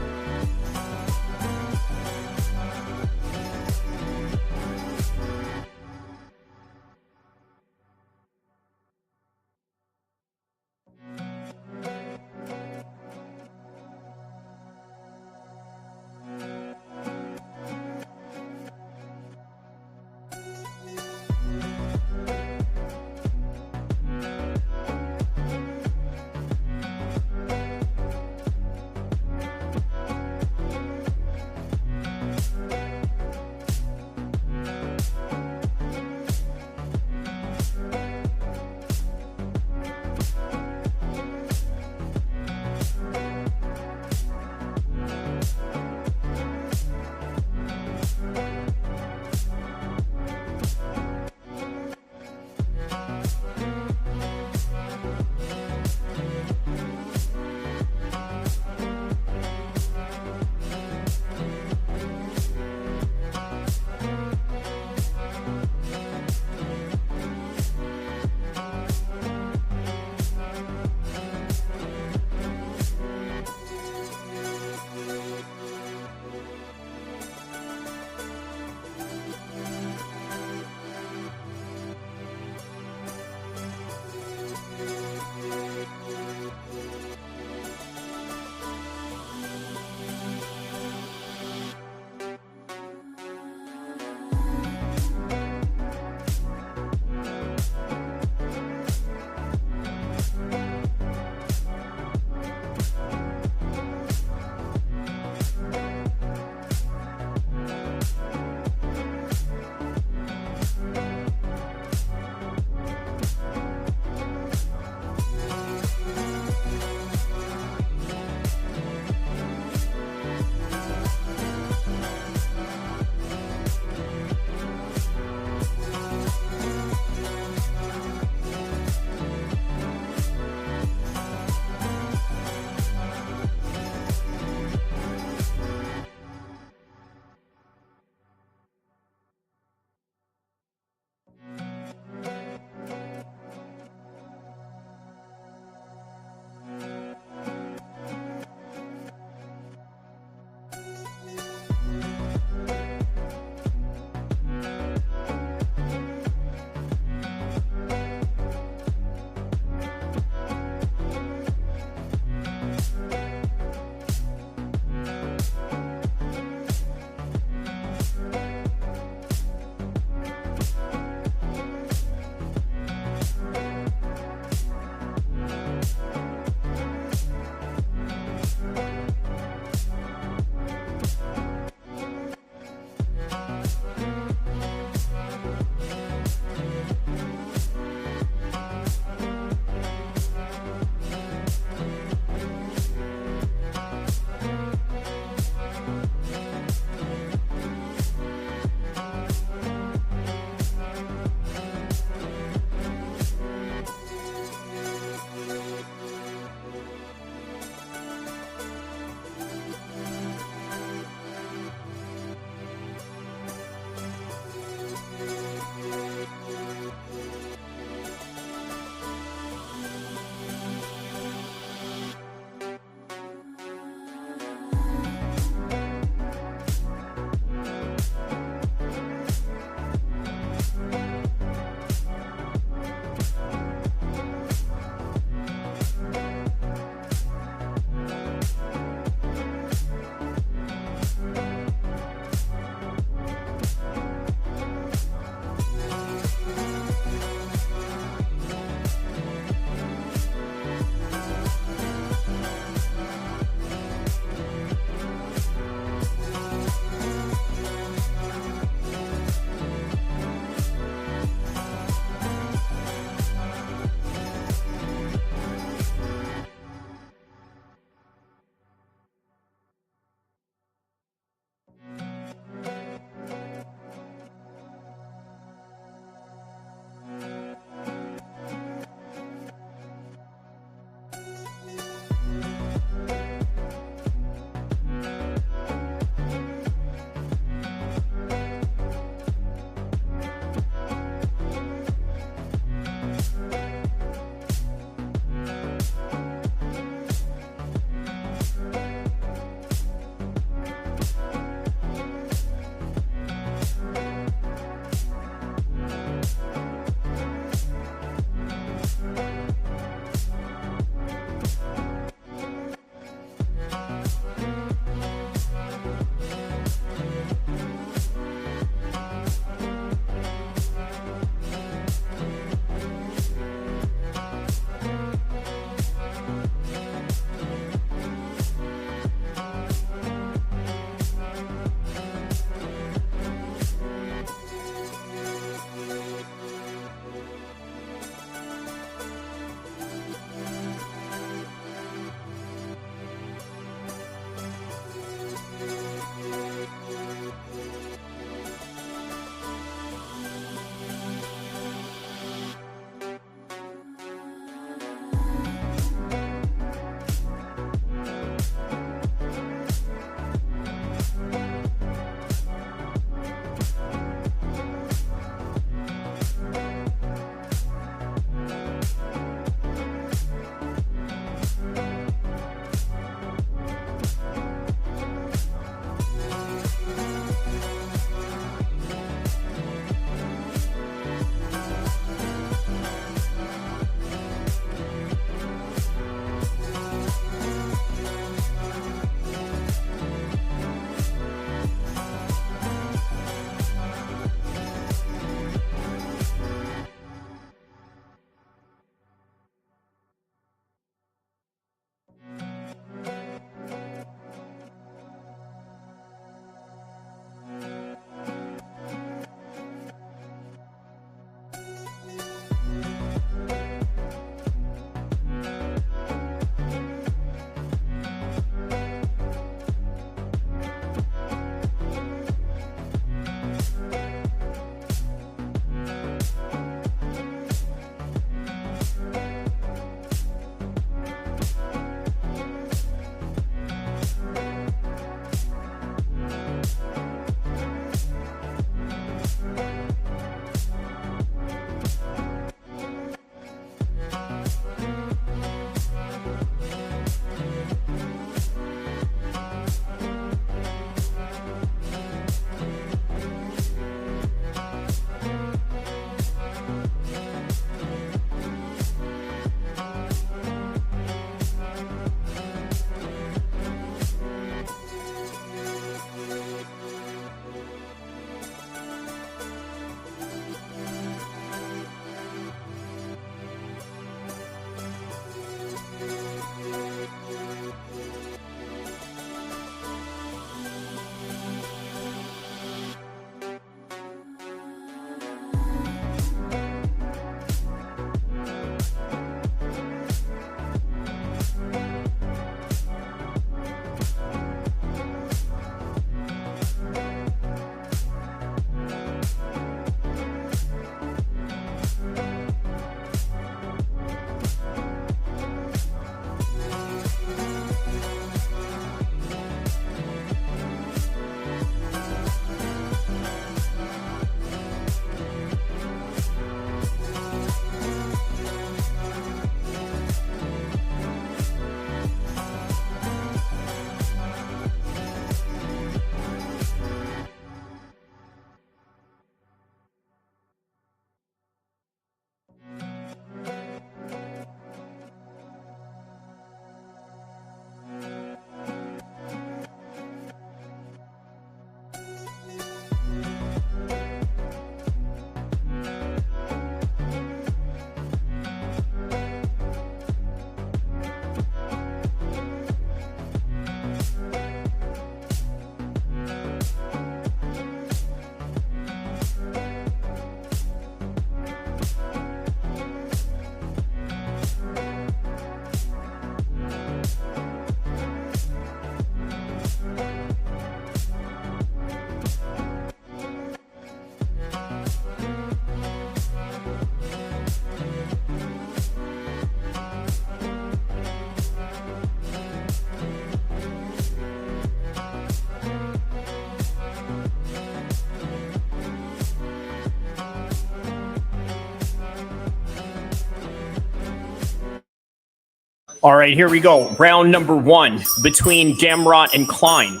All right, here we go. Round number 1 between Gamrot and Klein.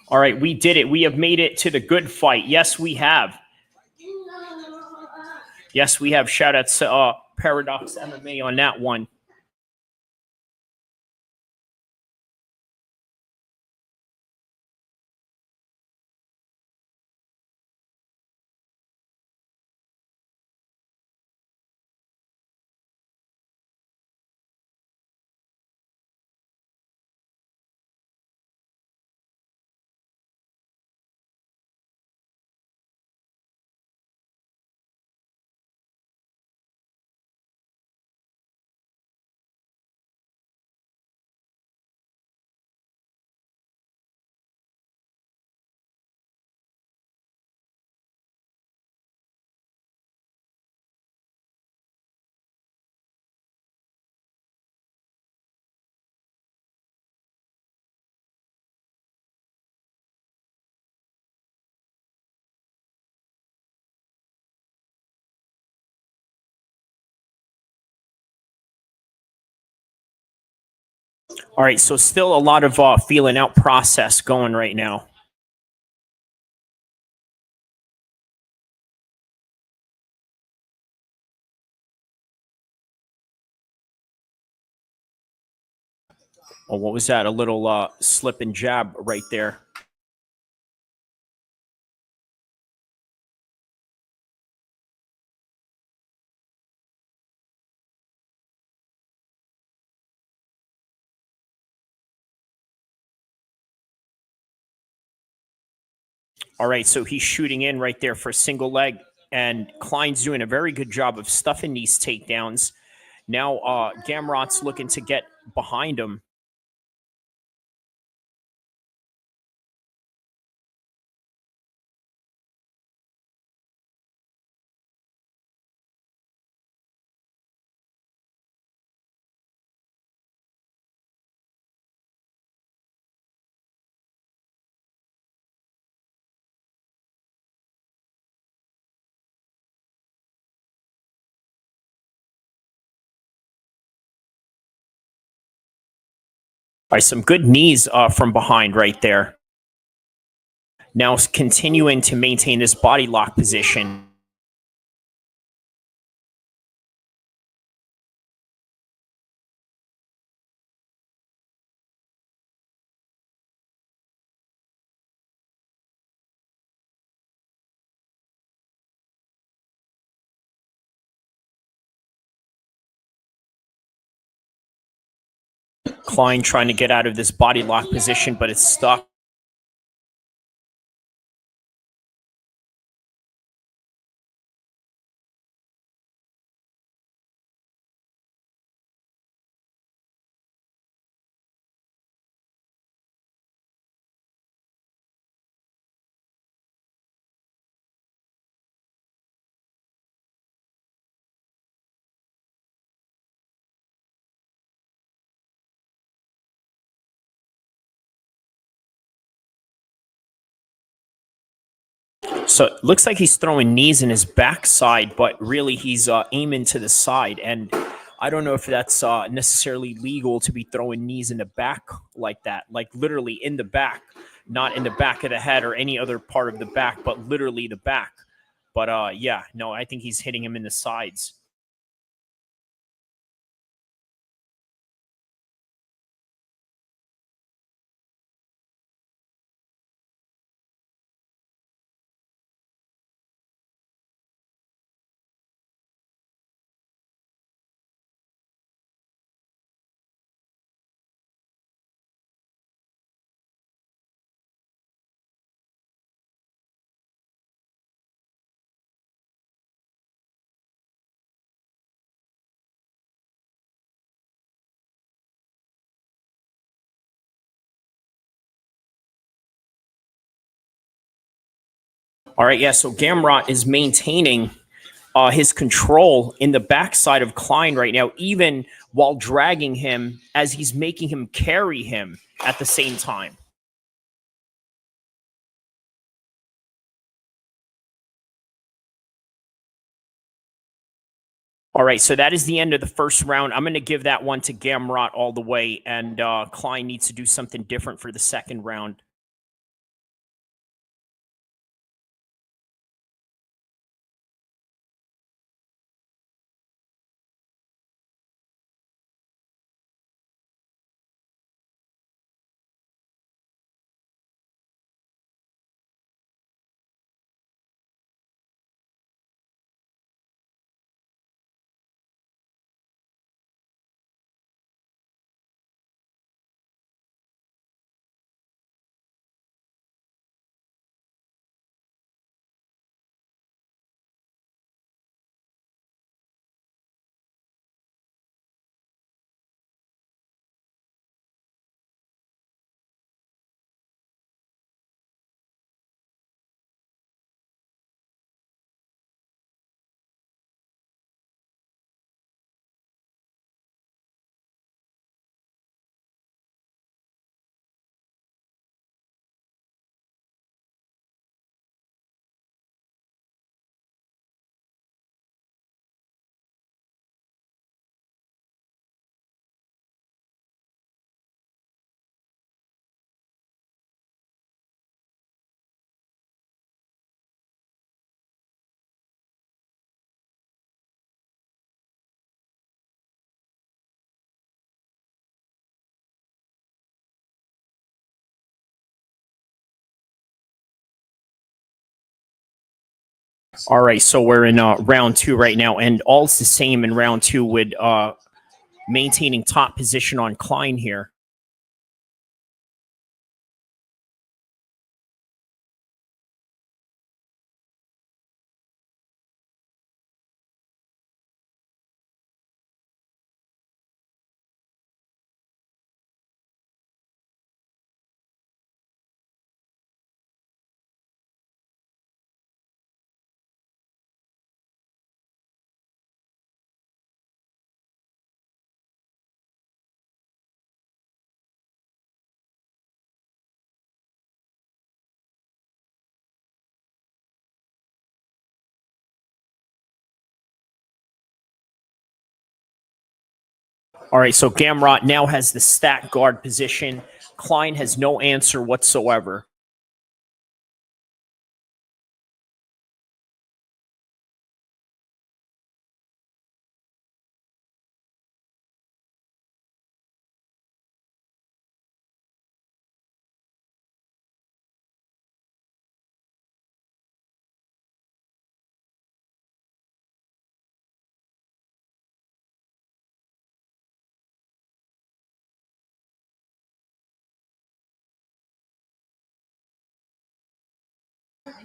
All right, we did it. We have made it to the good fight. Yes, we have. Yes, we have. Shout out to Paradox MMA on that one. All right, so still a lot of feeling out process going right now. Oh, what was that? A little slip and jab right there. All right, so he's shooting in right there for a single leg, and Klein's doing a very good job of stuffing these takedowns. Now Gamrot's looking to get behind him. All right, some good knees from behind right there. Now continuing to maintain this body lock position. Klein trying to get out of this body lock position, but it's stuck. So it looks like he's throwing knees in his backside, but really he's aiming to the side. And I don't know if that's necessarily legal to be throwing knees in the back like that, like literally in the back, not in the back of the head or any other part of the back, but literally the back. But yeah, no, I think he's hitting him in the sides. All right, yeah, so Gamrot is maintaining his control in the backside of Klein right now, even while dragging him as he's making him carry him at the same time. All right, so that is the end of the first round. I'm going to give that one to Gamrot all the way, and Klein needs to do something different for the second round. All right, so we're in round two right now, and all's the same in round two with maintaining top position on Klein here. All right, so Gamrot now has the stack guard position. Klein has no answer whatsoever.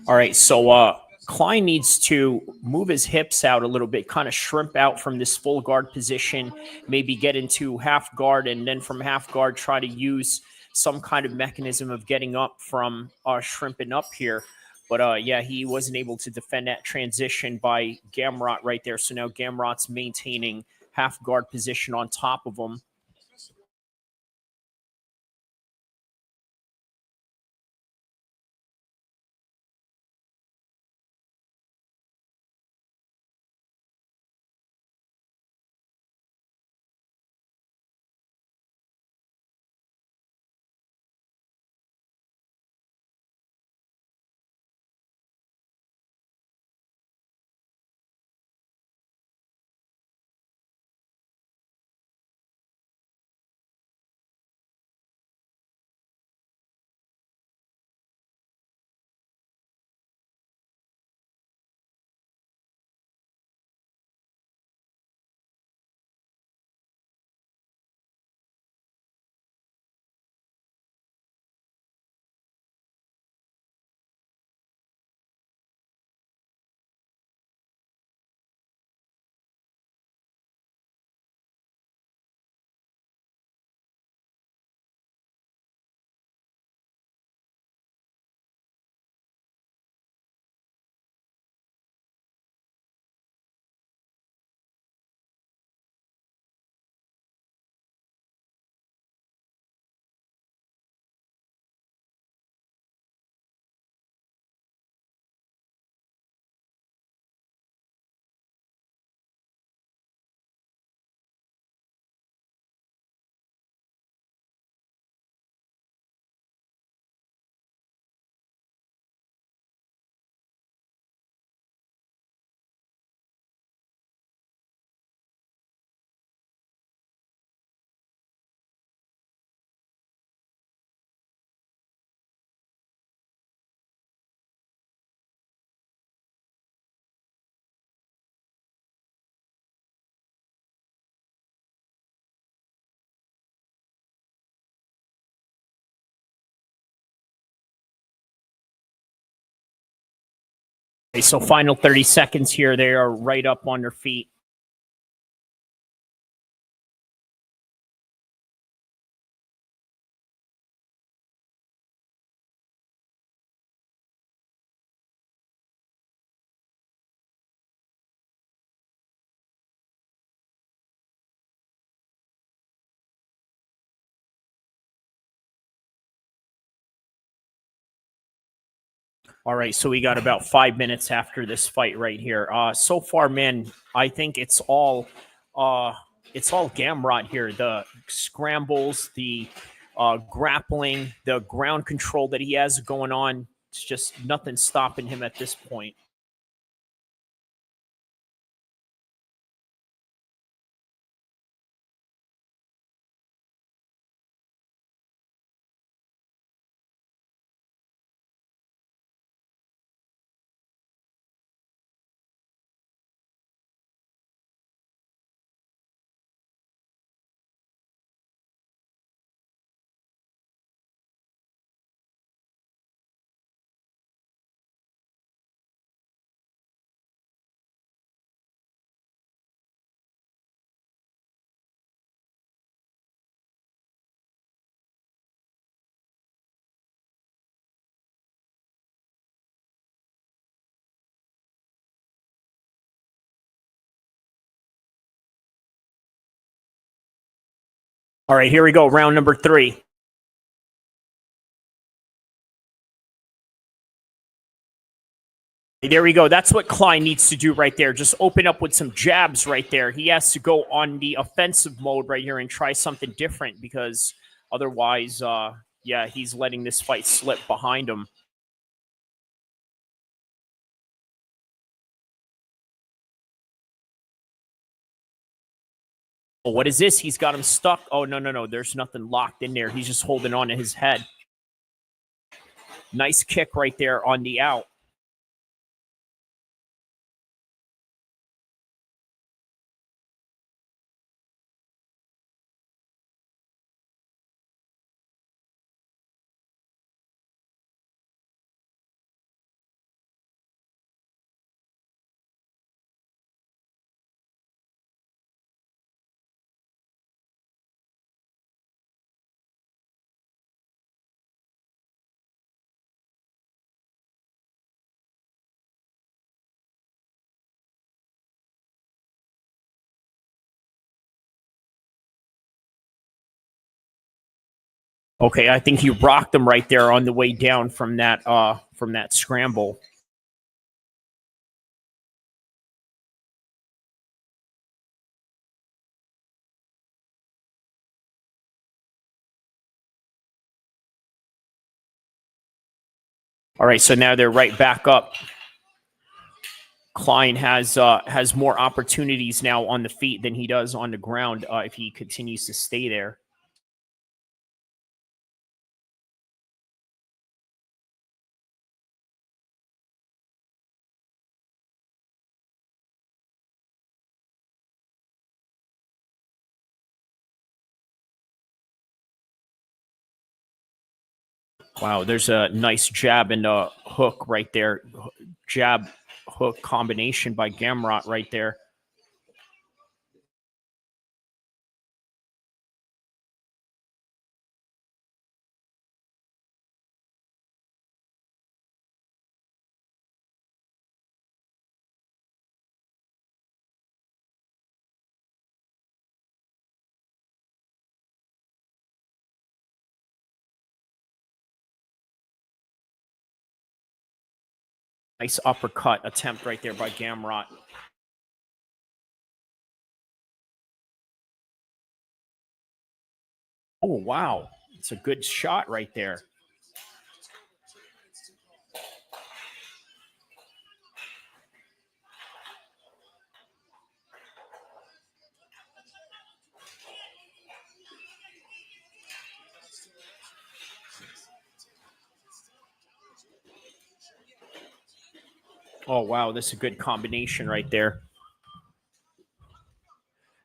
All right, so Klein needs to move his hips out a little bit, kind of shrimp out from this full guard position, maybe get into half guard, and then from half guard try to use some kind of mechanism of getting up from shrimping up here. But yeah, he wasn't able to defend that transition by Gamrot right there. So now Gamrot's maintaining half guard position on top of him. Okay, so final 30 seconds here. They are right up on their feet. All right, so we got about 5 minutes after this fight right here. So far, man, I think it's all Gamrot here. The scrambles, the grappling, the ground control that he has going on. It's just nothing stopping him at this point. All right, here we go. Round number 3. There we go. That's what Klein needs to do right there. Just open up with some jabs right there. He has to go on the offensive mode right here and try something different because otherwise, yeah, he's letting this fight slip behind him. Oh, what is this? He's got him stuck. Oh, no. There's nothing locked in there. He's just holding on to his head. Nice kick right there on the out. Okay, I think he rocked him right there on the way down from that scramble. All right, so now they're right back up. Klein has more opportunities now on the feet than he does on the ground if he continues to stay there. Wow, there's a nice jab and a hook right there. Jab, hook combination by Gamrot right there. Nice uppercut attempt right there by Gamrot. Oh, wow. It's a good shot right there. Oh, wow. This is a good combination right there.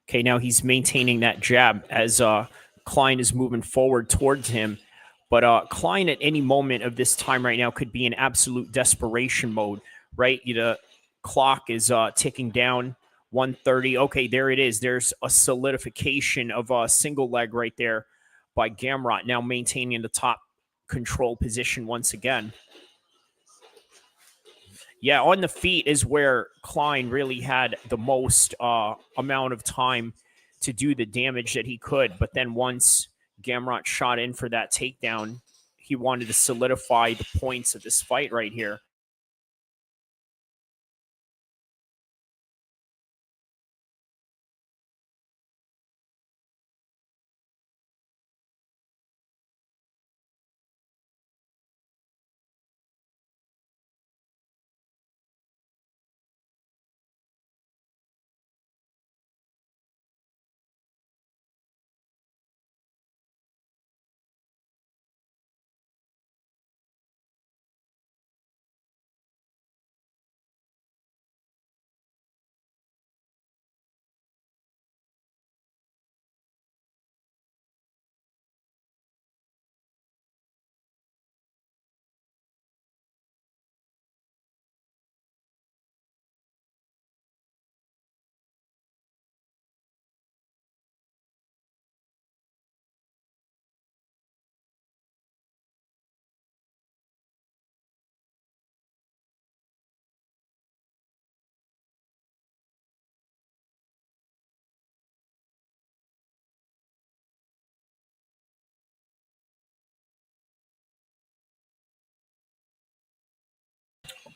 Okay, now he's maintaining that jab as Klein is moving forward towards him. But Klein at any moment of this time right now could be in absolute desperation mode right? The clock is ticking down. 130. Okay, there it is. There's a solidification of a single leg right there by Gamrot, now maintaining the top control position once again. Yeah, on the feet is where Klein really had the most amount of time to do the damage that he could. But then once Gamrot shot in for that takedown, he wanted to solidify the points of this fight right here.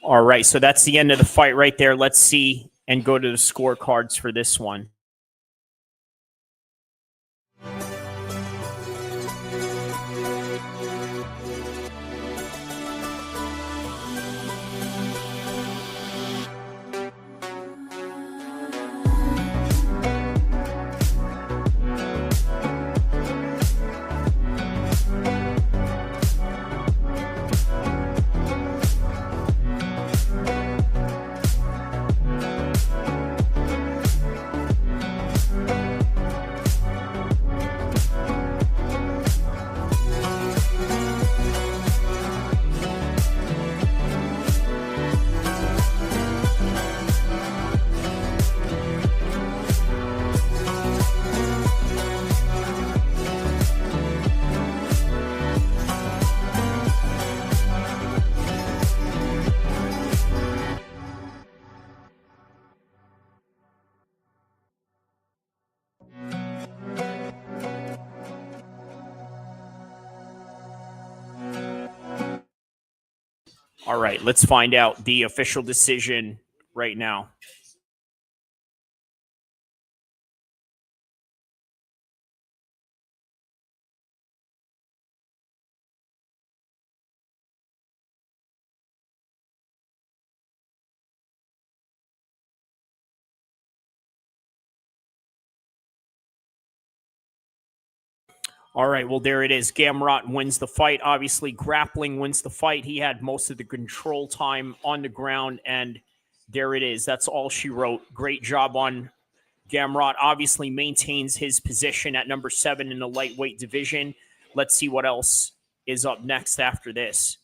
All right, so that's the end of the fight right there. Let's see and go to the scorecards for this one. All right, let's find out the official decision right now. All right, well, there it is. Gamrot wins the fight. Obviously, grappling wins the fight. He had most of the control time on the ground, and there it is. That's all she wrote. Great job on Gamrot. Obviously maintains his position at number 7 in the lightweight division. Let's see what else is up next after this.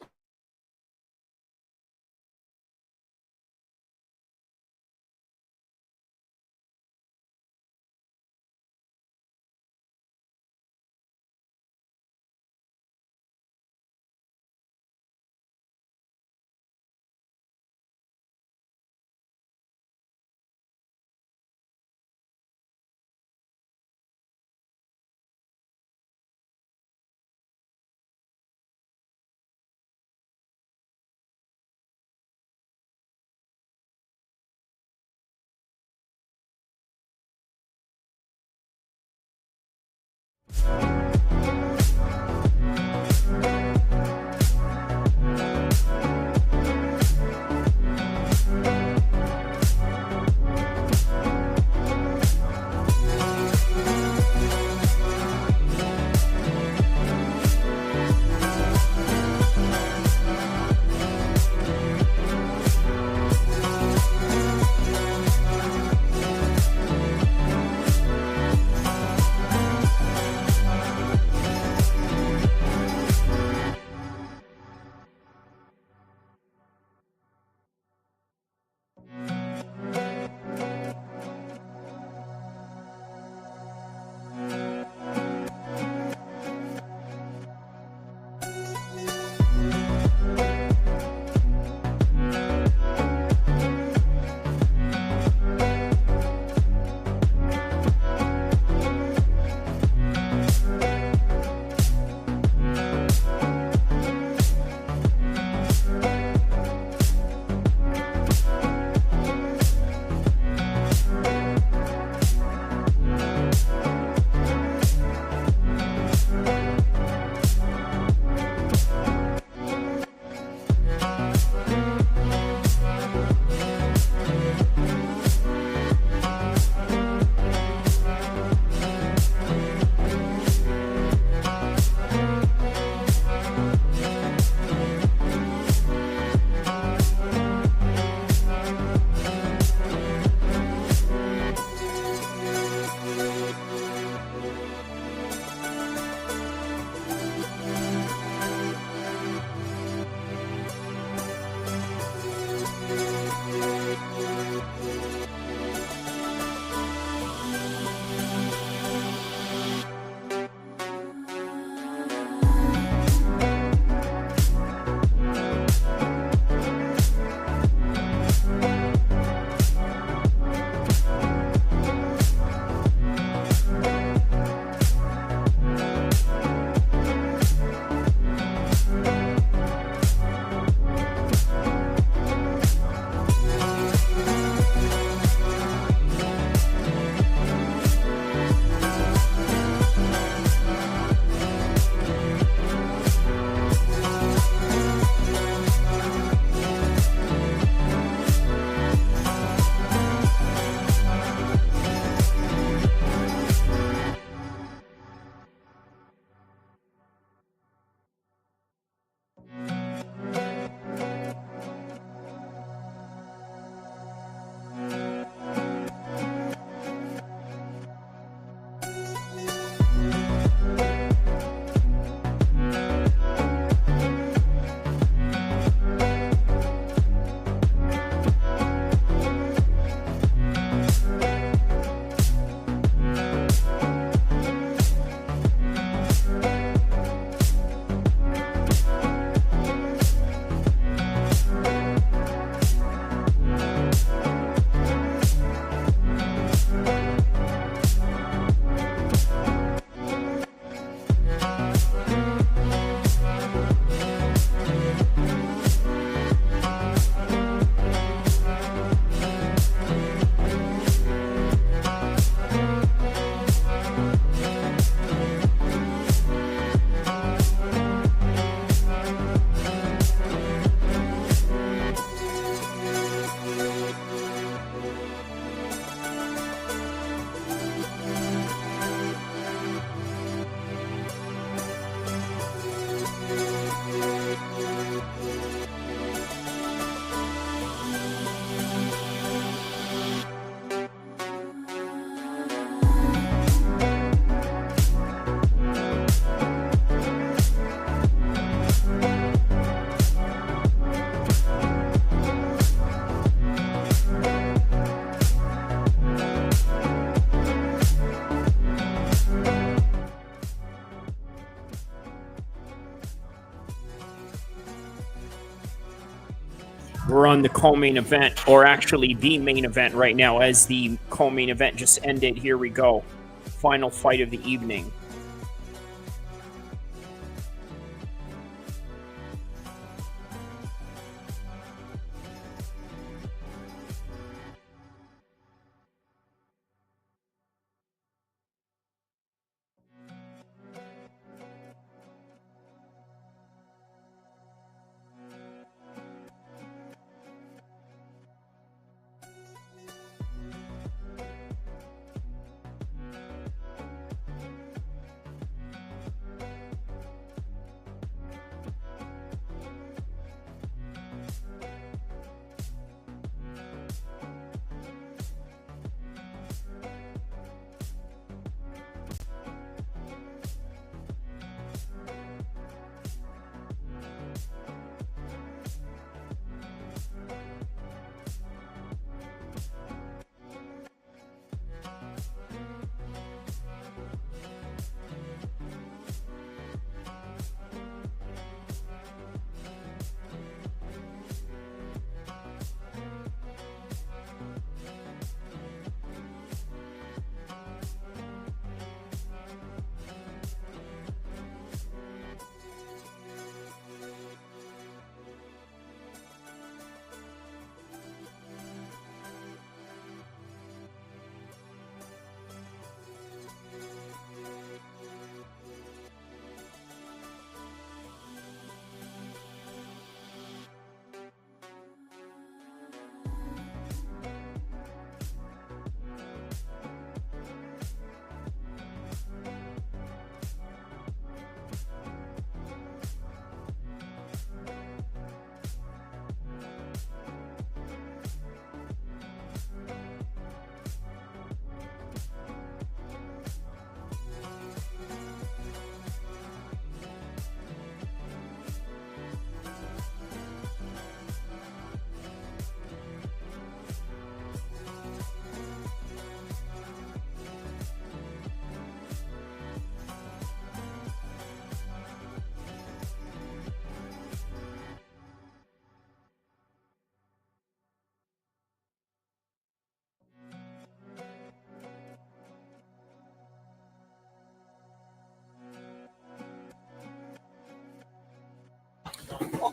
We're on the co-main event, or actually the main event right now, as the co-main event just ended. Here we go. Final fight of the evening.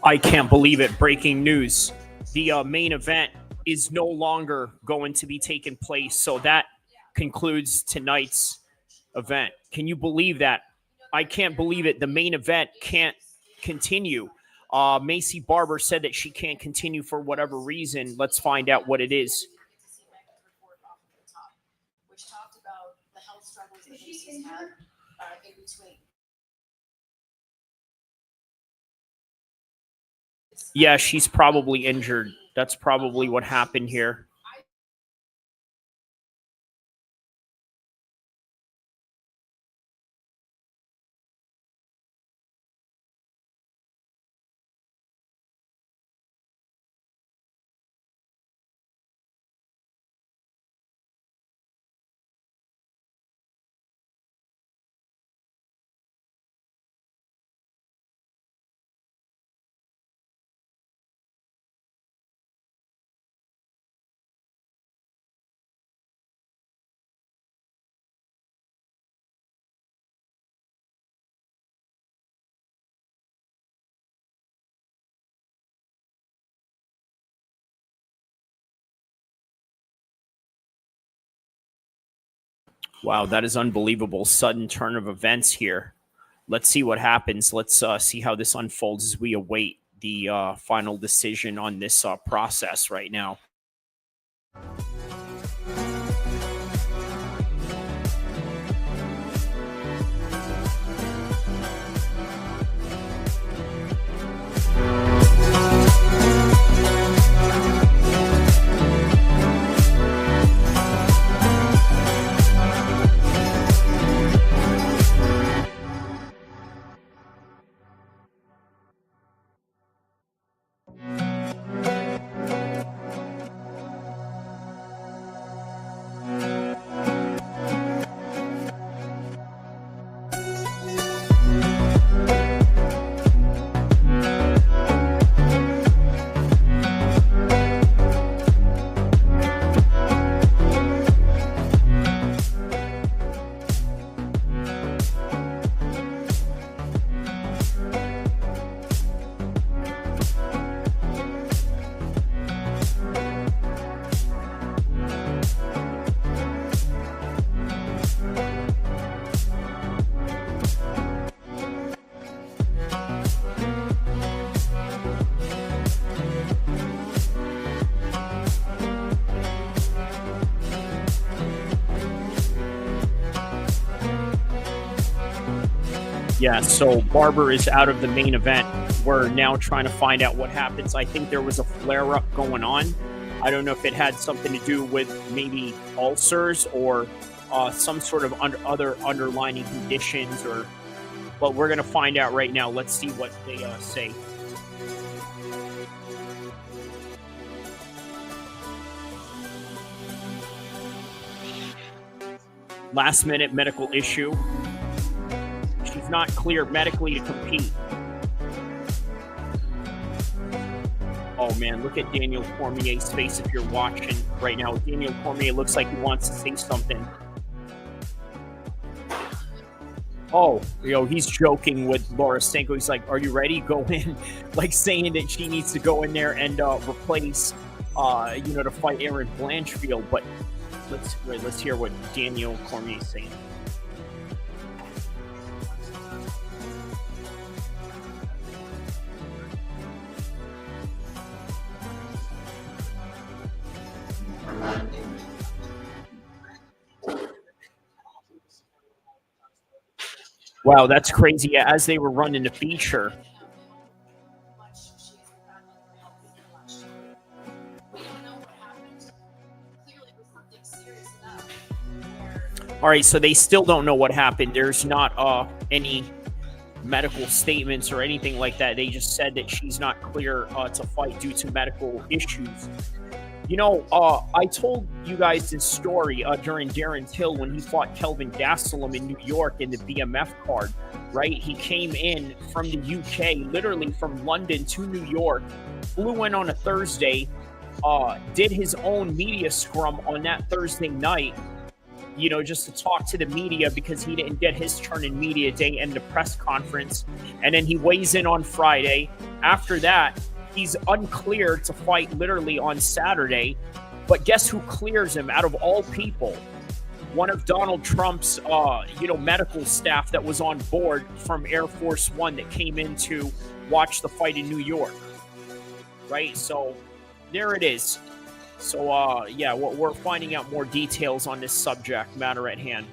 I can't believe it. Breaking news. The main event is no longer going to be taking place. So that concludes tonight's event. Can you believe that? I can't believe it. The main event can't continue. MAYCEE Barber said that she can't continue for whatever reason. Let's find out what it is. Which talked about the health struggles that she's had in between. Yeah, she's probably injured. That's probably what happened here. Wow, that is unbelievable. Sudden turn of events here. Let's see what happens. Let's see how this unfolds as we await the final decision on this process right now. Yeah, so Barber is out of the main event. We're now trying to find out what happens. I think there was a flare-up going on. I don't know if it had something to do with maybe ulcers or some sort of other underlying conditions, but we're going to find out right now. Let's see what they say. Last-minute medical issue. She's not cleared medically to compete. Oh, man, look at Daniel Cormier's face if you're watching right now. Daniel Cormier looks like he wants to say something. Oh, he's joking with Laura Stanko. He's like, are you ready? Go in. Like saying that she needs to go in there and replace, to fight Erin Blanchfield. But let's hear what Daniel Cormier is saying. Wow, that's crazy. As they were running the feature. All right, so they still don't know what happened. There's not any medical statements or anything like that. They just said that she's not clear to fight due to medical issues. I told you guys this story during Darren's Hill when he fought Kelvin Gastelum in New York in the BMF card, right? He came in from the UK, literally from London to New York, flew in on a Thursday, did his own media scrum on that Thursday night, just to talk to the media because he didn't get his turn in media day and the press conference. And then he weighs in on Friday. After that, he's uncleared to fight literally on Saturday, but guess who clears him out of all people? One of Donald Trump's, medical staff that was on board from Air Force One that came in to watch the fight in New York, right? So there it is. So, we're finding out more details on this subject matter at hand.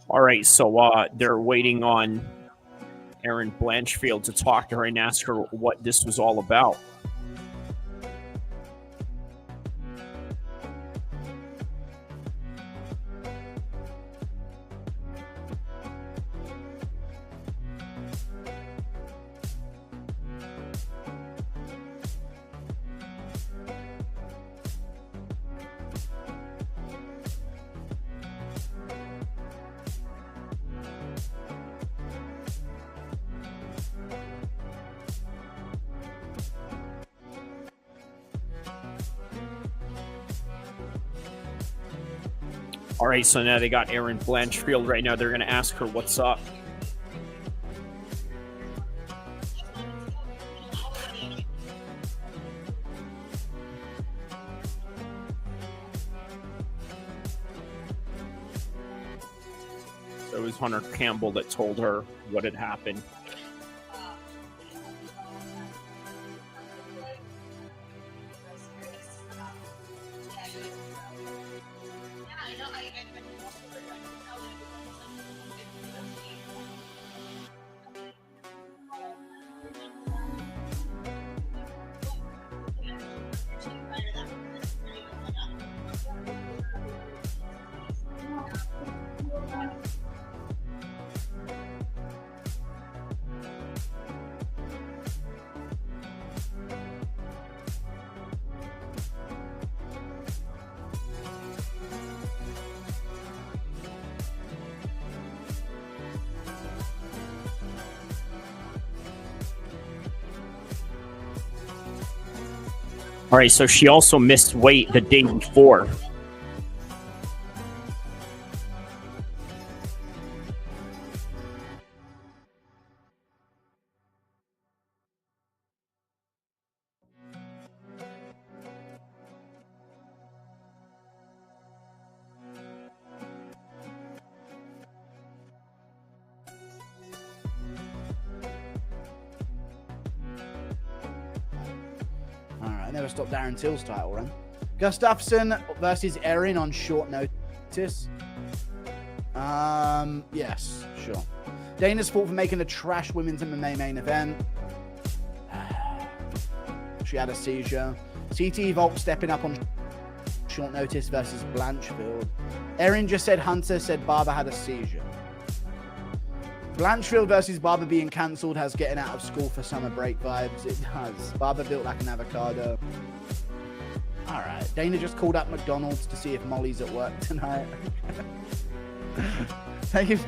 All right, so they're waiting on Erin Blanchfield to talk to her and ask her what this was all about. All right, so now they got Erin Blanchfield right now. They're going to ask her what's up. So it was Hunter Campbell that told her what had happened. All right, so she also missed weight the day before. Never stopped Darren Till's title run. Gustafsson versus Erin on short notice. Yes, sure. Dana's fault for making a trash women's MMA main event. She had a seizure. CT Volk stepping up on short notice versus Blanchfield. Erin just said Hunter said Barber had a seizure. Blanchfield versus Barber being cancelled has getting out of school for summer break vibes. It does. Barber built like an avocado. All right. Dana just called up McDonald's to see if Molly's at work tonight. Thank you.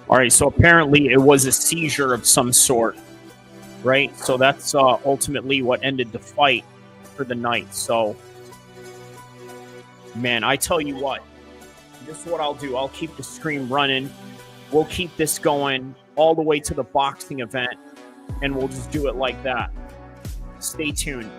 All right, so apparently it was a seizure of some sort. Right, so that's ultimately what ended the fight for the night. So, man, I tell you what, this is what I'll do. I'll keep the stream running. We'll keep this going all the way to the boxing event, and we'll just do it like that. Stay tuned.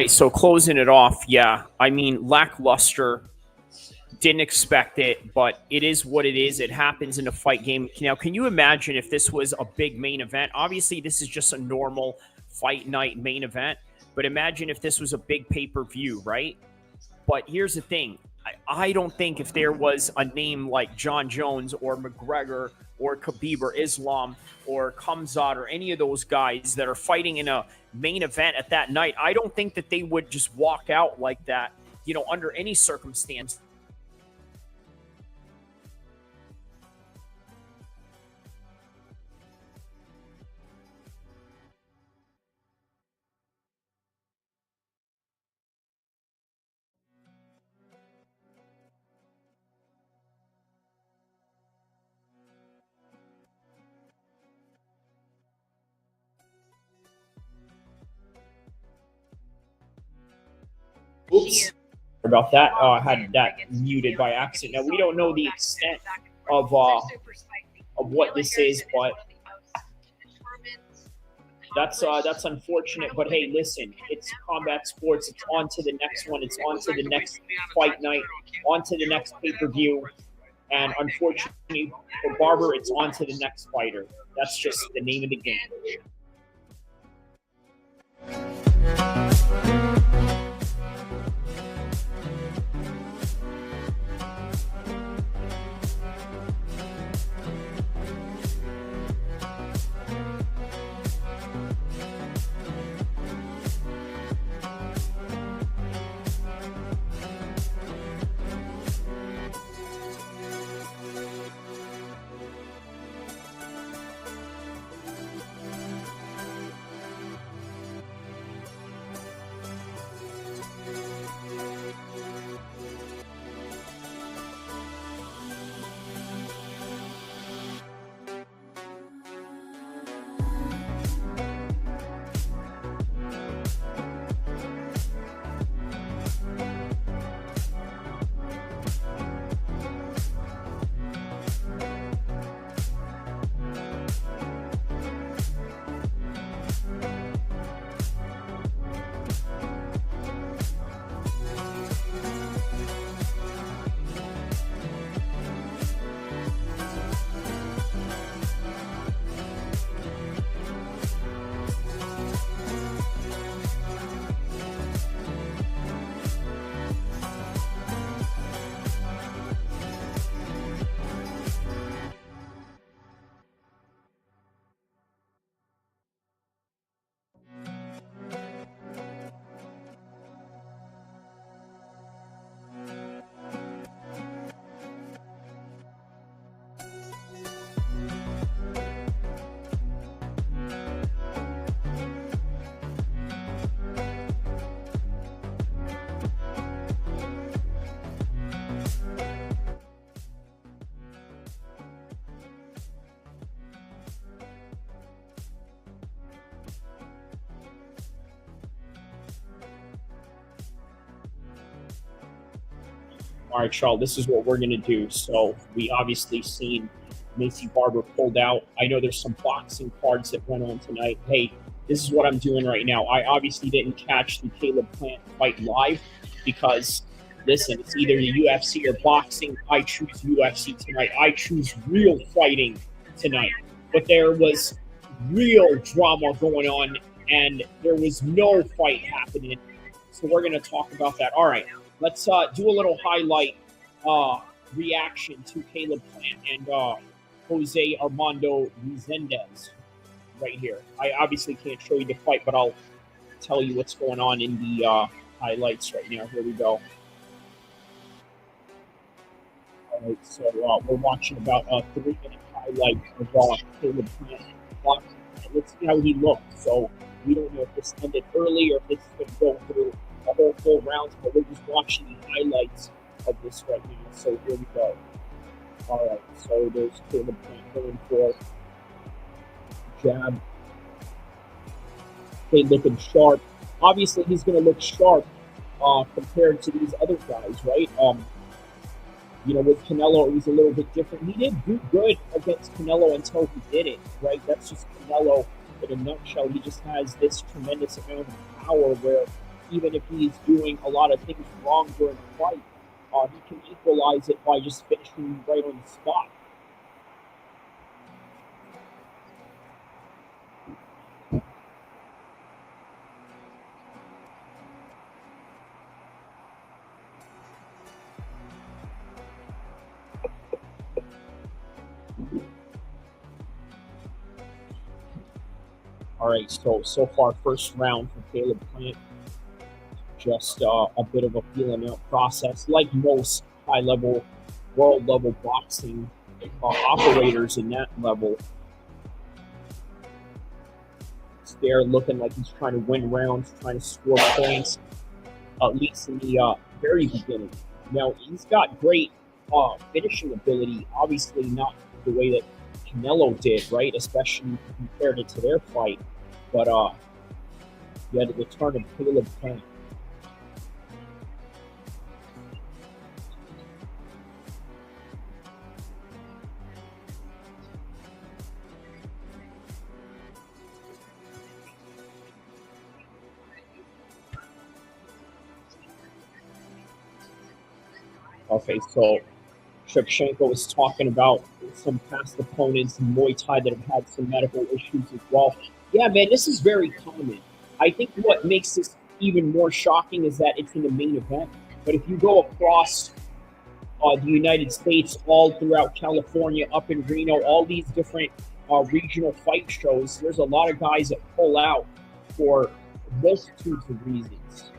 right, so closing it off, yeah. I mean, lackluster. Didn't expect it, but it is what it is. It happens in a fight game. Now, can you imagine if this was a big main event? Obviously, this is just a normal fight night main event, but imagine if this was a big pay-per-view, right? But here's the thing. I don't think if there was a name like John Jones or McGregor or Khabib or Islam or Khamzat or any of those guys that are fighting in a main event at that night, I don't think that they would just walk out like that, you know, under any circumstance. Oops. About that, I had that muted by accident. Now we don't know the extent of what this is, but that's unfortunate. But hey, listen, it's combat sports. It's on to the next one. It's on to the next fight night. On to the next pay-per-view. And unfortunately for Barber, it's on to the next fighter. That's just the name of the game. All right, Charles, this is what we're going to do. So we obviously seen MAYCEE Barber pulled out. I know there's some boxing cards that went on tonight. Hey, this is what I'm doing right now. I obviously didn't catch the Caleb Plant fight live because, listen, it's either the UFC or boxing. I choose UFC tonight. I choose real fighting tonight. But there was real drama going on, and there was no fight happening. So we're going to talk about that. All right. Let's do a little highlight reaction to Caleb Plant and Jose Armando Resendiz right here. I obviously can't show you the fight, but I'll tell you what's going on in the highlights right now. Here we go. All right, so we're watching about a 3-minute highlight of Caleb Plant. Let's see how he looked. So we don't know if this ended early or if this is going to go through a whole full rounds, but we're just watching the highlights of this right now. So here we go. All right, so there's Caleb Plant going for jab. Okay, looking sharp. Obviously, he's going to look sharp compared to these other guys, right? You know, with Canelo, it was a little bit different. He did do good against Canelo until he didn't, right? That's just Canelo in a nutshell. He just has this tremendous amount of power where even if he's doing a lot of things wrong during the fight, he can equalize it by just finishing right on the spot. All right, so far, first round for Caleb Plant. Just a bit of a feeling out process, like most high-level, world-level boxing operators in that level. It's there looking like he's trying to win rounds, trying to score points, at least in the very beginning. Now, he's got great finishing ability, obviously not the way that Canelo did, right? Especially compared it to their fight. But yeah, the return of Caleb Plant. Okay, so Shevchenko was talking about some past opponents in Muay Thai that have had some medical issues as well. Yeah, man, this is very common. I think what makes this even more shocking is that it's in the main event. But if you go across the United States, all throughout California, up in Reno, all these different regional fight shows, there's a lot of guys that pull out for multitudes of reasons,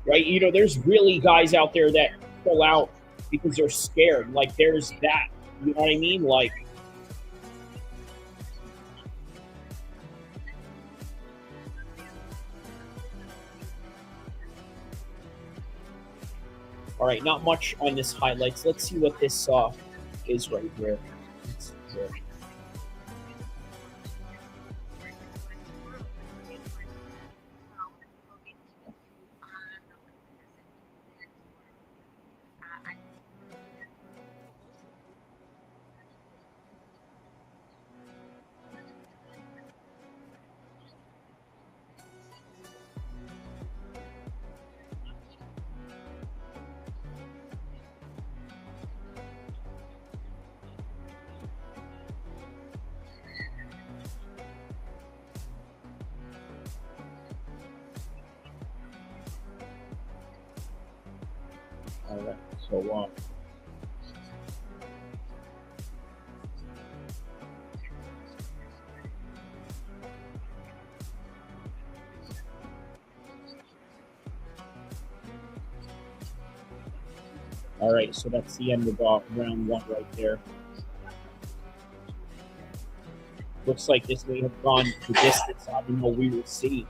right? You know, there's really guys out there that pull out because they're scared. Like, there's that, you know what I mean? Like, all right, not much on this highlights. Let's see what this is right here. Let's see here. All right, so all right, so that's the end of round one right there. Looks like this may have gone the distance. I don't know. We will see.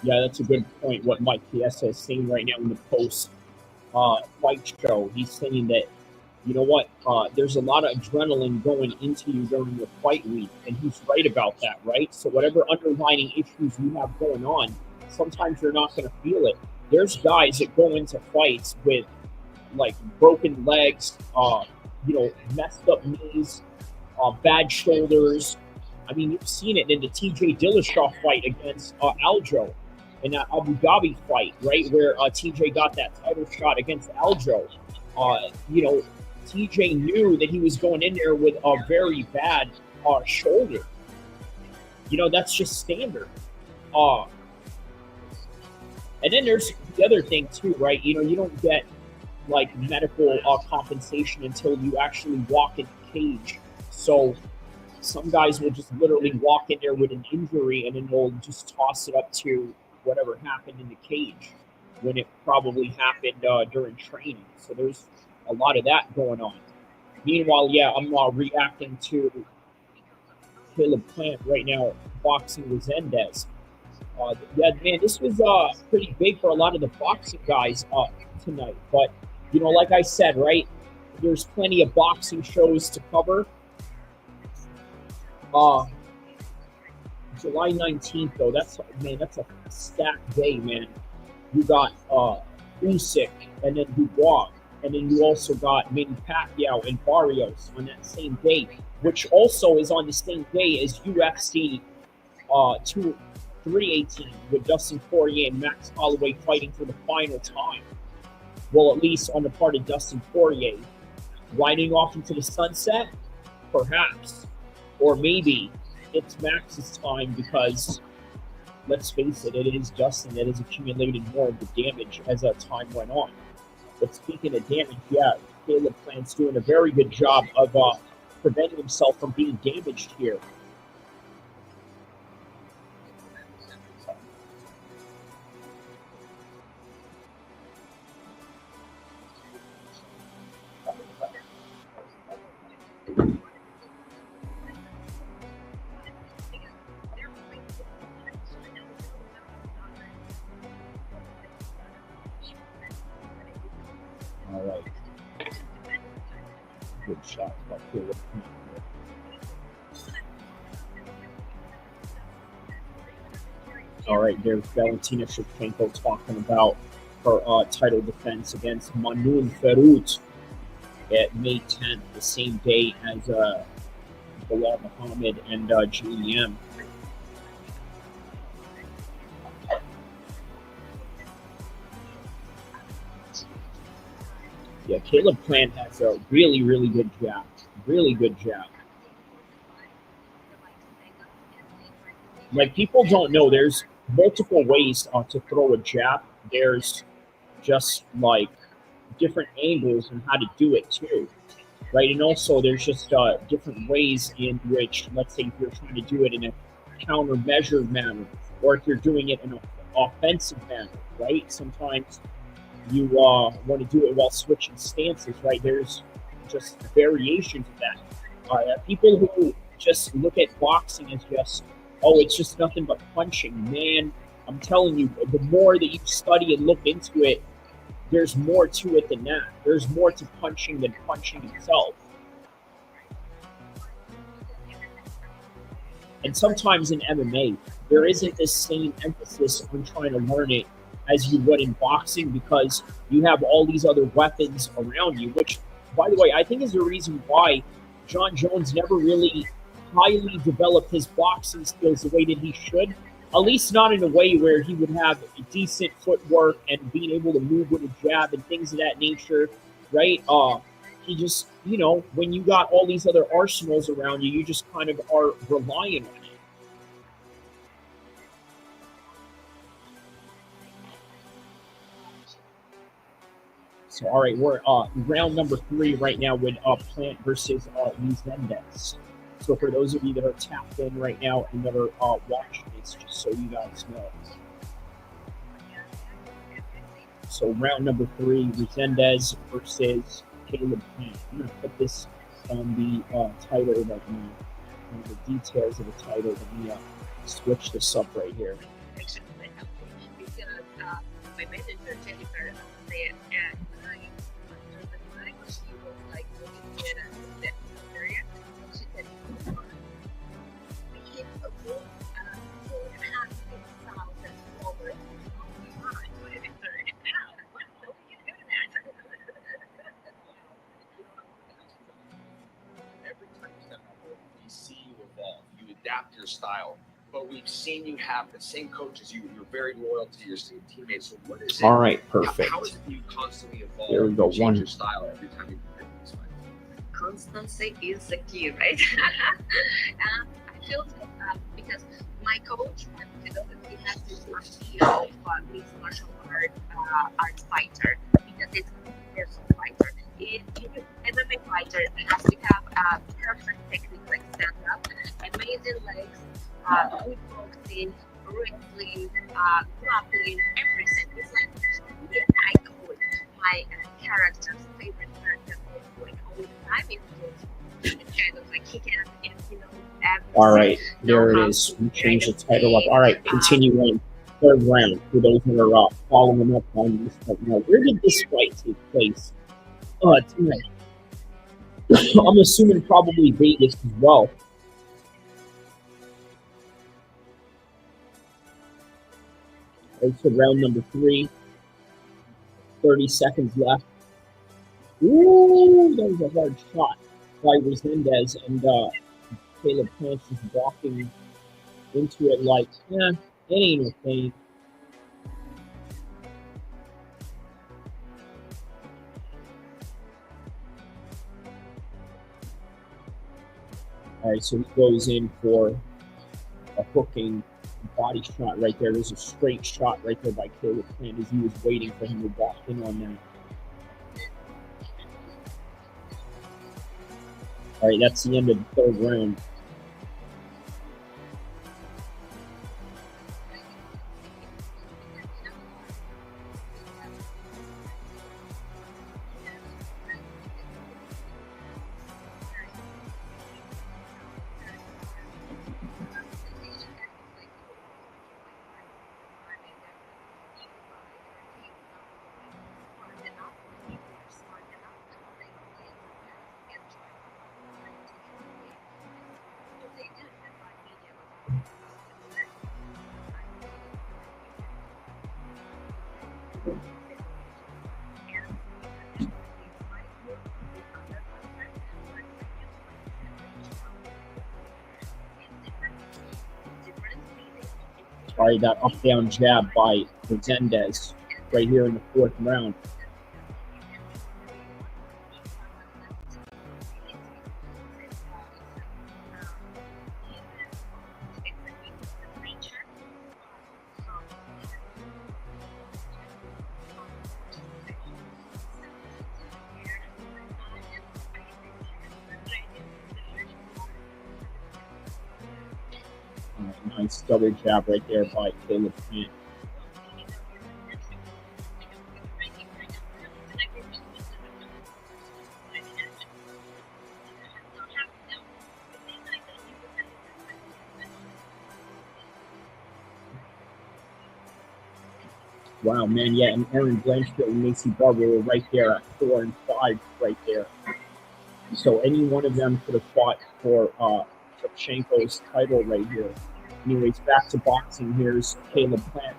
Yeah, that's a good point. What Mike Chiasson is saying right now in the post fight show, he's saying that, you know what, there's a lot of adrenaline going into you during your fight week, and he's right about that, right? So whatever underlying issues you have going on, sometimes you're not going to feel it. There's guys that go into fights with like broken legs, you know, messed up knees, bad shoulders. I mean, you've seen it in the TJ Dillashaw fight against Aljo. In that Abu Dhabi fight, right, where TJ got that title shot against Aljo. You know, TJ knew that he was going in there with a very bad shoulder. You know, that's just standard. And then there's the other thing too, right? You know, you don't get like medical compensation until you actually walk in the cage. So some guys will just literally walk in there with an injury and then they'll just toss it up to whatever happened in the cage when it probably happened during training. So there's a lot of that going on. Meanwhile, yeah, I'm reacting to Caleb Plant right now, boxing Resendiz. Yeah, man, this was pretty big for a lot of the boxing guys tonight. But, you know, like I said, right, there's plenty of boxing shows to cover. July 19th, though, that's a stacked day, man. you got Usyk, and then Dubois, and then you also got Manny Pacquiao and Barrios on that same day, which also is on the same day as UFC 318 with Dustin Poirier and Max Holloway fighting for the final time. Well, at least on the part of Dustin Poirier, riding off into the sunset, perhaps, or maybe it's Max's time because, let's face it, it is Dustin that has accumulated more of the damage as time went on. But speaking of damage, yeah, Caleb Plant's doing a very good job of preventing himself from being damaged here. All right. Good shot by Caleb. All right, there's Valentina Shevchenko talking about her title defense against Manon Ferrut at May 10th, the same day as Bilal Muhammad and GEM. Yeah, Caleb Plant has a really, really good jab. Really good jab. Like, people don't know, there's multiple ways to throw a jab. There's just, like, different angles and how to do it, too. Right? And also, there's just different ways in which, let's say, if you're trying to do it in a counter-measured manner, or if you're doing it in an offensive manner, right? Sometimes you want to do it while switching stances, right? There's just variations of that. People who just look at boxing as just, oh, it's just nothing but punching. Man, I'm telling you, the more that you study and look into it, there's more to it than that. There's more to punching than punching itself. And sometimes in MMA, there isn't this same emphasis on trying to learn it as you would in boxing, because you have all these other weapons around you, which, by the way, I think is the reason why John Jones never really highly developed his boxing skills the way that he should, at least not in a way where he would have decent footwork and being able to move with a jab and things of that nature, right? He just, you know, when you got all these other arsenals around you, you just kind of are relying on it. So, all right, we're round number 3 right now with Plant versus Resendiz. So for those of you that are tapped in right now and that are watching this, just so you guys know. So round number 3, Resendiz versus Caleb Plant. I'm going to put this on the title right now, on the details of the title. Let me switch this up right here. Because my manager, Jennifer, said, and she was like looking at that area. She said, we hit a good 4,500 forward on the line. What did it turn it out? What are you doing that? Every time you step on board, we see you evolve. You adapt your style. But we've seen you have the same coach as you. You're very loyal to your teammates. So what is it? All right, perfect. How is it you constantly evolve? There we go. Change your style every time you prepare for this fight? Constancy is the key, right? I feel that because my coach, he has this idea of mixed martial art fighter, because it's a personal fighter. MMA fighter has to have a perfect technique, like stand up, amazing legs, good boxing, wrestling, grappling, everything. It's like, I call it my character's favorite character of going all the time. It's kind of like he can, you know, all right, there it is. We changed the title up. All right, continuing. Third round for those that are following up on this right now. Where did this fight take place? Tonight. I'm assuming probably Vegas as well. Okay, so round number 3. 30 seconds left. Ooh, that was a hard shot by Resendiz, and Caleb Plant is walking into it like, it ain't a thing. All right, so he goes in for a hooking body shot right there. There's a straight shot right there by Caleb Plant as he was waiting for him to walk in on that. All right, that's the end of the third round. All right, that up-down jab by Resendiz right here in the fourth round. Nice double jab right there by Caleb Plant. Wow, man, yeah, and Aaron Blanchfield and Maycee Barber were right there at 4 and 5 right there. So any one of them could have fought for Shevchenko's title right here. Anyways, back to boxing. Here's Caleb Plant.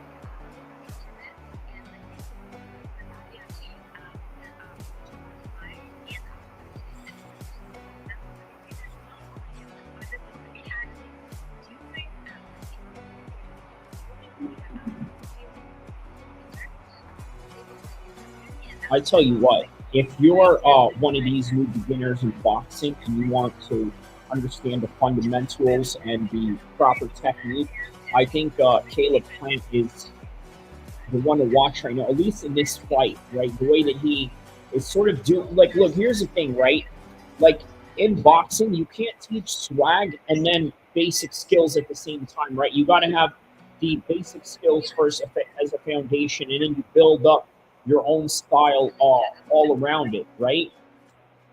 I tell you what, if you're one of these new beginners in boxing and you want to understand the fundamentals and the proper technique, I think Caleb Plant is the one to watch right now, at least in this fight, right? The way that he is sort of doing, like, look, here's the thing, right? Like, in boxing, you can't teach swag and then basic skills at the same time, right? You got to have the basic skills first as a foundation, and then you build up your own style all around it, right?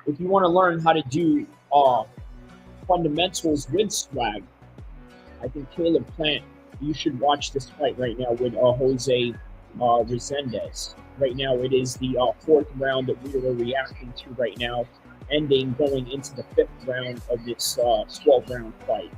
If you want to learn how to do fundamentals with swag, I think Caleb Plant, you should watch this fight right now with Jose Resendiz. Right now, it is the fourth round that we are reacting to right now, ending going into the fifth round of this 12-round fight.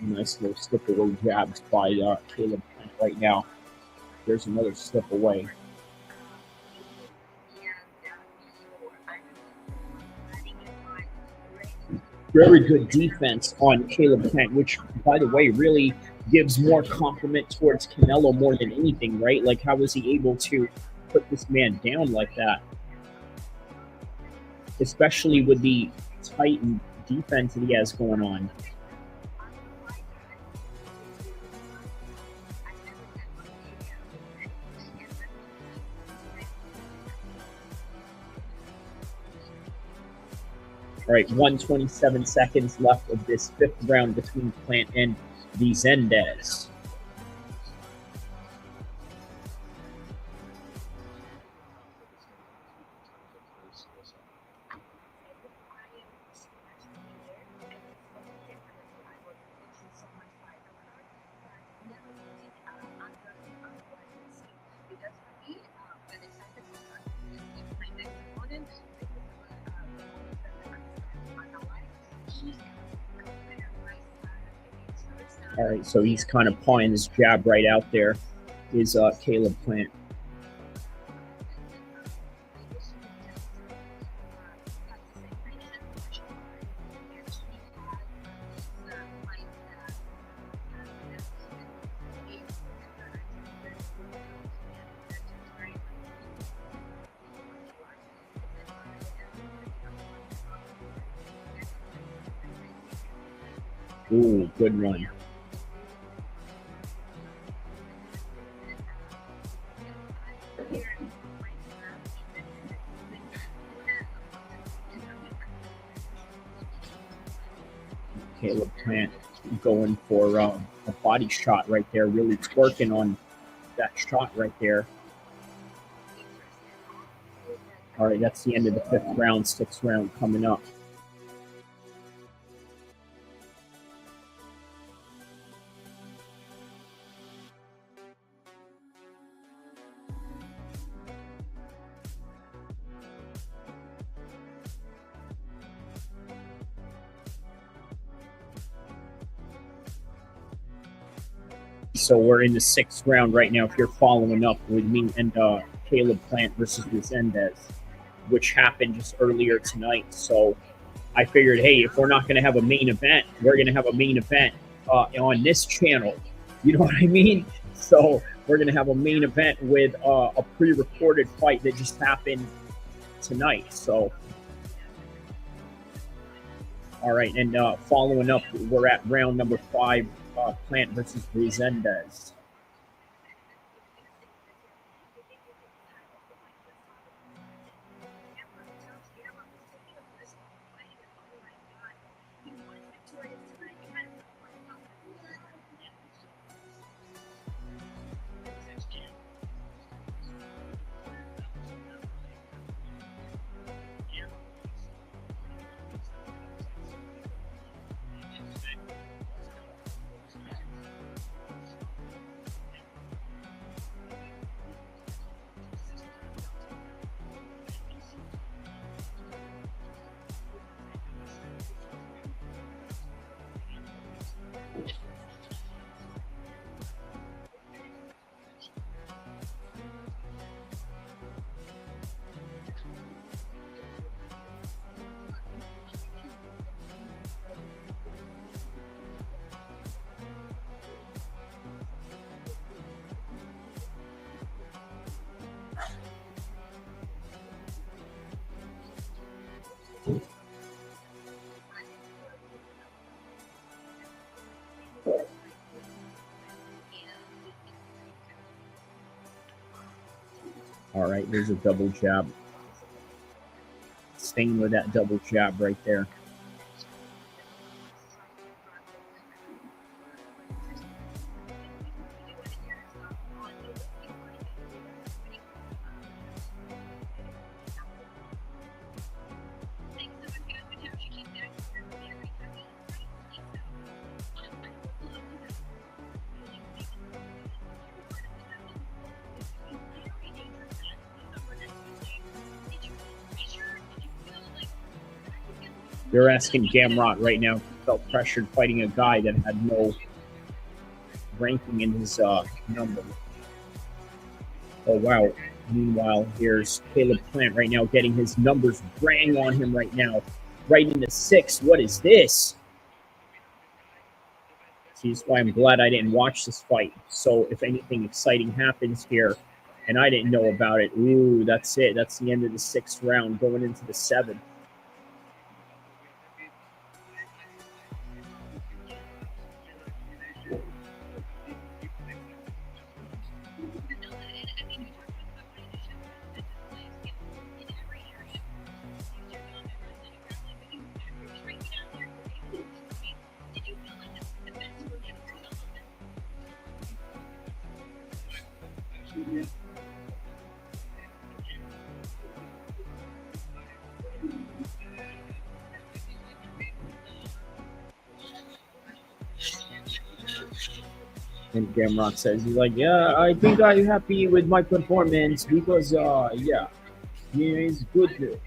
Nice little slip away jabs by Caleb Plant right now. There's another slip away. Very good defense on Caleb Plant, which, by the way, really gives more compliment towards Canelo more than anything, right? Like, how was he able to put this man down like that? Especially with the tight defense that he has going on. All right, 127 seconds left of this 5th round between Plant and Resendiz. All right, so he's kind of pawing this jab right out there, is Caleb Plant. Ooh, good run. Caleb Plant going for a body shot right there, really twerking on that shot right there. All right, that's the end of the 5th round, 6th round coming up. So we're in the 6th round right now. If you're following up with me and Caleb Plant versus Resendiz, which happened just earlier tonight. So I figured, hey, if we're not going to have a main event, we're going to have a main event on this channel. You know what I mean? So we're going to have a main event with a pre-recorded fight that just happened tonight. So, all right, and following up, we're at round number 5. Plant versus Resendiz. All right, there's a double jab. Staying with that double jab right there. They're asking Gamrot right now if he felt pressured fighting a guy that had no ranking in his number. Oh, wow. Meanwhile, here's Caleb Plant right now getting his numbers rang on him right now. Right into 6. What is this? See, that's why I'm glad I didn't watch this fight. So if anything exciting happens here and I didn't know about it, ooh, that's it. That's the end of the 6th round going into the 7th. And Gamrot says, he's like, yeah, I think I'm happy with my performance because, yeah, it's good.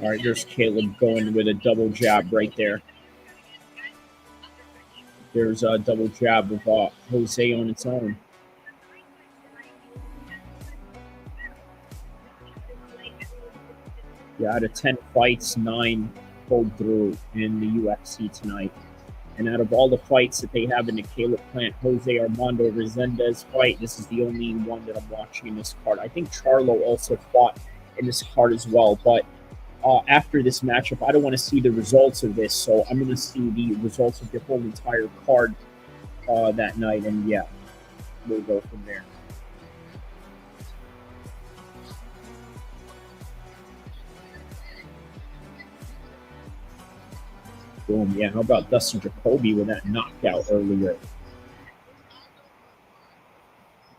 All right, there's Caleb going with a double jab right there. There's a double jab of Jose on its own. Yeah, out of 10 fights, 9 pulled through in the UFC tonight. And out of all the fights that they have in the Caleb Plant, Jose Armando Resendiz fight, this is the only one that I'm watching in this card. I think Charlo also fought in this card as well, but after this matchup, I don't want to see the results of this, so I'm going to see the results of the whole entire card that night, and yeah, we'll go from there. Boom, yeah, how about Dustin Jacoby with that knockout earlier?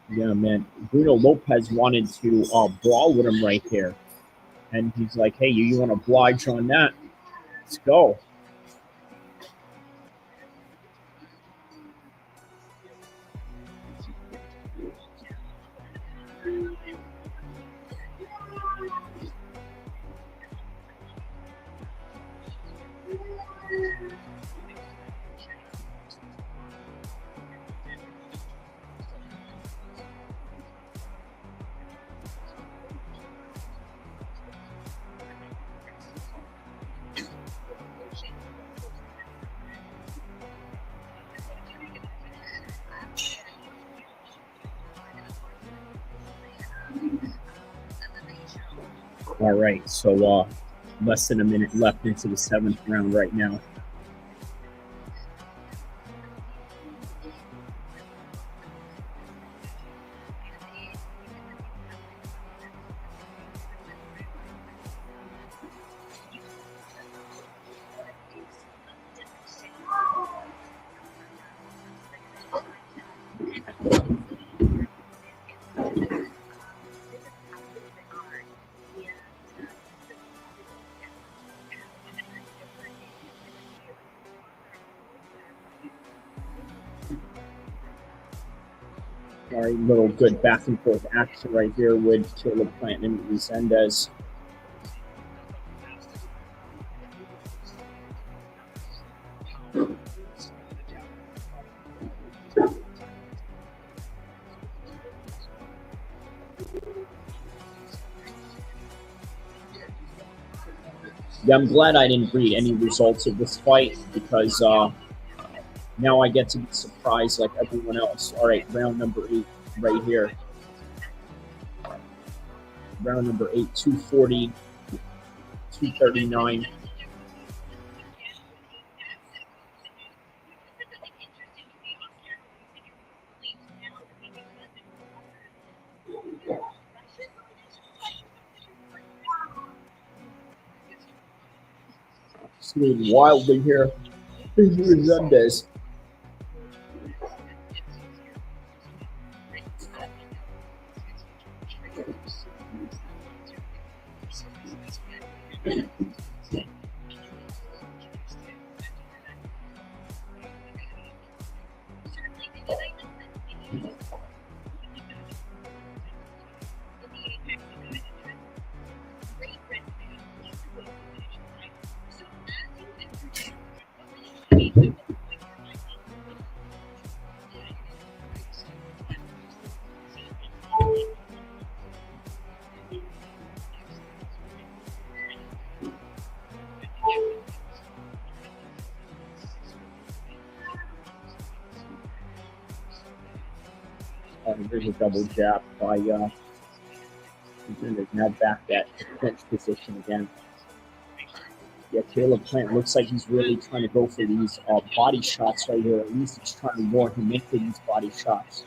Yeah, man, Bruno Lopes wanted to brawl with him right there. And he's like, hey, you want to oblige on that? Let's go. All right, so less than a minute left into the 7th round right now. All right, little good back and forth action right here with Caleb Plant and Resendiz. Yeah, I'm glad I didn't read any results of this fight because now I get to be surprised like everyone else. All right, round number 8 right here. Round number 8, 240, 239. Swing wildly here. Resendiz. There's a double jab by Resendiz. Now back at clinch position again. Yeah, Caleb Plant looks like he's really trying to go for these body shots right here. At least he's trying to lure him into these body shots.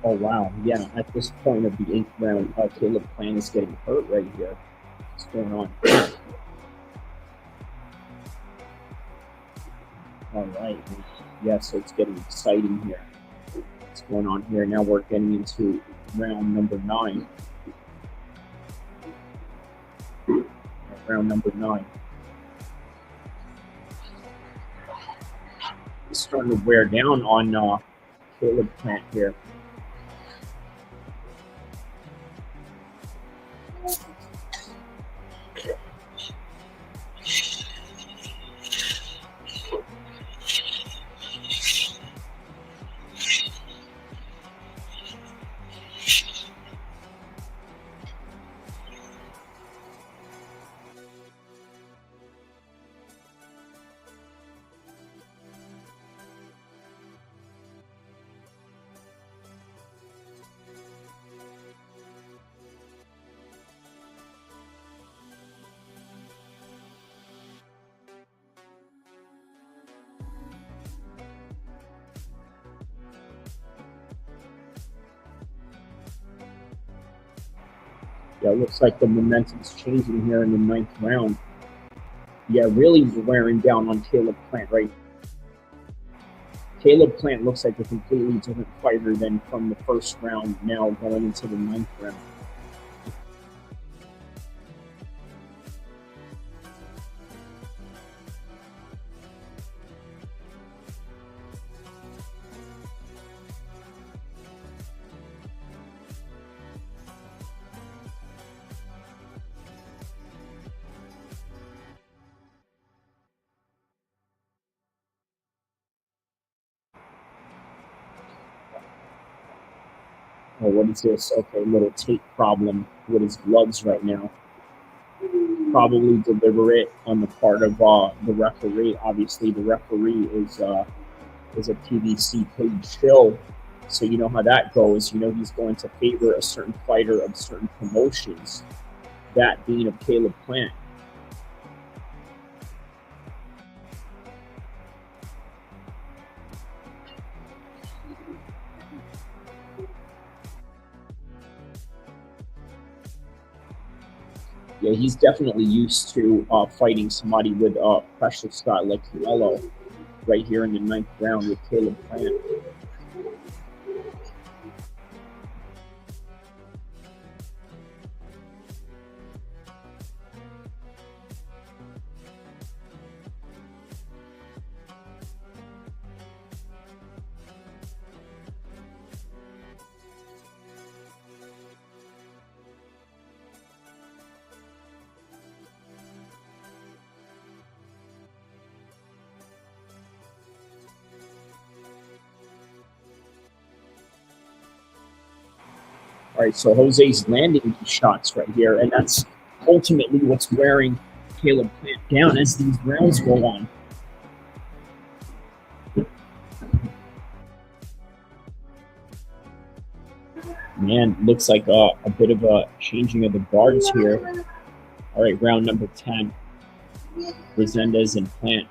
Oh wow, yeah. At this point of the 8th round, Caleb Klein is getting hurt right here. What's going on? All right, yeah. So it's getting exciting here. What's going on here? Now we're getting into round number 9. Round number 9. It's starting to wear down on Caleb Plant here. Yeah, it looks like the momentum's changing here in the 9th round. Yeah, really wearing down on Caleb Plant right now. Caleb Plant looks like a completely different fighter than from the 1st round now going into the 9th round. Oh, what is this? Okay, little tape problem with his gloves right now. Probably deliberate on the part of the referee. Obviously, the referee is a PVC paid shill, so you know how that goes. You know he's going to favor a certain fighter of certain promotions, that being of Caleb Plant. Yeah, he's definitely used to fighting somebody with a pressure style like Filho right here in the 9th round with Caleb Plant. All right, so Jose's landing shots right here, and that's ultimately what's wearing Caleb Plant down as these rounds go on. Man, looks like a bit of a changing of the guards here. All right, round number 10. Resendiz and Plant.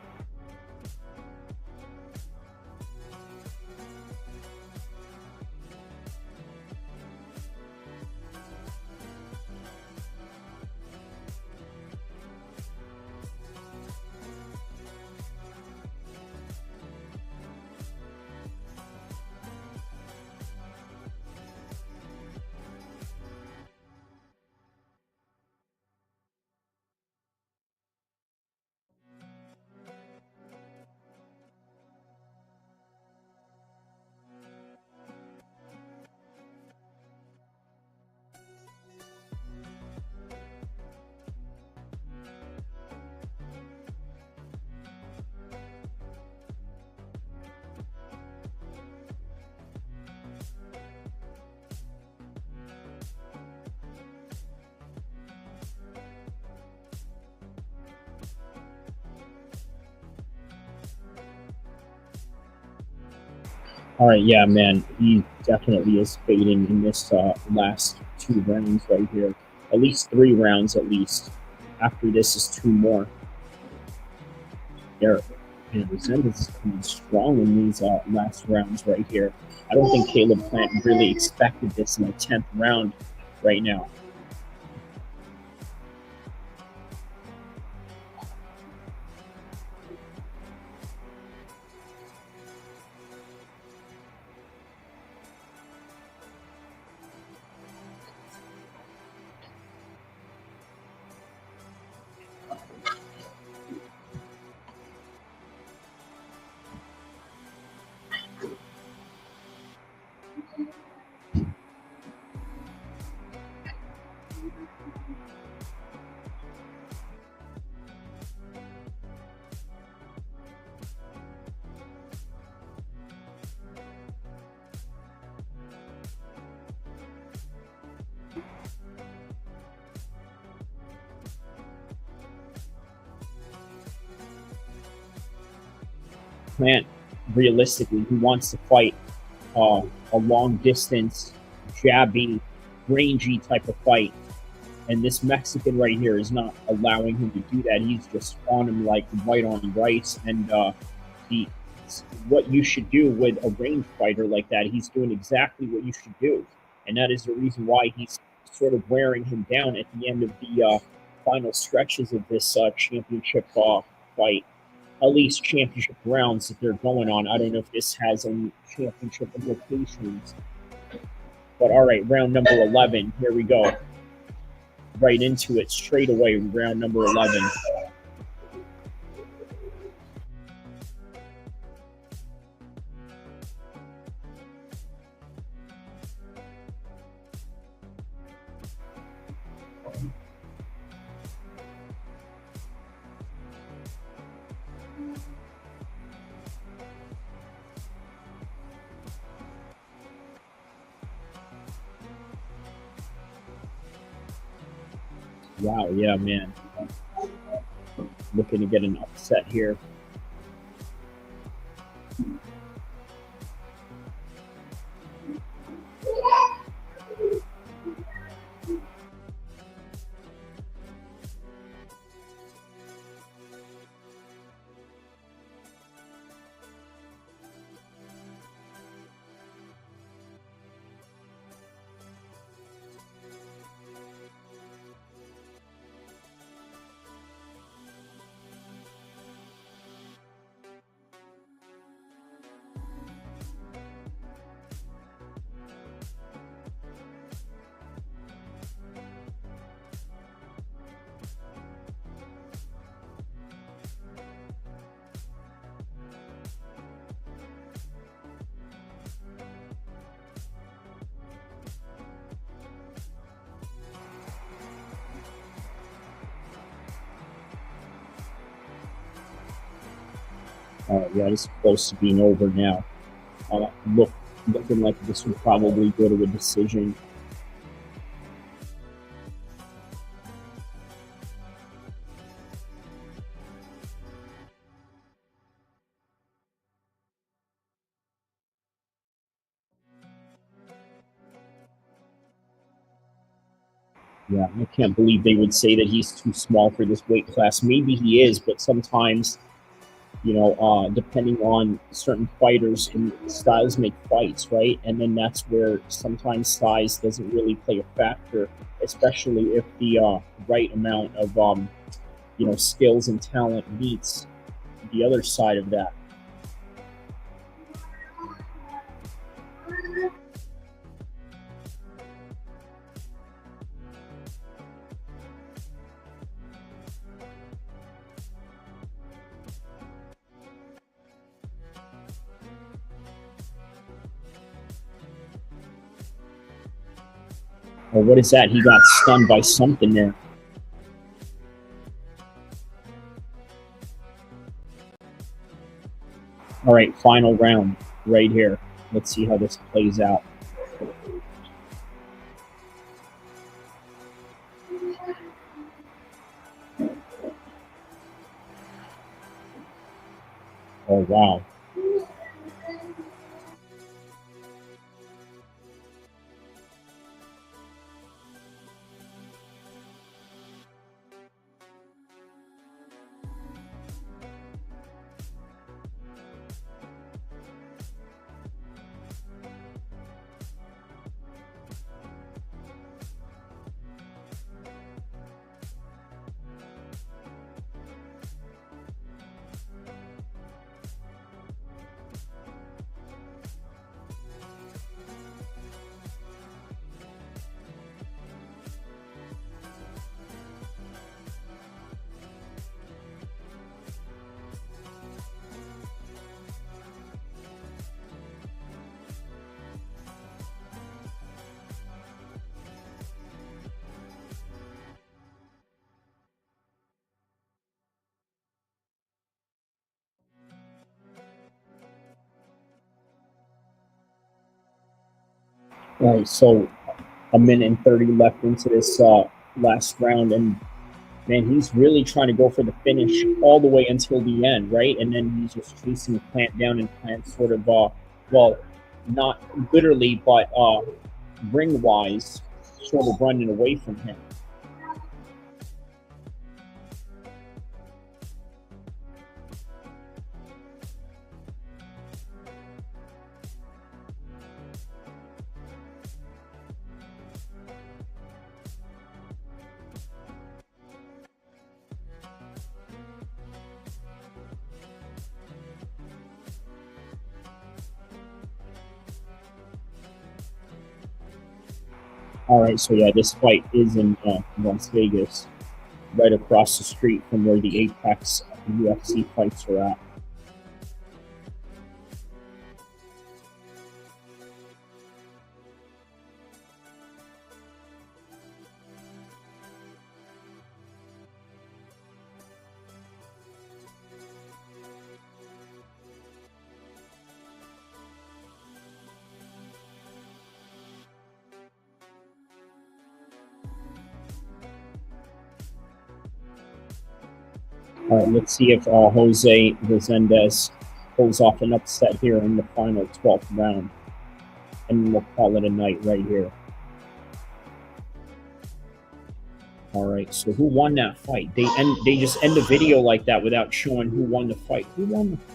All right, yeah, man, he definitely is fading in this last 2 rounds right here. At least 3 rounds, at least. After this is 2 more. There, and Resendiz is coming strong in these last rounds right here. I don't think Caleb Plant really expected this in the 10th round right now. Plant, realistically, he wants to fight a long distance, jabby, rangy type of fight. And this Mexican right here is not allowing him to do that. He's just on him like white on rice. And what you should do with a range fighter like that, he's doing exactly what you should do. And that is the reason why he's sort of wearing him down at the end of the final stretches of this championship fight. At least championship rounds that they're going on. I don't know if this has any championship implications. But all right, round number 11. Here we go. Right into it straight away, round number 11. Wow, yeah, man. Looking to get an upset here. Yeah, it's close to being over now. Looking like this would probably go to a decision. Yeah, I can't believe they would say that he's too small for this weight class. Maybe he is, but sometimes, you know, depending on certain fighters and styles make fights, right? And then that's where sometimes size doesn't really play a factor, especially if the right amount of, you know, skills and talent meets the other side of that. Oh, what is that? He got stunned by something there. All right, final round right here. Let's see how this plays out. Oh, wow. All right, so a minute and 30 left into this last round, and man, he's really trying to go for the finish all the way until the end, right? And then he's just chasing Plant down, and Plant sort of, well, not literally, but ring-wise, sort of running away from him. All right, so yeah, this fight is in Las Vegas, right across the street from where the Apex UFC fights are at. All right, let's see if Jose Resendiz pulls off an upset here in the final 12th round. And we'll call it a night right here. All right, so who won that fight? They just end the video like that without showing who won the fight. Who won the fight?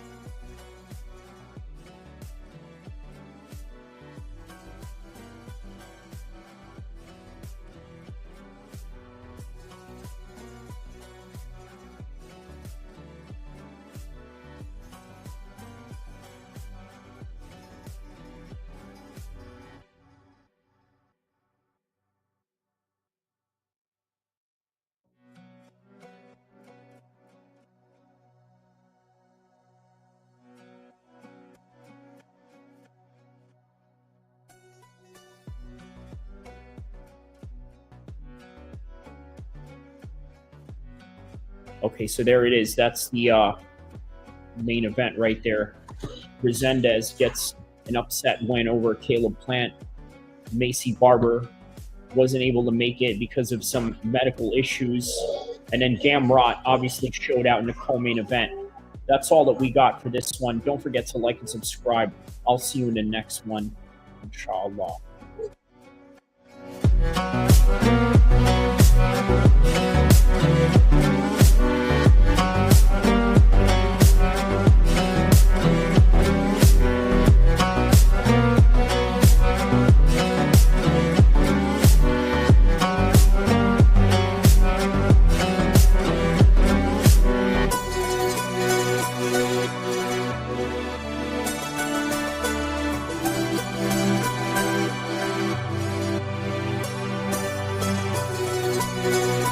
Okay, so there it is. That's the main event right there. Resendiz gets an upset win over Caleb Plant. MAYCEE Barber wasn't able to make it because of some medical issues. And then Gamrot obviously showed out in the co-main event. That's all that we got for this one. Don't forget to like and subscribe. I'll see you in the next one, inshallah. you.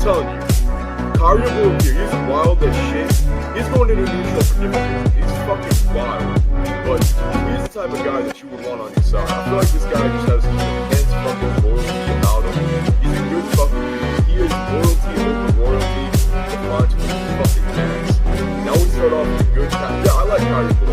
telling you, Kyrie will appear. He's wild as shit. He's going into neutral for different reasons. He's fucking wild. But he's the type of guy that you would want on your side. I feel like this guy just has some intense fucking loyalty about him. He's a good fucking dude. He is loyalty over royalty. If not to his fucking max. Now we start off with a good time. Yeah, I like Kyrie.